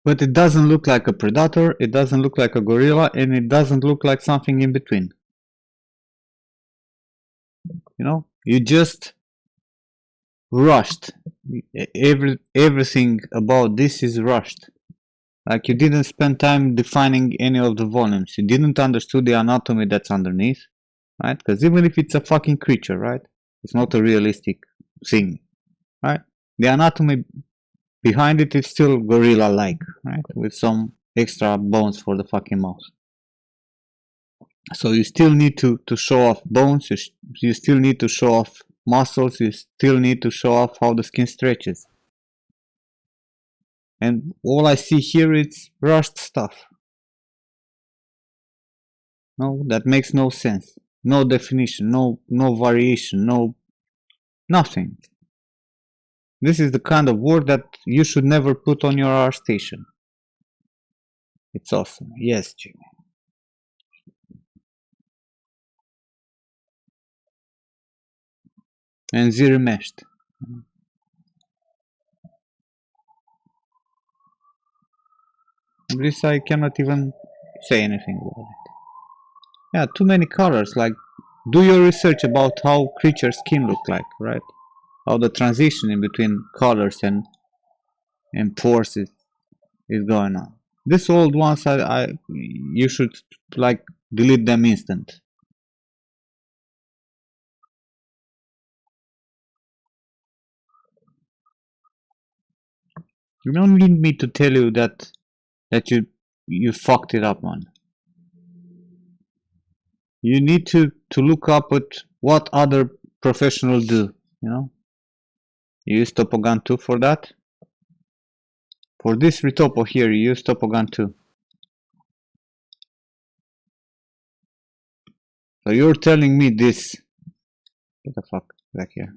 But it doesn't look like a predator, it doesn't look like a gorilla, and it doesn't look like something in between. You just rushed. Everything about this is rushed. Like, you didn't spend time defining any of the volumes. You didn't understand the anatomy that's underneath, right? Because even if it's a fucking creature, right? It's not a realistic thing, right? The anatomy behind it is still gorilla-like, right? With some extra bones for the fucking mouth. So you still need to show off bones, you still need to show off muscles, you still need to show off how the skin stretches. And all I see here is rushed stuff. No, that makes no sense. No definition, no variation, nothing. This is the kind of work that you should never put on your art station. It's awesome. Yes, Jimmy. And zero meshed. This I cannot even say anything about it. Yeah, too many colors. Like, do your research about how creatures' skin look like, right? How the transition in between colors and pores is going on. These old ones, you should like delete them instant. You don't need me to tell you that you fucked it up, man. You need to look up at what other professionals do, You use Topogun 2 for that? For this retopo here, you use Topogun 2. So you're telling me this... Get the fuck back here.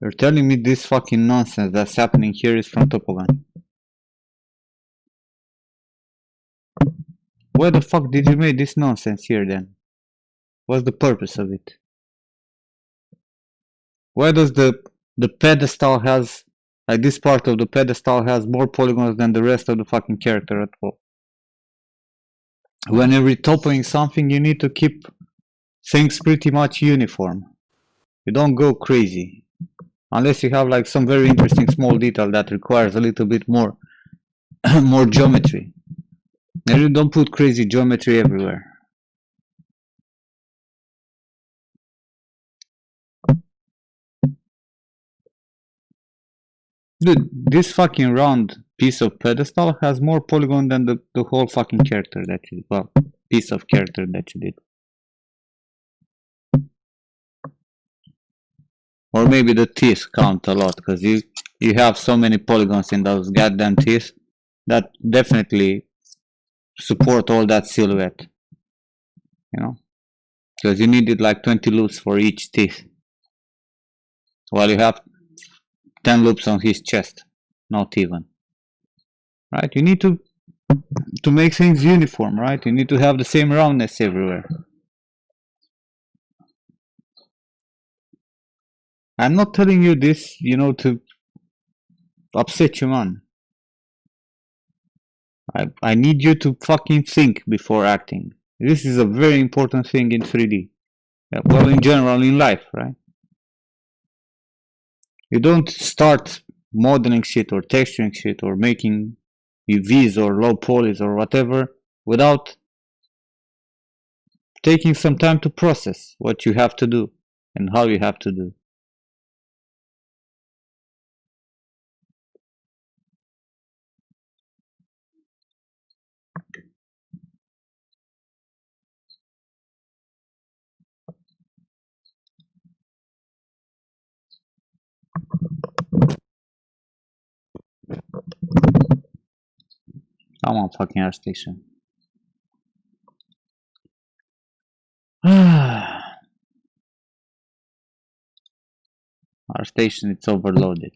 You're telling me this fucking nonsense that's happening here is from Topogun. Why the fuck did you make this nonsense here then? What's the purpose of it? Why does the pedestal has, like, this part of the pedestal has more polygons than the rest of the fucking character at all? When you're retopoing something, you need to keep things pretty much uniform. You don't go crazy. Unless you have like some very interesting small detail that requires a little bit more more geometry. And you don't put crazy geometry everywhere. Dude, this fucking round piece of pedestal has more polygon than the whole fucking character that you, well, piece of character that you did. Or maybe the teeth count a lot, because you have so many polygons in those goddamn teeth that definitely support all that silhouette. Because you needed like 20 loops for each teeth. While you have 10 loops on his chest. Not even. Right? You need to make things uniform, right? You need to have the same roundness everywhere. I'm not telling you this, to upset you, man. I need you to fucking think before acting. This is a very important thing in 3D. Well, in general, in life, right? You don't start modeling shit or texturing shit or making UVs or low polys or whatever without taking some time to process what you have to do and how you have to do. Come on, fucking air station. Our station, it's overloaded.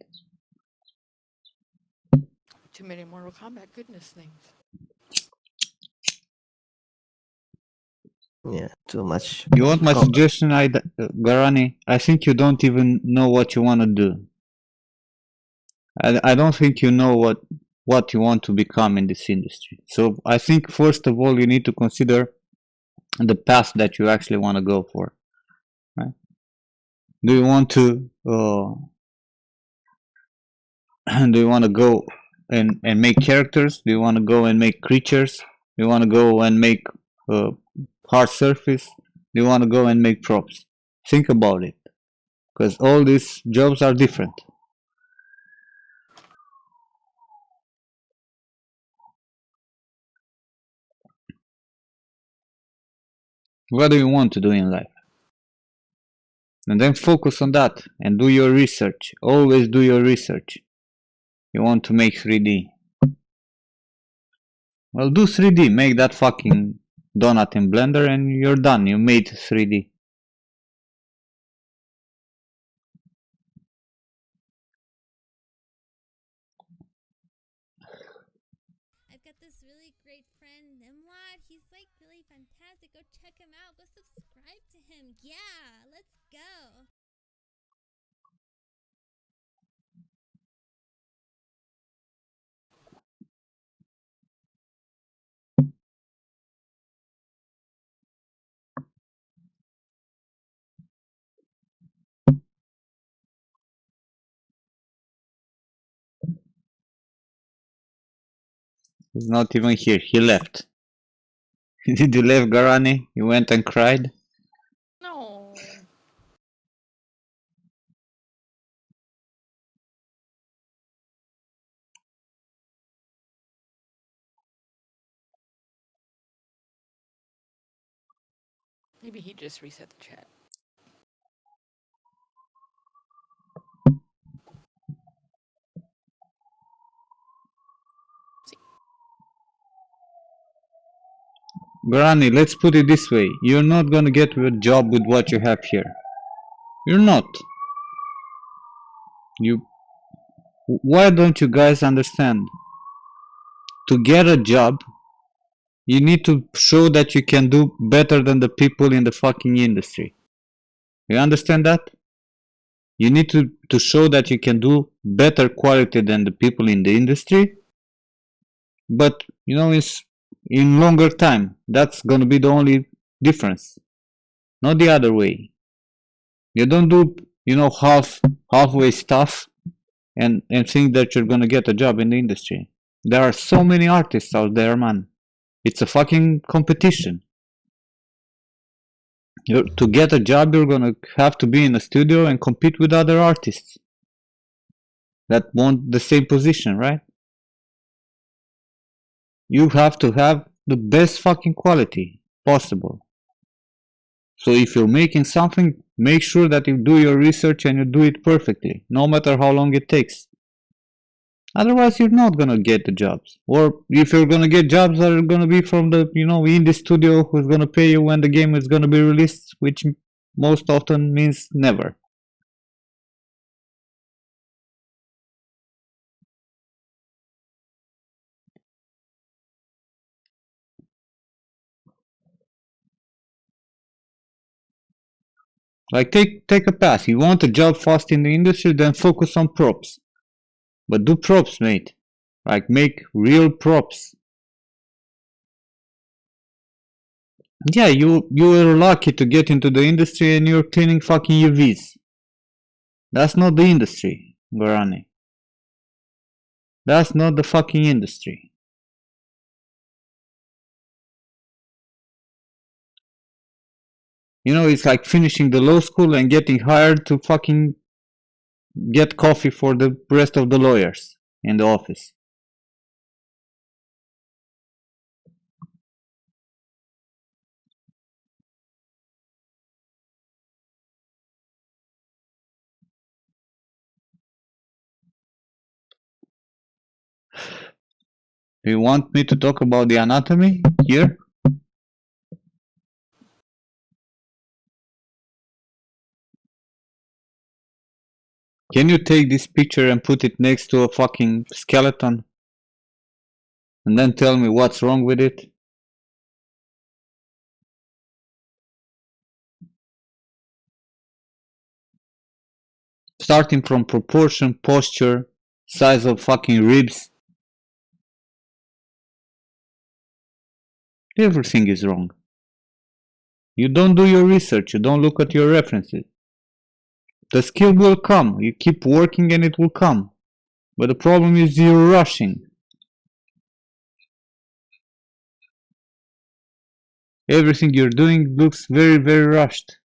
Too many Mortal Kombat goodness things. Yeah, too much. You want my combat. suggestion, Garani? I think you don't even know what you want to do. I don't think you know what you want to become in this industry. So I think first of all you need to consider the path that you actually want to go for. Right? Do you want to do you want to go and make characters? Do you want to go and make creatures? Do you want to go and make hard surface? Do you want to go and make props? Think about it, because all these jobs are different. What do you want to do in life? And then focus on that and do your research. Always do your research. You want to make 3D. Well, do 3D. Make that fucking donut in Blender and you're done. You made 3D. I've got this really great friend, Nimwad. He's like really fantastic. Go check him out. Go subscribe to him. Yeah, let's go. He's not even here. He left. Did you leave, Garani? You went and cried? No. Maybe he just reset the chat. Garani, let's put it this way. You're not gonna get a job with what you have here. You're not. Why don't you guys understand? To get a job, you need to show that you can do better than the people in the fucking industry. You understand that? You need to show that you can do better quality than the people in the industry, but you know, it's in longer time. That's gonna be the only difference, not the other way. You don't do, you know, halfway stuff and think that you're gonna get a job in the industry. There are so many artists out there, man. It's a fucking competition. To get a job, you're gonna have to be in a studio and compete with other artists that want the same position, right? You have to have the best fucking quality possible. So if you're making something, make sure that you do your research and you do it perfectly, no matter how long it takes. Otherwise, you're not gonna get the jobs. Or if you're gonna get jobs, are gonna be from the, you know, indie studio who's gonna pay you when the game is gonna be released, which most often means never. Like take a path. You want a job fast in the industry, then focus on props. But do props, mate. Like make real props. Yeah, you were lucky to get into the industry and you're cleaning fucking UVs. That's not the industry, Gorani. That's not the fucking industry. You know, it's like finishing the law school and getting hired to fucking get coffee for the rest of the lawyers in the office. Do you want me to talk about the anatomy here? Can you take this picture and put it next to a fucking skeleton? And then tell me what's wrong with it? Starting from proportion, posture, size of fucking ribs. Everything is wrong. You don't do your research, you don't look at your references. The skill will come, you keep working and it will come. But the problem is you're rushing. Everything you're doing looks very, very rushed.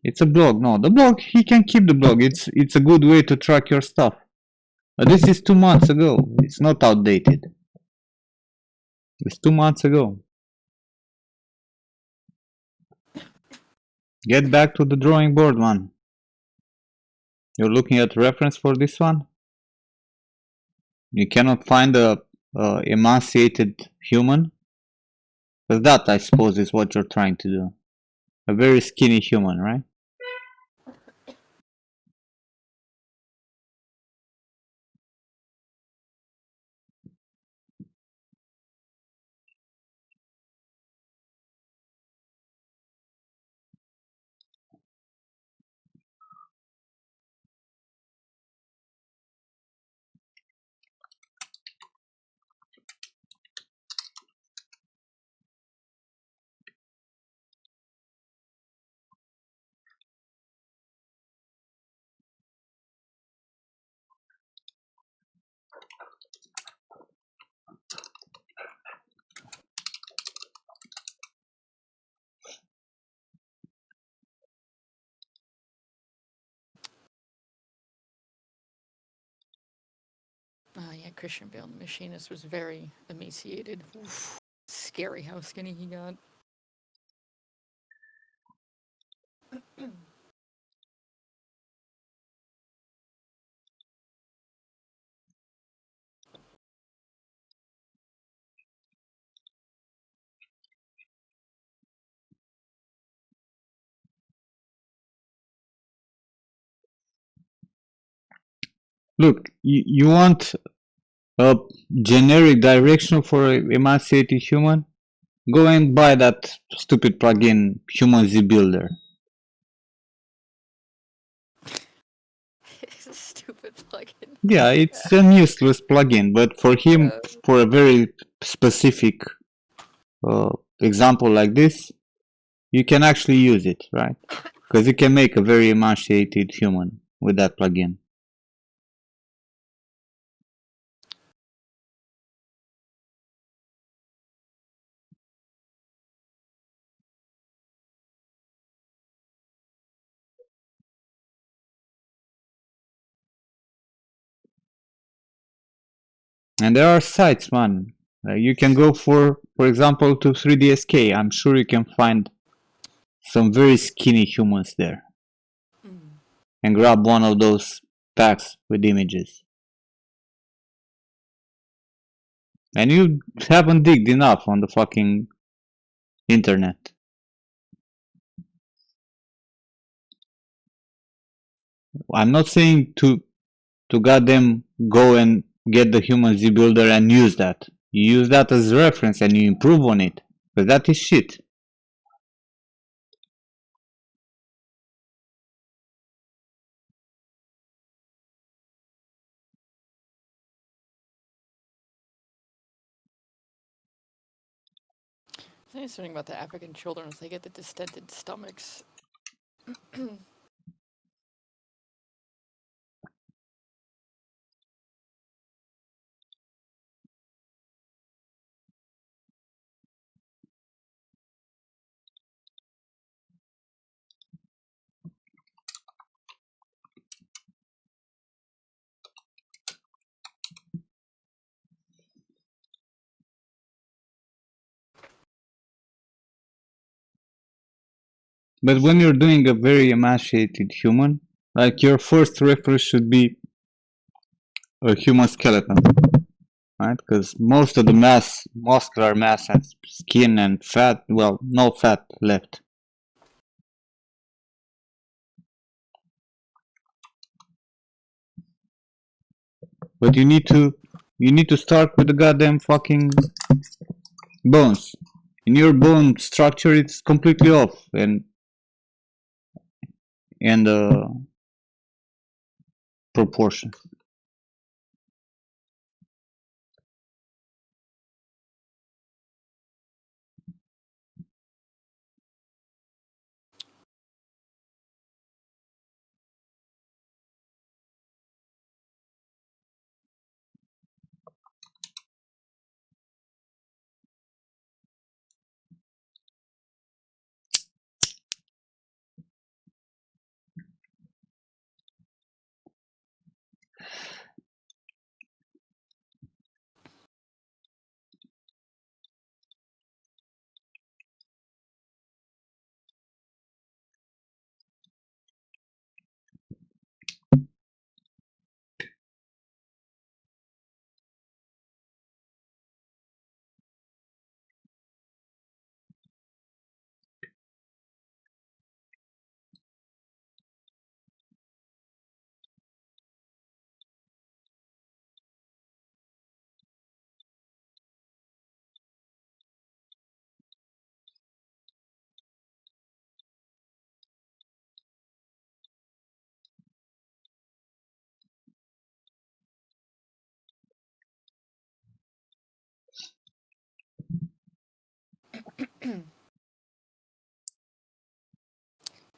It's a blog. No, the blog, he can keep the blog. It's a good way to track your stuff. But this is 2 months ago. It's not outdated. It's 2 months ago. Get back to the drawing board, man. You're looking at reference for this one? You cannot find a emaciated human? Because that, I suppose, is what you're trying to do. A very skinny human, right? Yeah, Christian Bale, the machinist, was very emaciated. Oof. Scary how skinny he got. Look, you want a generic direction for an emaciated human? Go and buy that stupid plugin, Human Z Builder. It's a stupid plugin. Yeah, it's a useless plugin, but for him, for a very specific example like this, you can actually use it, right? Because you can make a very emaciated human with that plugin. And there are sites, man. You can go for example, to 3DSK. I'm sure you can find some very skinny humans there. And grab one of those packs with images. And you haven't digged enough on the fucking internet. I'm not saying to goddamn go and get the Human Z Builder and use that. You use that as reference and you improve on it. But that is shit. The nice thing about the African children is they get the distended stomachs. But when you're doing a very emaciated human, like your first reference should be a human skeleton, right? Because most of the mass, muscular mass and skin and fat, well, no fat left. But you need to start with the goddamn fucking bones. In your bone structure, it's completely off, and proportion.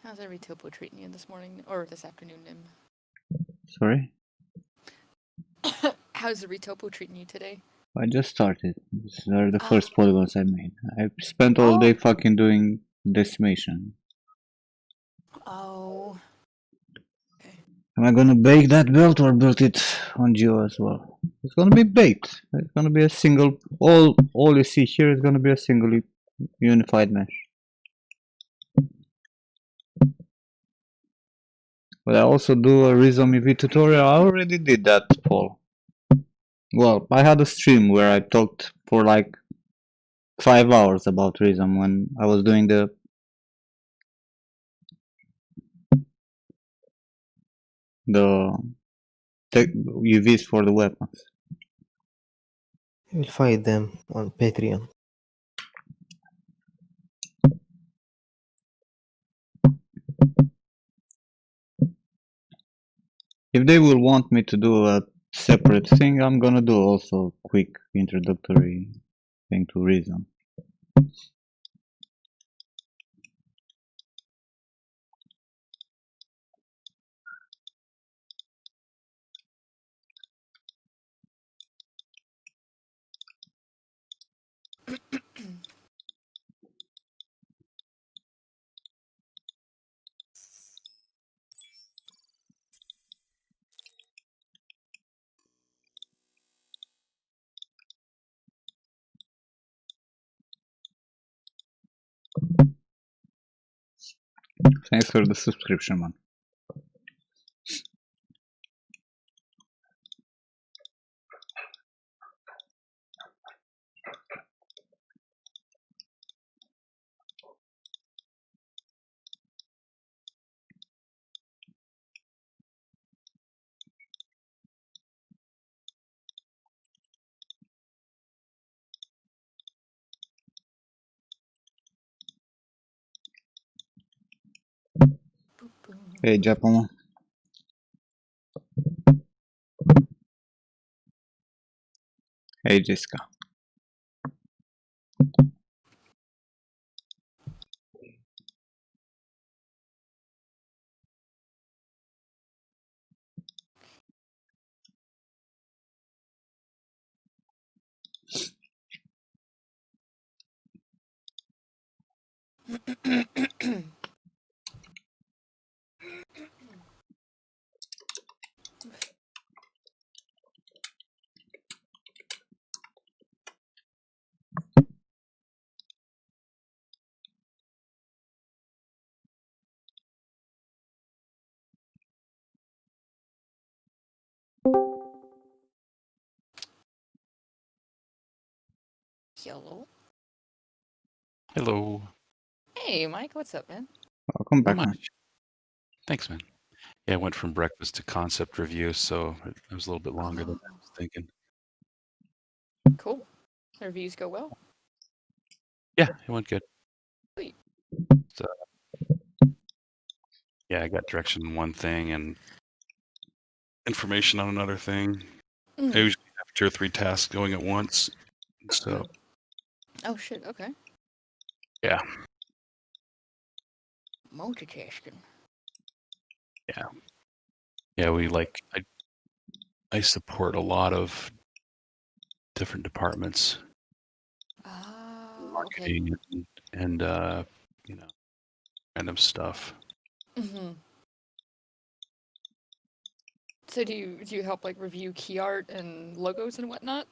How's every topo treating you this morning or this afternoon, Nim? Sorry? How's the retopo treating you today? I just started. These are the first polygons I made. I spent all Oh. day fucking doing decimation. Oh. Am I gonna bake that belt or build it on Geo as well? It's gonna be baked. It's gonna be a single, all you see here is gonna be a single unified mesh. But I also do a Rhizome EV tutorial. I already did that, Paul. Well, I had a stream where I talked for like 5 hours about Rhizome when I was doing the UVs for the weapons. You'll find them on Patreon. If they will want me to do a separate thing, I'm gonna do also a quick introductory thing to Rhizome. Thanks for the subscription, man. Hey, Giacomo. Hey, Jessica. Hello. Hello. Hey, Mike. What's up, man? Welcome Not back, man. much. Thanks, man. Yeah, I went from breakfast to concept review, so it was a little bit longer than I was thinking. Cool. The reviews go well. Yeah, it went good. Sweet. So, yeah, I got direction on one thing and information on another thing. I Mm. usually have 2 or 3 tasks going at once. So, Oh shit. Okay. yeah, Multitasking. yeah, we like I support a lot of different departments, Ah. Okay. marketing and you know, random stuff. Mm-hmm. So do you help like review key art and logos and whatnot?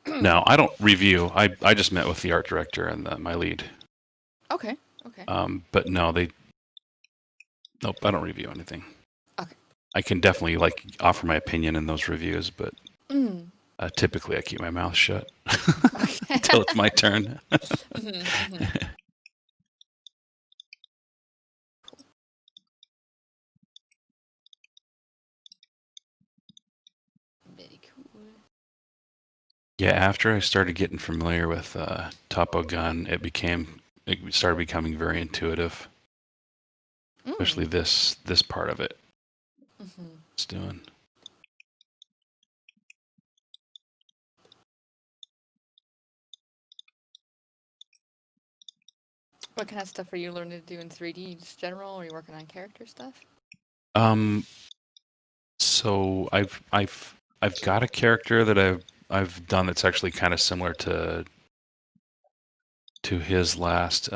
No, I don't review. I just met with the art director and my lead. Okay. Okay. But no, nope, I don't review anything. Okay. I can definitely like offer my opinion in those reviews, but Mm. typically I keep my mouth shut Okay. until it's my turn. Mm-hmm, mm-hmm. Very cool. Yeah, after I started getting familiar with Topo Gun, it started becoming very intuitive, especially this part of it. Mm-hmm. It's doing. What kind of stuff are you learning to do in 3D? Just general? Or are you working on character stuff? So I've got a character that I've done that's actually kind of similar to his last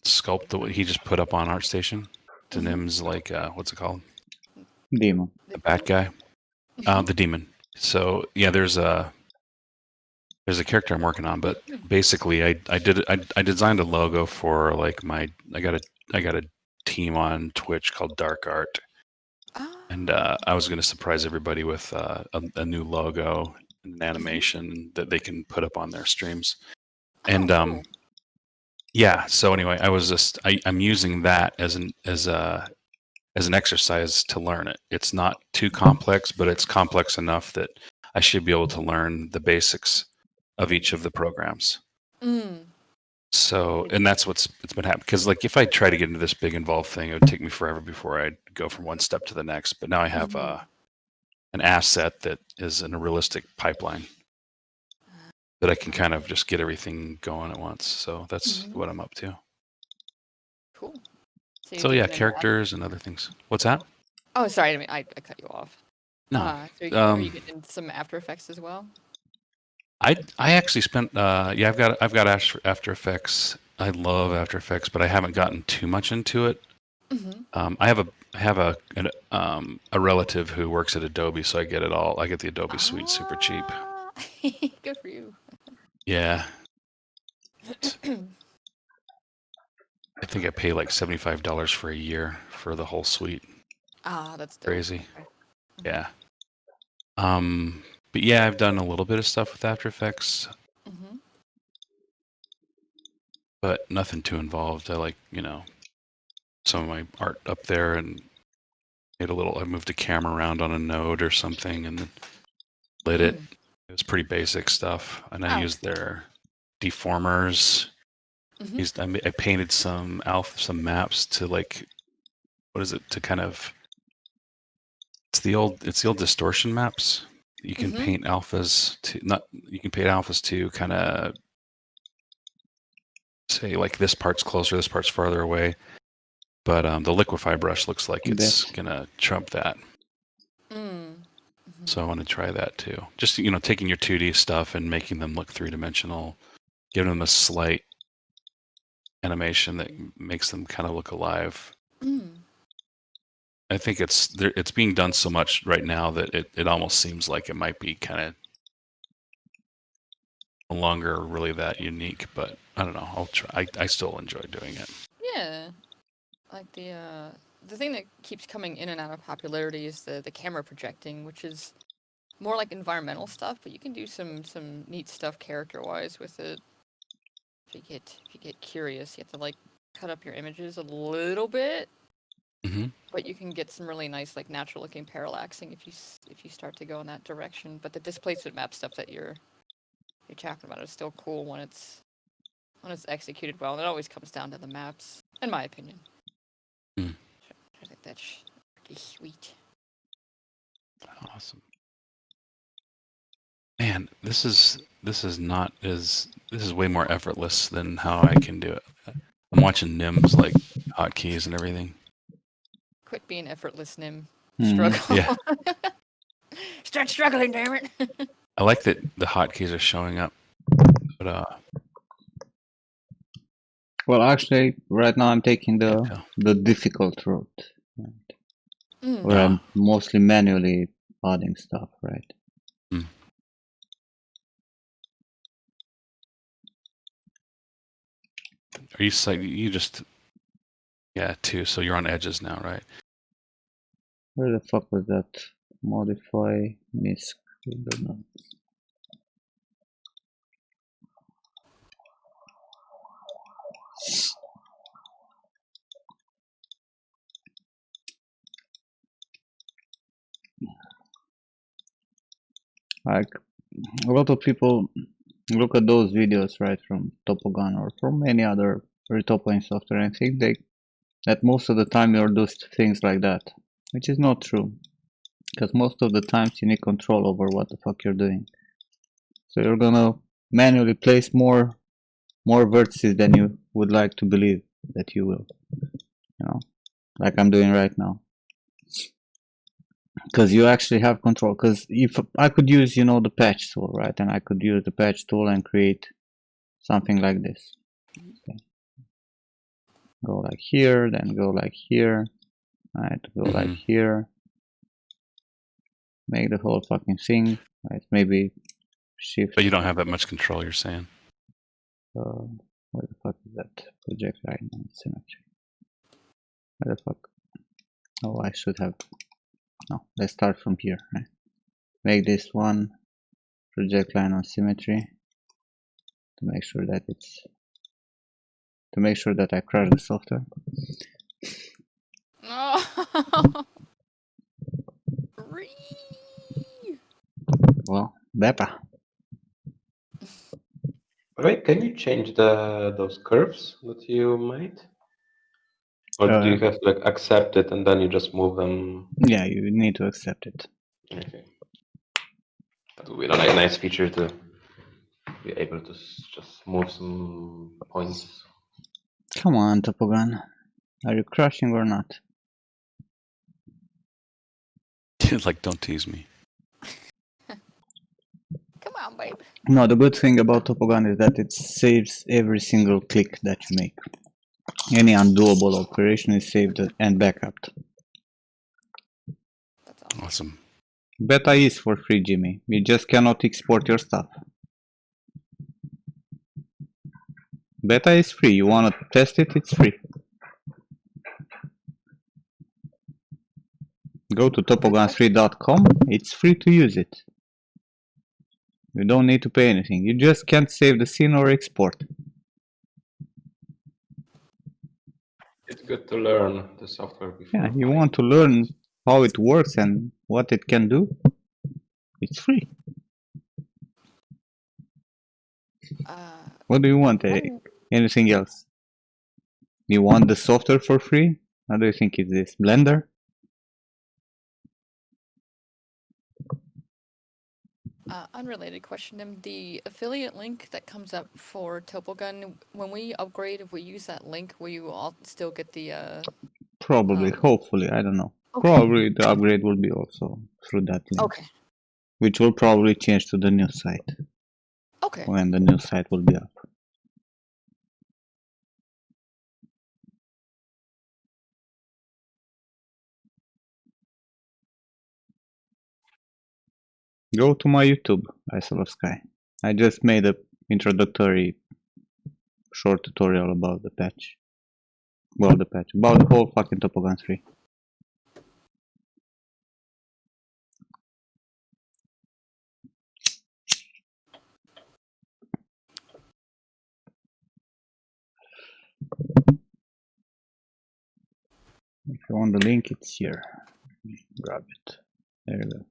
sculpt that he just put up on ArtStation. Denim's like what's it called? Demon. The bat guy. The demon. So yeah, there's a character I'm working on, but basically I designed a logo for like I got a team on Twitch called Dark Art, and I was going to surprise everybody with a new logo and an animation that they can put up on their streams. And cool. yeah, so anyway, I'm using that as an exercise to learn it. It's not too complex, but it's complex enough that I should be able to learn the basics of each of the programs. Mm. So, and that's it's been happening. Because like if I try to get into this big involved thing, it would take me forever before I'd go from one step to the next. But now I have an asset that is in a realistic pipeline that I can kind of just get everything going at once. So that's what I'm up to. Cool. So yeah, characters and other things. What's that? Oh, sorry, I cut you off. No. So are you getting some After Effects as well? I actually spent I've got After Effects. I love After Effects, but I haven't gotten too much into it. Mm-hmm. I have a relative who works at Adobe, so I get it all. I get the Adobe suite super cheap. Good for you. Yeah. I think I pay like $75 for a year for the whole suite. That's dope. Crazy. Okay. Yeah. But yeah, I've done a little bit of stuff with After Effects, but nothing too involved. I like, some of my art up there and I moved a camera around on a node or something and then lit it. It was pretty basic stuff. And I used their deformers. I painted some maps to like what is it, to kind of, it's the old distortion maps. You can paint alphas to kind of say like this part's closer, this part's farther away. But the liquify brush looks like it's gonna trump that. So I want to try that too. Just taking your 2D stuff and making them look 3-dimensional, giving them a slight animation that makes them kind of look alive. I think it's being done so much right now that it almost seems like it might be kind of no longer really that unique. But I don't know. I'll try. I still enjoy doing it. Yeah, like the thing that keeps coming in and out of popularity is the camera projecting, which is more like environmental stuff, but you can do some neat stuff character-wise with it. If you get curious, you have to like cut up your images a little bit, but you can get some really nice like natural-looking parallaxing if you start to go in that direction. But the displacement map stuff that you're talking about is still cool when it's executed well, and it always comes down to the maps, in my opinion. I think that's pretty sweet. Awesome. Man, this is way more effortless than how I can do it. I'm watching Nim's like hotkeys and everything. Quit being effortless, Nim. Struggle. Yeah. Start struggling, damn it. I like that the hotkeys are showing up, but well, actually, right now I'm taking the difficult route, where I'm mostly manually adding stuff, right? Are you just two? So you're on edges now, right? Where the fuck was that? Modify misc. Like a lot of people look at those videos, right, from Topogun or from any other retopoing software, and think that most of the time you'll do things like that, which is not true, because most of the times you need control over what the fuck you're doing. So you're gonna manually place more vertices than you would like to believe that you will, like I'm doing right now. Because you actually have control. Because if I could use, the patch tool, right, and I could use the patch tool and create something like this. Okay. Go like here, then go like here, right, go like here, make the whole fucking thing, right, maybe shift. But you don't have that much control, you're saying? Where the fuck is that? Project line on symmetry. Where the fuck? Oh, I should have. No, let's start from here, right? Make this one project line on symmetry to make sure that I crash the software. Well, beta. Wait, can you change those curves that you made? Or do you have to accept it and then you just move them? Yeah, you need to accept it. Okay. That would be a nice feature to be able to just move some points. Come on, Topogun. Are you crushing or not? Like, don't tease me. Come on, babe. No, the good thing about Topogun is that it saves every single click that you make. Any undoable operation is saved and backed. That's awesome. Beta is for free, Jimmy. You just cannot export your stuff. Beta is free. You want to test it? It's free. Go to topogun3.com. It's free to use it. You don't need to pay anything. You just can't save the scene or export. It's good to learn the software before. Yeah, you want to learn how it works and what it can do? It's free. What do you want? Anything else? You want the software for free? What do you think is this? Blender? Unrelated question. The affiliate link that comes up for Topogun, when we upgrade, if we use that link, will you all still get the Probably, hopefully, I don't know. Okay. Probably the upgrade will be also through that link. Okay. Which will probably change to the new site. Okay. When the new site will be up. Go to my YouTube, Isle of Sky. I just made a introductory short tutorial about the patch. Well, the patch. About the whole fucking Topogun 3. If you want the link, it's here. Grab it. There you go.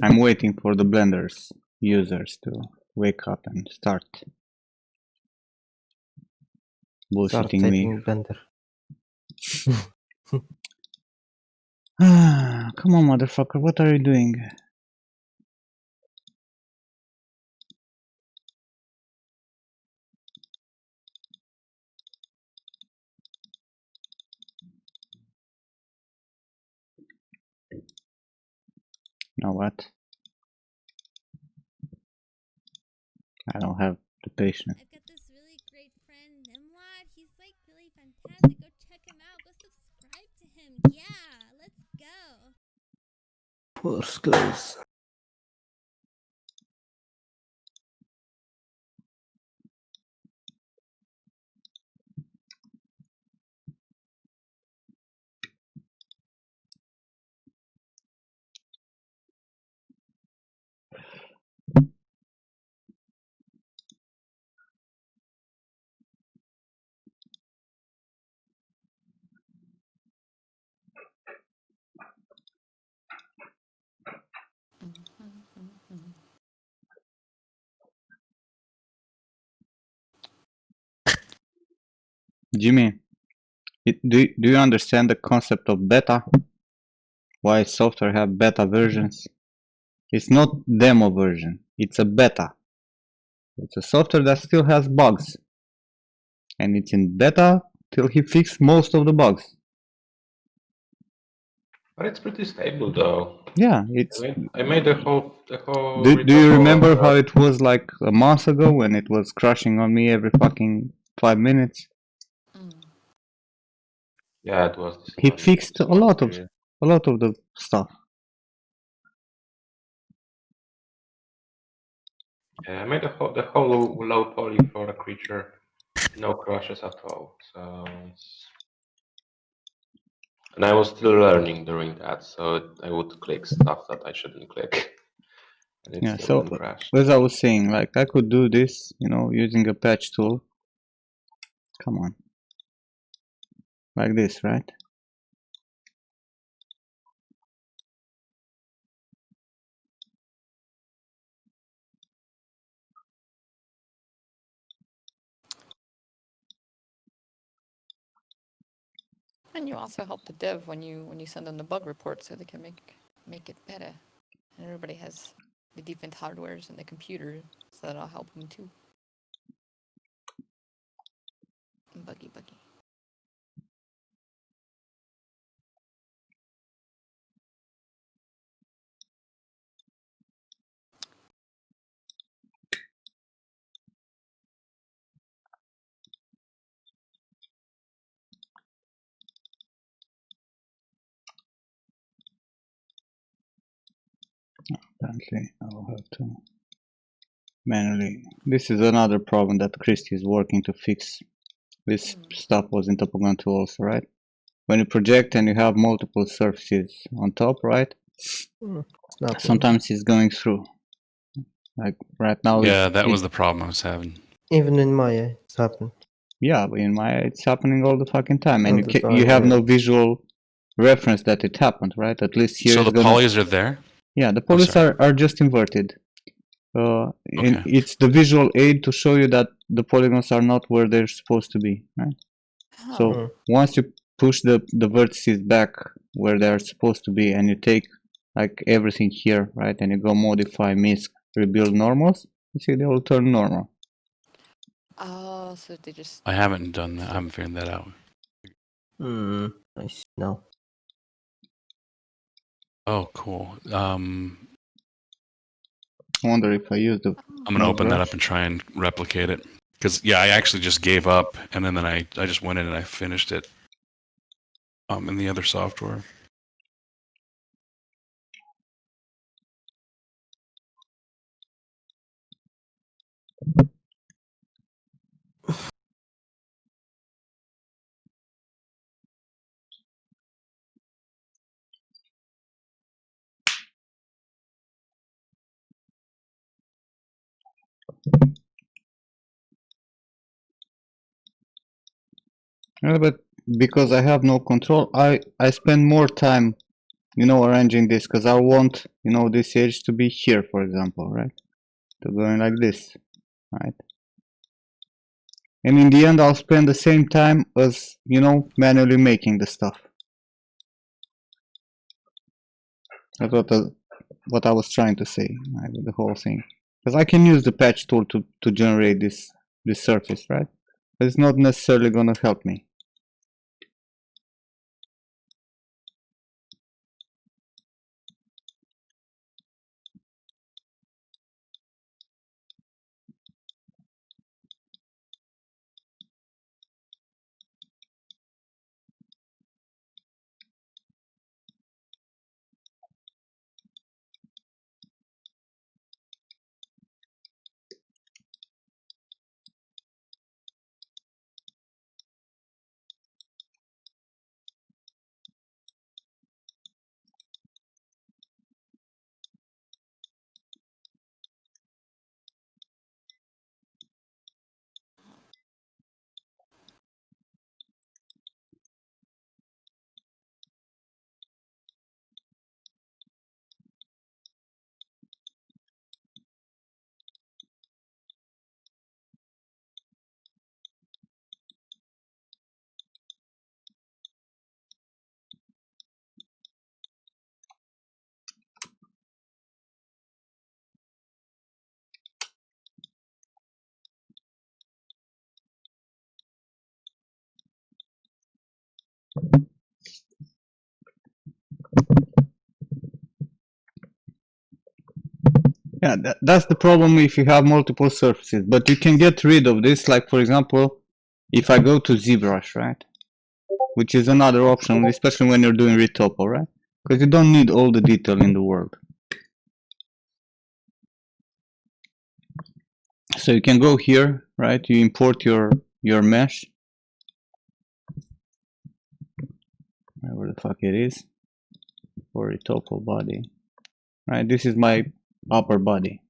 I'm waiting for the Blender's users to wake up and start Start bullshitting me. typing Blender. Come on, motherfucker, what are you doing? Now what? I don't have the patience. I've got this really great friend, Nimwad. He's like really fantastic. Go check him out. Go subscribe to him. Yeah, let's go. Poor skills. Jimmy, do you understand the concept of beta? Why software have beta versions? It's not demo version, it's a beta. It's a software that still has bugs. And it's in beta till he fixed most of the bugs. But it's pretty stable though. Yeah, it's... I made the whole Do you retopo remember of, how it was like a month ago when it was crashing on me every fucking 5 minutes? Yeah, it was this He month. fixed a lot of the stuff. Yeah, I made the whole low poly for the creature, no crashes at all. So, and I was still learning during that, so I would click stuff that I shouldn't click, and it Yeah, still so wouldn't crash. as I was saying, like I could do this, you know, using a patch tool. Come on, like this, right? And you also help the dev when you send them the bug report so they can make it better. And everybody has the different hardwares and the computer, so that'll help them too. Buggy. Apparently, I'll have to manually. This is another problem that Christy is working to fix. This stuff was in Topogun 2 also, right? When you project and you have multiple surfaces on top, right? Sometimes it's going through. Like right now, Yeah, that was the problem I was having. Even in Maya, it's happened. Yeah, but in Maya, it's happening all the fucking time, and All the time, you have yeah. no visual reference that it happened, right? At least here. So the polys are there? Yeah, the polys sorry. are just inverted. And Okay. it's the visual aid to show you that the polygons are not where they're supposed to be, right? So Oh, once you push the vertices back where they're supposed to be, and you take like everything here, right, and you go modify, misc, rebuild normals, you see they will turn normal. oh, so they just I haven't done that. I haven't figured that out. I see now. Oh, cool. I wonder if I use the I'm gonna new open that up brush. and try and replicate it. Because yeah, I actually just gave up, and then I just went in and I finished it. In the other software. Yeah, but because I have no control, I spend more time, arranging this, because I want, this edge to be here, for example, right? To go in like this, right? And in the end, I'll spend the same time as, manually making the stuff. That's what I was trying to say, right, with the whole thing. Because I can use the patch tool to generate this surface, right? But it's not necessarily going to help me. Yeah, that's the problem if you have multiple surfaces. But you can get rid of this, like for example, if I go to ZBrush, right? Which is another option, especially when you're doing retopo, right? Because you don't need all the detail in the world. So you can go here, right? You import your mesh, wherever the fuck it is, for retopo body, right? This is my upper body.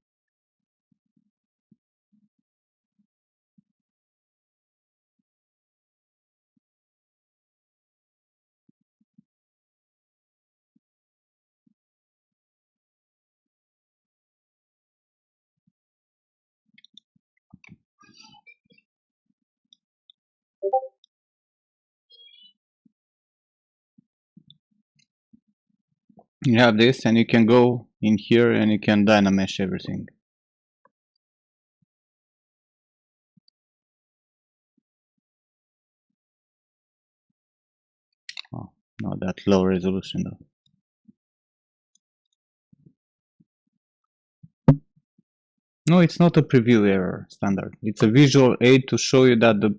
You have this, and you can go in here and you can dynamesh everything. Oh, not that low resolution though. No, it's not a preview error standard. It's a visual aid to show you that the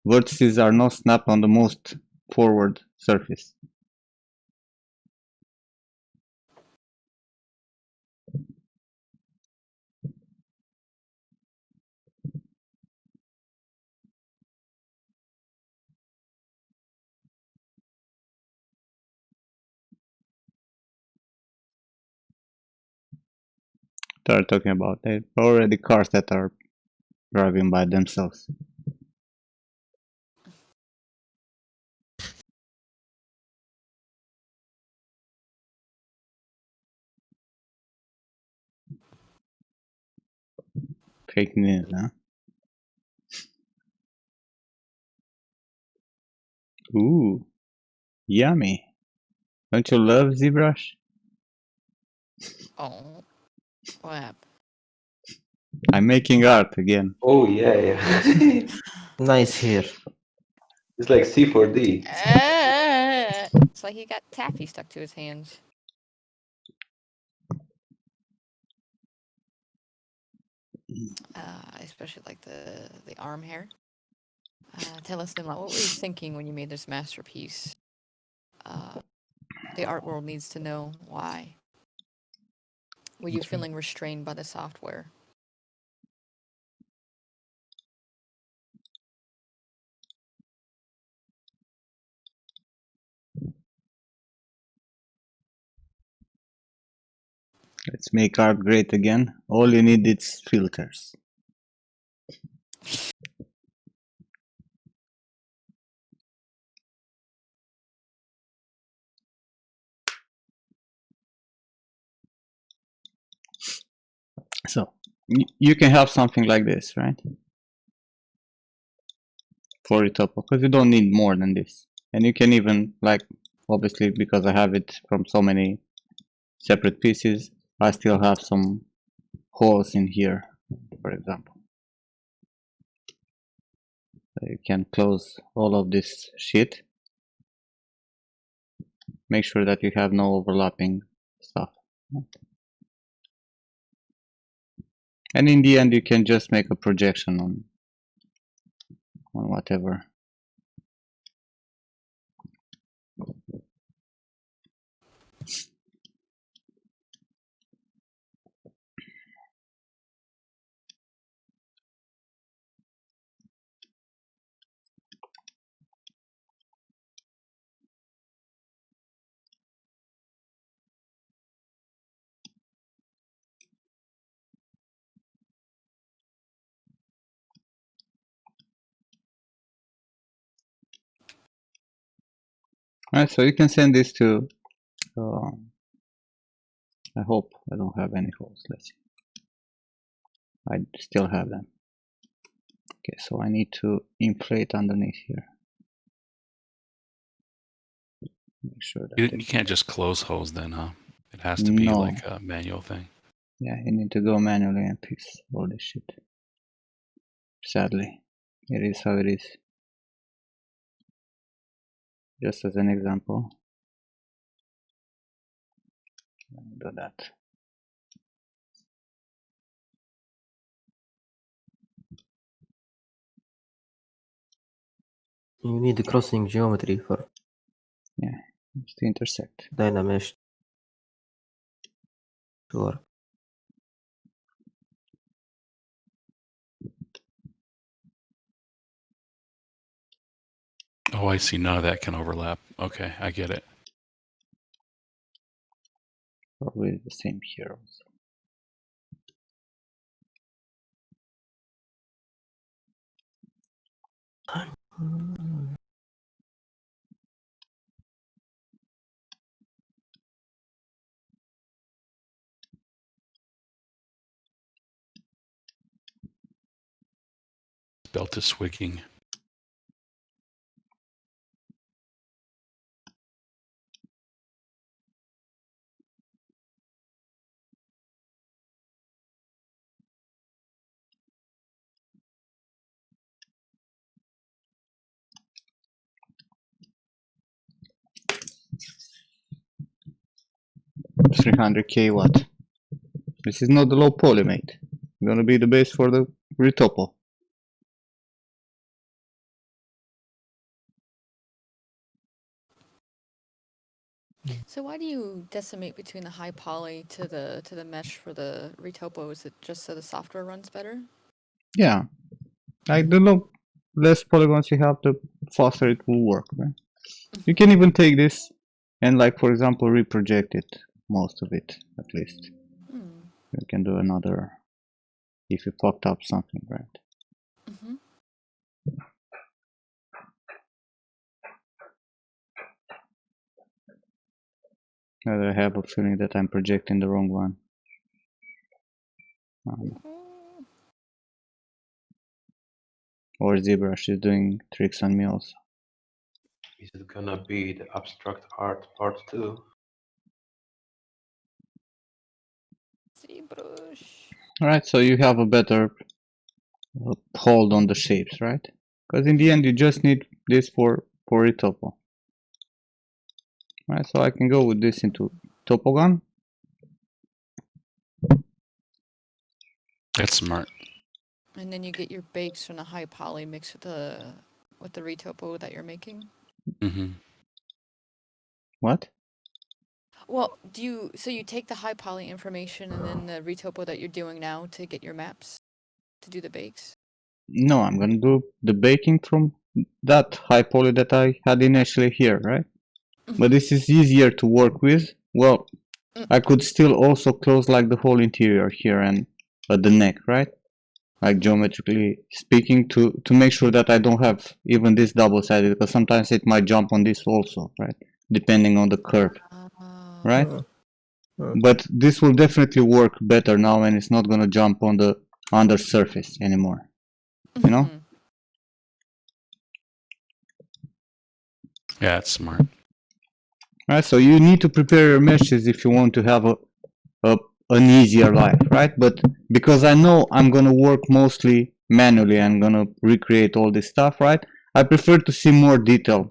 vertices are not snapped on the most forward surface. They're talking about. There are already cars that are driving by themselves. Fake news, huh? Ooh, yummy. Don't you love ZBrush? Oh, what happened? I'm making art again. Oh yeah, yeah. Nice hair. It's like C4D. It's like he got taffy stuck to his hands. I especially like the arm hair. Tell us, Nimla, what were you thinking when you made this masterpiece? The art world needs to know why. Were you feeling restrained by the software? Let's make art great again. All you need is filters. So you can have something like this, right? For retopo, because you don't need more than this. And you can even, like, obviously because I have it from so many separate pieces, I still have some holes in here, for example. So you can close all of this shit. Make sure that you have no overlapping stuff. And in the end, you can just make a projection on whatever. Alright, so you can send this to, I hope I don't have any holes, let's see. I still have them. Okay, so I need to inflate underneath here. Make sure that You can't just close holes then, huh? It has to be No. like a manual thing. Yeah, you need to go manually and fix all this shit. Sadly, it is how it is. Just as an example. Let me do that. You need the crossing geometry for Yeah, just to intersect. Dynamesh to work. Oh, I see. None of that can overlap. Okay, I get it. Probably the same here also. Belt is swigging. $300K watt. This is not the low poly, mate. Gonna be the base for the retopo. So why do you decimate between the high poly to the mesh for the retopo? Is it just so the software runs better? Yeah, like the less polygons you have, the faster it will work. Right? You can even take this and, like, for example, reproject it, most of it at least. You can do another if you fucked up something, right? Mm-hmm. I have a feeling that I'm projecting the wrong one. Or ZBrush is doing tricks on me also. Is it gonna be the abstract art part 2? ZBrush. Alright, so you have a better hold on the shapes, right? Because in the end you just need this for retopo. Right, so I can go with this into Topogon. That's smart. And then you get your bakes from the high poly mixed with the retopo that you're making. Mm-hmm. What? Well, so you take the high poly information and then the retopo that you're doing now to get your maps to do the bakes? No, I'm gonna do the baking from that high poly that I had initially here, right? But this is easier to work with. Well, I could still also close like the whole interior here and at the neck, right? Like geometrically speaking, to make sure that I don't have even this double-sided, because sometimes it might jump on this also, right? Depending on the curve, right? But this will definitely work better now, and it's not gonna jump on the under surface anymore, you know? Yeah, it's smart. Right, so you need to prepare your meshes if you want to have an easier life, right? But because I know I'm gonna work mostly manually, I'm gonna recreate all this stuff, right? I prefer to see more detail.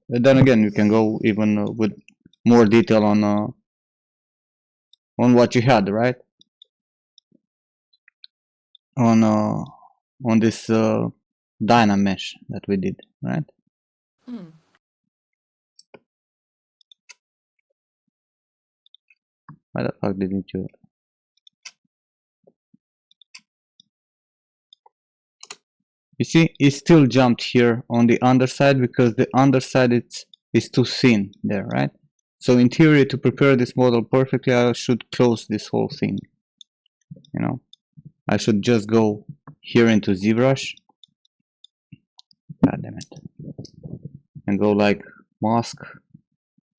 And then again, you can go even with more detail on what you had, right? On this Dyna mesh that we did, right? Why the fuck didn't you? You see, it still jumped here on the underside because the underside is too thin there, right? So in theory, to prepare this model perfectly, I should close this whole thing. You know, I should just go here into ZBrush. God damn it. And go like mask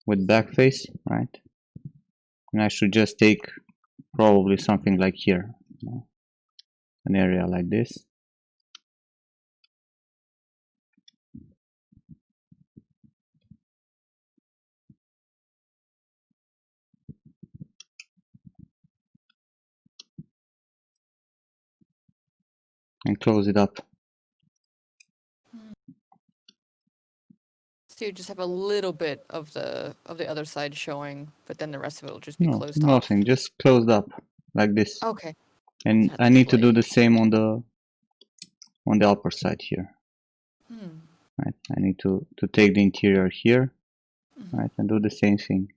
with backface, right? And I should just take probably something like here, you know, an area like this. And close it up. So you just have a little bit of the other side showing, but then the rest of it will just be No, closed nothing, off. just closed up like this. Okay. And That's I need to do like- the same on the upper side here. Right, I need to take the interior here, right, and do the same thing.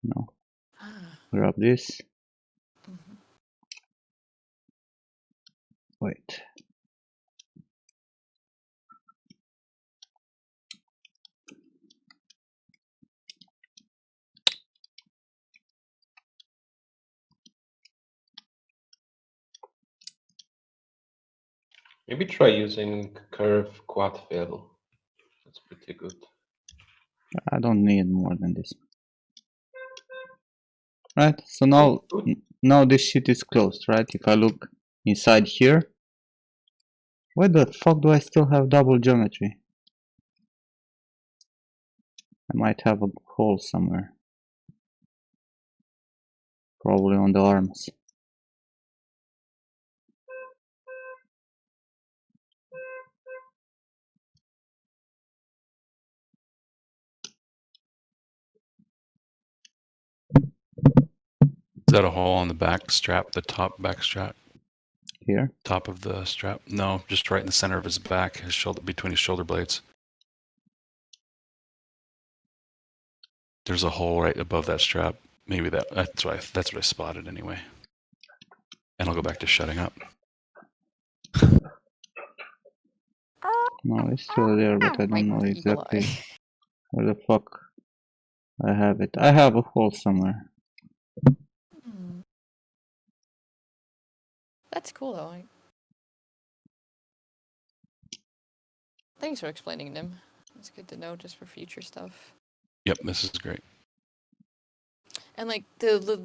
No, grab this. Wait. Maybe try using curve quad fill. That's pretty good. I don't need more than this. Right, so now this shit is closed, right? If I look inside here, why the fuck do I still have double geometry? I might have a hole somewhere. Probably on the arms. Is that a hole on the back strap, the top back strap? Here? Top of the strap? No, just right in the center of his back, his shoulder, between his shoulder blades. There's a hole right above that strap. Maybe that's what I spotted anyway. And I'll go back to shutting up. No, it's still there, but I don't know exactly where the fuck I have it. I have a hole somewhere. That's cool though. Thanks for explaining them. It's good to know just for future stuff. Yep, this is great. And like the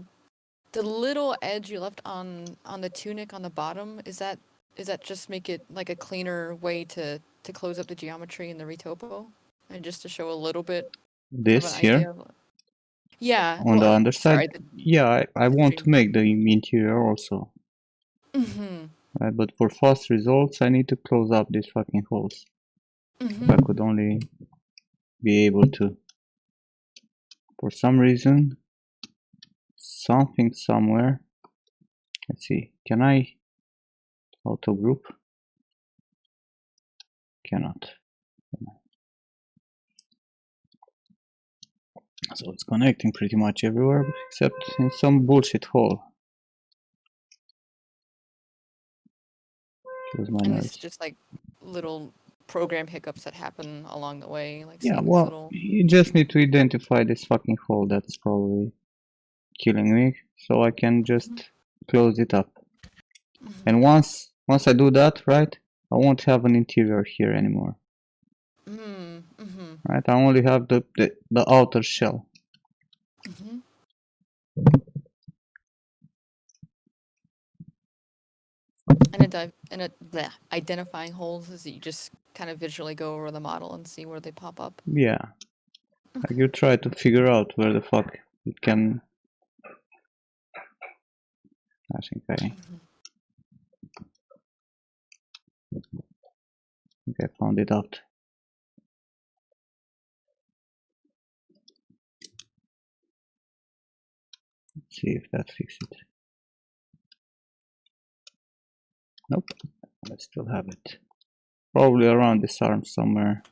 little edge you left on the tunic on the bottom, is that just make it like a cleaner way to close up the geometry in the retopo, and just to show a little bit of This an here idea of yeah. on the Well, underside. sorry. Yeah, I want to dream. make the interior also. Mm-hmm. Right, but for fast results, I need to close up these fucking holes. If I could only be able to. For some reason, something somewhere. Let's see. Can I auto group? Cannot. So it's connecting pretty much everywhere except in some bullshit hole. Here's my And noise. it's just like little program hiccups that happen along the way, like Yeah, seeing this well, little. you just need to identify this fucking hole that's probably killing me, so I can just close it up. And once I do that, right, I won't have an interior here anymore. Right, I only have the outer shell. And identifying holes is that you just kind of visually go over the model and see where they pop up. Yeah, like you try to figure out where the fuck it can. I think I found it out. Let's see if that fixes it. Nope, I still have it. Probably around this arm somewhere.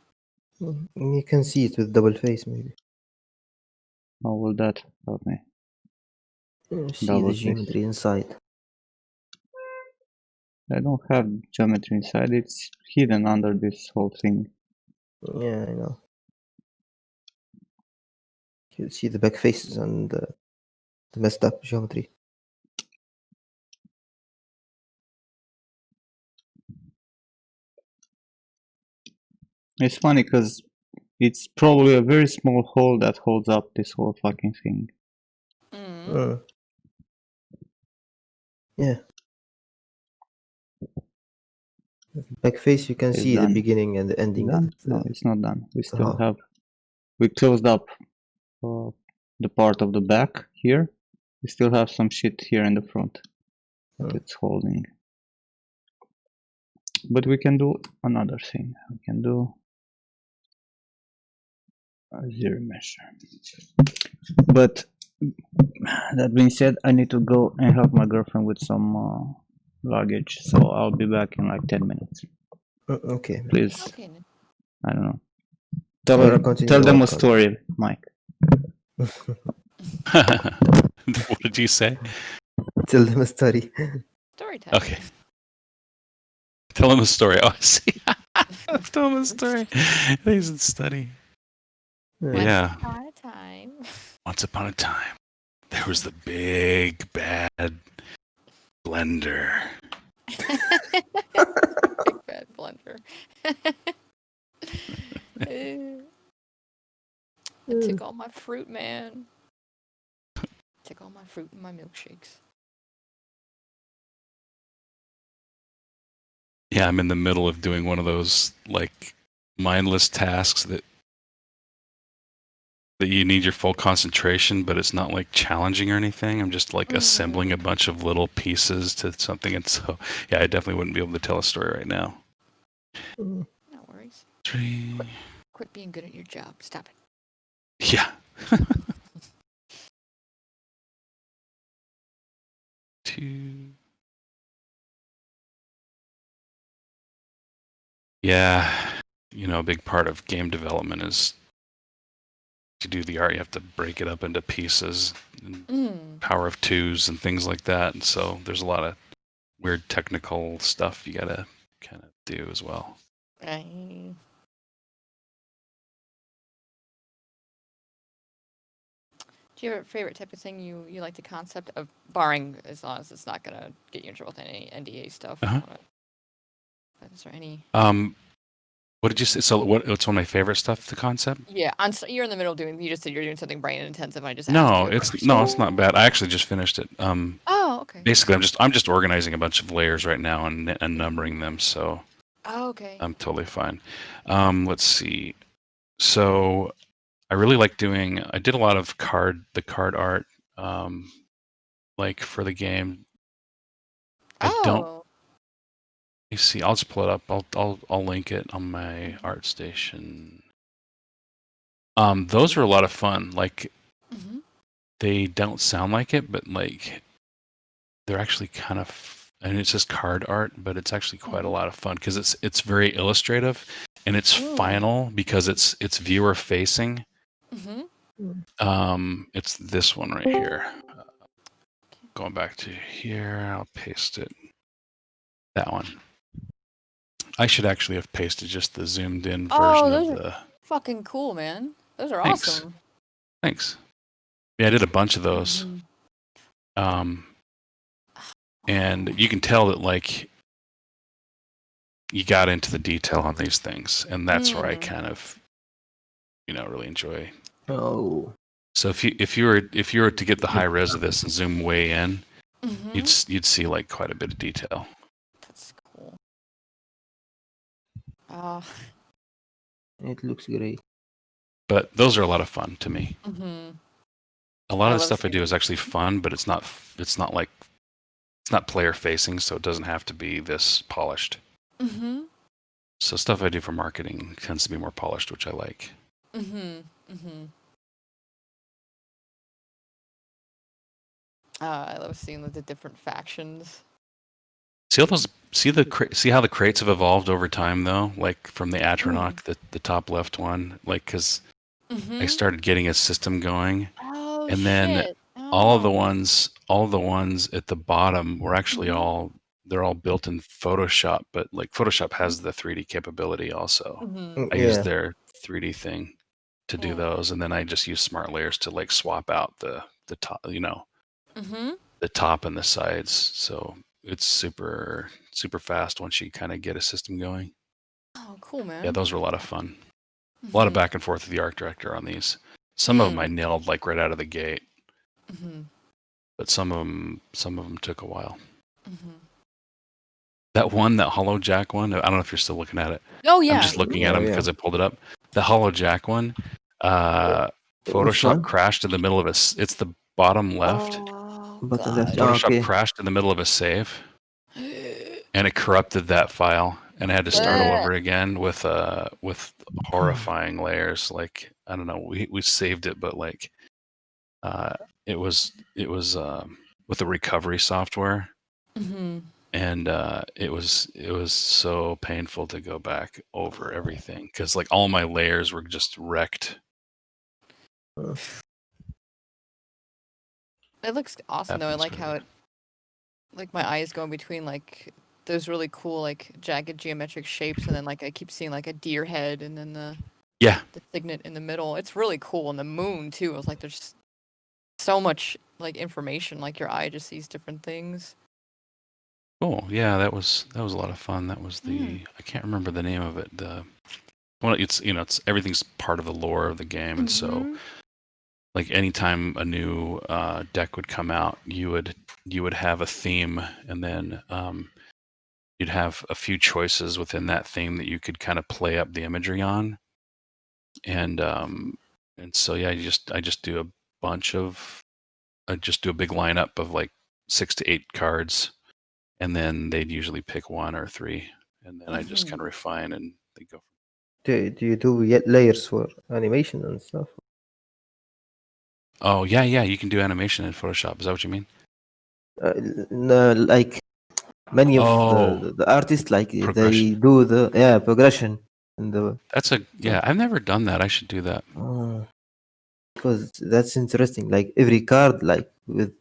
You can see it with double face, maybe. How will that help me? See Double the face. geometry inside. I don't have geometry inside, it's hidden under this whole thing. Yeah, I know. You see the back faces and the messed up geometry. It's funny because it's probably a very small hole that holds up this whole fucking thing. Yeah. Back face, you can It's see done. the beginning and the ending. Done? No, it's not done. We still Oh. we closed up the part of the back here. We still have some shit here in the front that it's holding. But we can do another thing. We can do a zero measure. But that being said, I need to go and help my girlfriend with some luggage. So I'll be back in like 10 minutes. Okay. Please, Okay. I don't know. Continue Tell them a what story, Mike. What did you say? Tell them a story. Story time. Okay. Tell him a story. Oh, I see. Tell him a story. He's in study. Yeah. Once upon a time. Once upon a time, there was the big bad blender. Big bad blender. I took all my fruit, man. Took all my fruit in my milkshakes. Yeah, I'm in the middle of doing one of those like mindless tasks that you need your full concentration, but it's not like challenging or anything. I'm just like assembling a bunch of little pieces to something, and so yeah, I definitely wouldn't be able to tell a story right now. No worries. Quit being good at your job. Stop it. Yeah. 2. Yeah, you know, a big part of game development is to do the art, you have to break it up into pieces, and power of twos and things like that. And so there's a lot of weird technical stuff you gotta kind of do as well. Do you have a favorite type of thing you like the concept of, barring as long as it's not gonna get you in trouble with any NDA stuff? Is there any? What did you say? So what's one of my favorite stuff? The concept? Yeah, you're in the middle doing. You just said you're doing something brain intensive. I just asked No, you. it's not bad. I actually just finished it. Oh, okay. Basically, I'm just organizing a bunch of layers right now and numbering them. So Oh, okay. I'm totally fine. Let's see. So I really like doing. I did a lot of the card art, like for the game. I don't. Oh. You see, I'll just pull it up. I'll link it on my ArtStation. Those are a lot of fun. Like Mm-hmm. they don't sound like it, but like they're actually kind of. I mean, it's just card art, but it's actually quite a lot of fun because it's very illustrative and it's final because it's viewer facing. Mm-hmm. It's this one right here. Going back to here, I'll paste it. That one. I should actually have pasted just the zoomed in version of the. Fucking cool, man. Those are Thanks. awesome. Thanks. Yeah, I did a bunch of those. And you can tell that like you got into the detail on these things, and that's where I kind of, really enjoy. Oh. So if you were to get the high res of this and zoom way in, you'd see like quite a bit of detail. That's cool. It looks great. But those are a lot of fun to me. Mm-hmm. A lot of the stuff I do is actually fun, but it's not player facing, so it doesn't have to be this polished. Mm-hmm. So stuff I do for marketing tends to be more polished, which I like. Mm-hmm. Mm-hmm. I love seeing the different factions. See how the crates have evolved over time, though. Like from the Atronach, the top left one. Like because I started getting a system going, and then all of the ones at the bottom were actually they're all built in Photoshop. But like Photoshop has the 3D capability also. I used their 3D thing to do those, and then I just use smart layers to like swap out the top, the top and the sides. So it's super fast once you kind of get a system going. Oh, cool, man. Yeah, those were a lot of fun. A lot of back and forth with the art director on these. Some of them I nailed like right out of the gate, but some of them took a while. That Hollow Jack one. I don't know if you're still looking at it. Oh yeah. I'm just looking at them because I pulled it up. The Hollow Jack one. Photoshop crashed in the middle of it's the bottom left. Bottom left. Photoshop crashed in the middle of a save, and it corrupted that file, and I had to start all over again with horrifying layers. Like I don't know, we saved it, but like it was with the recovery software, and it was so painful to go back over everything because like all my layers were just wrecked. It looks awesome though. I like how it, like my eyes going between like those really cool like jagged geometric shapes, and then like I keep seeing like a deer head, and then the signet in the middle. It's really cool, and the moon too. I was like, there's so much like information. Like your eye just sees different things. Cool. Yeah, that was a lot of fun. That was the I can't remember the name of it. It's everything's part of the lore of the game, and so like anytime a new deck would come out, you would have a theme, and then you'd have a few choices within that theme that you could kind of play up the imagery on, and so yeah, I just do a big lineup of like 6 to 8 cards, and then they'd usually pick 1 or 3, and then I just kind of refine and they go. Do you do yet layers for animation and stuff? Oh yeah, you can do animation in Photoshop. Is that what you mean? No, like many of the artists, like they do the progression and the. I've never done that. I should do that. Because that's interesting. Like every card, like with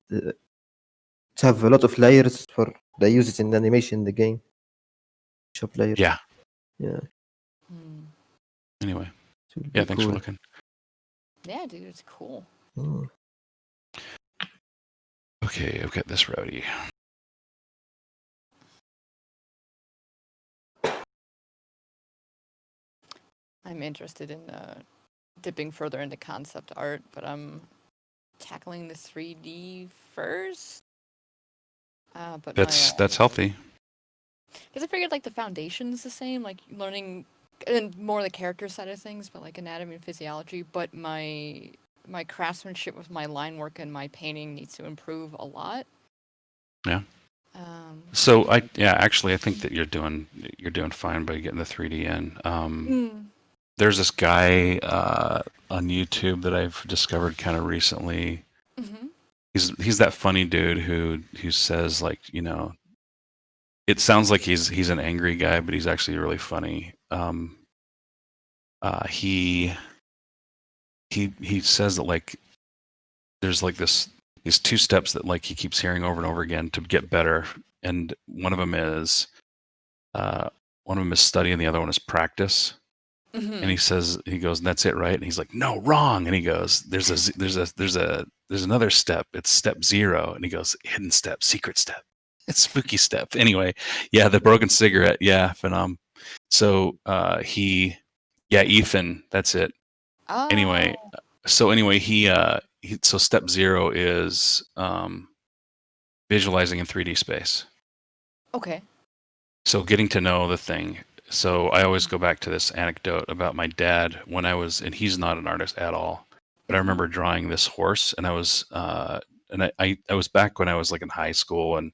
have a lot of layers for they use it in animation in the game. Shop layers. Yeah. Yeah. Anyway, yeah. Thanks for looking. Yeah, dude, it's cool. Okay, I've got this rowdy. I'm interested in dipping further into concept art, but I'm tackling the 3D first. But That's healthy. because I figured like the foundation's the same, like learning and more the character side of things, but like anatomy and physiology. But my craftsmanship with my line work and my painting needs to improve a lot. Yeah. So actually I think that you're doing fine by getting the 3D in. There's this guy on YouTube that I've discovered kind of recently. Mm-hmm. He's that funny dude who says, like, you know, it sounds like he's an angry guy, but he's actually really funny. He says that, like, there's like these two steps that, like, he keeps hearing over and over again to get better, and one of them is study, and the other one is practice. Mm-hmm. And he goes, and that's it, right? And he's like, no, wrong. And he goes, there's another step. It's step 0. And he goes, hidden step, secret step, it's spooky step. Anyway, yeah, the broken cigarette. Yeah, phenom. So Ethan, that's it. Oh. Anyway, so step 0 is visualizing in 3D space. Okay. So getting to know the thing. So I always go back to this anecdote about my dad when I was, and he's not an artist at all, but I remember drawing this horse, and I was, I was back when I was like in high school, and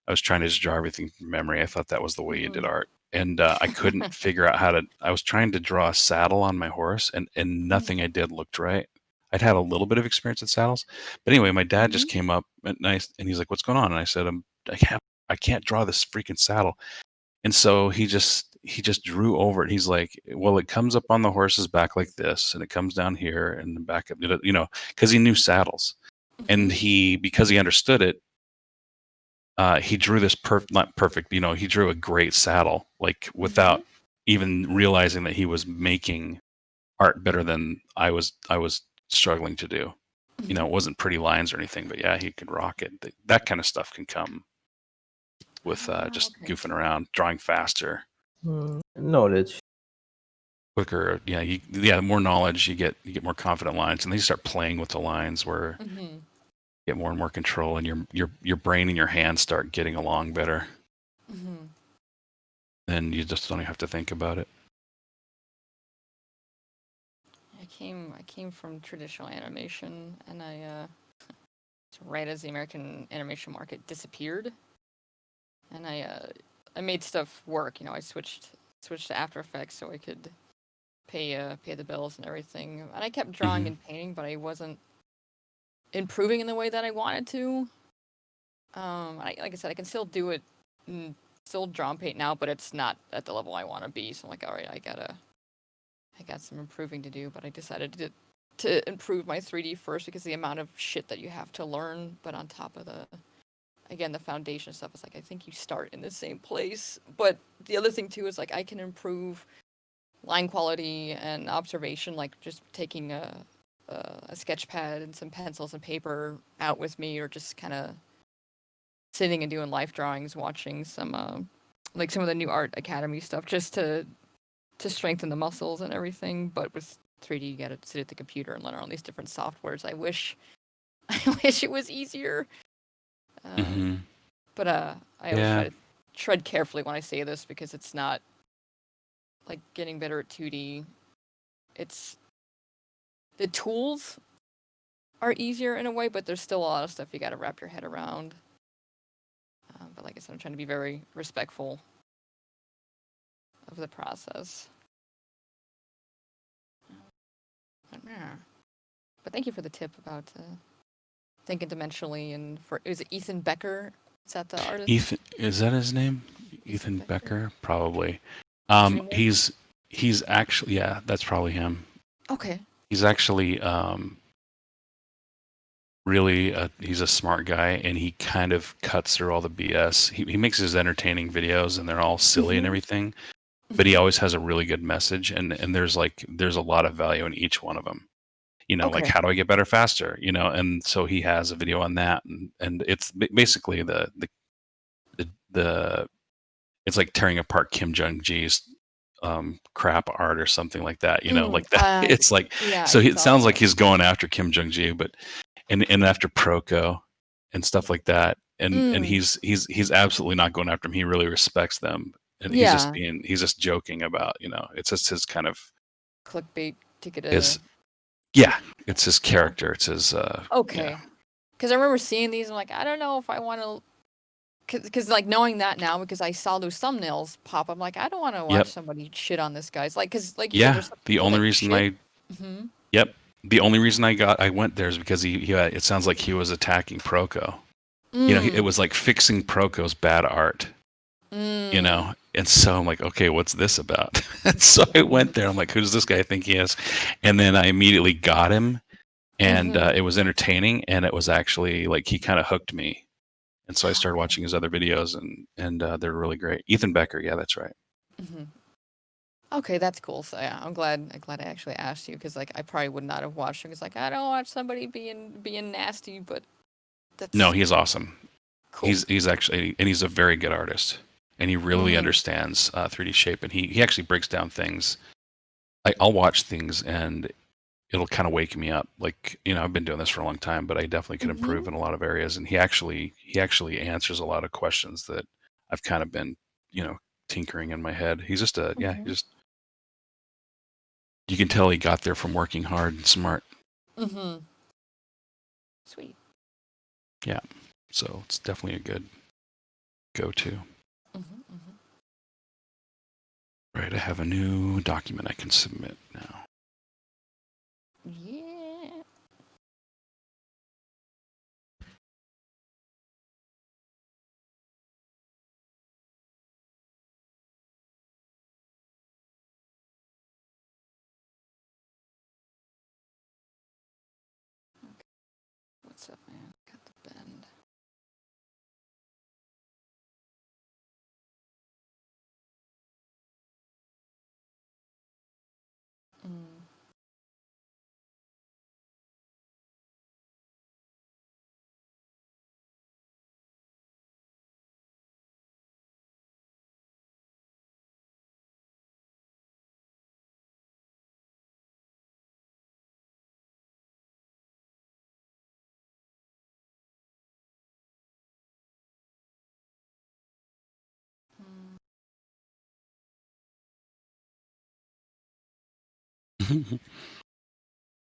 I was trying to just draw everything from memory. I thought that was the way you did art, and I couldn't figure out how to. I was trying to draw a saddle on my horse, and nothing I did looked right. I'd had a little bit of experience with saddles, but anyway, my dad just came up and he's like, "What's going on?" And I said, I can't draw this freaking saddle." And so he just drew over it. He's like, well, it comes up on the horse's back like this, and it comes down here and then back up, you know, because he knew saddles. And because he understood it, he drew this not perfect, you know, he drew a great saddle, like without even realizing that he was making art better than I was struggling to do. You know, it wasn't pretty lines or anything, but yeah, he could rock it. That kind of stuff can come with just goofing around, drawing faster. Knowledge. Quicker, yeah, more knowledge, you get more confident lines, and then you start playing with the lines where you get more and more control, and your brain and your hands start getting along better. Then you just don't even have to think about it. I came from traditional animation, and right as the American animation market disappeared, and I made stuff work. You know, I switched to After Effects so I could pay the bills and everything. And I kept drawing and painting, but I wasn't improving in the way that I wanted to. Like I said, I can still do it, and still draw and paint now, but it's not at the level I want to be. So I'm like, all right, I got some improving to do. But I decided to improve my 3D first because the amount of shit that you have to learn, but on top of the foundation stuff, is like, I think you start in the same place. But the other thing too is like I can improve line quality and observation, like just taking a sketch pad and some pencils and paper out with me, or just kind of sitting and doing life drawings, watching some like some of the new Art Academy stuff, just to strengthen the muscles and everything. But with 3D, you gotta sit at the computer and learn all these different softwares. I wish it was easier. But I always try to tread carefully when I say this, because it's not like getting better at 2D. It's the tools are easier in a way, but there's still a lot of stuff you got to wrap your head around. But like I said, I'm trying to be very respectful of the process. But thank you for the tip about thinking dimensionally. And is it Ethan Becker? Is that the artist? Ethan, is that his name? Ethan Becker? Probably. He's actually, yeah, that's probably him. Okay. He's actually really he's a smart guy, and he kind of cuts through all the BS. He makes his entertaining videos, and they're all silly and everything, but he always has a really good message, and there's a lot of value in each one of them. You know, like, how do I get better faster? You know, and so he has a video on that, and it's basically the it's like tearing apart Kim Jong-ji's crap art or something like that, like that. It's like, yeah, so it sounds like awesome. he's going after Kim Jong-ji, but and after Proko and stuff like that. And he's absolutely not going after him. He really respects them, and he's just joking about, it's just his kind of clickbait ticket. It's his character. It's his okay. Because I remember seeing these, I'm like, I don't know if I want to. Because like knowing that now, because I saw those thumbnails pop, I'm like, I don't want to watch somebody shit on this guy. It's like, because like you said, there's some the only reason the only reason I went there is because he it sounds like he was attacking Proko. It was like fixing Proko's bad art. And so I'm like, okay, what's this about? And so I went there. I'm like, who does this guy think he is? And then I immediately got him, and it was entertaining, and it was actually like he kind of hooked me. And so I started watching his other videos, and they're really great. Ethan Becker, yeah, that's right. Okay, that's cool. So yeah, I'm glad I actually asked you, because like I probably would not have watched him, because like I don't watch somebody being nasty, but that's no, he's awesome. Cool. He's actually, and he's a very good artist, and he really understands 3D shape, and he actually breaks down things. I'll watch things and it'll kind of wake me up. Like, I've been doing this for a long time, but I definitely could improve in a lot of areas. And he actually answers a lot of questions that I've kind of been, tinkering in my head. He's just you can tell he got there from working hard and smart. Sweet. Yeah. So it's definitely a good go-to. Right. I have a new document I can submit now. Yeah. What's up, man? Got the bend.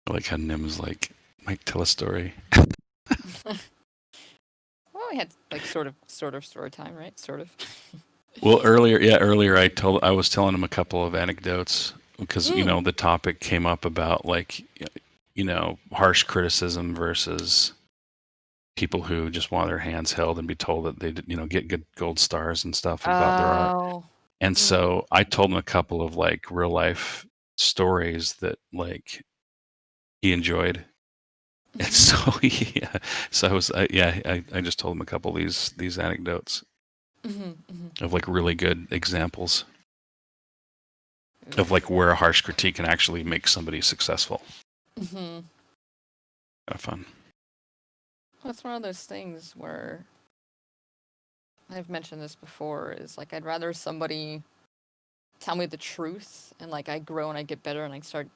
I like how Nim's like, Mike, tell a story. Well, we had like sort of story time, right? Sort of. Well, earlier I was telling him a couple of anecdotes because the topic came up about like harsh criticism versus people who just want their hands held and be told that they get good gold stars and stuff about their art. And so I told him a couple of like real life stories that like he enjoyed. And so I just told him a couple of these anecdotes of like really good examples of like where a harsh critique can actually make somebody successful. Kind of fun. Well, it's one of those things where I've mentioned this before, is like I'd rather somebody tell me the truth and like I grow and I get better and I start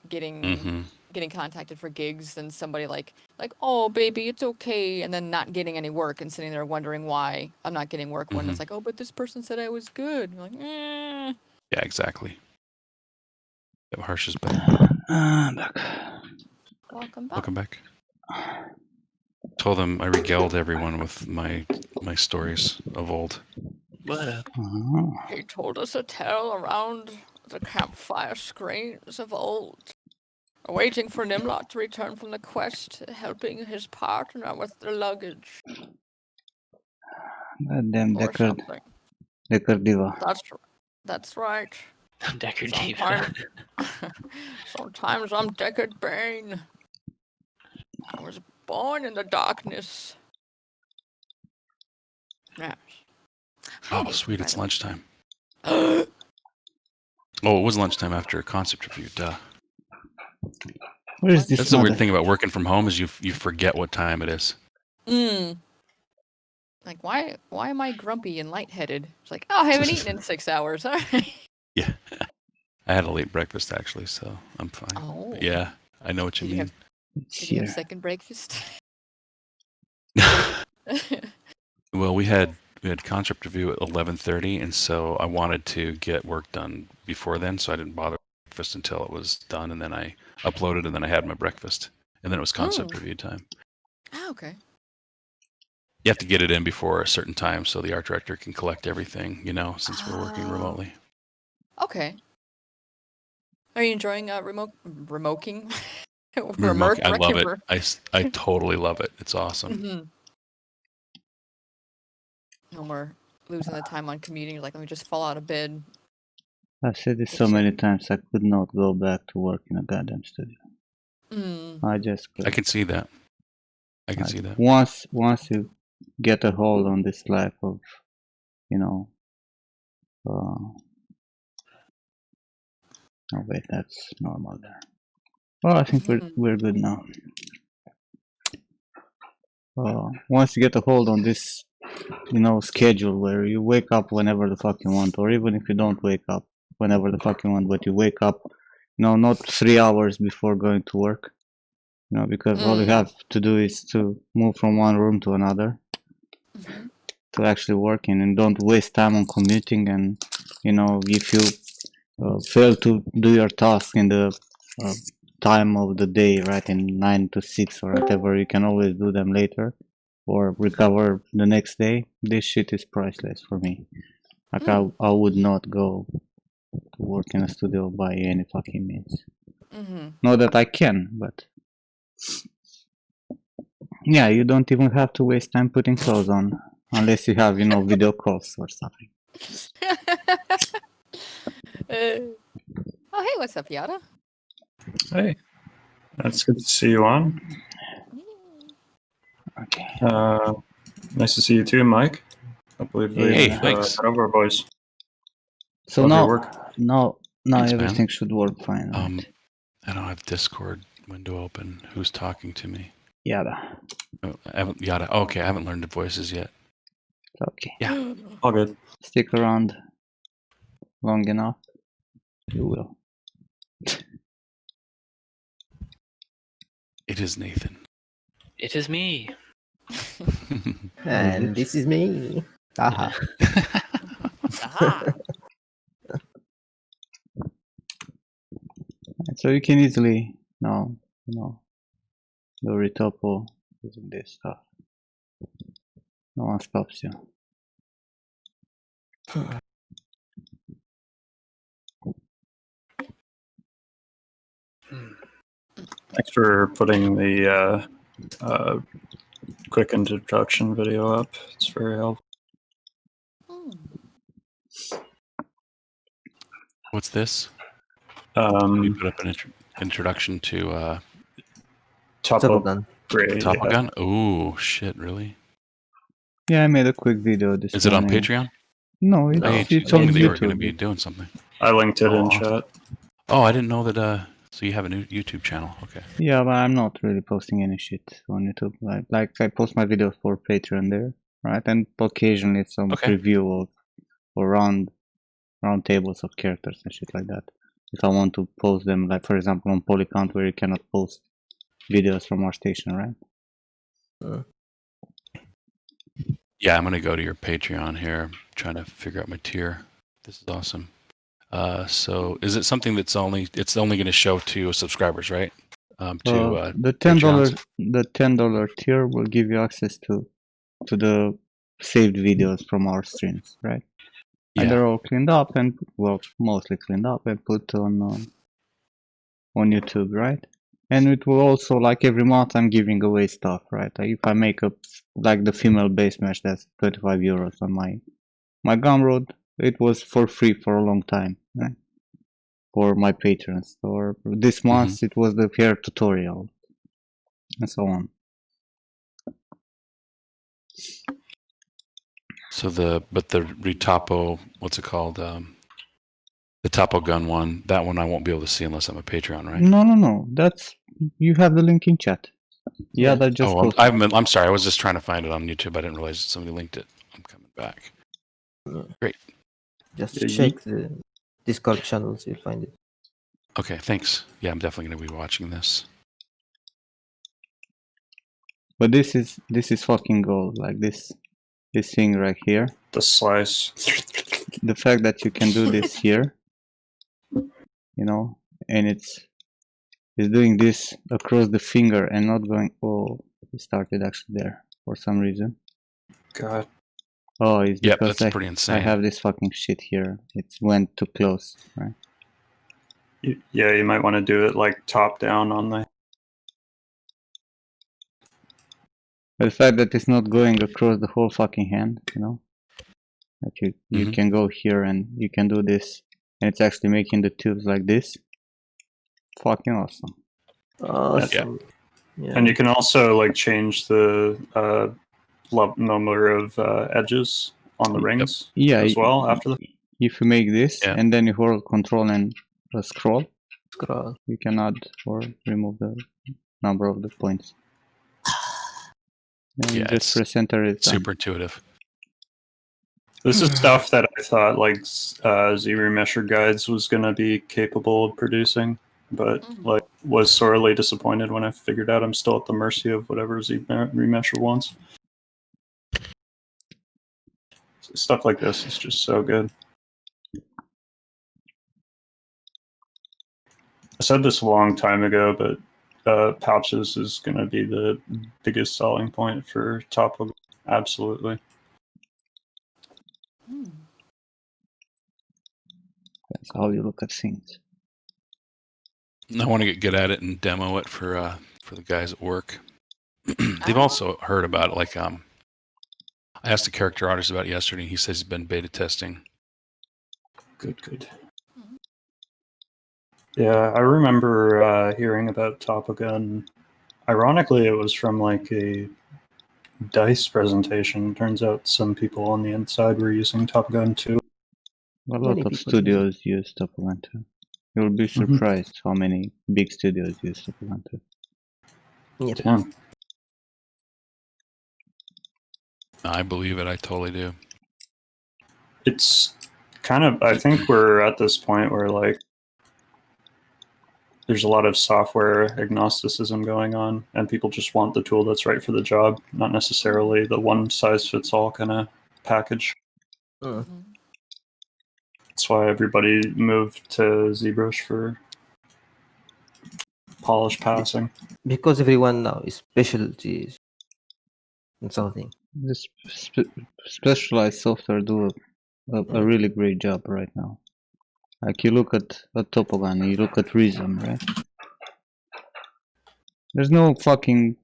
getting contacted for gigs than somebody like, oh baby, it's okay, and then not getting any work and sitting there wondering why I'm not getting work when it's like, oh, but this person said I was good. You're like, eh. Yeah, exactly. Yeah, harsh is better. Back. Welcome back. Welcome back. Told them I regaled everyone with my stories of old. What up? He told us a tale around the campfire screens of old, waiting for Nimrod to return from the quest, helping his partner with the luggage. Goddamn Deckard Diva. That's right. Deckard Diva. Sometimes I'm Deckard Bane. I was born in the darkness. Yes. Oh, sweet, it's lunchtime. Oh, it was lunchtime after a concept review, duh. Where's this? That's the weird thing about working from home is you forget what time it is. Like, why am I grumpy and lightheaded? It's like, oh, I haven't eaten in 6 hours. All right. Yeah. I had a late breakfast actually, so I'm fine. Oh. But yeah, I know what you Did you mean. It's Did you have here. second breakfast? Well, we had concept review at 11:30, and so I wanted to get work done before then, so I didn't bother breakfast until it was done, and then I uploaded, and then I had my breakfast, and then it was concept review time. Ah, okay. You have to get it in before a certain time so the art director can collect everything, since we're working Oh. remotely. Okay. Are you enjoying remoking? Remote, I love it. Whatever. I totally love it. It's awesome. Mhm. No more losing the time on commuting. You're like, let me just fall out of bed. I've said this Get so many some- times. I could not go back to work in a goddamn studio. Mm. I just I could. can see that. I can see that. Once you get a hold on this life of, oh wait, that's normal there. Well, I think we're good now. Once you get a hold on this, schedule where you wake up whenever the fuck you want, or even if you don't wake up whenever the fuck you want, but you wake up, not 3 hours before going to work, because all you have to do is to move from one room to another to actually work in, and don't waste time on commuting. And if you fail to do your task in the time of the day, right, in 9 to 6 or whatever, you can always do them later or recover the next day. This shit is priceless for me. Like I would not go to work in a studio by any fucking means. Not that I can, but yeah, you don't even have to waste time putting clothes on unless you have, video calls or something. Oh, hey, what's up, Yada? Hey, that's good to see you on. Okay. Nice to see you too, Mike. I believe Hey, we've thanks. got over, boys. So Love your now, work. now Thanks, everything man. should work fine, right? I don't have Discord window open. Who's talking to me? Yada. Oh, I haven't Yada. Oh, okay, I haven't learned the voices yet. Okay. Yeah. All good. Stick around long enough, you will. It is Nathan. It is me. And this is me. Haha. Aha! So you can easily do retopo using this stuff. No one stops you. Thanks for putting the quick introduction video up. It's very helpful. What's this? You Um, put up an introduction to Topo Gun. Gray. Top Yeah. Gun. Oh shit! Really? Yeah, I made a quick video this Is it on morning. Patreon? No, No. Hey, it's you told on me that you were going to YouTube. be doing something. I linked it in Aw. chat. Oh, I didn't know that. So you have a new YouTube channel? Okay. Yeah, but I'm not really posting any shit on YouTube. Like I post my videos for Patreon there, right? And occasionally some preview of or round tables of characters and shit like that. If I want to post them, like for example on Polycount, where you cannot post videos from our station, right? Yeah, I'm going to go to your Patreon here. I'm trying to figure out my tier. This is awesome. So is it something that's only going to show to subscribers, right? The $10 tier will give you access to the saved videos from our streams, right? Yeah. And they're all cleaned up and mostly cleaned up and put on YouTube, right? And it will also, like every month, I'm giving away stuff, right? Like if I make like the female base match, that's 35 euros on my Gumroad. It was for free for a long time, right? For my patrons. Or this month it was the hair tutorial, and so on. So the retopo, what's it called? The Topo Gun one. That one I won't be able to see unless I'm a Patreon, right? No. That's you have the link in chat. Yeah, that just. Oh, I'm sorry. I was just trying to find it on YouTube. I didn't realize somebody linked it. I'm coming back. Great. Just check the Discord channels, you'll find it. Okay, thanks. Yeah, I'm definitely going to be watching this. But this is fucking gold. Like this thing right here. The slice. The fact that you can do this here, you know, and it's doing this across the finger and not going. Oh, it started actually there for some reason. God. Oh, it's Yep, because that's pretty insane. I have this fucking shit here. It went too close, right? Yeah, you might want to do it like top down on the. But the fact that it's not going across the whole fucking hand, you know, that you can go here and you can do this, and it's actually making the tubes like this. Fucking awesome. Awesome. Yeah. And you can also like change the number of edges on the rings as well after the. If you make this and then you hold Control and scroll, you can add or remove the number of the points. And Yeah, just press enter. It's super intuitive. This is stuff that I thought like Z-Remesher Guides was going to be capable of producing, but like was sorely disappointed when I figured out I'm still at the mercy of whatever Z-Remesher wants. Stuff like this is just so good. I said this a long time ago, but pouches is going to be the biggest selling point for Topo. Absolutely. That's how you look at things. I want to get good at it and demo it for the guys at work. They've also heard about it. Like I asked the character artist about it yesterday. And he says he's been beta testing. Good. Yeah, I remember hearing about Topogun. Ironically, it was from like a DICE presentation. Turns out some people on the inside were using Topogun too. A lot of studios use Topogun too. You'll be surprised how many big studios use Topogun too. Yep. Damn. I believe it. I totally do. It's kind of, I think we're at this point where like there's a lot of software agnosticism going on and people just want the tool that's right for the job, not necessarily the one size fits all kind of package. That's why everybody moved to ZBrush for polish passing. Because everyone now is specialties and something. This specialized software do a really great job right now. Like you look at Topogun, you look at Reason, right? There's no fucking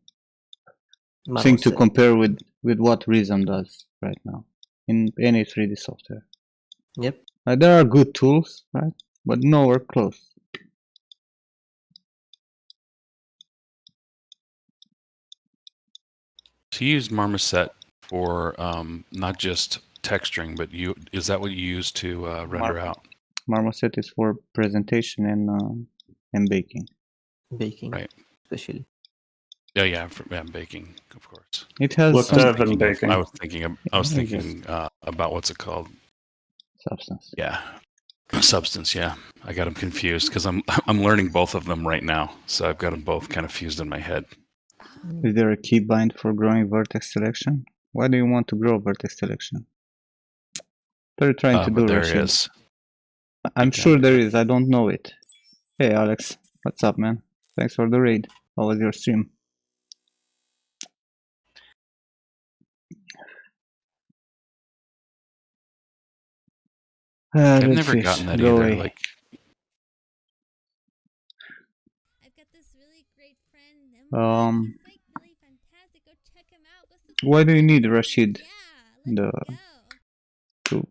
thing to compare with what Reason does right now in any 3D software. Yep. There are good tools, right? But nowhere close. So you use Marmoset for not just texturing, but is that what you use to render out? Marmoset is for presentation and baking. Baking, right? Especially. Yeah, baking, of course. It has some baking. I was thinking about what's it called? Substance. Yeah, Substance. Yeah, I got them confused because I'm learning both of them right now, so I've got them both kind of fused in my head. Is there a keybind for growing vertex selection? Why do you want to grow vertex selection? What are you trying to do, there Rashid? is. I'm sure there is. I don't know it. Hey, Alex. What's up, man? Thanks for the raid. How was your stream? I've never gotten that either. Away. Like, I've got this really great friend. He's like really fantastic. Go check him out. Go why do you need Rashid yeah,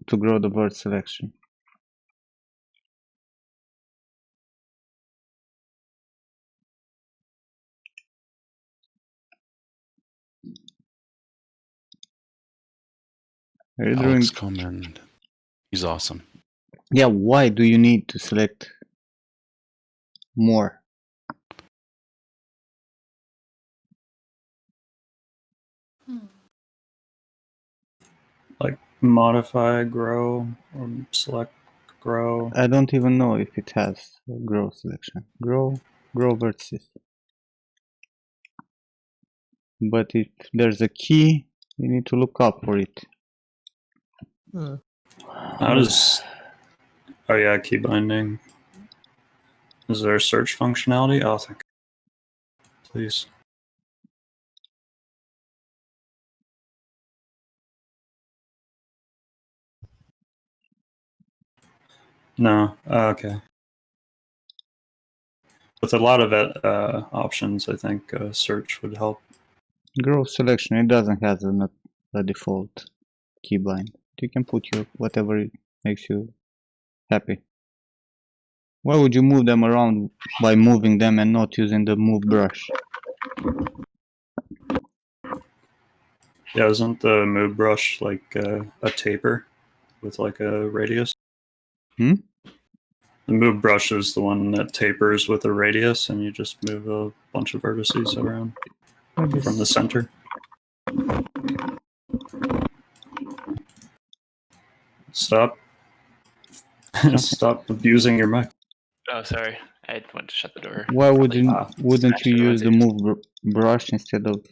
to grow the bird selection? Alex Coleman, he's awesome. Yeah, why do you need to select more? Like modify, grow, or select grow. I don't even know if it has a grow selection. Grow vertices. But if there's a key, you need to look up for it. How does... Oh yeah, key binding. Is there a search functionality? Oh, thank you. Please. No. Okay. With a lot of options, I think search would help. Grow selection, it doesn't have a default keybind. You can put your whatever makes you happy. Why would you move them around by moving them and not using the move brush? Yeah, isn't the move brush like a taper with like a radius? Hmm? The move brush is the one that tapers with a radius, and you just move a bunch of vertices around from the center. Stop. Stop abusing your mic. Oh, sorry. I went to shut the door. Why wouldn't you Smashed use everyone's the ears. move brush instead of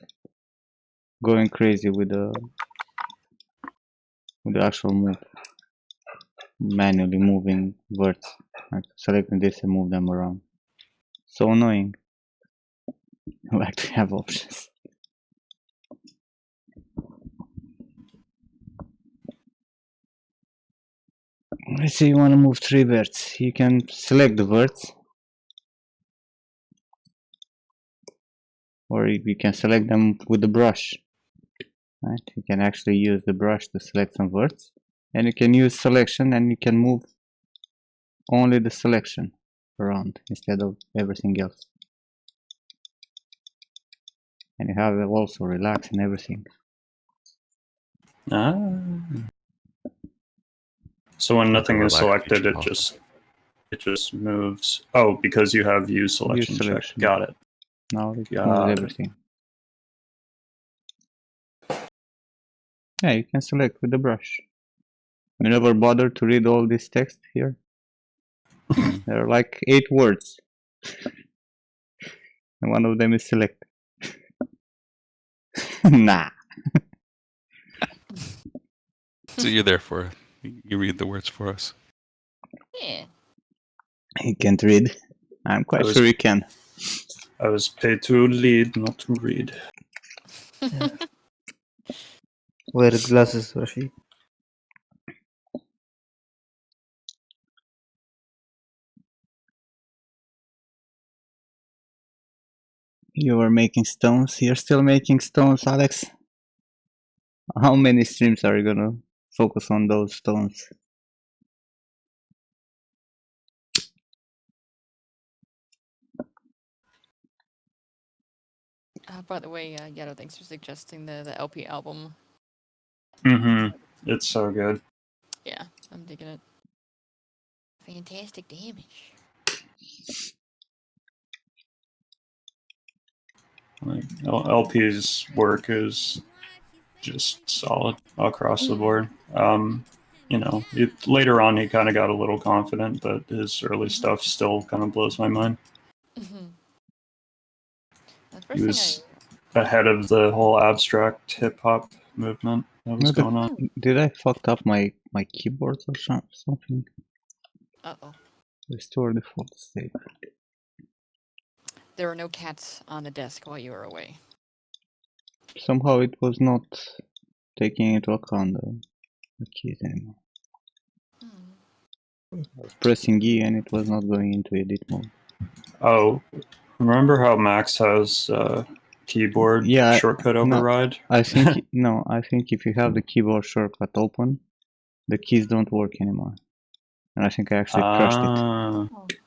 going crazy with the actual move? Manually moving verts, like selecting this and move them around. So annoying. I like to have options. Let's say you want to move 3 verts. You can select the verts, or you can select them with the brush. Right? You can actually use the brush to select some verts, and you can use selection and you can move only the selection around instead of everything else. And you have also relax and everything. So when nothing is relax selected, feature it possible. just moves. Oh, because you have use selection checked. Got it. Now it Got moves it. everything. Yeah, you can select with the brush. You never bother to read all this text here? There are like 8 words. And one of them is select. Nah. So you're there for you read the words for us. Yeah. He can't read. I'm quite sure he can. I was paid to lead, not to read. Wear glasses, Rashid. You were making stones. You're still making stones, Alex? How many streams are you gonna focus on those stones? By the way, Yato, thanks for suggesting the LP album. Mm-hmm. It's so good. Yeah, I'm digging it. Fantastic damage. Like, LP's work is just solid across the board. You know, later on he kind of got a little confident, but his early stuff still kind of blows my mind. He was ahead of the whole abstract hip hop movement that was going on. Did I fucked up my keyboards or something? Uh-oh. Restore default state. There were no cats on the desk while you were away. Somehow it was not taking into account the keys anymore. I was pressing E and it was not going into edit mode. Oh, remember how Max has keyboard shortcut override? I think no. I think if you have the keyboard shortcut open, the keys don't work anymore. And I think I actually crushed it.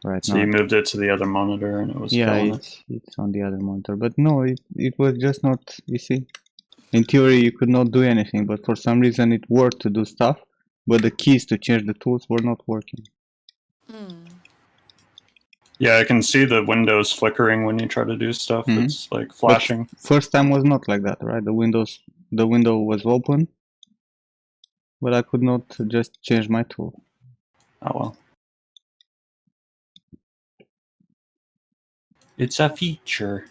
Right so now. you moved it to the other monitor and it was killing it. It's on the other monitor. But no, it was just not. You see, in theory you could not do anything, but for some reason it worked to do stuff. But the keys to change the tools were not working. Yeah, I can see the windows flickering when you try to do stuff. It's like flashing. But first time was not like that, right? The window was open, but I could not just change my tool. Oh well. It's a feature.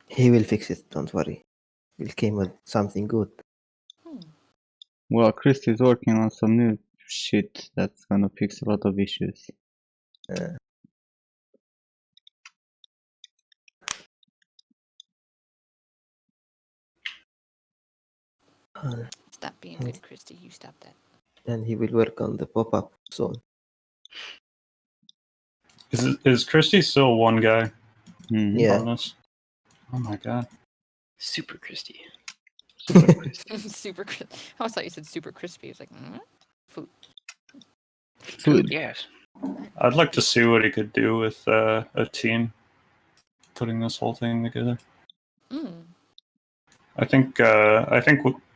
He will fix it, don't worry. He'll came with something good. Well, Christy's working on some new shit that's gonna fix a lot of issues. Stop being good, Christy. You stop that. And he will work on the pop-up soon. Is Christy still one guy Yeah. on this? Oh my god. Super Christy. Super Christy. Super. I always thought you said super crispy. It's like food. Food. Yes. I'd like to see what he could do with a team putting this whole thing together. I think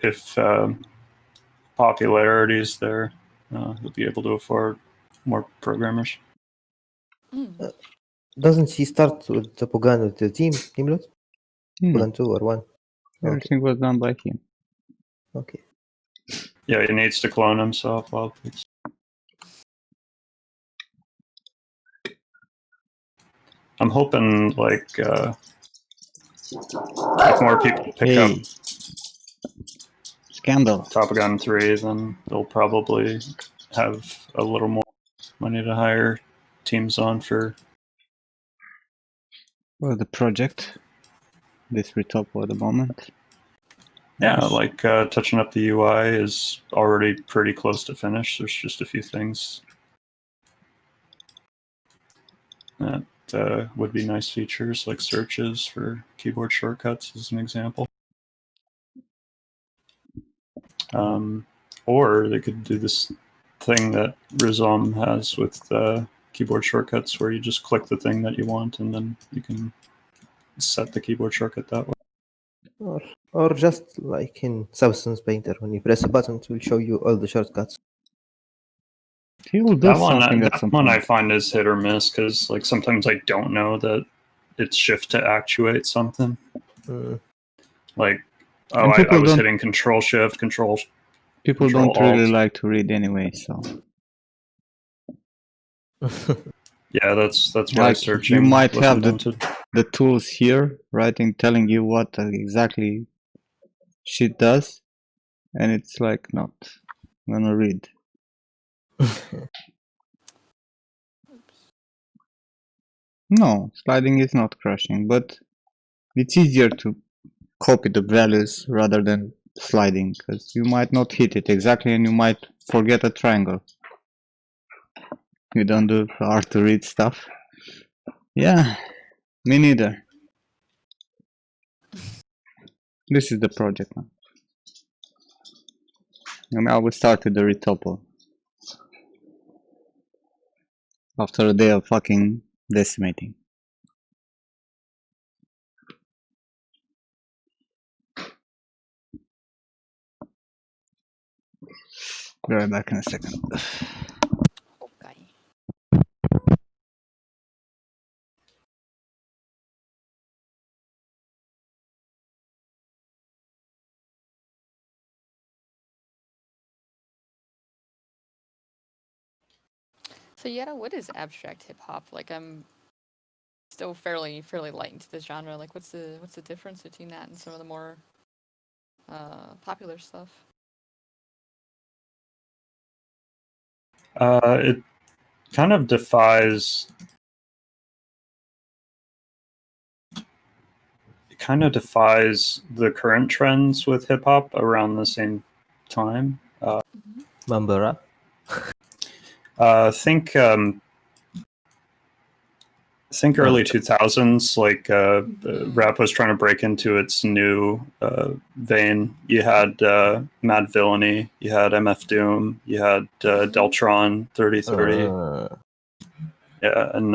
if popularity is there, he'll be able to afford more programmers. Doesn't he start with the Pogan with the team, Himlot? Pogan 2 or 1? Everything was done by him. Okay. Yeah, he needs to clone himself. I'm hoping like if more people pick up Scandal. Top Gun 3, then they'll probably have a little more money to hire teams on for. Well, the project, this retopo at the moment. Yeah, like touching up the UI is already pretty close to finish. There's just a few things that would be nice features, like searches for keyboard shortcuts, as an example. Or they could do this thing that Rizom has with keyboard shortcuts, where you just click the thing that you want, and then you can set the keyboard shortcut that way. Or just like in Substance Painter, when you press a button, it will show you all the shortcuts. He will do something at some point. I find is hit or miss, because like sometimes I don't know that it's shift to actuate something. Like, I was hitting Control Shift, Control. People don't really like to read anyway, so. Yeah, that's why like searching. You might have the tools here, writing, telling you what exactly shit does, and it's like not gonna read. No, sliding is not crushing, but it's easier to copy the values rather than sliding, because you might not hit it exactly and you might forget a triangle. You don't do hard to read stuff. Yeah, me neither. This is the project now. And now we start with the retopo. After a day of fucking decimating. Be right back in a second. Okay. So Yetta, what is abstract hip hop? Like, I'm still fairly light into this genre. Like, what's the difference between that and some of the more popular stuff? It kind of defies. It kind of defies the current trends with hip hop around the same time. Mumble rap. Think early 2000s, like rap was trying to break into its new vein. You had Mad Villainy, you had MF Doom, you had Deltron 3030. Yeah, and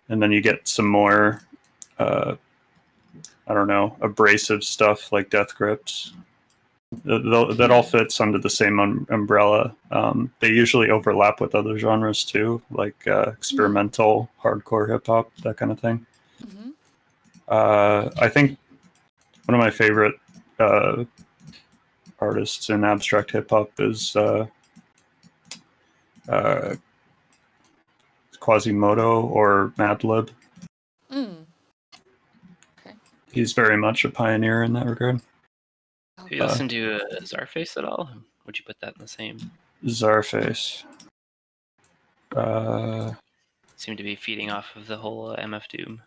then you get some more I don't know, abrasive stuff like Death Grips. That all fits under the same umbrella. They usually overlap with other genres too, like experimental, hardcore hip hop, that kind of thing. I think one of my favorite artists in abstract hip hop is Quasimodo or Madlib. Okay. He's very much a pioneer in that regard. Do you listen to Czarface at all? Would you put that in the same? Czarface. Seem to be feeding off of the whole MF Doom.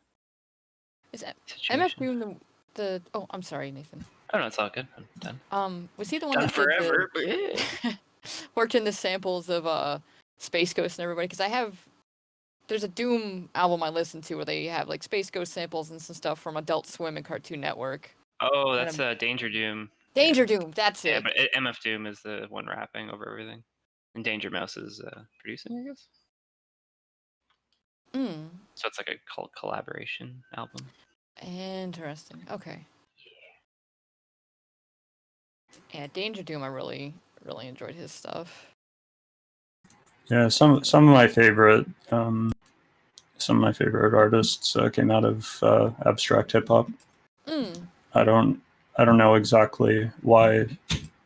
Is that situation. MF Doom the? Oh, I'm sorry, Nathan. Oh no, it's all good. I'm done. Was he the one Done that did forever, worked in the samples of Space Ghost and everybody? Because there's a Doom album I listen to where they have like Space Ghost samples and some stuff from Adult Swim and Cartoon Network. Oh, that's Danger Doom. Danger Doom, that's it. Yeah, but MF Doom is the one rapping over everything, and Danger Mouse is producing, I guess. So it's like a collaboration album. Interesting. Okay. Yeah, Danger Doom, I really enjoyed his stuff. Yeah, some of my favorite artists came out of abstract hip hop. I don't know exactly why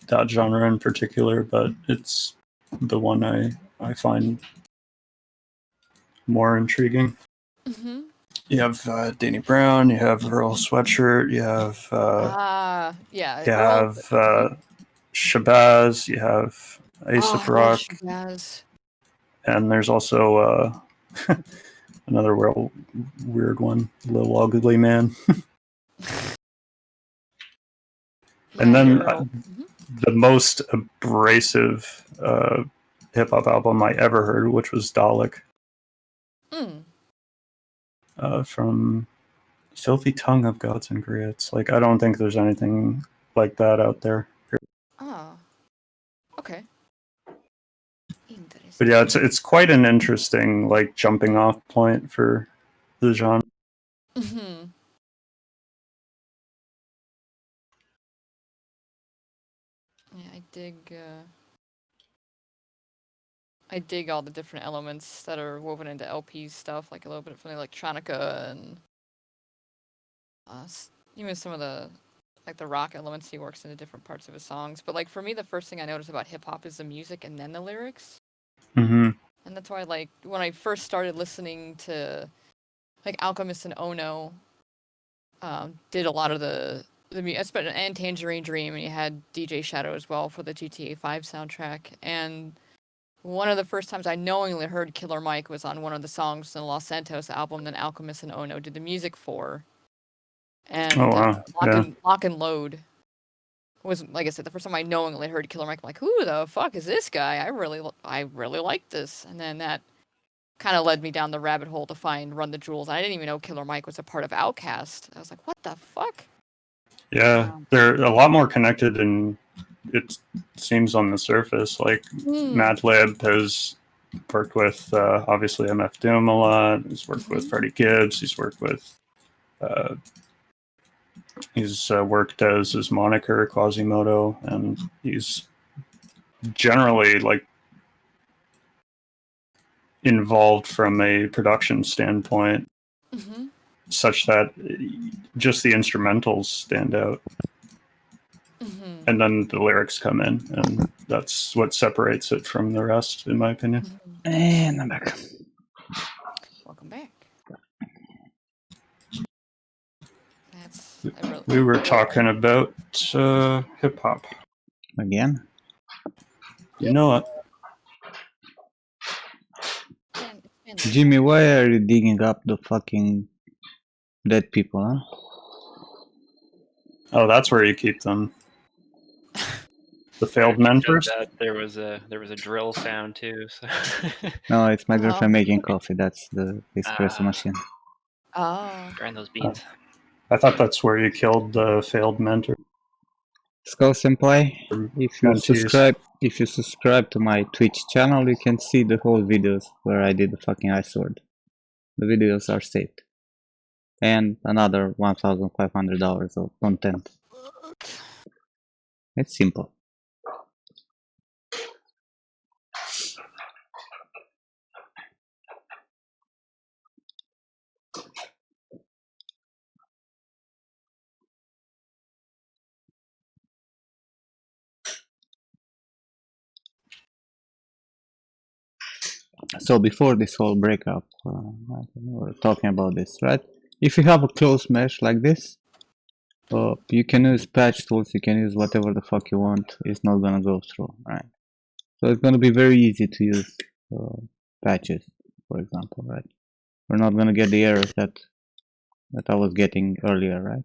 that genre in particular, but it's the one I find more intriguing. Mm-hmm. You have Danny Brown, you have Earl Sweatshirt, you have Shabazz, you have Aesop Rock, Shabazz. And there's also another weird one, Little Ugly Man. And then the most abrasive hip hop album I ever heard, which was Dalek. From Filthy Tongue of Gods and Griots. Like, I don't think there's anything like that out there. Okay. But yeah, it's quite an interesting like jumping off point for the genre. Mm-hmm. Yeah, I dig all the different elements that are woven into LP's stuff, like a little bit from the electronica and even some of the rock elements he works into different parts of his songs. But like for me, the first thing I noticed about hip hop is the music and then the lyrics. Mm-hmm. And that's why when I first started listening to Alchemist and Ono, did a lot of the music, and Tangerine Dream, and you had DJ Shadow as well for the GTA 5 soundtrack. And one of the first times I knowingly heard Killer Mike was on one of the songs in the Los Santos album that Alchemist and Ono did the music for. And Lock and Load was, like I said, the first time I knowingly heard Killer Mike. I'm like, who the fuck is this guy? I really like this. And then that kind of led me down the rabbit hole to find Run the Jewels. I didn't even know Killer Mike was a part of Outkast. I was like, what the fuck? Yeah, they're a lot more connected than it seems on the surface. Like, Madlib has worked with, obviously, MF Doom a lot. He's worked with Freddie Gibbs. He's worked with... he's worked as his moniker, Quasimodo, and he's generally, involved from a production standpoint, such that just the instrumentals stand out. And then the lyrics come in, and that's what separates it from the rest, in my opinion. And I'm back. Welcome back. We were talking about hip hop. Again? You know it. Jimmy, why are you digging up the fucking dead people, huh? Oh, that's where you keep them. The failed mentors? There was a drill sound too. So. No, it's my girlfriend making coffee. That's the espresso machine. Oh. Grind those beans. I thought that's where you killed the failed mentor. Skull Senpai, if you subscribe to my Twitch channel, you can see the whole videos where I did the fucking ice sword. The videos are saved. And another $1,500 of content. It's simple. So before this whole breakup, we're talking about this, right? If you have a closed mesh like this, you can use patch tools, you can use whatever the fuck you want. It's not gonna go through, right? So it's gonna be very easy to use patches, for example, right? We're not gonna get the errors that I was getting earlier, right?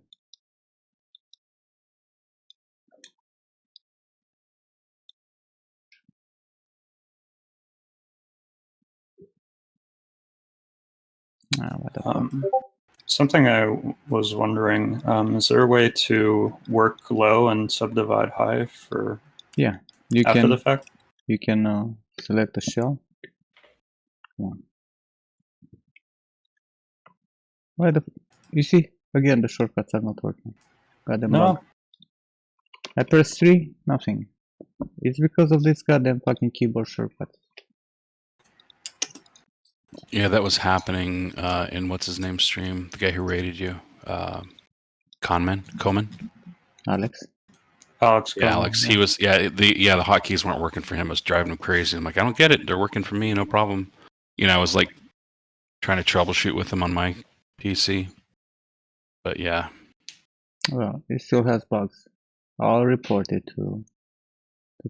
What the fuck? Something I was wondering, is there a way to work low and subdivide high for Yeah, you after can the fact? you can select a shell. Yeah. Why the you see again the shortcuts are not working. Goddamn bug. No. I press 3, nothing. It's because of this goddamn fucking keyboard shortcuts. Yeah, that was happening in what's his name stream, the guy who rated you, Coleman. Alex. Alex. Yeah, Alex. He was the hotkeys weren't working for him. It was driving him crazy. I'm like, I don't get it. They're working for me, no problem. You know, I was like trying to troubleshoot with him on my PC. But yeah. Well, it still has bugs. I'll report it to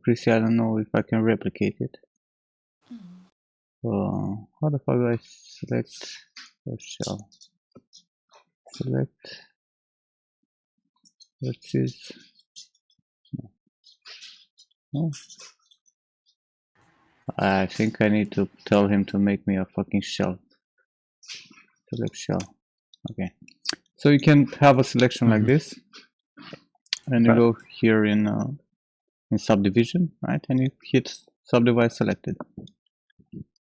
Chrissy. I don't know if I can replicate it. How the fuck do I select the shell? Select. Let's use. No. I think I need to tell him to make me a fucking shell. Select shell. Okay. So you can have a selection like this, and you go here in subdivision, right? And you hit subdivide selected,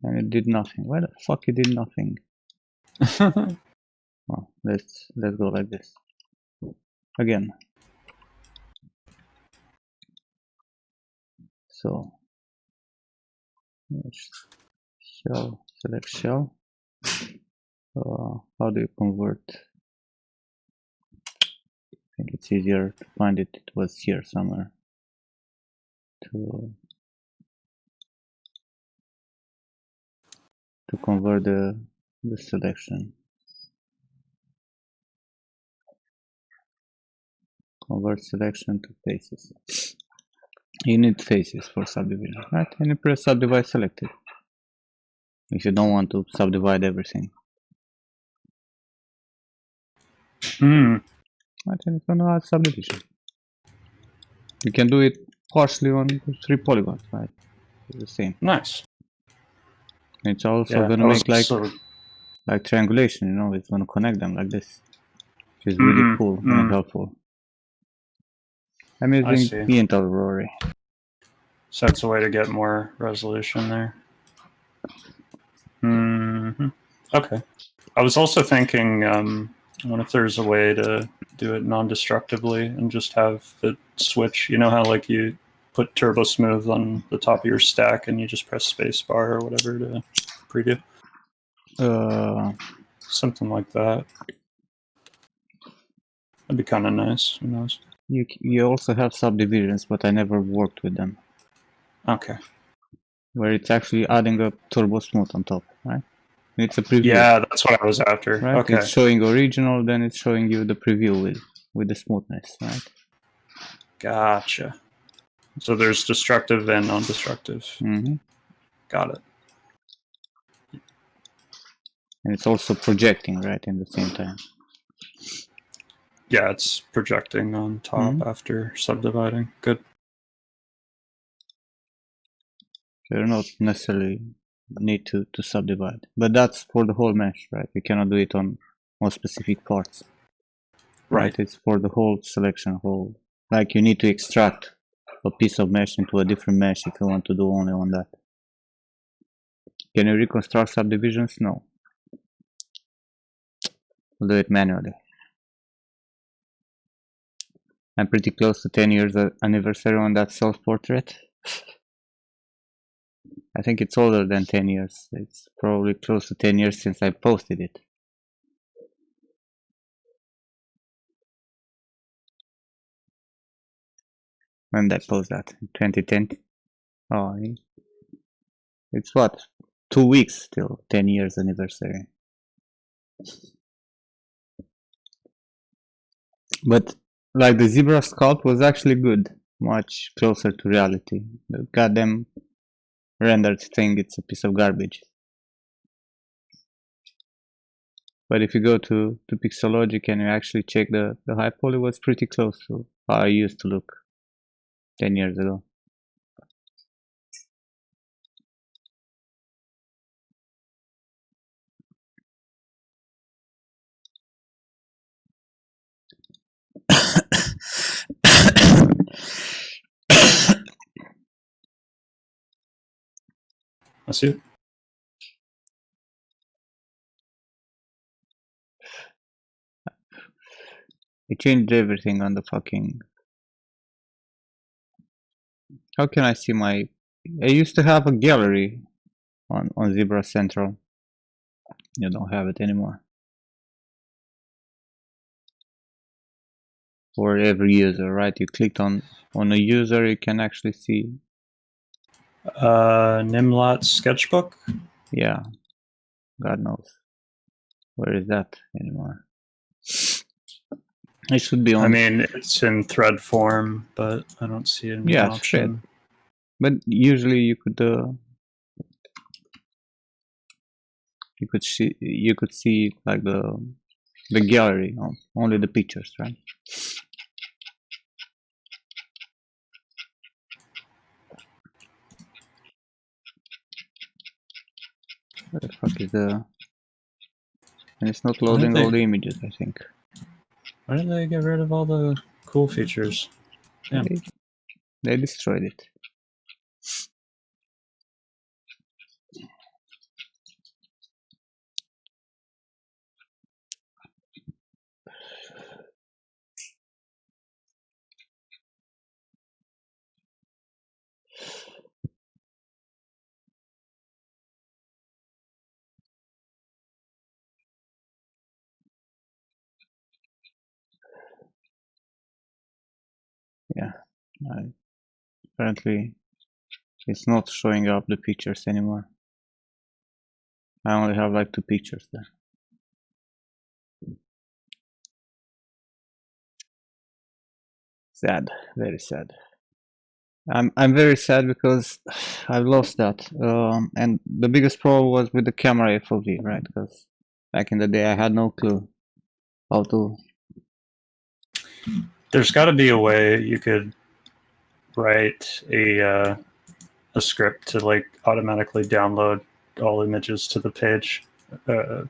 and it did nothing. Why the fuck it did nothing? Well, let's go like this again. So shell, select shell. How do you convert? I think it's easier to find it. It was here somewhere. To convert the selection. Convert selection to faces. You need faces for subdivision, right? And you press subdivide selected. If you don't want to subdivide everything. Right, and it's gonna add subdivision. You can do it partially on 3 polygons, right? It's the same. Nice. It's also gonna make like triangulation, you know, it's gonna connect them like this. Which is really cool and helpful. I'm using Intel Rory. So that's a way to get more resolution there. Okay. I was also thinking, what if there's a way to do it non-destructively and just have the switch, you know how like you put turbo smooth on the top of your stack and you just press spacebar or whatever to preview? Something like that. That'd be kind of nice. Who knows? You also have subdivisions, but I never worked with them. Okay. Where it's actually adding a turbo smooth on top, right? It's a preview. Yeah, that's what I was after. Right? Okay. It's showing original, then it's showing you the preview with the smoothness, right? Gotcha. So there's destructive and non-destructive. Got it. And it's also projecting, right, in the same time. Yeah, it's projecting on top after subdividing. Good. So you don't necessarily need to subdivide. But that's for the whole mesh, right? You cannot do it on specific parts. Right. It's for the whole selection, like you need to extract a piece of mesh into a different mesh if you want to do only on that. Can you reconstruct subdivisions? No. We'll do it manually. I'm pretty close to 10 years anniversary on that self-portrait. I think it's older than 10 years. It's probably close to 10 years since I posted it. When did I post that? 2010? Oh, it's what? 2 weeks till 10 years anniversary. But like the zebra sculpt was actually good, much closer to reality. The goddamn rendered thing, it's a piece of garbage. But if you go to Pixelogic and you actually check the high poly, was pretty close to how I used to look 10 years ago. I see. It changed everything on the fucking... How can I see my... I used to have a gallery on Zebra Central. You don't have it anymore. For every user, right? You clicked on a user, you can actually see... Nimlot's sketchbook? Yeah. God knows. Where is that anymore? It should be on... I mean, it's in thread form, but I don't see it in an option. Thread. But usually you could see like the gallery, only the pictures, right? Where the fuck is the... And it's not loading all the images, I think. Why did they get rid of all the cool features? Yeah. They destroyed it. Yeah, apparently it's not showing up the pictures anymore. I only have like 2 pictures there. Sad, very sad. I'm very sad because I've lost that. And the biggest problem was with the camera FOV, right? Because back in the day I had no clue how to... There's got to be a way you could write a script to like automatically download all images to the page. There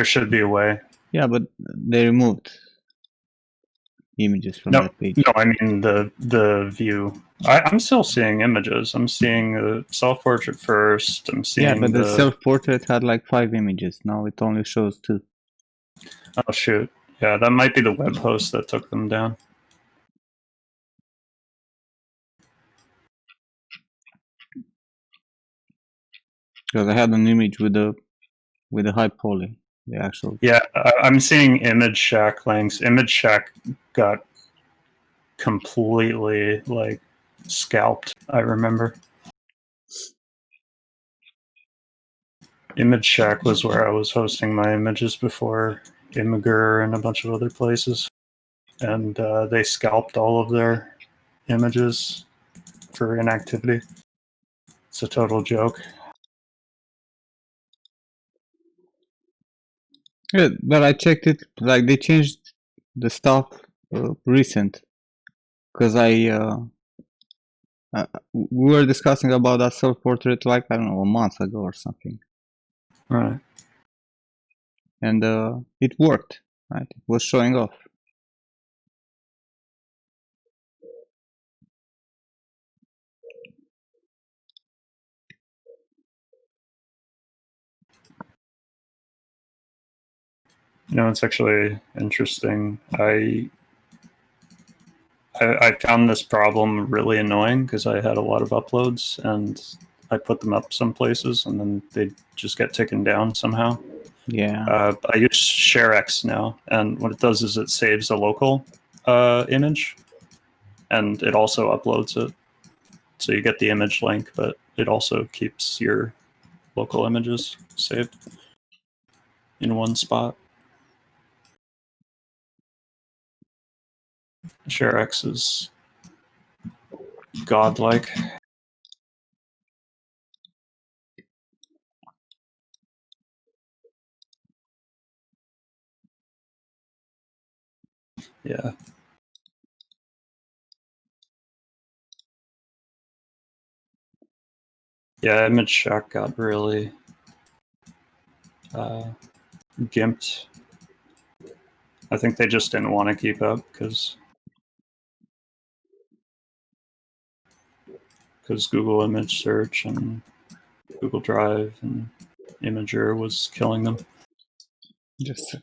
should be a way. Yeah, but they removed images from that page. No, I mean the view. I'm still seeing images. I'm seeing the self-portrait first. I'm seeing... Yeah, but the self-portrait had like 5 images. Now it only shows 2. Oh shoot. Yeah, that might be the web host that took them down. Because I had an image with the high poly, the actual... Yeah, I'm seeing Image Shack links. Image Shack got completely like scalped, I remember. Image Shack was where I was hosting my images before Imgur and a bunch of other places. And they scalped all of their images for inactivity. It's a total joke. Yeah, but I checked it, like they changed the stuff recent. Because we were discussing about that self-portrait like, I don't know, a month ago or something. Right. And it worked, right? It was showing off. You know, it's actually interesting. I found this problem really annoying because I had a lot of uploads and I put them up some places and then they just get taken down somehow. Yeah. I use ShareX now, and what it does is it saves a local image and it also uploads it. So you get the image link, but it also keeps your local images saved in one spot. ShareX is godlike. Yeah. Yeah, Image Shack got really gimped. I think they just didn't want to keep up because Google Image Search and Google Drive and Imager was killing them. Just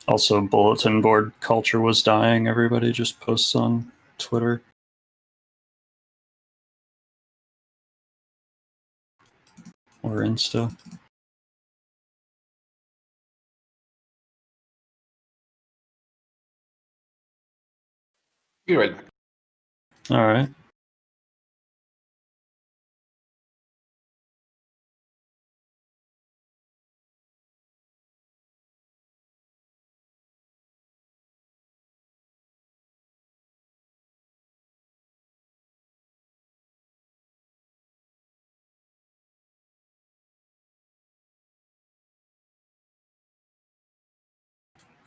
Also, bulletin board culture was dying. Everybody just posts on Twitter. Or Insta. You're right. All right.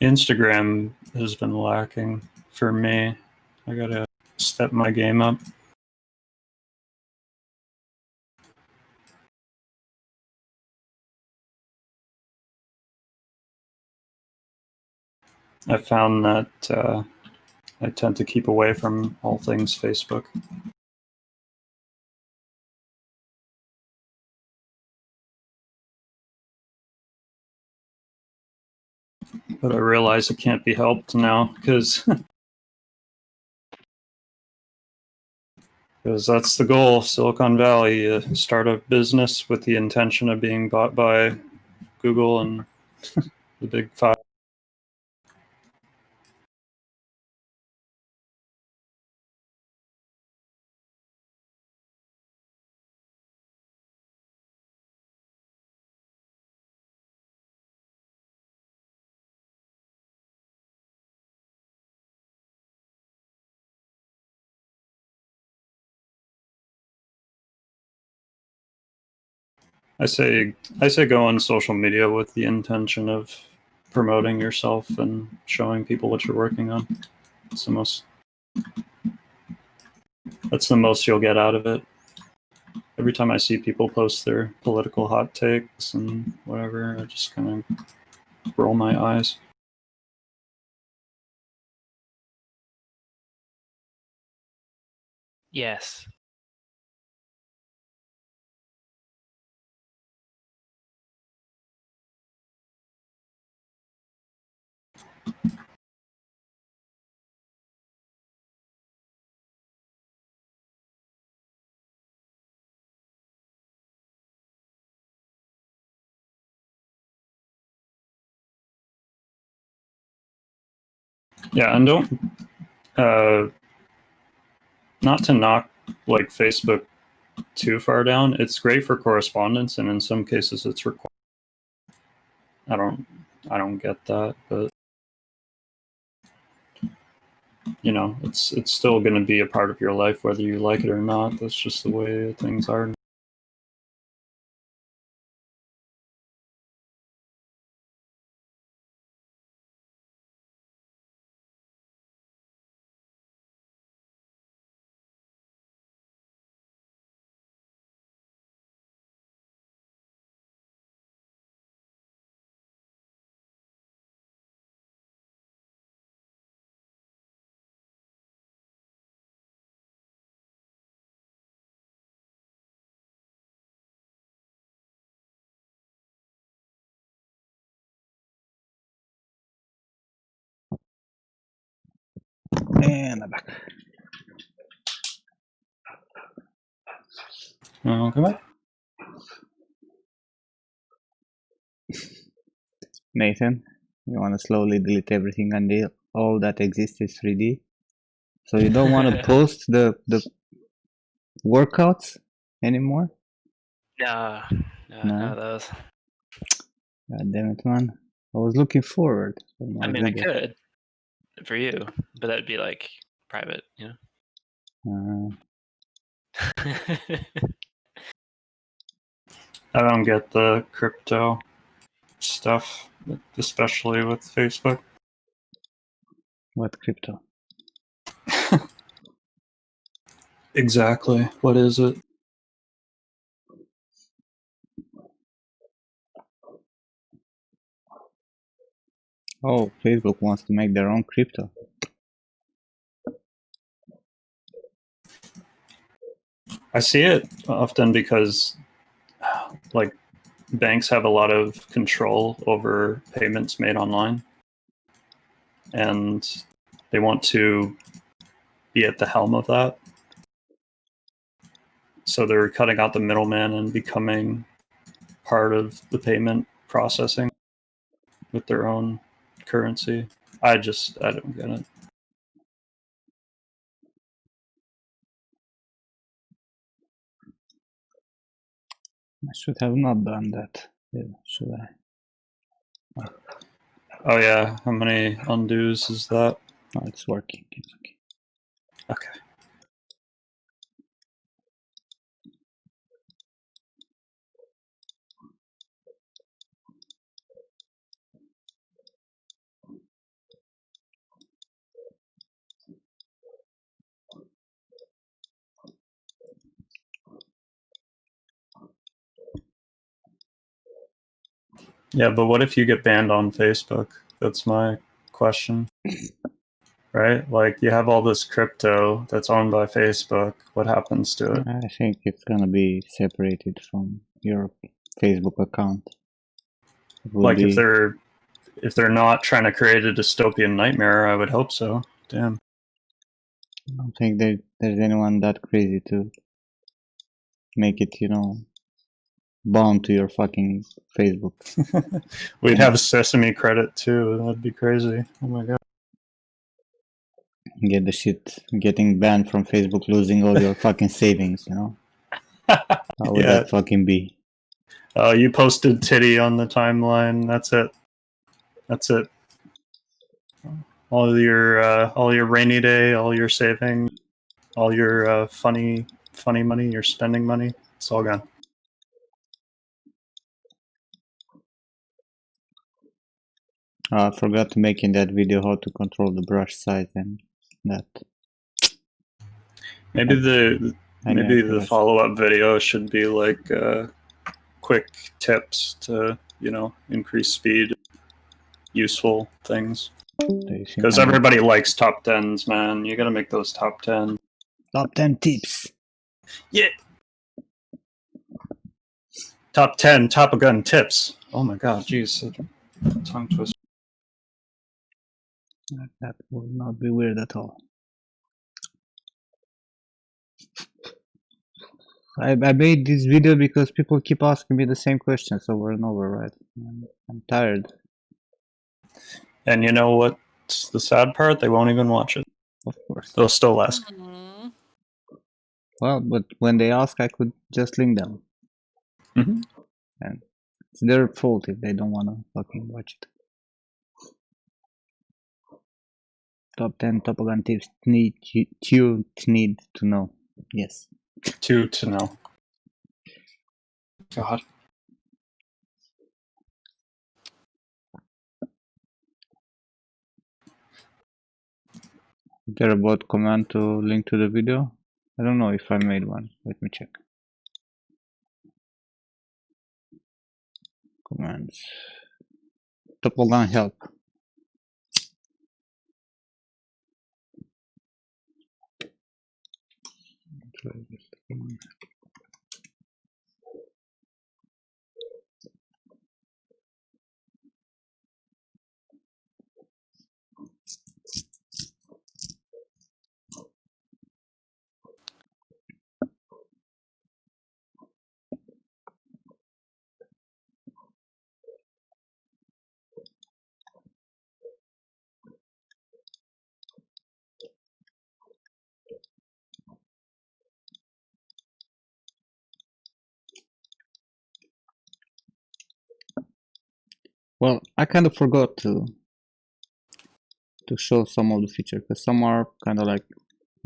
Instagram has been lacking for me. I gotta step my game up. I found that I tend to keep away from all things Facebook. But I realize it can't be helped now because that's the goal. Silicon Valley, start a business with the intention of being bought by Google and the big five. I say go on social media with the intention of promoting yourself and showing people what you're working on. That's the most you'll get out of it. Every time I see people post their political hot takes and whatever, I just kind of roll my eyes. Yes. Yeah, and don't not to knock like Facebook too far down. It's great for correspondence, and in some cases, it's required. I don't get that, but you know, it's still going to be a part of your life whether you like it or not. That's just the way things are. and I'm back. Okay. Nathan, you want to slowly delete everything until all that exists is 3D? So you don't want to post the workouts anymore? No, No. none of those. God damn it, man! I was looking forward. For my I mean, video. I could for you, but that'd be like private, you know. I don't get the crypto stuff, especially with Facebook. What crypto? Exactly. What is it? Oh, Facebook wants to make their own crypto. I see it often because, like, banks have a lot of control over payments made online, and they want to be at the helm of that. So they're cutting out the middleman and becoming part of the payment processing with their own currency. I don't get it. I should have not done that. Yeah, should I? Oh yeah, how many undos is that? No, it's working. It's okay. Okay. Yeah, but what if you get banned on Facebook? That's my question. Right? Like, you have all this crypto that's owned by Facebook. What happens to it? I think it's gonna be separated from your Facebook account. Like, if they're not trying to create a dystopian nightmare, I would hope so. Damn. I don't think there's anyone that crazy to make it, bound to your fucking Facebook. We'd have Sesame credit too. That'd be crazy. Oh my god. Get the shit getting banned from Facebook, losing all your fucking savings, How would Yeah. that fucking be? Oh, you posted titty on the timeline. That's it. That's it. All your rainy day, all your saving, all your funny money, your spending money. It's all gone. I forgot to make in that video how to control the brush size and that. Maybe the follow-up video should be like quick tips to increase speed, useful things. Because everybody likes top 10s, man. You gotta make those top 10. Top 10 tips. Yeah. Top 10 Top Gun tips. Oh my god, jeez. Tongue twist. That will not be weird at all. I made this video because people keep asking me the same questions over and over, right? I'm tired. And you know what's the sad part? They won't even watch it. Of course. They'll still ask. Well, but when they ask, I could just link them. Mm-hmm. And it's their fault if they don't want to fucking watch it. Top 10 Top Gun tips you need to know. Yes. To know. God. Is there a bot command to link to the video? I don't know if I made one. Let me check. Commands. Top Gun help. Well, I kind of forgot to show some of the features because some are kind of like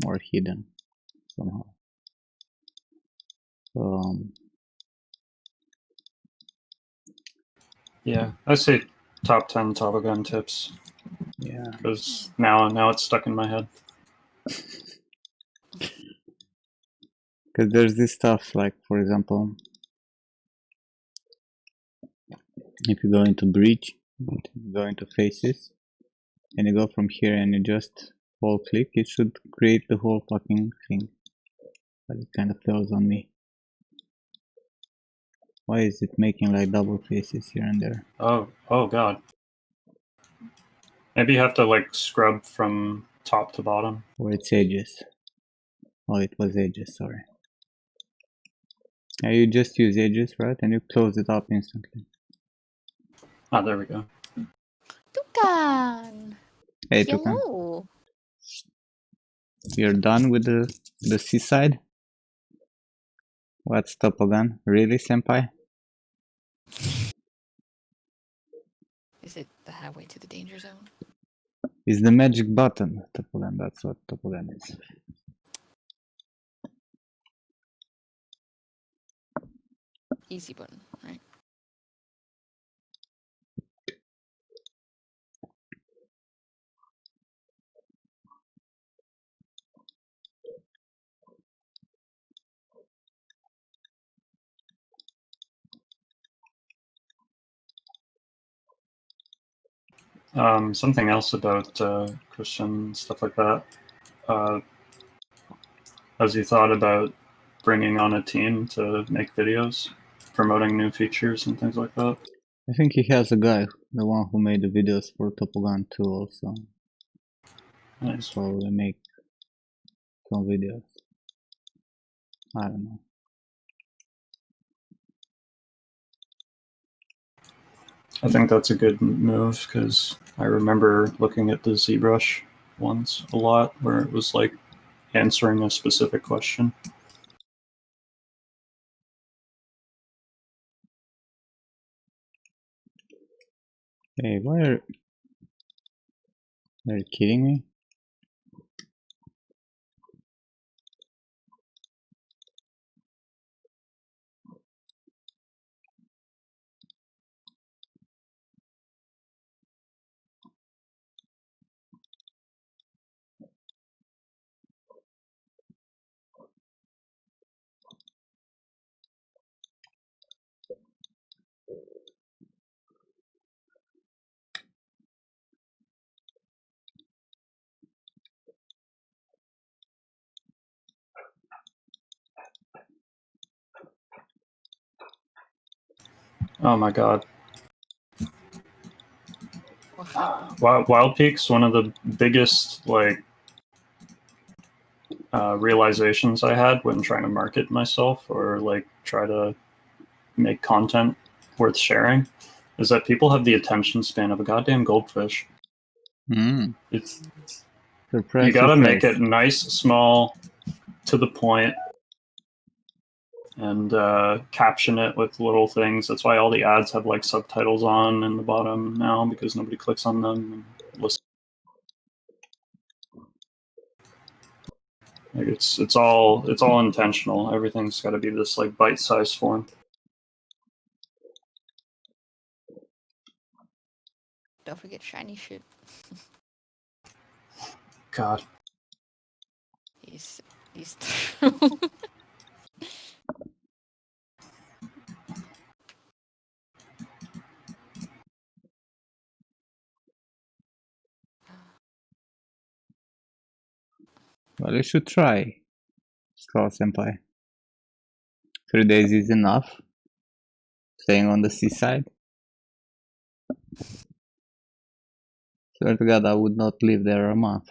more hidden somehow. Yeah, I say top 10 toboggan tips. Yeah. Because now it's stuck in my head. Because there's this stuff like, for example, if you go into bridge, go into faces, and you go from here and you just hold click, it should create the whole fucking thing. But it kind of fails on me. Why is it making like double faces here and there? Oh god. Maybe you have to like scrub from top to bottom. Or it's edges. Oh, it was edges, sorry. Yeah, you just use edges, right? And you close it up instantly. Ah, there we go. Tukan! Hey, Tukan. Hello! You're done with the seaside? What's Topogan? Really, senpai? Is it the highway to the danger zone? Is the magic button, Topogan. That's what Topogan is. Easy button, right? Something else about Christian stuff like that. Has he thought about bringing on a team to make videos, promoting new features and things like that? I think he has a guy, the one who made the videos for Topogan 2 also. Nice. Probably make some videos. I don't know. I think that's a good move because I remember looking at the ZBrush ones a lot where it was like answering a specific question. Hey, are you kidding me? Oh my god. What happened? Wild Peak's one of the biggest like realizations I had when trying to market myself or like try to make content worth sharing is that people have the attention span of a goddamn goldfish. It's you gotta make it nice, small, to the point, and caption it with little things. That's why all the ads have like subtitles on in the bottom now because nobody clicks on them and listen. Like it's all intentional. Everything's got to be this like bite-sized form. Don't forget shiny shit. God. He's Well, you should try, Skull Senpai. 3 days is enough. Staying on the seaside. Swear to God, I would not live there a month.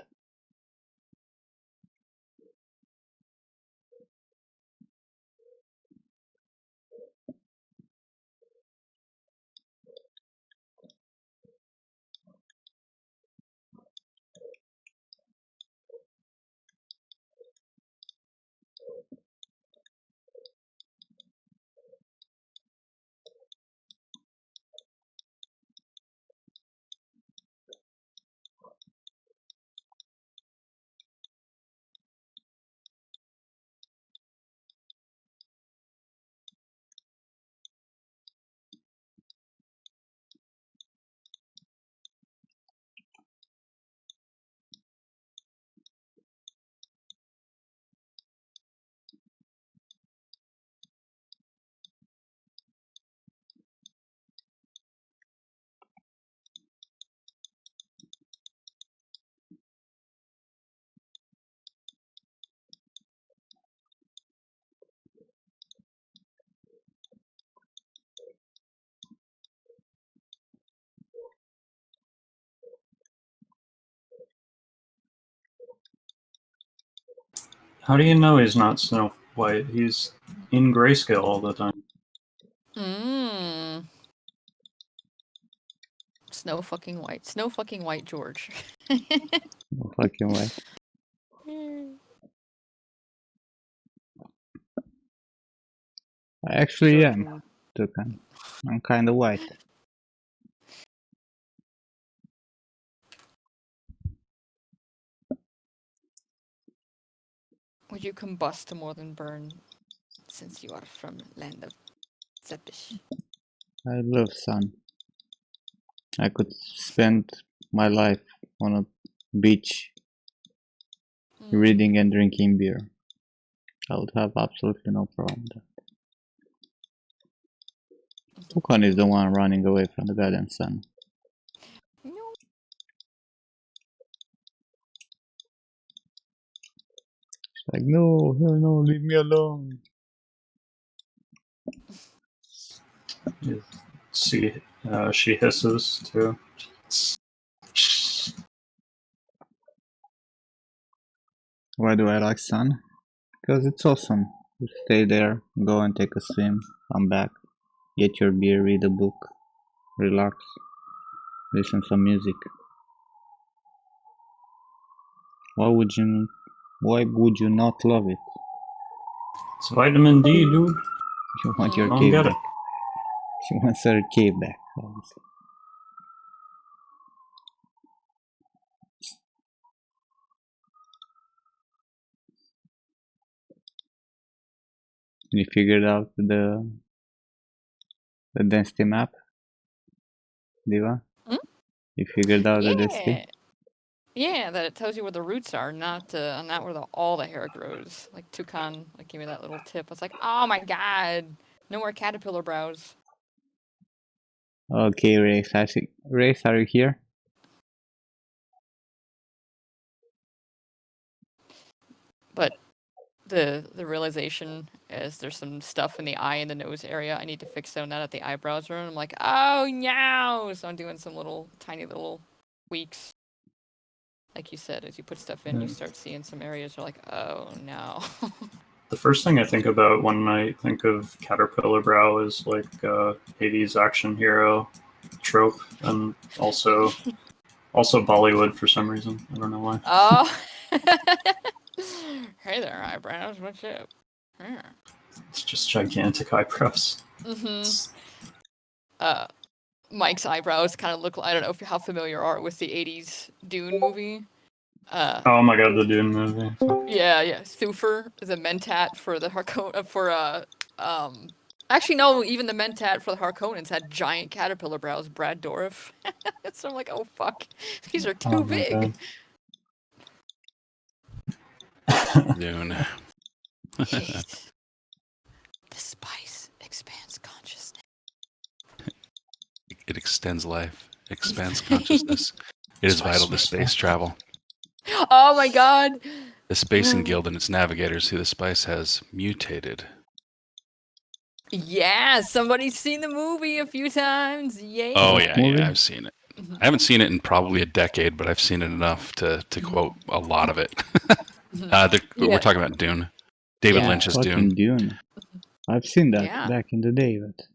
How do you know he's not Snow White? He's in grayscale all the time. Snow fucking white. Snow fucking white George. No fucking way. I actually am, Tukan. I'm kind of white. Would you combust to more than burn, since you are from land of Zepish? I love sun. I could spend my life on a beach reading and drinking beer. I would have absolutely no problem with that. Tukan is the one running away from the goddamn sun. No. She's like, no, leave me alone. See, she hisses too. Why do I like sun? Because it's awesome. You stay there, go and take a swim, come back, get your beer, read a book, relax, listen to some music. Why would you not love it? It's vitamin D, dude. You want your Don't cave get back. it. She wants her cave back, obviously. You figured out the density map, Diva? You figured out the density? Yeah, that it tells you where the roots are, not where all the hair grows. Like Tukan, like gave me that little tip. I was like, oh my god, no more caterpillar brows. Okay, Race. Race, are you here? But the realization is there's some stuff in the eye and the nose area I need to fix on that at the eyebrows room. I'm like, oh no! So I'm doing some tiny little tweaks. Like you said, as you put stuff in, you start seeing some areas you're like, oh no. The first thing I think about when I think of caterpillar brow is like 80s action hero trope, and also Bollywood for some reason. I don't know why. Oh. Hey there, eyebrows. What's up? Yeah. It's just gigantic eyebrows. Mike's eyebrows kind of look like, I don't know how familiar you are with the 80s Dune movie. Oh my god, the Dune movie. Yeah. Thufir, the Mentat for the actually no, even the Mentat for the Harkonnens had giant caterpillar brows, Brad Dourif. So I'm like, oh fuck, these are too big. Dune. The spice expands consciousness. It extends life, expands consciousness. It is vital to space travel. Oh my god! The Spacing Guild and its navigators see the spice has mutated. Yeah, somebody's seen the movie a few times. Yay! Oh yeah, I've seen it. I haven't seen it in probably a decade, but I've seen it enough to quote a lot of it. We're talking about Dune. David Lynch's Dune. I've seen that back in the day, but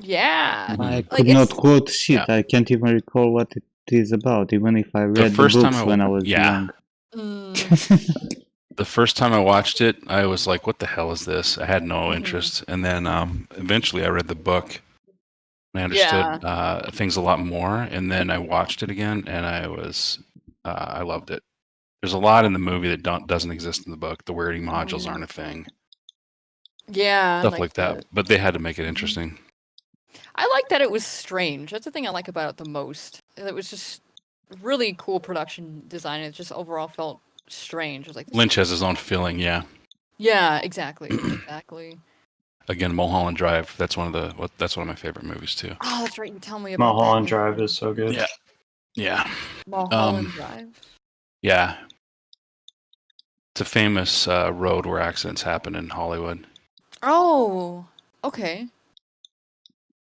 I could not quote shit. I can't even recall what it is about, even if I read the books when I was young. The first time I watched it, I was like, what the hell is this? I had no interest. And then eventually I read the book and I understood things a lot more. And then I watched it again and I loved it. There's a lot in the movie that doesn't exist in the book. The wording modules aren't a thing. Yeah. Stuff like that. But they had to make it interesting. I like that it was strange. That's the thing I like about it the most. It was just really cool production design. It just overall felt strange. It was like Lynch has his own feeling, yeah. Yeah, exactly. Exactly. Again, Mulholland Drive. That's one of my favorite movies too. Oh, that's right. You tell me about Mulholland Drive is so good. Yeah. Mulholland Drive. Yeah. It's a famous road where accidents happen in Hollywood. Oh, okay.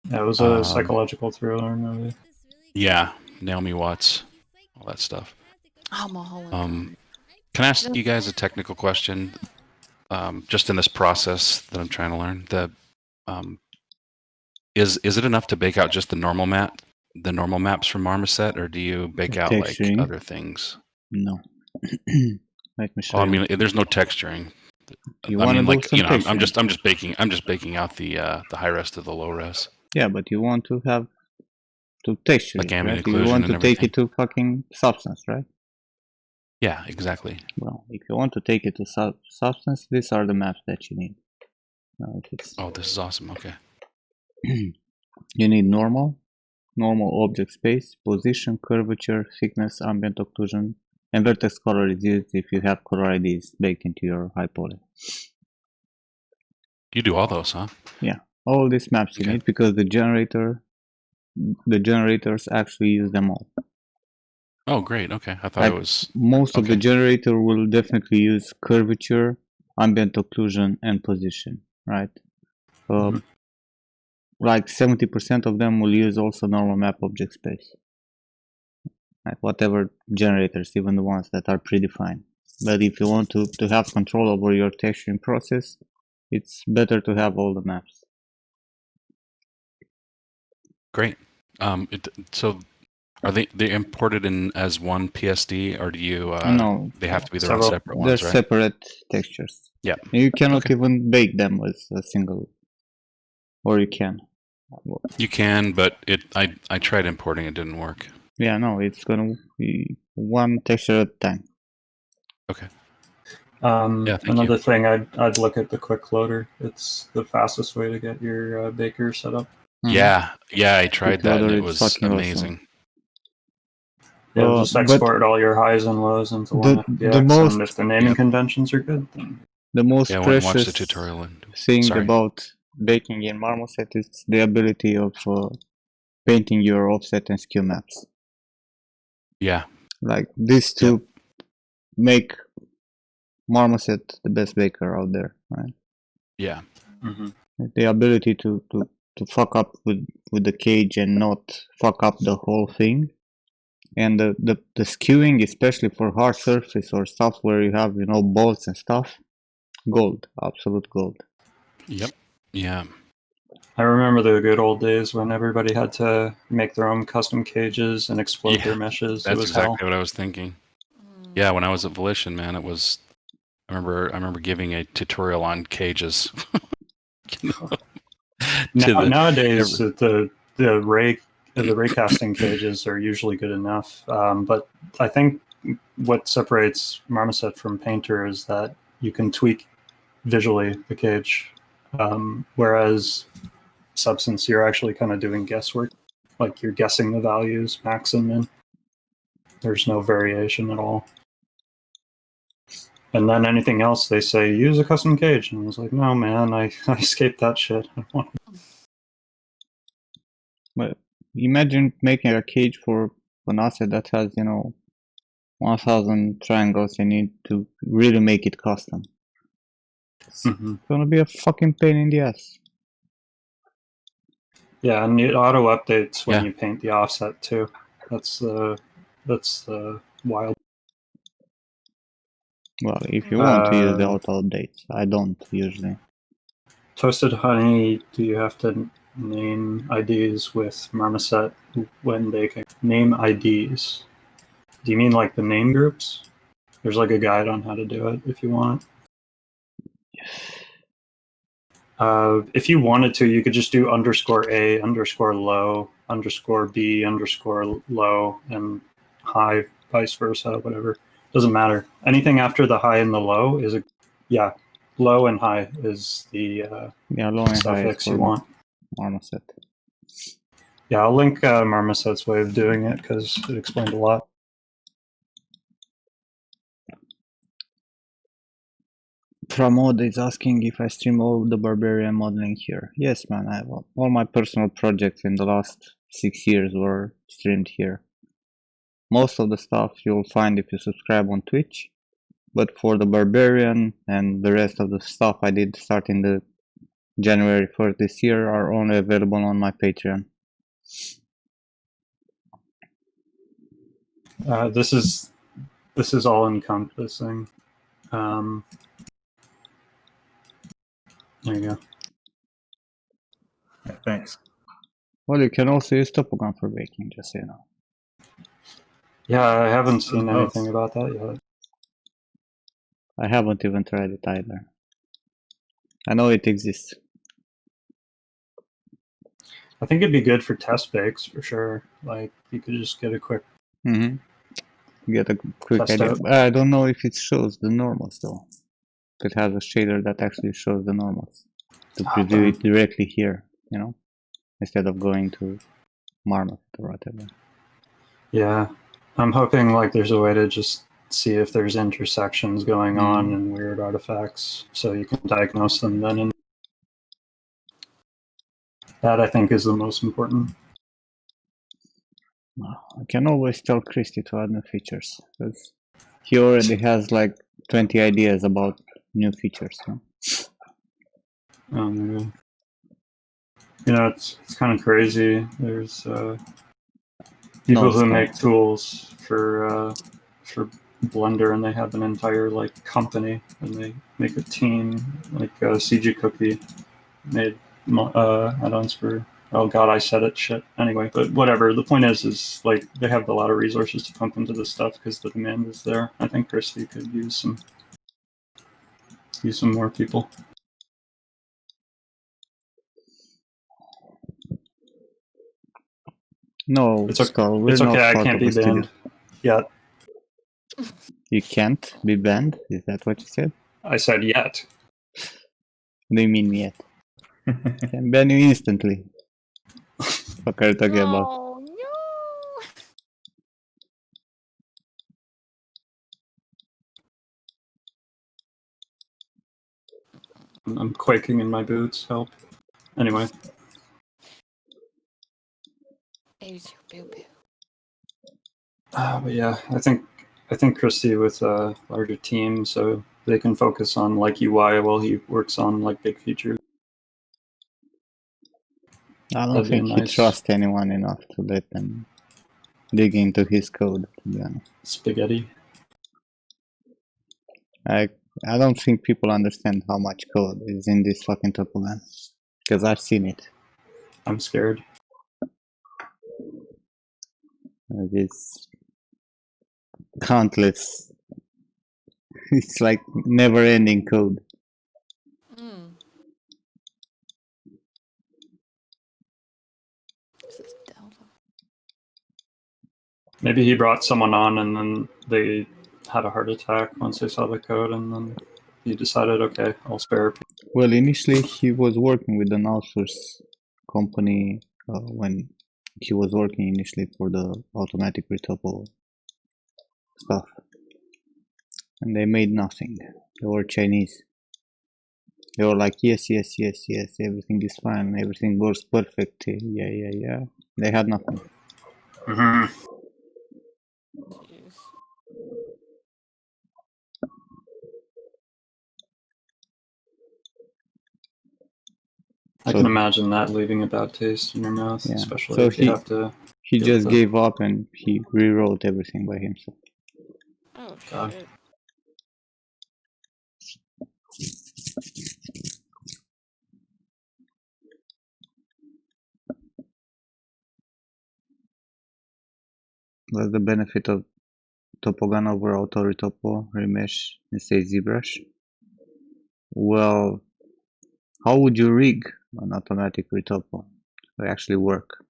That was a psychological thriller movie. Yeah, Naomi Watts, all that stuff. Oh, Mulholland. Can I ask you guys a technical question? Just in this process that I'm trying to learn, is it enough to bake out just the normal maps from Marmoset, or do you bake out like Texturing? other things? No. Let me show Well, I you. mean, there's no texturing. You I want to mean, do like, some you know, I'm texturing. just baking out the high res to the low res, Yeah, but you want to have to texture like it, ambient right? You occlusion want and to take everything. it to fucking substance, right? Yeah, exactly. Well, if you want to take it to substance, these are the maps that you need. Now, if it's Oh, this is awesome. Okay. you need normal object space, position, curvature, thickness, ambient occlusion, and vertex color is used if you have color IDs baked into your high poly. You do all those, huh? Yeah, all these maps you Okay. need because the generators actually use them all. Oh, great. Okay. I thought Like it was most of the okay. generator will definitely use curvature, ambient occlusion, and position, right? Mhm. Like 70% of them will use also normal map object space. Like whatever generators, even the ones that are predefined. But if you want to have control over your texturing process, it's better to have all the maps. Great. So are they imported in as one PSD, or do you No, they have to be their own Several. separate they're ones, right? separate textures. Yeah. You cannot Okay. even bake them as a single, or you can. You can, but I tried importing, it didn't work. Yeah, no, it's gonna be one texture at a time. Okay. Yeah, thank Another you. thing, I'd look at the quick loader. It's the fastest way to get your baker set up. Yeah, I tried Quick that and loader, it it's was fucking amazing. awesome. Yeah, just But export all your highs and lows into one the FBX, most and if the naming conventions are good, then the most Yeah, I went and watched the precious tutorial and thing sorry. about baking in Marmoset is the ability of painting your offset and skew maps. Yeah. Like these two make Marmoset the best baker out there, right? Yeah. The ability to fuck up with the cage and not fuck up the whole thing. And the skewing, especially for hard surface or stuff where you have, you know, bolts and stuff, gold, absolute gold. Yep. Yeah. I remember the good old days when everybody had to make their own custom cages and explode their meshes. That's It was exactly hell. what I was thinking. Yeah, when I was at Volition, man, it was. I remember giving a tutorial on cages. Nowadays, the raycasting cages are usually good enough. But I think what separates Marmoset from Painter is that you can tweak visually the cage, whereas Substance, you're actually kind of doing guesswork. Like you're guessing the values, max and min. There's no variation at all. And then anything else, they say, use a custom cage. And I was like, no, man, I escaped that shit. I don't want But imagine making a cage for an asset that has, you know, 1000 triangles and you need to really make it custom. It's gonna be a fucking pain in the ass. Yeah, and it auto updates when you paint the offset too. That's the wild. Well, if you want to use the auto updates, I don't usually. Toasted Honey, do you have to name IDs with Marmoset when they can name IDs? Do you mean like the name groups? There's like a guide on how to do it if you want. If you wanted to, you could just do _A, _low, _B, _low, and high, vice versa, whatever. Doesn't matter. Anything after the high and the low is low and high is the low and high is suffix for you want. Marmoset. Yeah, I'll link Marmoset's way of doing it because it explained a lot. Pramod is asking if I stream all the Barbarian modeling here. Yes, man, I have all my personal projects in the last 6 years were streamed here. Most of the stuff you'll find if you subscribe on Twitch, but for the Barbarian and the rest of the stuff I did starting the January 1st this year are only available on my Patreon. This is this is all encompassing. There you go. Yeah, thanks. Well, you can also use topogun for baking, just so you know. Yeah, I haven't seen Oh. anything about that yet. I haven't even tried it either. I know it exists. I think it'd be good for test bakes for sure. Like you could just get a quick Get a quick test idea. out. I don't know if it shows the normals though. It has a shader that actually shows the normals to preview it directly here, you know, instead of going to Marmot or whatever. Yeah, I'm hoping like there's a way to just see if there's intersections going on and weird artifacts, so you can diagnose them then. And that I think is the most important. I can always tell Christy to add new features because he already has like 20 ideas about new features. Huh? Oh my god. You know, it's kind of crazy. There's people who make tools for Blender, and they have an entire like company, and they make a team. Like CG Cookie made add-ons for. Oh god, I said it. Shit. Anyway, but whatever. The point is like they have a lot of resources to pump into this stuff because the demand is there. I think Christy could use some more people. No, it's okay. Skull, we're it's not okay. I part can't of be the studio. banned yet. You can't be banned? Is that what you said? I said yet. What do you mean yet? Can ban you instantly. What are you talking about? Oh no! I'm quaking in my boots. Help. Anyway. Use your boo-boo. But yeah, I think Christy with a larger team, so they can focus on like UI while he works on like big features. I don't think he trusts anyone enough to let them dig into his code, to be honest. Spaghetti. I don't think people understand how much code is in this fucking topogun. Because I've seen it. I'm scared. It's countless. It's like never-ending code. This is Delta. Maybe he brought someone on and then they had a heart attack once they saw the code, and then he decided, okay, I'll spare. Well, initially he was working with an outsource company when he was working initially for the automatic retopo stuff. And they made nothing. They were Chinese. They were like, yes, everything is fine, everything works perfect, yeah. They had nothing. I can imagine that leaving a bad taste in your mouth, especially so if you have to. He just gave up and he rewrote everything by himself. Oh God. shit. What's the benefit of topogun over auto retopo, remesh, and say ZBrush? Well, how would you rig an automatic retopo to actually work?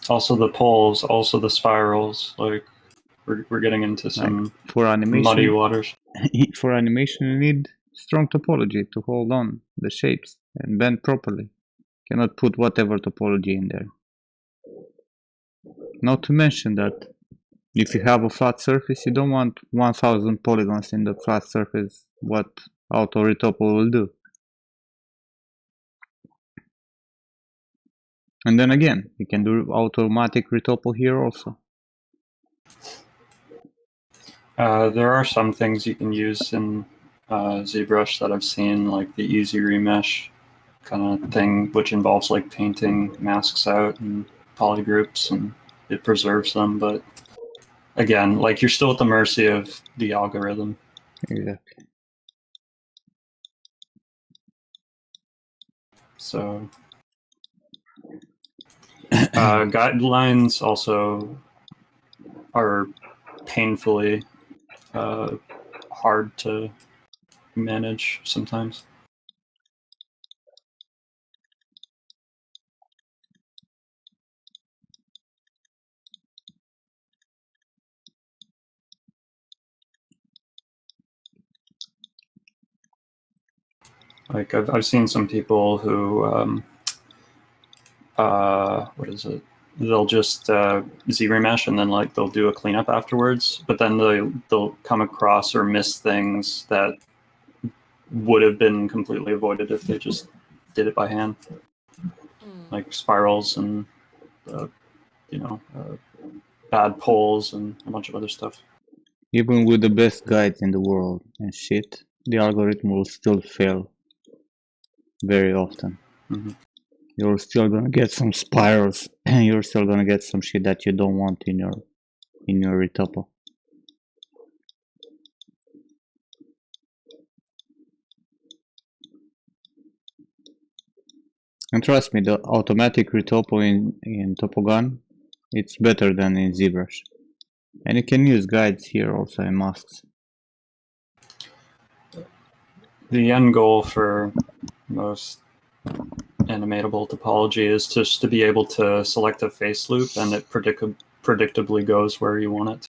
Also the poles, also the spirals, like we're getting into some like for animation, muddy waters. For animation you need strong topology to hold on the shapes and bend properly. Cannot put whatever topology in there. Not to mention that if you have a flat surface, you don't want 1000 polygons in the flat surface, what auto retopo will do. And then again, you can do automatic retopo here also. There are some things you can use in ZBrush that I've seen, like the easy remesh kind of thing, which involves like painting masks out and polygroups, and it preserves them, but again, like you're still at the mercy of the algorithm. Exactly. So guidelines also are painfully hard to manage sometimes. Like I've seen some people who what is it? They'll just Z-remesh and then like they'll do a cleanup afterwards, but then they'll come across or miss things that would have been completely avoided if they just did it by hand, like spirals and bad poles and a bunch of other stuff. Even with the best guides in the world and shit, the algorithm will still fail very often. Mm-hmm. You're still gonna get some spirals, and you're still gonna get some shit that you don't want in your retopo. And trust me, the automatic retopo in Topogun, it's better than in ZBrush. And you can use guides here also in masks. The end goal for most animatable topology is just to be able to select a face loop and it predictably goes where you want it,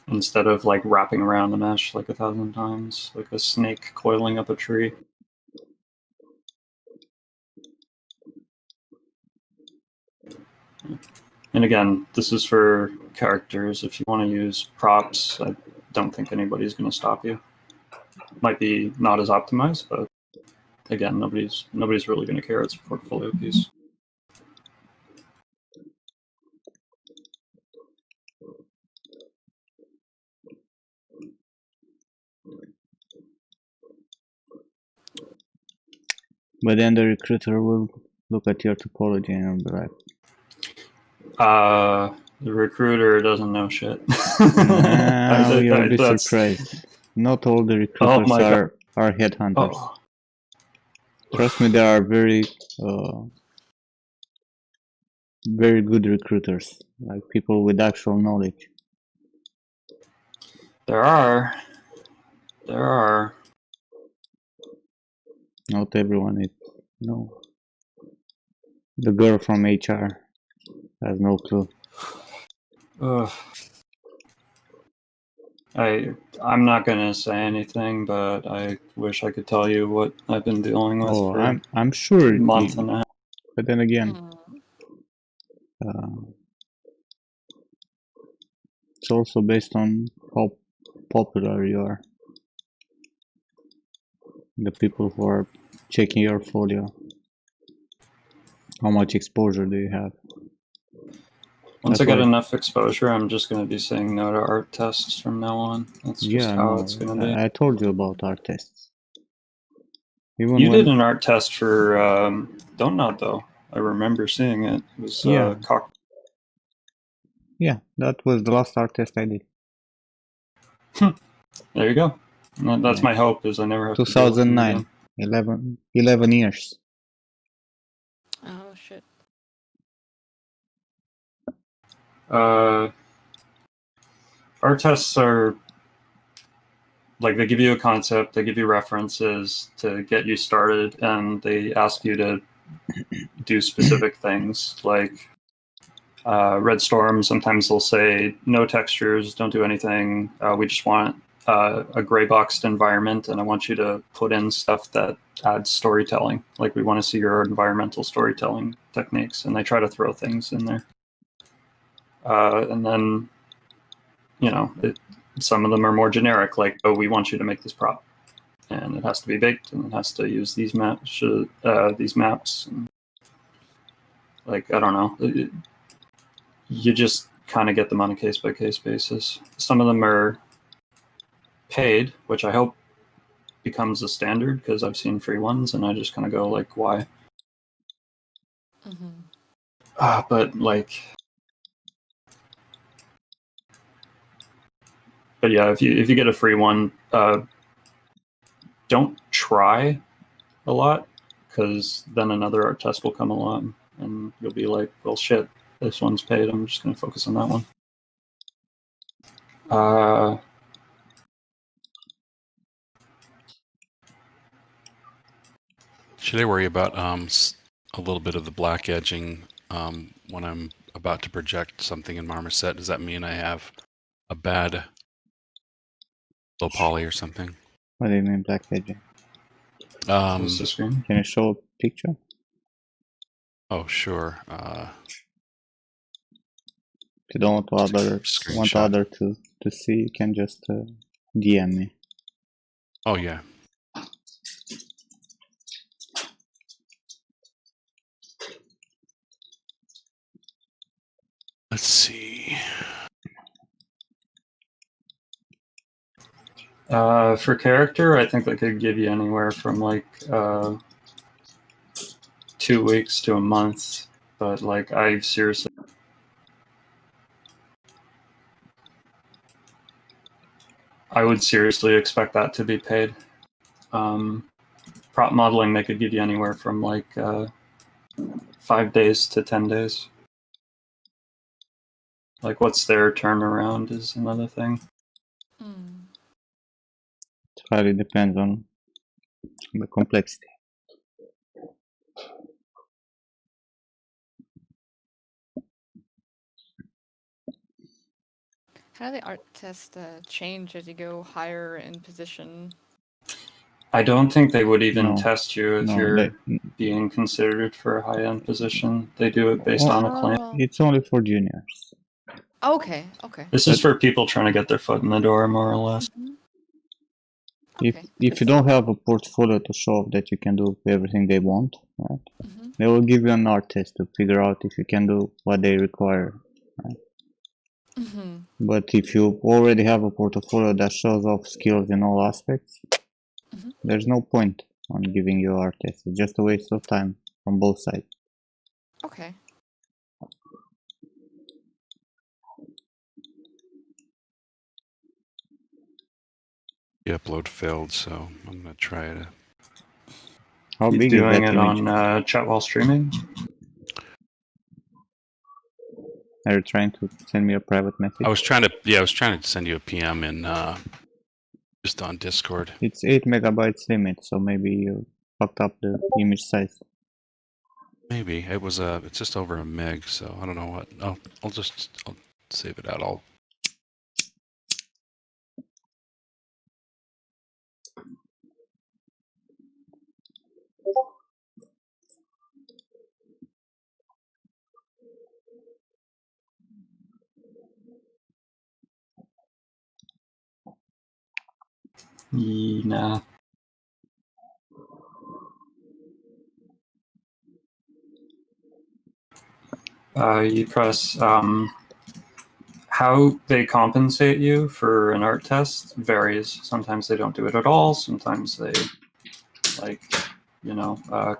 instead of like wrapping around the mesh like 1,000 times, like a snake coiling up a tree. And again, this is for characters. If you want to use props, I don't think anybody's going to stop you. Might be not as optimized, but again, nobody's really going to care. It's a portfolio piece. But then the recruiter will look at your topology and be like, the recruiter doesn't know shit. nah, you'll be surprised. Not all the recruiters are headhunters. Oh. Trust me, there are very good recruiters, like people with actual knowledge. There are. Not everyone is. No. The girl from HR has no clue. Ugh. I'm not gonna say anything, but I wish I could tell you what I've been dealing with for I'm sure a month and a half. But then again, it's also based on how popular you are. The people who are checking your folio. How much exposure do you have? Once I get enough exposure, I'm just going to be saying no to art tests from now on. That's just how it's going to be. I told you about art tests. You did an art test for Don't Nod, though. I remember seeing it. It was cock. Yeah, that was the last art test I did. There you go. That's my hope, is I never have 2009. 11 years. Oh, shit. Art tests are like, they give you a concept, they give you references to get you started, and they ask you to do specific things. Like Red Storm, sometimes they'll say no textures, don't do anything. We just want a gray boxed environment, and I want you to put in stuff that adds storytelling. Like, we want to see your environmental storytelling techniques, and they try to throw things in there. And then, some of them are more generic, like, oh, we want you to make this prop, and it has to be baked, and it has to use these maps. And, like, I don't know. You just kind of get them on a case-by-case basis. Some of them are paid, which I hope becomes a standard, because I've seen free ones, and I just kind of go, like, why? But, like, But yeah, if you get a free one, don't try a lot, because then another art test will come along and you'll be like, well, shit, this one's paid. I'm just going to focus on that one. Should I worry about a little bit of the black edging when I'm about to project something in Marmoset? Does that mean I have a bad low poly or something? What do you mean black edging? What's the screen? Can you show a picture? Oh, sure. If you don't want Screenshot. other to see, you can just DM me. Oh, yeah. Let's see. For character, I think that could give you anywhere from like 2 weeks to a month. But like, I would seriously expect that to be paid. Prop modeling, they could give you anywhere from like 5 days to 10 days. Like, what's their turnaround is another thing. It highly depends on the complexity. How do the art tests change as you go higher in position? I don't think they would even No. test you if No, you're being considered for a high-end position. They do it based on a claim. It's only for juniors. Okay. This is for people trying to get their foot in the door, more or less. If you don't have a portfolio to show off that you can do everything they want, right? They will give you an art test to figure out if you can do what they require. Right? But if you already have a portfolio that shows off skills in all aspects, there's no point on giving you art test. It's just a waste of time from both sides. Okay. The upload failed, so I'm going to try to... How He's big doing is that it image? on chat while streaming. Are you trying to send me a private message? I was trying to send you a PM in just on Discord. It's 8 megabytes limit, so maybe you fucked up the image size. Maybe it's just over a meg, so I don't know what. I'll save it out. Nah. You press how they compensate you for an art test varies. Sometimes they don't do it at all. Sometimes they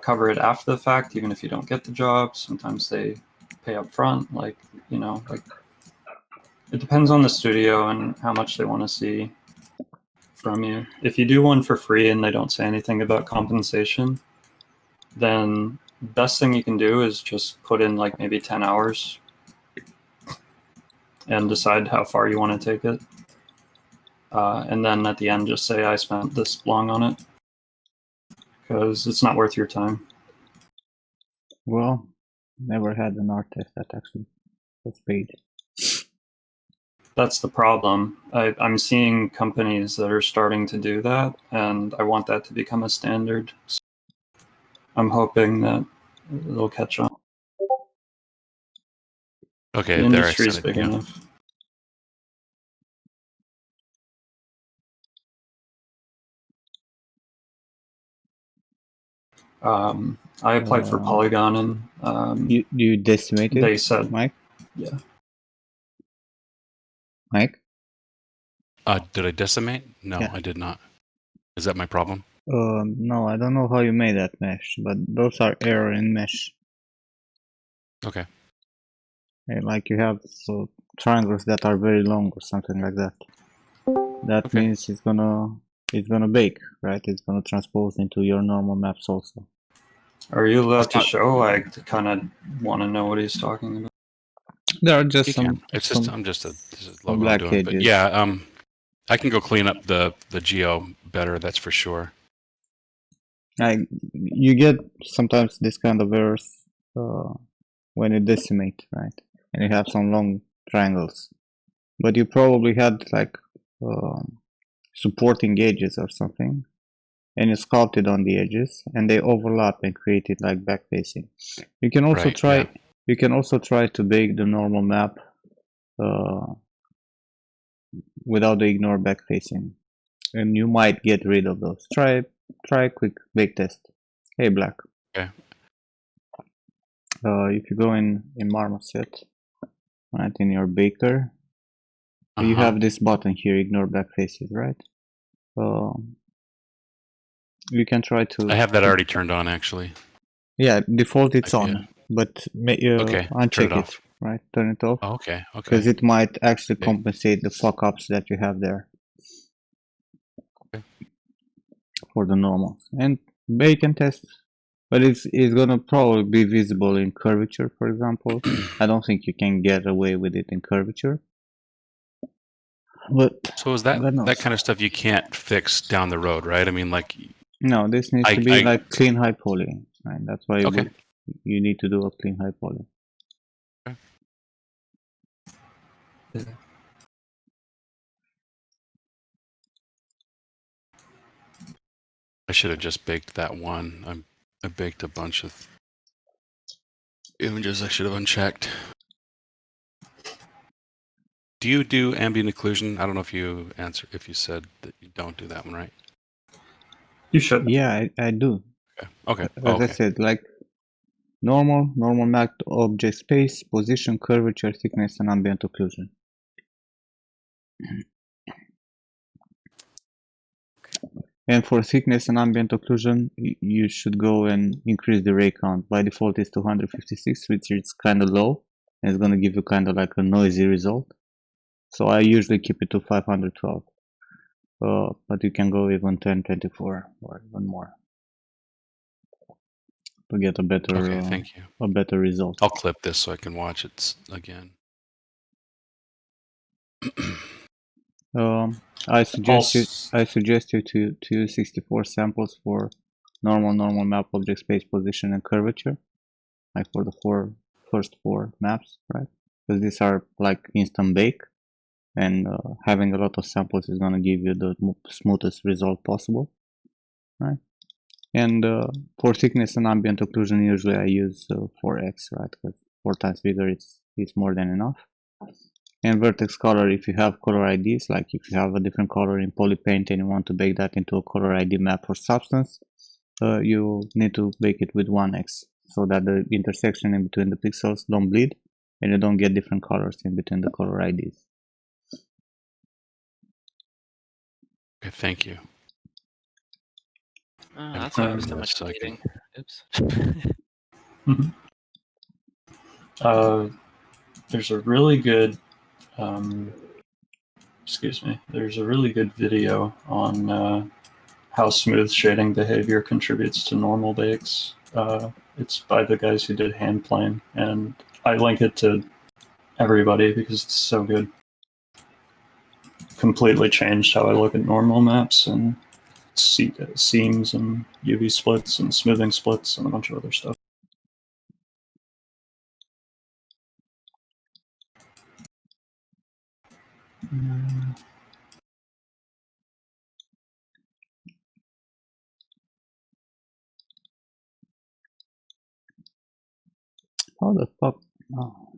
cover it after the fact, even if you don't get the job. Sometimes they pay up front. It depends on the studio and how much they want to see from you. If you do one for free and they don't say anything about compensation, then best thing you can do is just put in like maybe 10 hours and decide how far you want to take it. And then at the end, just say, I spent this long on it, because it's not worth your time. Well, never had an art test that actually was paid. That's the problem. I'm seeing companies that are starting to do that, and I want that to become a standard. So I'm hoping that they'll catch on. Okay, the there I industry's sent it. big enough. I applied for Polygon, and you decimated. They said, Mike. Yeah. Mike. Did I decimate? No, Yeah. I did not. Is that my problem? No, I don't know how you made that mesh, but those are error in mesh. Okay. Like you have triangles that are very long or something like that. that Okay. means it's gonna bake, right? It's gonna transpose into your normal maps also. Are you allowed That's to not- show? I kind of want to know what he's talking about. There are just You some can. It's just some, I'm just a this is some logo I'm black doing. But edges. yeah, I can go clean up the geo better. That's for sure. You get sometimes this kind of errors when you decimate, right? And you have some long triangles, but you probably had like supporting edges or something, and you sculpted on the edges, and they overlap and created like backfacing. You can also Right, try. yeah. You can also try to bake the normal map without the ignore backfacing, and you might get rid of those. Try a quick bake test. Hey, Black. Okay. If you go in Marmoset, right, in your baker, you have this button here, ignore backfaces, right? You can try to. I have that already turned on actually. Yeah, default it's Yeah. on, but Okay. Turn uncheck it it, off. right? Turn it off. Oh, okay. Because Okay. it might actually Okay. compensate the fuck ups that you have there Okay. for the normals. And bake and test, but it's gonna probably be visible in curvature, for example. I don't think you can get away with it in curvature. But So is that God knows. that kind of stuff you can't fix down the road, right? I mean, like No, this needs to be I like clean high poly, right? That's why okay. you need to do a clean high poly. I should have just baked that one. I baked a bunch of images I should have unchecked. Do you do ambient occlusion? I don't know if you said that you don't do that one, right? You should. Yeah, I do. Okay. As I said, like normal mapped object space, position, curvature, thickness, and ambient occlusion. And for thickness and ambient occlusion, you should go and increase the ray count. By default, it's 256, which is kind of low, and it's going to give you kind of like a noisy result. So I usually keep it to 512. But you can go even 1024 or even more to get a better Okay, thank you. a better result. I'll clip this so I can watch it again. I suggest you to use 64 samples for normal map object space, position, and curvature, like for the first four maps, right? Because these are like instant bake, and having a lot of samples is gonna give you the smoothest result possible, right? And for thickness and ambient occlusion, usually I use 4x, right? Because 4 times bigger is more than enough. And vertex color, if you have color IDs, like if you have a different color in polypaint and you want to bake that into a color ID map for substance, you need to bake it with 1x so that the intersection in between the pixels don't bleed and you don't get different colors in between the color IDs. Okay, thank you. Oh, that's why I was so much bleeding. Oops. There's a really good, there's a really good video on how smooth shading behavior contributes to normal bakes. It's by the guys who did hand plane, and I link it to everybody because it's so good. Completely changed how I look at normal maps and seams and UV splits and smoothing splits and a bunch of other stuff. How the fuck? Oh.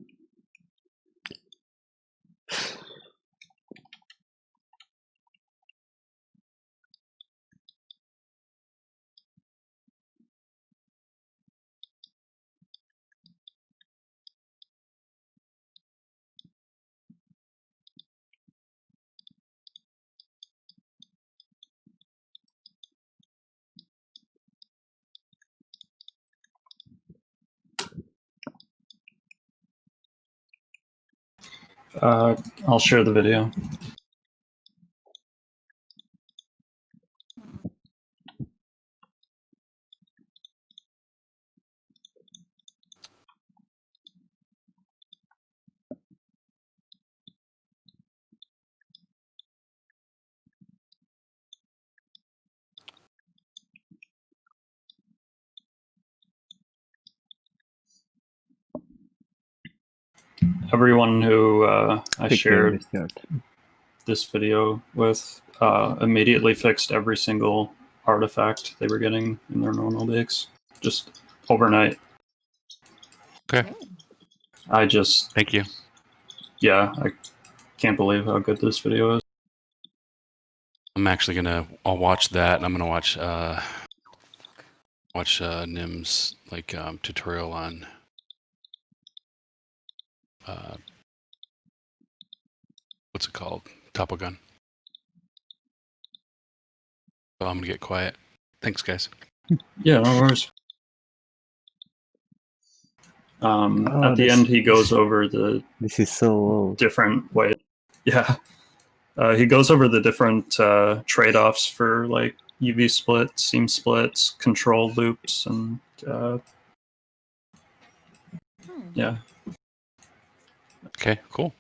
I'll share the video. everyone who I Quickly shared restored. this video with immediately fixed every single artifact they were getting in their normal base, just overnight. Okay. I just, Thank you. yeah, I can't believe how good this video is. I'm actually I'll watch that, and I'm gonna watch Nim's like tutorial on what's it called? Topo gun. So I'm gonna get quiet. Thanks, guys. Yeah, no worries. At the end, he goes over the This is so old. different ways. Yeah. He goes over the different trade-offs for like UV splits, seam splits, control loops, and yeah. Okay, cool.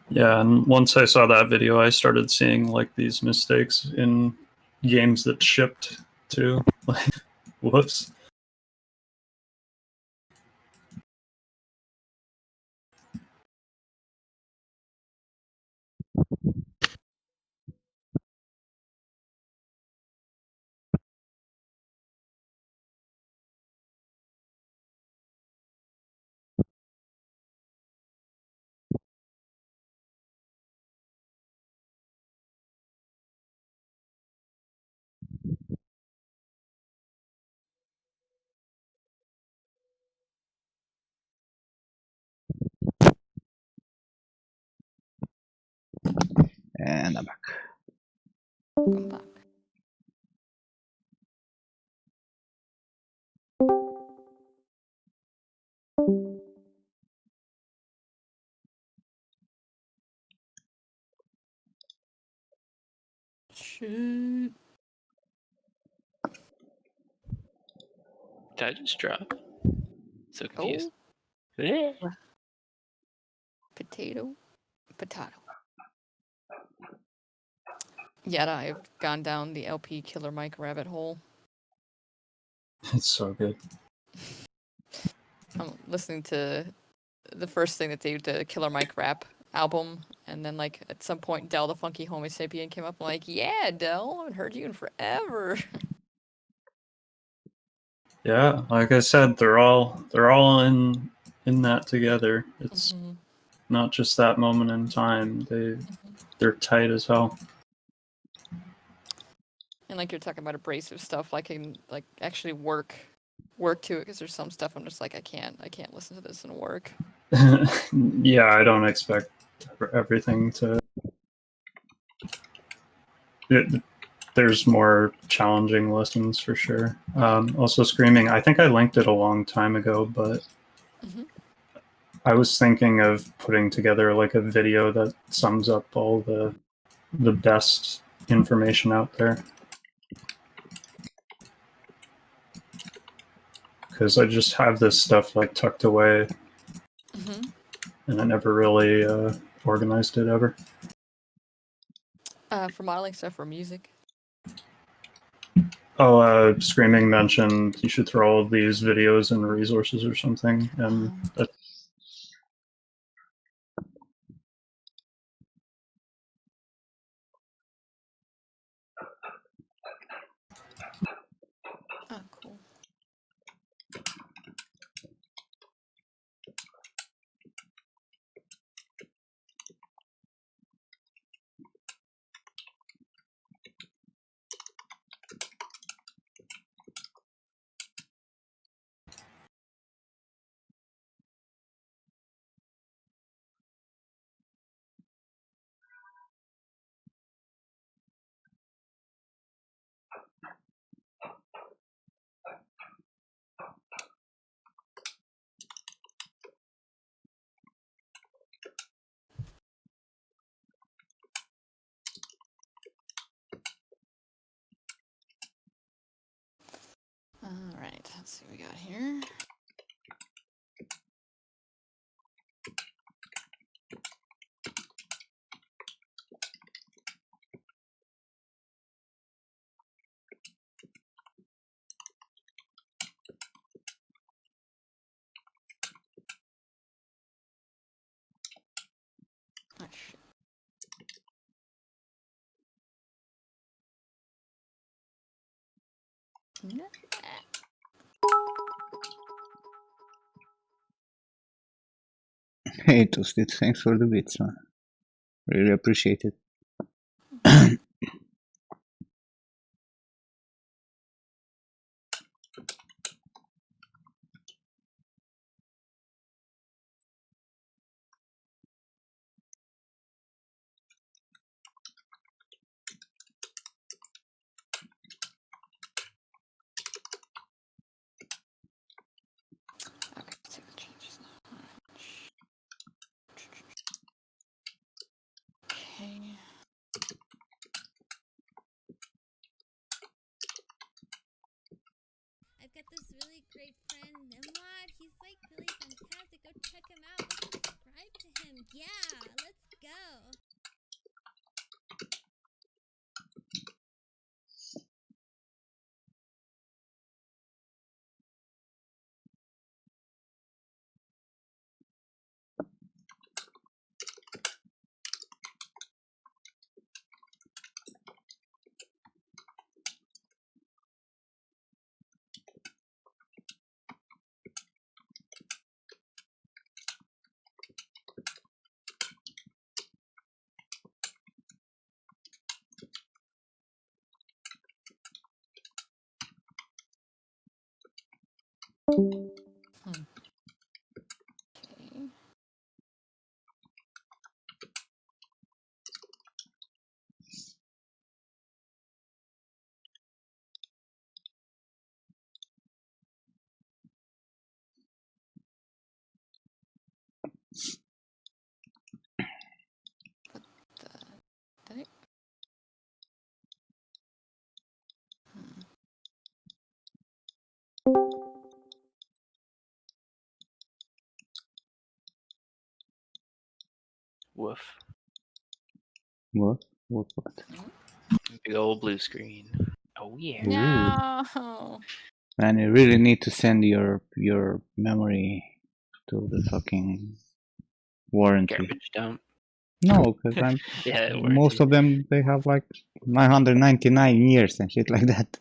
Yeah, and once I saw that video, I started seeing like these mistakes in games that shipped too. Like, whoops. And I'm back. Welcome back. Shit. Did I just drop? So confused. Potato. Yet I've gone down the LP Killer Mike rabbit hole. It's so good. I'm listening to the first thing that they did, the Killer Mike rap album, and then like at some point Del the Funky Homo Sapien came up. I'm like, yeah, Del, I haven't heard you in forever. Yeah, like I said, they're all in that together. It's not just that moment in time. They're tight as hell. And like you're talking about abrasive stuff, like can like actually work to it, because there's some stuff I'm just like I can't listen to this and work. Yeah, I don't expect everything to. There's more challenging lessons for sure. Also, Screaming, I think I linked it a long time ago, but I was thinking of putting together like a video that sums up all the best information out there. Because I just have this stuff like tucked away, and I never really organized it ever. For modeling stuff or music. Oh, Screaming mentioned you should throw all these videos and resources or something, and that. Oh, cool. Let's see what we got here. Oh, shit. Nah. Hey, Toasted, thanks for the bits, man. Really appreciate it. Okay, let's see the changes now. Okay. I've got this really great friend, Nimwad. He's like really fantastic. Go check him out. Go subscribe to him. Yeah, let's go. Okay. Did it? Woof. What? What? Big old blue screen. Oh yeah. No. Man, you really need to send your memory to the fucking warranty. Garbage dump. No, because I'm Yeah, most of them they have like 999 years and shit like that.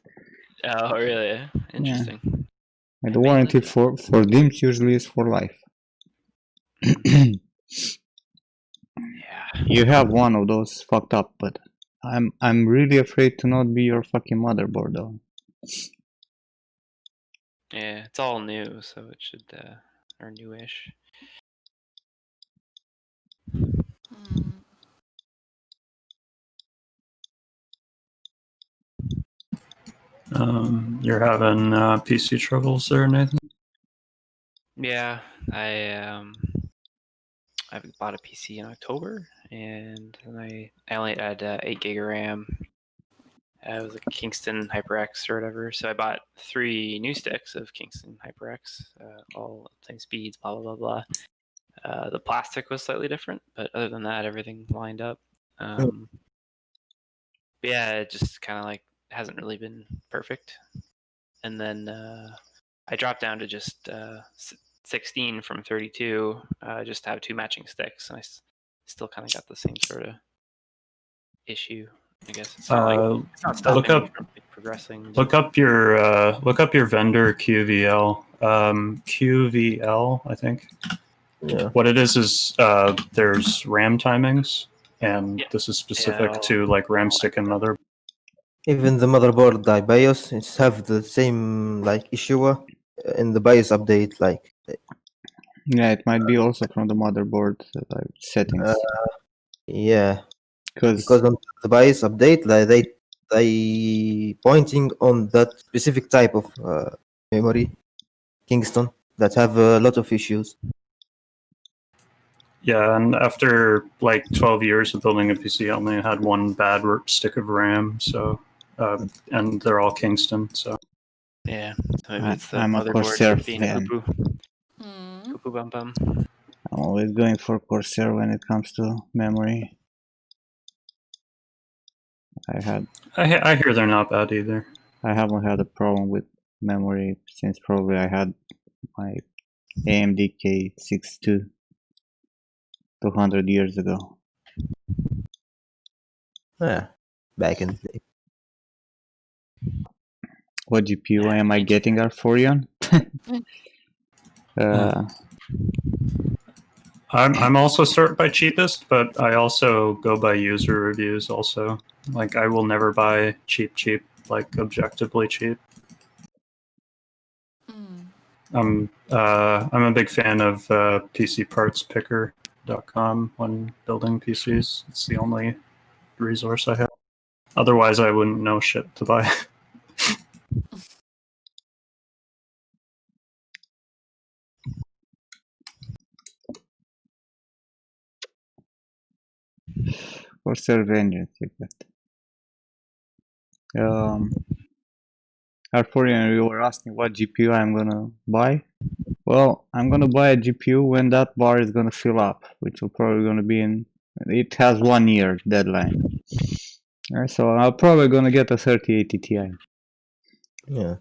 Oh, really? Interesting. And the Maybe warranty legit. for DIMMs usually is for life. Yeah. You have one of those fucked up, but I'm really afraid to not be your fucking motherboard though. Yeah, it's all new, so it should or newish. You're having PC troubles there, Nathan? Yeah, I bought a PC in October, and then I only had 8 gig of RAM. It was like a Kingston HyperX or whatever. So I bought 3 new sticks of Kingston HyperX, all same speeds, blah blah blah blah. The plastic was slightly different, but other than that, everything lined up. But yeah, it just kind of like hasn't really been perfect. And then I dropped down to just 16 from 32, just to have 2 matching sticks, and I still kind of got the same sort of issue. I guess it's not it's not stopping me from progressing. Look up your vendor QVL. QVL, I think. Yeah. What it is there's RAM timings, and this is specific to like RAM stick and mother. Even the motherboard BIOS, it's have the same like issue in the BIOS update. Like, Yeah, it might be also from the motherboard settings. Yeah, because on the BIOS update, like they pointing on that specific type of memory, Kingston, that have a lot of issues. Yeah, and after like 12 years of building a PC, I only had one bad stick of RAM. So, and they're all Kingston. So. Yeah, so maybe it's the I'm a motherboard Corsair being a fan. poo-poo. Hmm. Poo-poo bum bum. I'm always going for Corsair when it comes to memory. I hear they're not bad either. I haven't had a problem with memory since probably I had my AMD K62 200 years ago. Yeah, back in the day. What GPU am I getting, Arforion? I'm also sort by cheapest, but I also go by user reviews. Also, like I will never buy cheap, like objectively cheap. Hmm. I'm a big fan of PCPartsPicker.com when building PCs. It's the only resource I have. Otherwise, I wouldn't know shit to buy. Corsair Vengeance, Arforion, you were asking what GPU I'm gonna buy? Well, I'm gonna buy a GPU when that bar is gonna fill up, which will probably gonna be in. It has 1 year deadline. So I'm probably gonna get a 3080 Ti. Yeah.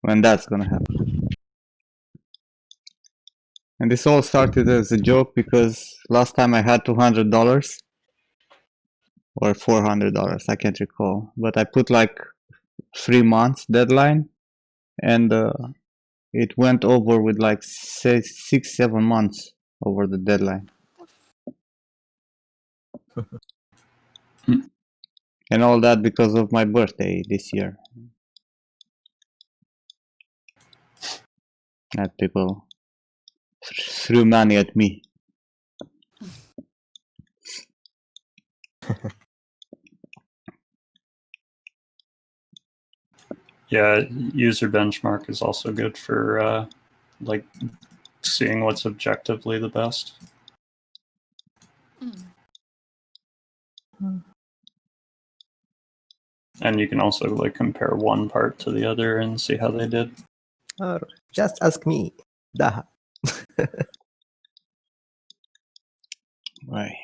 When that's gonna happen. And this all started as a joke because last time I had $200 or $400, I can't recall, but I put like 3 months deadline, and it went over with like 6-7 months over the deadline. And all that because of my birthday this year. That people threw money at me. Yeah, user benchmark is also good for like seeing what's objectively the best. And you can also like compare one part to the other and see how they did. Or just ask me. Daha. Right.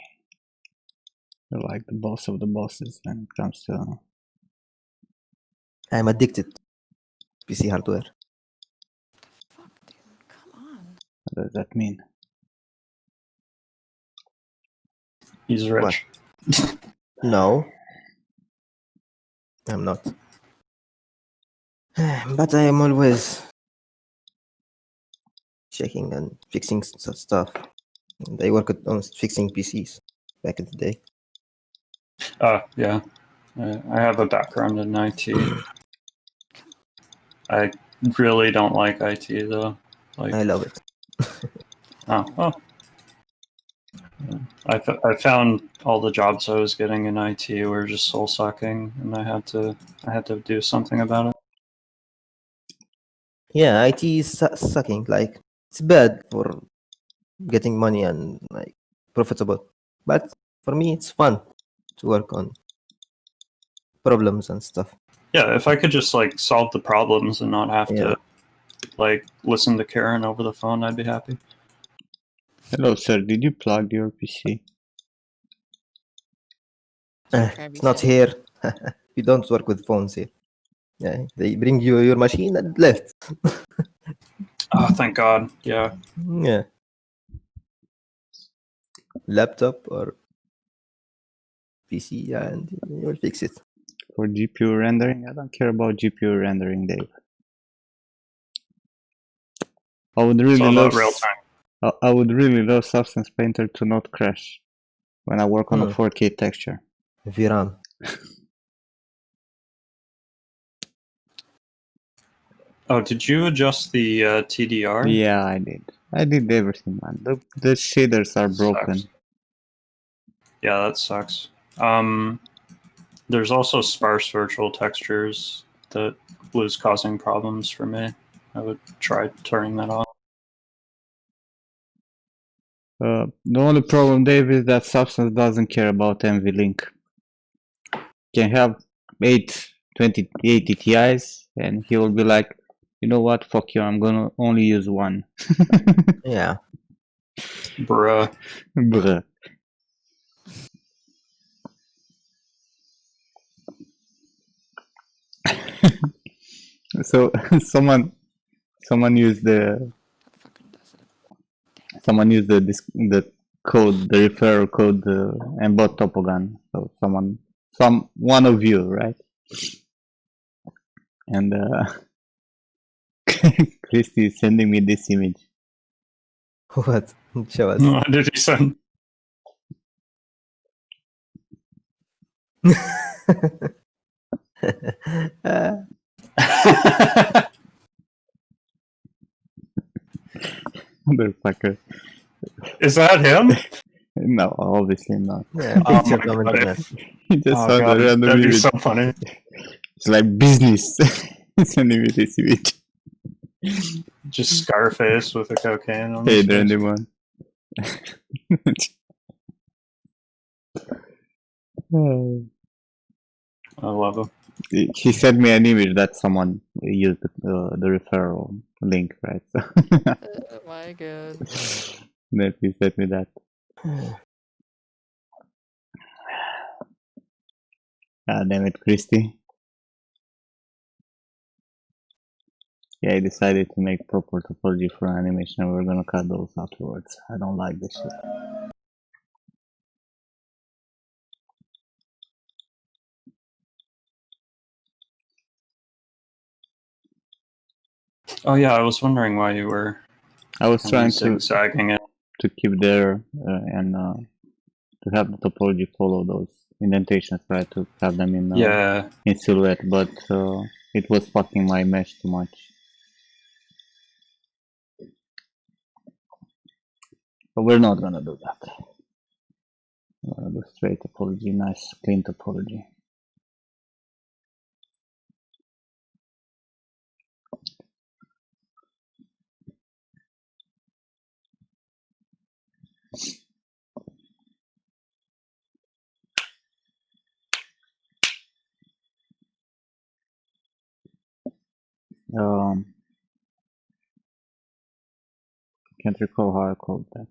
You're like the boss of the bosses when it comes to. I'm addicted to PC hardware. Fuck, dude. Come on. What does that mean? He's rich. No. I'm not. But I am always checking and fixing such stuff. And I worked on fixing PCs back in the day. Yeah. I have a background in IT. I really don't like IT though. Like I love it. oh. I found all the jobs I was getting in IT were just soul sucking, and I had to do something about it. Yeah, IT is sucking. Like, it's bad for getting money and like profitable. But for me, it's fun to work on problems and stuff. Yeah, if I could just like solve the problems and not have to like listen to Karen over the phone, I'd be happy. Hello, sir. Did you plug your PC? It's not here. We don't work with phones here. Yeah, they bring you your machine and left. Oh, thank God. Yeah. Yeah. Laptop or PC, and you'll fix it. For GPU rendering? I don't care about GPU rendering, Dave. I would really love real time. I would really love Substance Painter to not crash when I work on a 4K texture. VRAM. Oh, did you adjust the TDR? Yeah, I did. I did everything, man. The shaders are broken. Sucks. Yeah, that sucks. There's also sparse virtual textures that was causing problems for me. I would try turning that off. The only problem, Dave, is that Substance doesn't care about NVLink. Can have 8 2080 Ti's, and he will be like, you know what, fuck you, I'm gonna only use one. Yeah. Bruh. Bruh. So someone used the code, the referral code, and bought Topogun. So one of you, right? And Christy is sending me this image. What? Show us. What did he send? Motherfucker. Is that him? No, obviously not. Yeah, Oh picture my comment god. on that. He just Oh saw god, the random that'd be image. so funny. It's like business. Sending me this image. Just Scarface with a cocaine on Hey, his the face. random one. Oh. I love him. He sent me an image that someone used the referral link, right? So Oh my god. that he sent me that. Ah, damn it, Christy. Yeah, I decided to make proper topology for animation. We're gonna cut those afterwards. I don't like this shit. Oh yeah, I was wondering why you were I was kind trying of zigzagging it. to keep there and to have the topology follow those indentations, right? To have them Yeah. in silhouette, but it was fucking my mesh too much. But we're not gonna do that. We're gonna do straight topology, nice clean topology. Can't recall how I called that.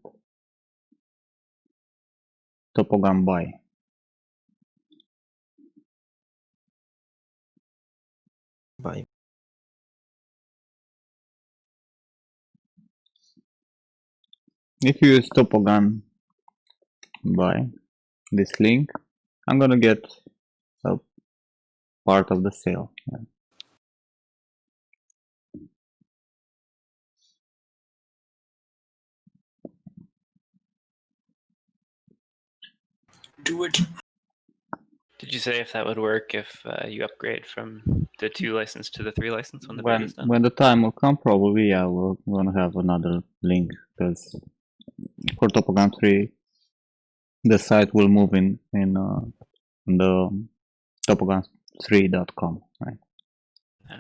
Topogun by. Bye. If you use Topogun by this link, I'm gonna get a part of the sale. Do it. Did you say if that would work if you upgrade from the 2 license to the 3 license when the beta is done? When the time will come, probably, yeah, we're gonna have another link, because for Topogun 3, the site will move in the topogun3.com, right?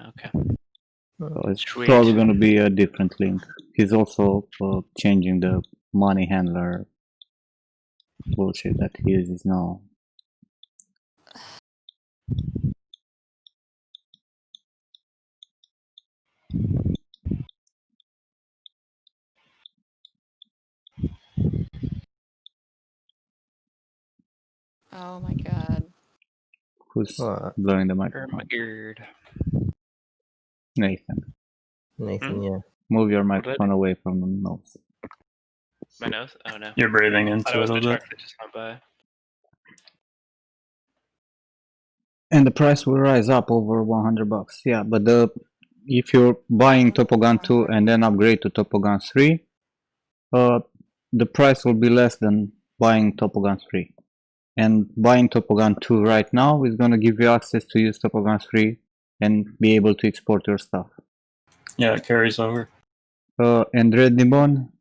Okay. So it's Sweet. probably gonna be a different link. He's also changing the money handler bullshit that he uses now. Oh my god. Who's What? blowing the Oh microphone? my god. Nathan. Nathan, yeah. Move your did I microphone away from the nose. My nose? Oh no. You're breathing I into thought it was it a the bit. truck that just went by. And the price will rise up over $100. Yeah, but if you're buying Topogun 2 and then upgrade to Topogun 3, the price will be less than buying Topogun 3. And buying Topogun 2 right now is going to give you access to use Topogun 3 and be able to export your stuff. Yeah, it carries over. And Red Demon,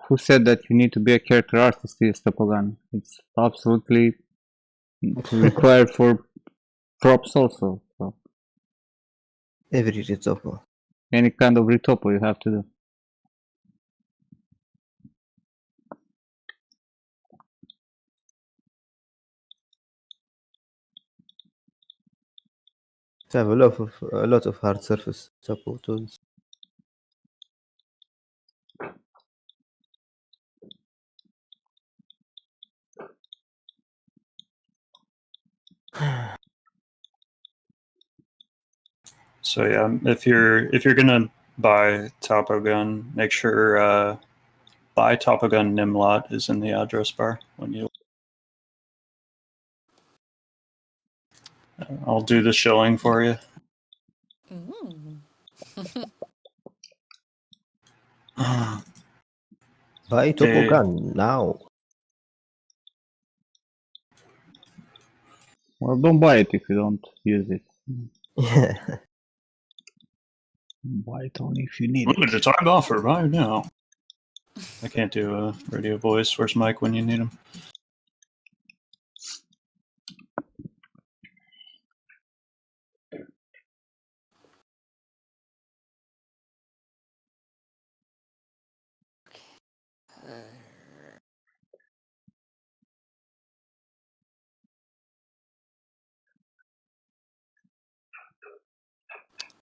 who said that you need to be a character artist to use Topogun? It's absolutely required for props also. So Every retopo. any kind of retopo you have to do. have a lot of hard surface topo tools. So yeah, if you're gonna buy Topo Gun, make sure buy Topo Gun Nimlot is in the address bar when you. I'll do the shilling for you. Mm. Buy topo Okay. gun now. Well, don't buy it if you don't use it. Yeah. Buy it only if you need Limited it. time offer right now. I can't do a radio voice. Where's Mike when you need him?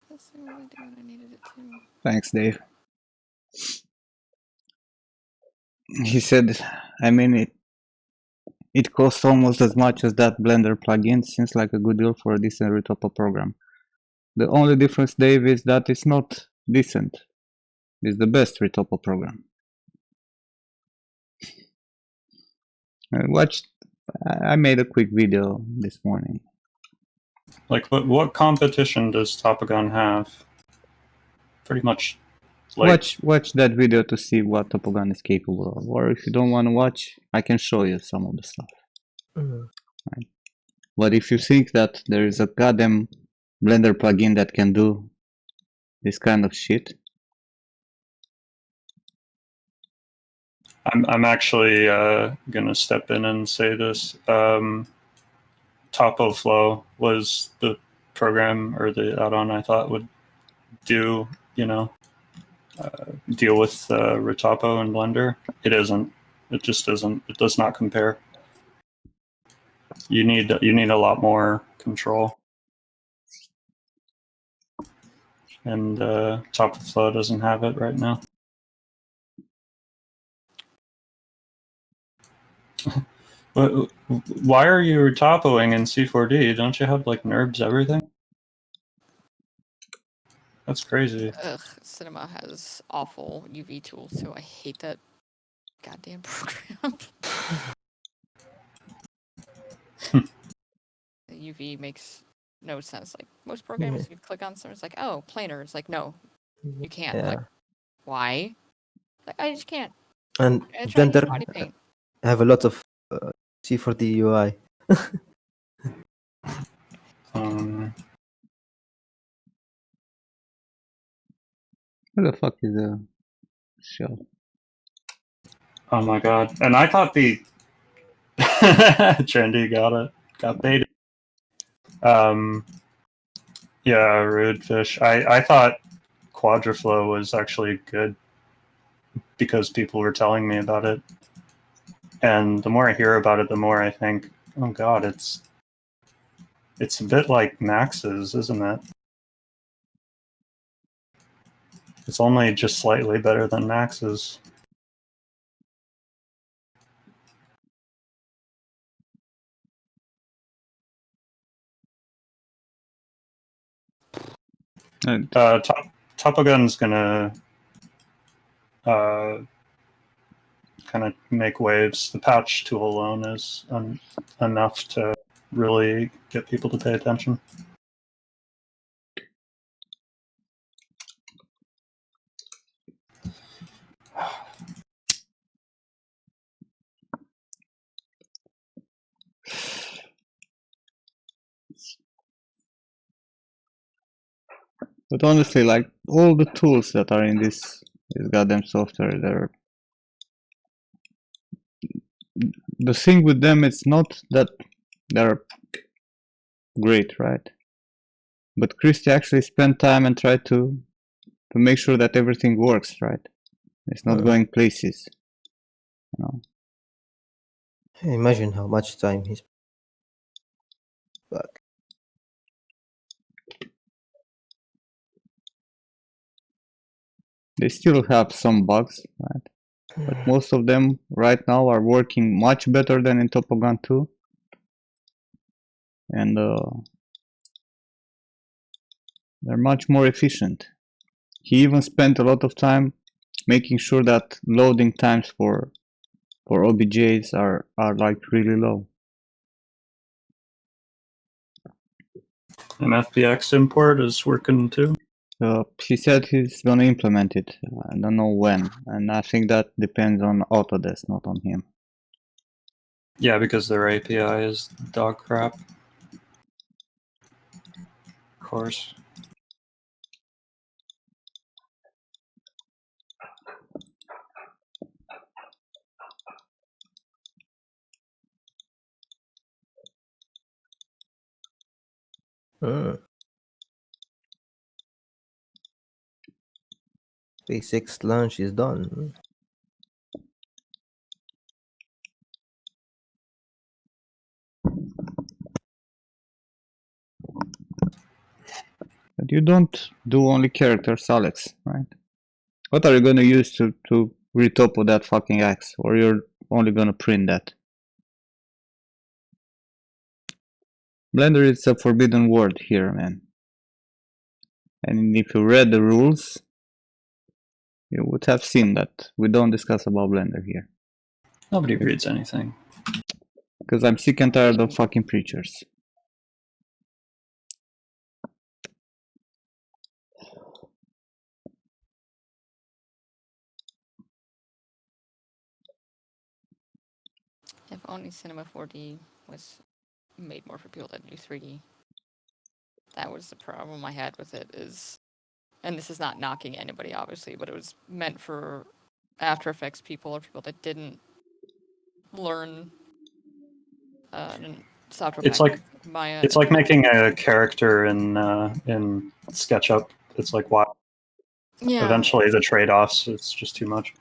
This thing really do what I needed it to. Thanks, Dave. He said, I mean, it costs almost as much as that Blender plugin. Seems like a good deal for a decent retopo program. The only difference, Dave, is that it's not decent. It's the best retopo program. I made a quick video this morning. Like, what competition does Topo Gun have? Pretty much. Like, Watch that video to see what Topogun is capable of. Or if you don't want to watch, I can show you some of the stuff. Mm. Right? But if you think that there is a goddamn Blender plugin that can do this kind of shit, I'm actually gonna step in and say this. Topo Flow was the program or the add-on I thought would do, deal with Retopo and Blender. It isn't. It just isn't. It does not compare. You need a lot more control, and Topo Flow doesn't have it right now. Why are you topoing in C4D? Don't you have like NURBS everything? That's crazy. Ugh, Cinema has awful UV tools, so I hate that goddamn program. The UV makes no sense. Like most programs, you click on something, it's like, oh, planar. It's like, no, you can't. Yeah. Like, why? Like, I just can't. And I try to use Blender body paint. have a lot of C4D UI. where the fuck is the shell? Oh my god! And I thought the Trendy got baited. Yeah, rude fish. I thought Quadraflow was actually good because people were telling me about it, and the more I hear about it, the more I think, oh god, it's a bit like Max's, isn't it? It's only just slightly better than Max's. Topogun's gonna kind of make waves. The patch tool alone is enough to really get people to pay attention. But honestly, like all the tools that are in this goddamn software, the thing with them, it's not that they're great, right? But Christy actually spent time and tried to make sure that everything works, right? It's not going places. You know. Imagine how much time he's back. They still have some bugs, right? But most of them right now are working much better than in Topogun 2. And they're much more efficient. He even spent a lot of time making sure that loading times for OBJs are like really low. And FBX import is working too. He said he's gonna implement it. I don't know when, and I think that depends on Autodesk, not on him. Yeah, because their API is dog crap. Of course. SpaceX launch is done. But you don't do only characters, Alex, right? What are you gonna use to retopo that fucking axe? Or you're only gonna print that? Blender is a forbidden word here, man. And if you read the rules, you would have seen that we don't discuss about Blender here. Nobody reads anything. Because I'm sick and tired of fucking preachers. If only Cinema 4D was made more for people that do 3D. That was the problem I had with it is, and this is not knocking anybody obviously, but it was meant for After Effects people or people that didn't learn software It's like packages, Maya. it's like making a character in SketchUp. It's like why eventually the trade-offs. It's just too much.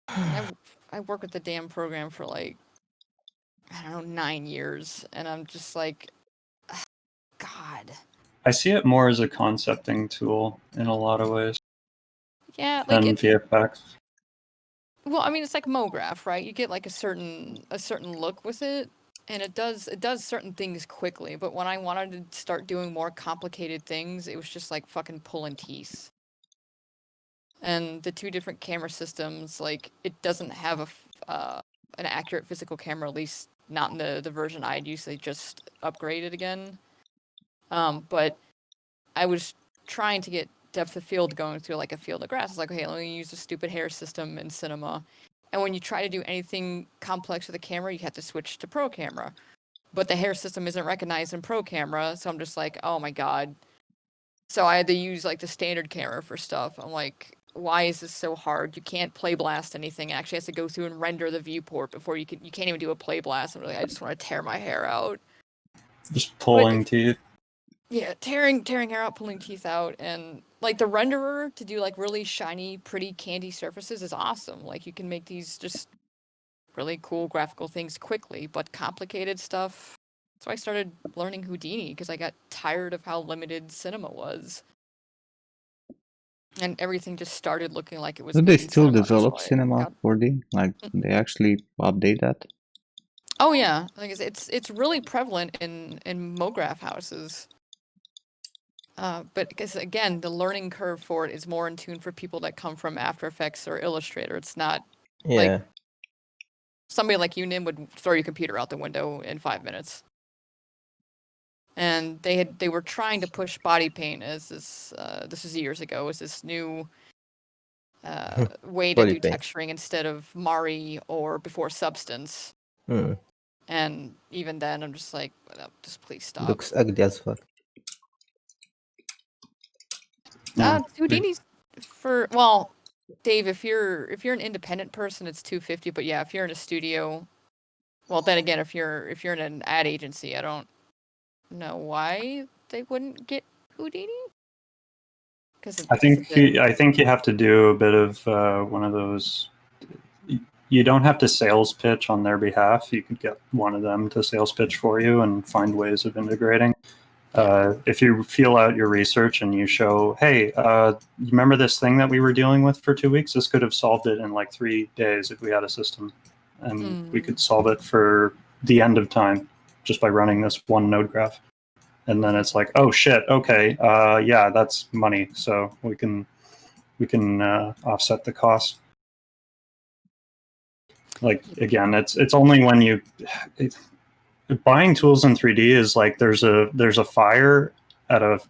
I worked with the damn program for like, I don't know, 9 years, and I'm just like, God. I see it more as a concepting tool in a lot of ways. Yeah, like than VFX. Well, I mean, it's like MoGraph, right? You get like a certain look with it, and it does certain things quickly. But when I wanted to start doing more complicated things, it was just like fucking pulling teeth. And the two different camera systems, like it doesn't have an accurate physical camera, at least not in the version I'd use. They just upgraded again. But I was trying to get depth of field going through like a field of grass. It's like, okay, let me use a stupid hair system in cinema. And when you try to do anything complex with a camera, you have to switch to Pro Camera. But the hair system isn't recognized in Pro Camera, so I'm just like, oh my god. So I had to use like the standard camera for stuff. I'm like, why is this so hard? You can't play blast anything. It actually has to go through and render the viewport before you can't even do a play blast. I'm like, I just want to tear my hair out. Just pulling teeth. Yeah, tearing hair out, pulling teeth out, and like the renderer to do like really shiny, pretty candy surfaces is awesome. Like you can make these just really cool graphical things quickly, but complicated stuff. So I started learning Houdini because I got tired of how limited cinema was. And everything just started looking like it was Do made they in still Cinema. develop Cinema 4D? Like, they actually update that? Oh yeah, like it's really prevalent in MoGraph houses. But because again, the learning curve for it is more in tune for people that come from After Effects or Illustrator. It's not like somebody like you, Nim, would throw your computer out the window in 5 minutes. And they were trying to push body paint as this is years ago, as this new way to do texturing instead of Mari or before Substance. And even then, I'm just like, just please stop. Looks ugly as fuck. Houdini's for Dave. If you're an independent person, it's $250. But yeah, if you're in a studio, well, then again, if you're in an ad agency, I don't know why they wouldn't get Houdini. Because I think you have to do a bit of one of those. You don't have to sales pitch on their behalf. You could get one of them to sales pitch for you and find ways of integrating. If you feel out your research and you show, hey, you remember this thing that we were dealing with for 2 weeks? This could have solved it in like 3 days if we had a system, and we could solve it for the end of time just by running this one node graph. And then it's like, oh shit, okay, yeah, that's money, so we can offset the cost. Like again, it's only when you buying tools in 3D is like there's a fire at a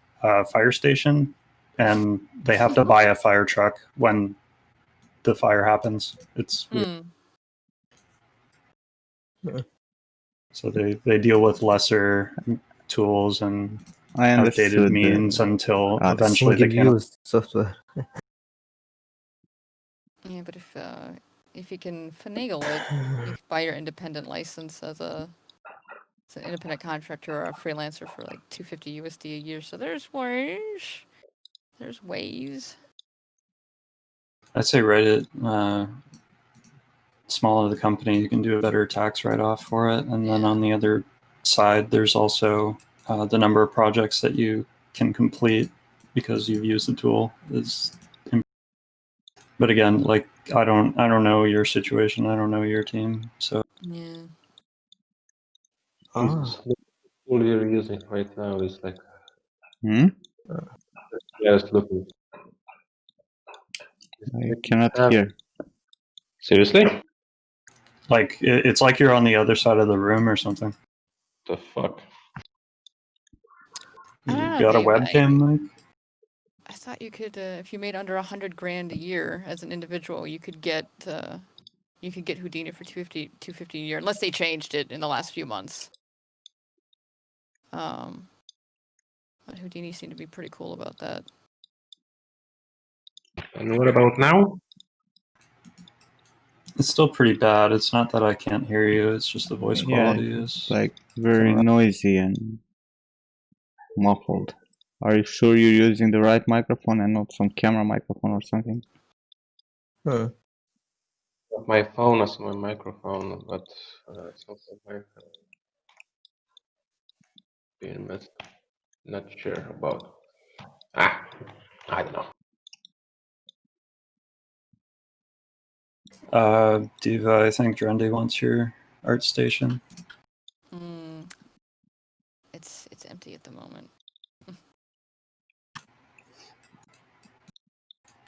fire station, and they have to buy a fire truck when the fire happens. It's so they deal with lesser tools and I outdated understood means until Ah, eventually they can. Single-use software. Yeah, but if you can finagle it, you could buy your independent license as an independent contractor or a freelancer for like $250 USD a year. So there's ways. There's ways. I'd say Reddit. Smaller the company, you can do a better tax write-off for it. And then on the other side, there's also the number of projects that you can complete because you've used the tool is. But again, like I don't know your situation. I don't know your team, so. Yeah. The tool you're using right now is like. Just looking. I cannot hear. Seriously? Like it's like you're on the other side of the room or something. The fuck? You I don't know, got a Dave. webcam, Mike? I thought you could, if you made under $100,000 a year as an individual, you could get Houdini for $250 a year, unless they changed it in the last few months. But Houdini seemed to be pretty cool about that. And what about now? It's still pretty bad. It's not that I can't hear you. It's just the voice quality is like very noisy and muffled. Are you sure you're using the right microphone and not some camera microphone or something? My phone as my microphone, but it's also my being messed. Not sure about. I don't know. Diva, I think Drendy wants your art station. It's empty at the moment.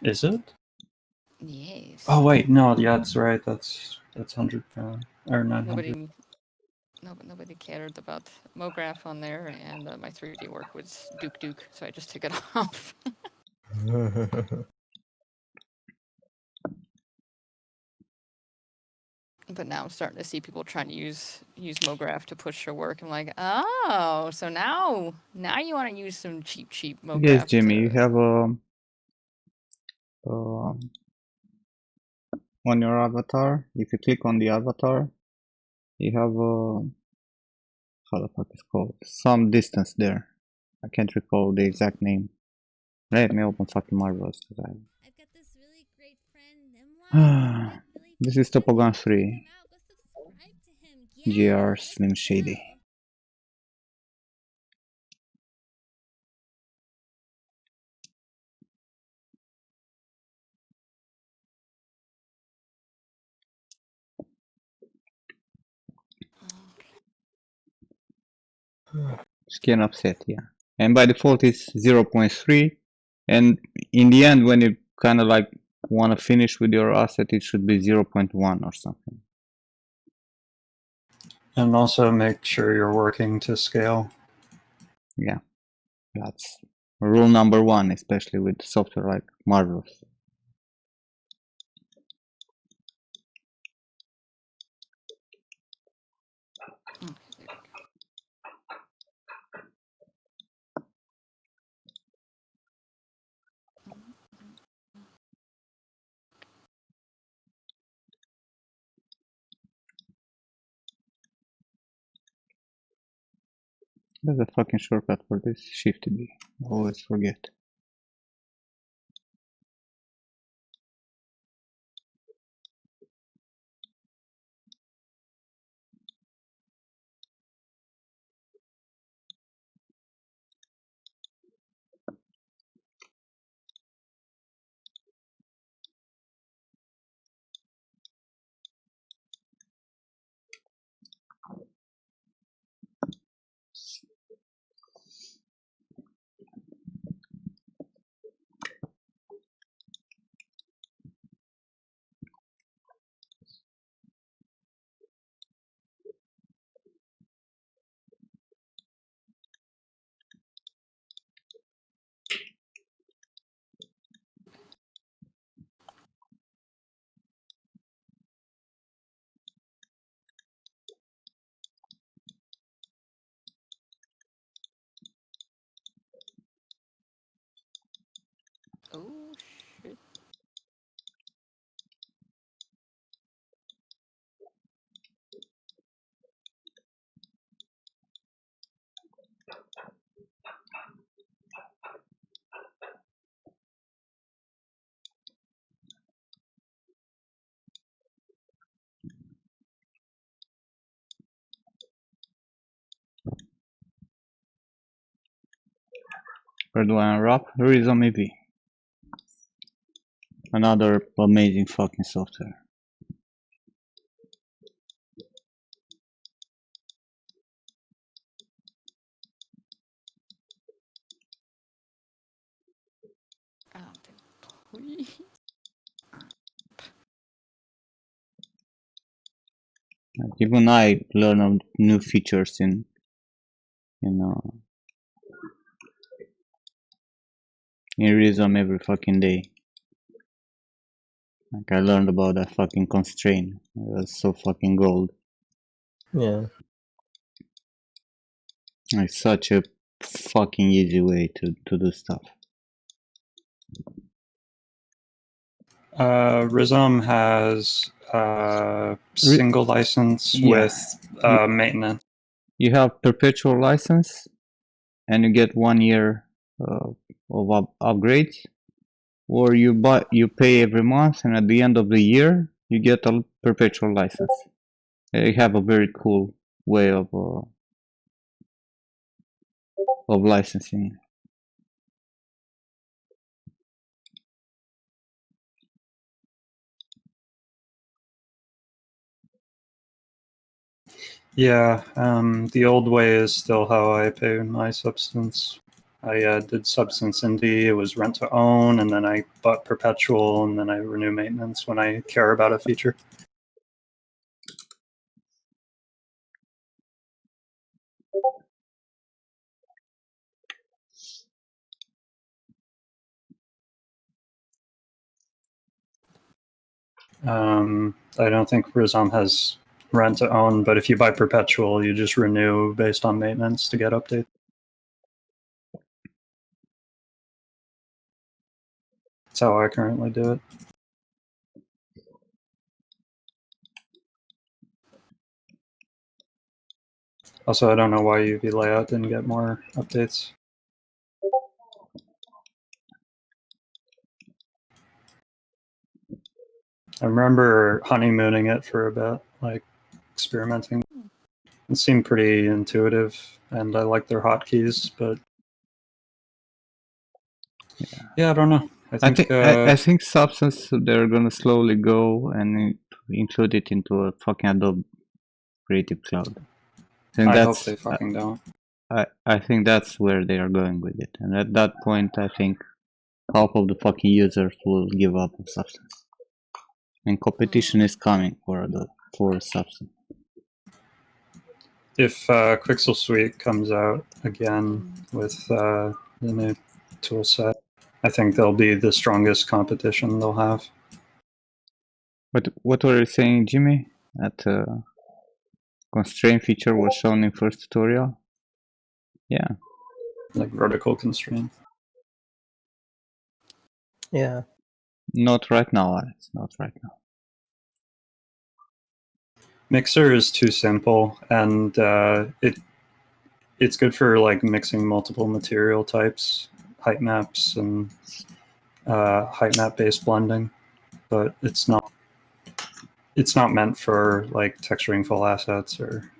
Is it? Yes. Oh wait, no, yeah, that's right. That's £100 or 900. Nobody cared about MoGraph on there, and my 3D work was Duke, so I just took it off. But now I'm starting to see people trying to use MoGraph to push their work. I'm like, oh, so now you want to use some cheap MoGraph. Yes, Jimmy, you have on your avatar. If you click on the avatar, you have how the fuck is called? Some distance there. I can't recall the exact name. Let me open fucking Marvelous because I've got this really great friend, Nimwat. This is Topogun 3. GR Slim Shady. Scan offset, yeah. And by default it's 0.3. And in the end, when you kind of like want to finish with your asset, it should be 0.1 or something. And also make sure you're working to scale. Yeah, that's rule number one, especially with software like Marvelous. There's a fucking shortcut for this, Shift B. I always forget. Where do I unwrap? Rhythm maybe. Another amazing fucking software. Like, even I learn new features in Rhythm every fucking day. Like, I learned about that fucking constraint. It was so fucking gold. Yeah. It's such a fucking easy way to do stuff. Rhythm has single license with maintenance. You have perpetual license, and you get 1 year of upgrades, or you pay every month, and at the end of the year you get a perpetual license. They have a very cool way of licensing. Yeah, the old way is still how I pay my substance. I did substance indie, it was rent to own, and then I bought perpetual, and then I renew maintenance when I care about a feature. I don't think Rhythm has rent to own, but if you buy perpetual, you just renew based on maintenance to get updates. That's how I currently do it. Also, I don't know why UV layout didn't get more updates. I remember honeymooning it for a bit, like experimenting. It seemed pretty intuitive, and I like their hotkeys, but yeah, I don't know. I think Substance, they're gonna slowly go and include it into a fucking Adobe Creative Cloud. I hope they fucking don't. I think that's where they are going with it, and at that point, I think half of the fucking users will give up on Substance, and competition is coming for Substance. If Quixel Suite comes out again with the new toolset, I think they'll be the strongest competition they'll have. What were you saying, Jimmy? That constraint feature was shown in first tutorial? Yeah. Like vertical constraint. Yeah. Not right now, Alex. Not right now. Mixer is too simple, and it's good for like mixing multiple material types, height maps, and height map based blending, but it's not meant for like texturing full assets or.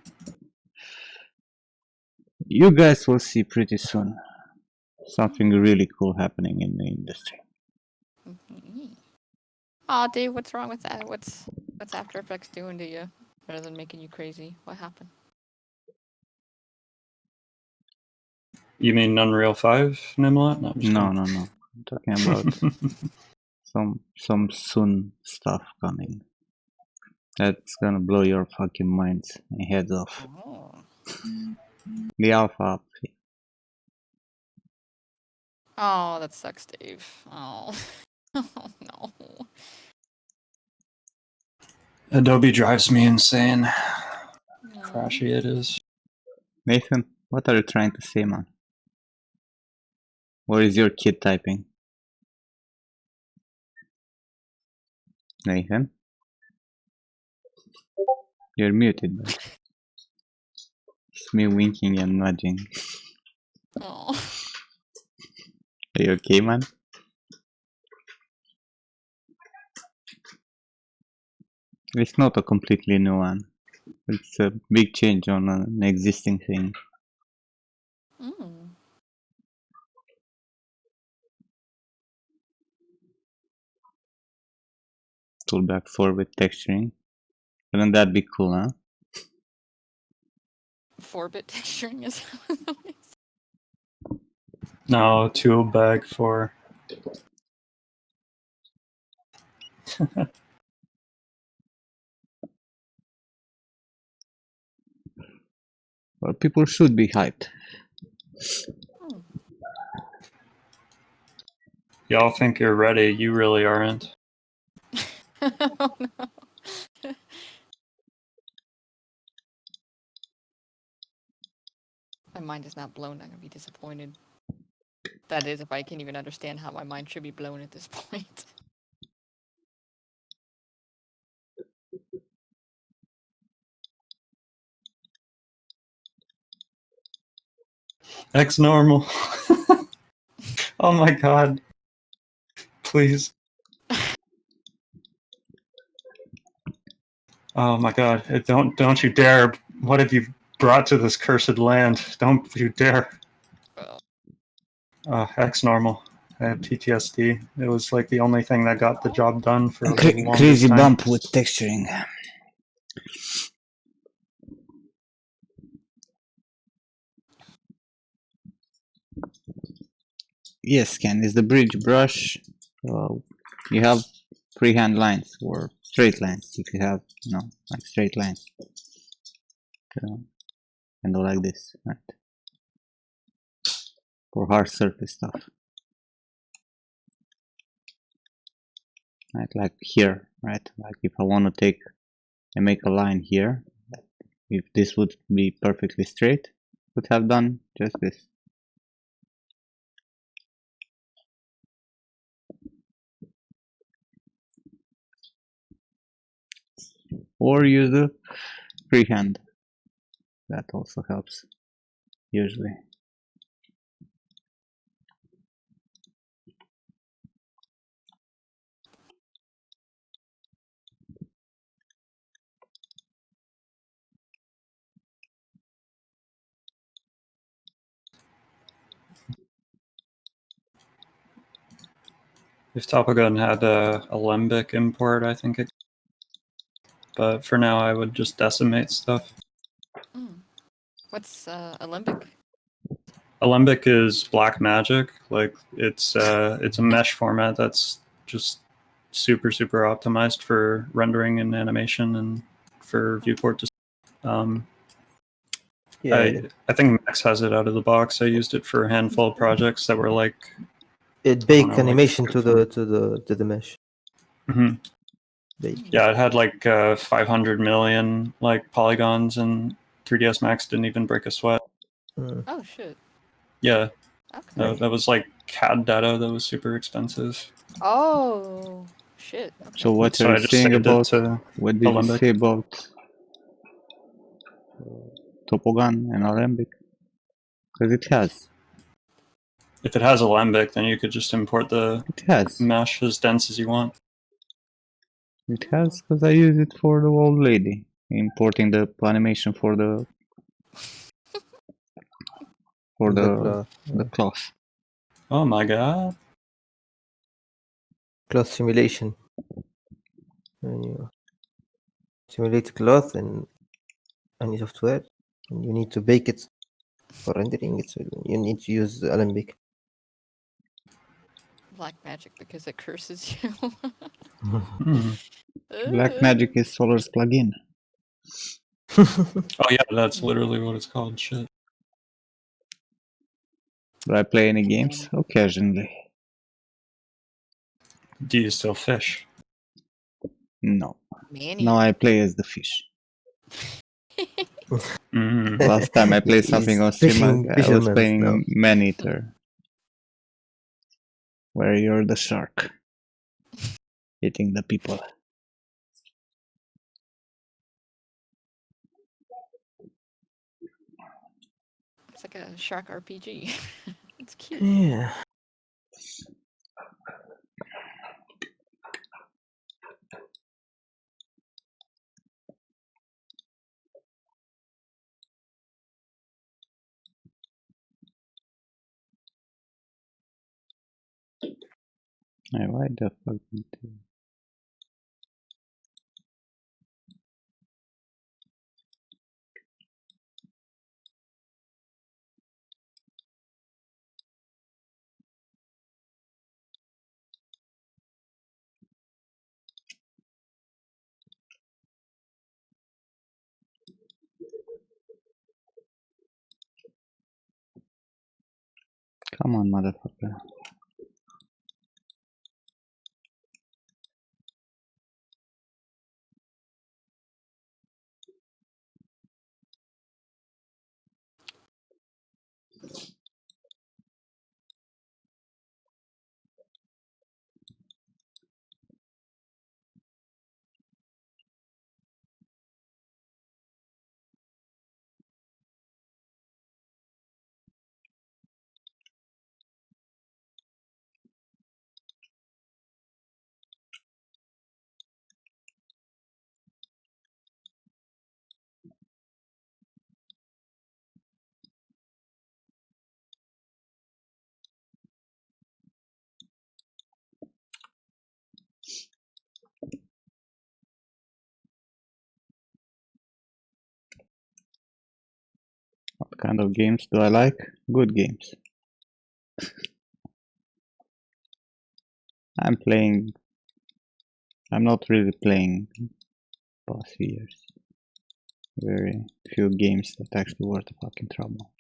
You guys will see pretty soon something really cool happening in the industry. Aw, Dave, what's wrong with that? What's After Effects doing to you, rather than making you crazy? What happened? You mean Unreal 5, Nimlat? No. I'm talking about some soon stuff coming. That's gonna blow your fucking minds and heads off. Oh. The alpha update. Oh, that sucks, Dave. Oh. Oh, no. Adobe drives me insane. Crashy it is. Nathan, what are you trying to say, man? What is your kid typing? Nathan? You're muted, but it's me winking and nudging. Oh. Are you okay, man? It's not a completely new one. It's a big change on an existing thing. toolbag 4 with texturing. Wouldn't that be cool, huh? 4-bit texturing is. No, tool bag for. Well, people should be hyped. Y'all think you're ready. You really aren't. Oh no. My mind is not blown. I'm gonna be disappointed. That is, if I can even understand how my mind should be blown at this point. X normal. Oh my god. Please. Oh my god. Don't you dare. What have you brought to this cursed land? Don't you dare. X normal. I had PTSD. It was like the only thing that got the job done for the longest Crazy time. bump with texturing. Yes, Ken, is the bridge brush. You have freehand lines or straight lines. If you have, like straight lines. And go like this, right? For hard surface stuff. Right, like here, right? Like if I want to take and make a line here, if this would be perfectly straight, would have done just this. Or use the freehand. That also helps, usually. If Topogun had a Alembic import, I think it. But for now, I would just decimate stuff. What's Alembic? Alembic is black magic. Like it's a mesh format that's just super optimized for rendering and animation and for viewport. Yeah, I think Max has it out of the box. I used it for a handful of projects that were like it baked animation to the mesh. Mm-hmm. Bake. Yeah, it had like 500 million like polygons, and 3ds Max didn't even break a sweat. Oh shit. Yeah. Okay. That was like CAD data that was super expensive. Oh shit. Okay. So what So are I you just saying saved it about? to What did you Alembic. say about Topogun and Alembic? Because it has. If it has Alembic, then you could just import the It has. mesh as dense as you want. It has, because I use it for the old lady, importing the animation for the cloth. Oh my god. Cloth simulation. When you simulate cloth in any software, and you need to bake it for rendering it, so you need to use Alembic. Black magic because it curses you. Black Magic is Solar's plugin. Oh yeah, that's literally what it's called. Shit. Do I play any games? Occasionally. Do you still fish? No. Manny. Now I play as the fish. Mm. Last time I played something on stream, I was playing now. Man-Eater. Where you're the shark. Eating the people. It's like a shark RPG. It's cute. Yeah. Why the fuck? Come on, motherfucker. What kind of games do I like? Good games. I'm not really playing past few years. Very few games that actually worth the fucking trouble.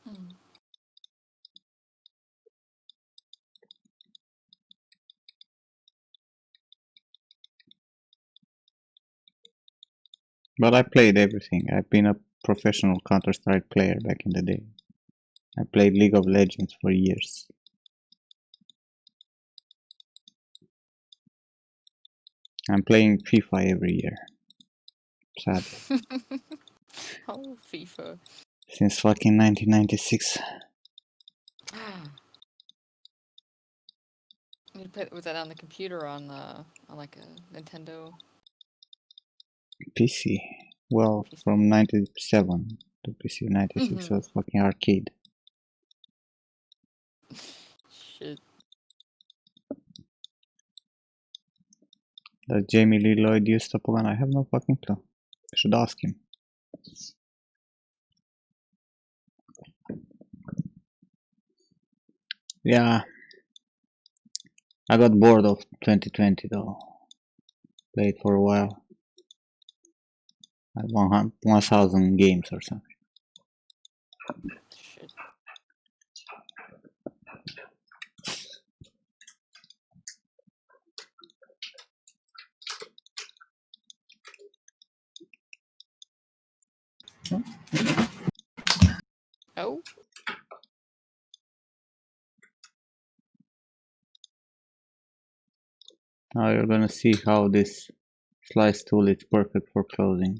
Hmm. But I played everything. I've been a professional Counter-Strike player back in the day. I played League of Legends for years. I'm playing FIFA every year. Sadly. Oh, FIFA. Since fucking 1996. Was that on the computer or on like a Nintendo? PC. Well, PC. from 97 to PC. 96 was fucking arcade. Shit. Does Jamie Lee Lloyd use Top Gun? I have no fucking clue. I should ask him. Yeah. I got bored of 2020 though. Played for a while. Like 1,000 games or something. Shit. Oh. Now you're gonna see how this slice tool is perfect for closing.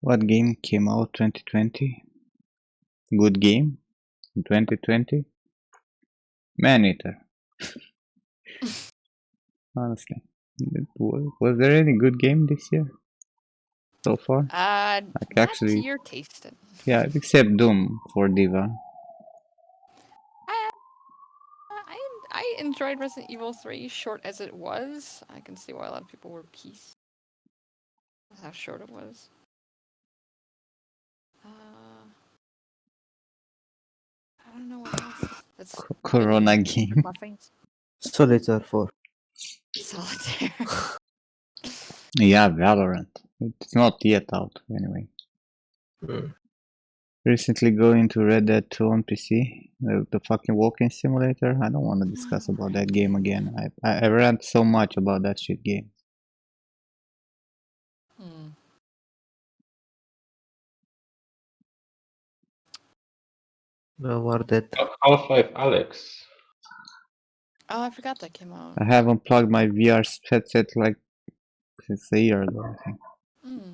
What game came out 2020? Good game in 2020? Man-Eater. Honestly. Was there any good game this year? So far? Like Not actually, to your taste. yeah, except Doom for Diva. I enjoyed Resident Evil 3, short as it was. I can see why a lot of people were pissed. How short it was. I don't know what else. That's Corona really game. my face. Solitaire 4. Solitaire. Yeah, Valorant. It's not yet out anyway. Mm. Recently going to Red Dead 2 on PC, the fucking walking simulator. I don't want to discuss about that game again. I rant so much about that shit game. Hmm. No more dead. Half-Life Alex. Oh, I forgot that came out. I haven't plugged my VR headset like since a year ago, I think. Hmm.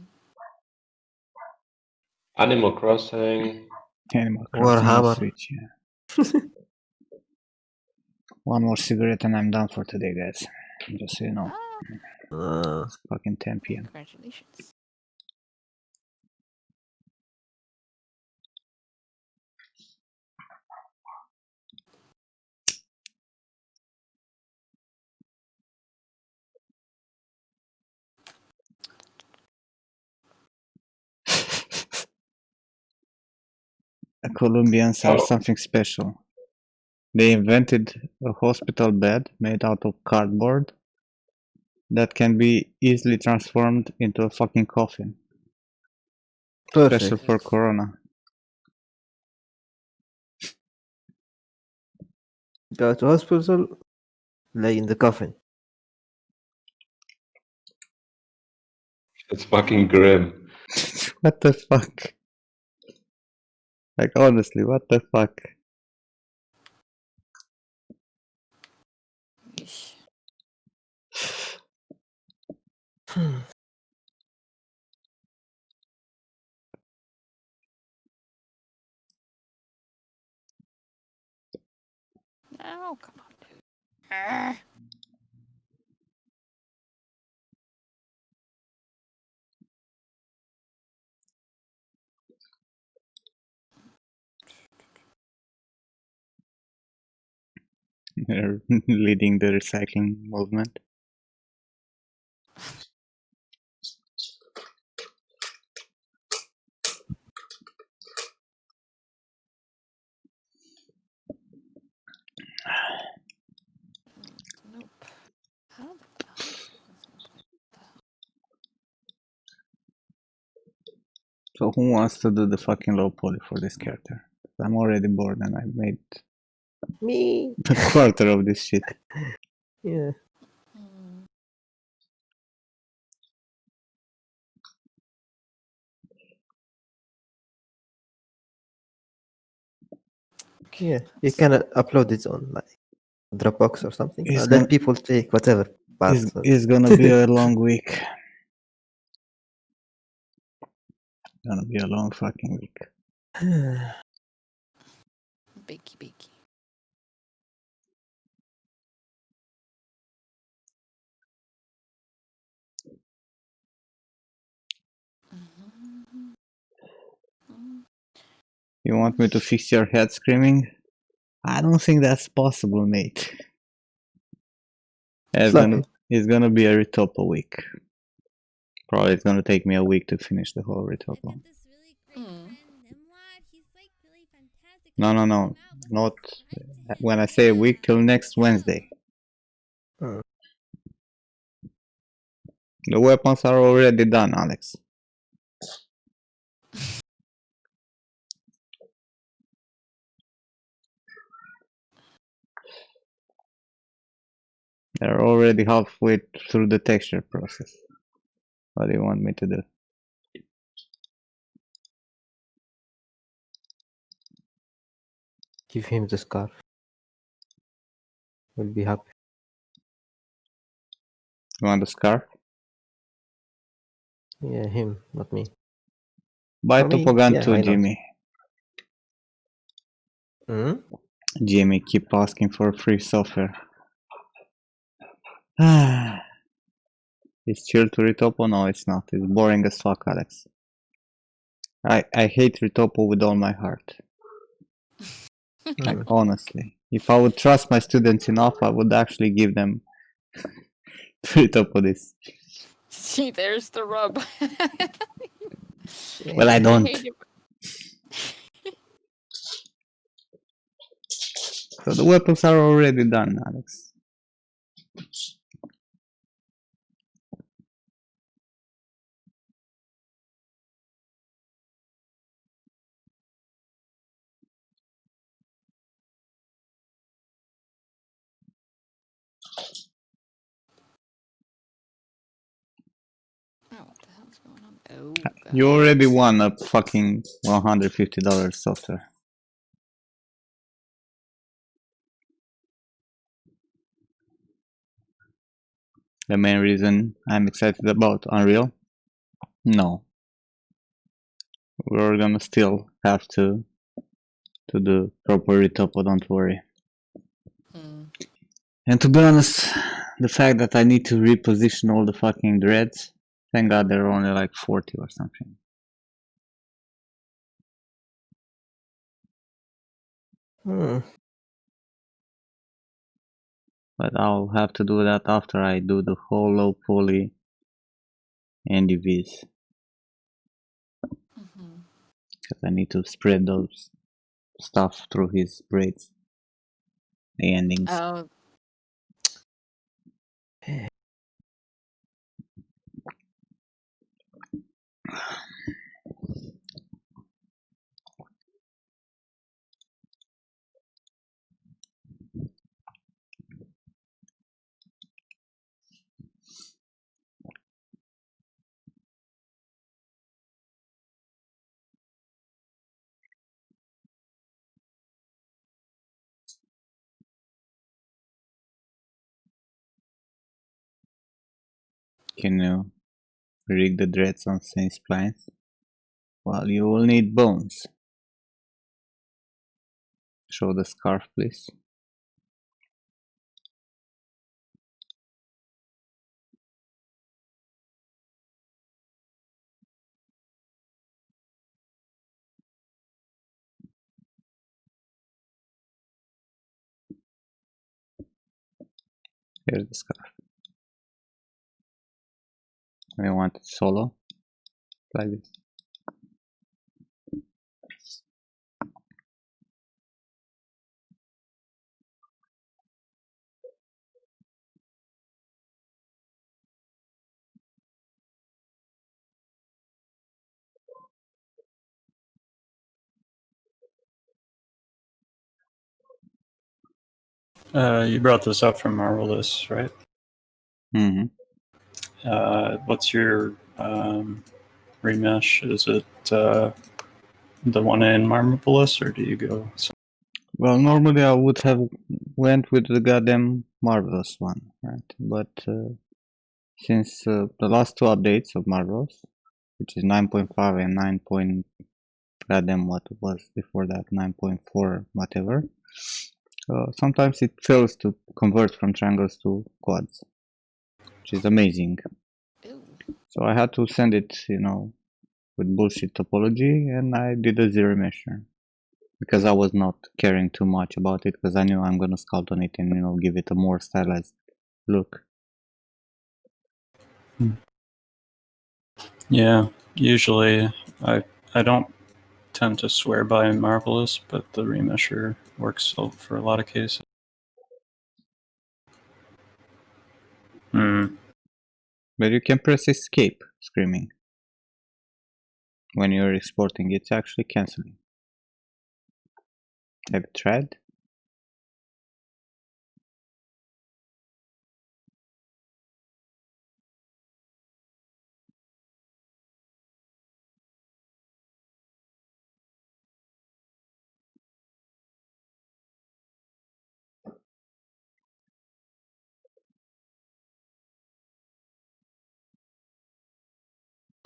Animal Crossing. Animal Crossing on Warhammer. Switch, yeah. One more cigarette and I'm done for today, guys. Just so you know. It's fucking 10 p.m. Congratulations. The Colombians are something special. They invented a hospital bed made out of cardboard that can be easily transformed into a fucking coffin. Special Perfect. for Corona. Go to hospital, lay in the coffin. It's fucking grim. What the fuck? Like, honestly, what the fuck? Yeesh. Oh, come on, dude. Ah. They're leading the recycling movement. Nope. How the hell is So who wants to do the fucking low poly for this character? I'm already bored and I made Me. a quarter of this shit. Yeah. Hmm. Yeah. You can upload it on like Dropbox or something. It's And gonna, let people take whatever parts. it's gonna be a long week. Gonna be a long fucking week. Bakey, bakey. You want me to fix your head screaming? I don't think that's possible, mate. Lucky. It's gonna be a retopo week. Probably it's gonna take me a week to finish the whole I've retopo. got this really great friend, Nimwad. He's like really fantastic. Go No, check him no. out. Go Not subscribe to him. when I say a week, till Yeah, next let's go. Wednesday. The weapons are already done, Alex. They're already halfway through the texture process. What do you want me to do? Give him the scarf. We'll be happy. You want the scarf? Yeah, him, not me. Buy For me, Topogun yeah, too, why not? Jimmy. Jimmy, keep asking for free software. It's chill to Retopo? No, it's not. It's boring as fuck, Alex. I hate Retopo with all my heart. Like, honestly. If I would trust my students enough, I would actually give them Retopo this. See, there's the rub. Well, I don't. hate it. So the weapons are already done, Alex. What's going on? Oh, You already won a fucking $150 software. The main reason I'm excited about Unreal? No. We're gonna still have to do proper retopo, don't worry. And to be honest, the fact that I need to reposition all the fucking dreads, thank god they're only like 40 or something. But I'll have to do that after I do the whole low poly NDVs. Because I need to spread those stuff through his braids. The endings. Oh. Can you rig the dreads on same splines? Well, you will need bones. Show the scarf, please. Here's the scarf. I want it solo, like this. You brought this up from Marvelous, right? Mm-hmm. What's your remesh? Is it the one in Marvelous, or do you go? Well, normally I would have went with the goddamn Marvelous one, right? But since the last two updates of Marvelous, which is 9.5 and 9. Goddamn, what was before that, 9.4 whatever, sometimes it fails to convert from triangles to quads, which is amazing. So I had to send it, with bullshit topology, and I did a zero measure because I was not caring too much about it because I knew I'm gonna sculpt on it and give it a more stylized look. Yeah, usually I don't tend to swear by Marvelous, but the remesher works for a lot of cases. But you can press escape screaming when you're exporting. It's actually canceling. Have you tried?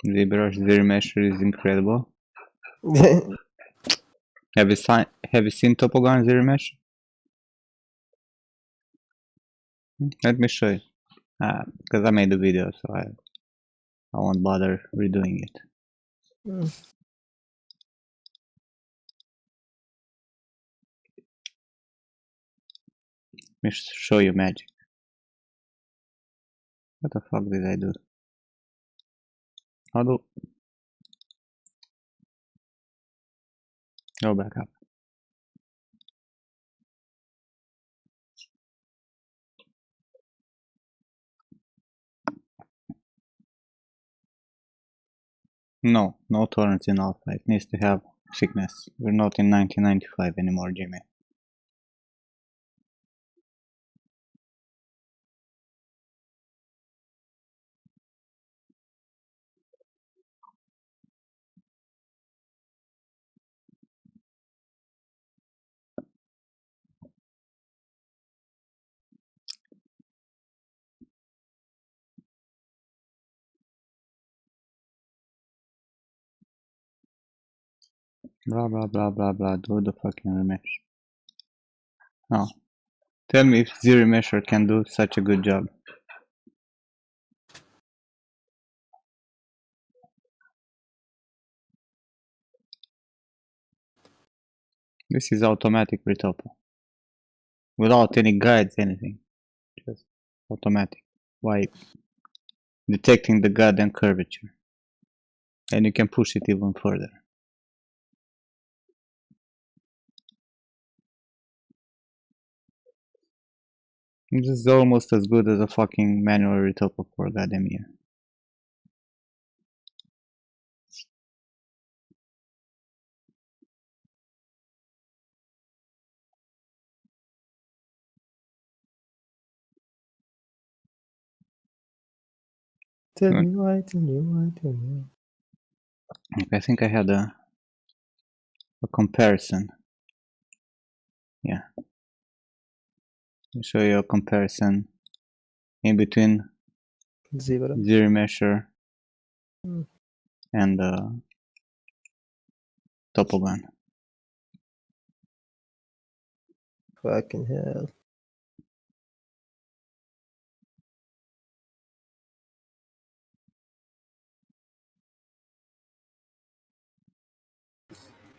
ZBrush Zero Measure is incredible. Have you seen Topogun Zero Mesh? Let me show you. Because I made the video, so I won't bother redoing it. Let me show you magic. What the fuck did I do? How do... Go back up. No tolerance in alpha. It needs to have thickness. We're not in 1995 anymore, Jimmy. Blah blah blah blah blah. Do the fucking remesh. Oh, tell me if ZRemesher can do such a good job. This is automatic retopo. Without any guides, anything. Just automatic. By detecting the goddamn curvature. And you can push it even further. This is almost as good as a fucking manual retopo for a goddamn year. Tell me why, tell me why, tell me why. I think I had a comparison. Yeah. I'll show you a comparison in between Zebra. ZRemesher Hmm. and Topogun. Fucking hell.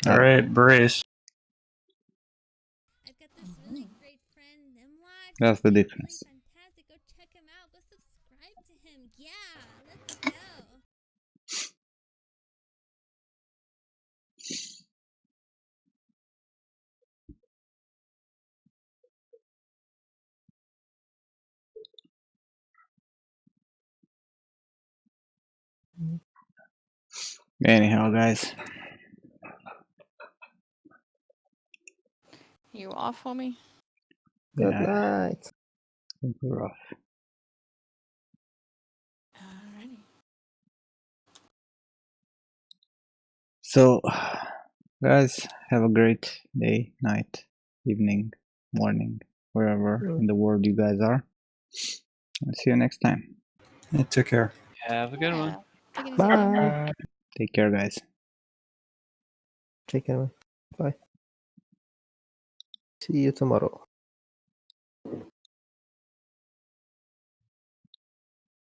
All right, brace. I've got this really great friend, Nimwat. That's the He's, like, difference. really fantastic. Go check him out. Go subscribe to him. Yeah, let's go. Anyhow, guys. You off, homie? Good Yeah, night. rough. Alrighty. So, guys, have a great day, night, evening, morning, wherever in the world you guys are. I'll see you next time. Yeah, take care. Have a good one. Yeah. Take it easy, man. Bye. Take care, guys. Take care, man. Bye. See you tomorrow.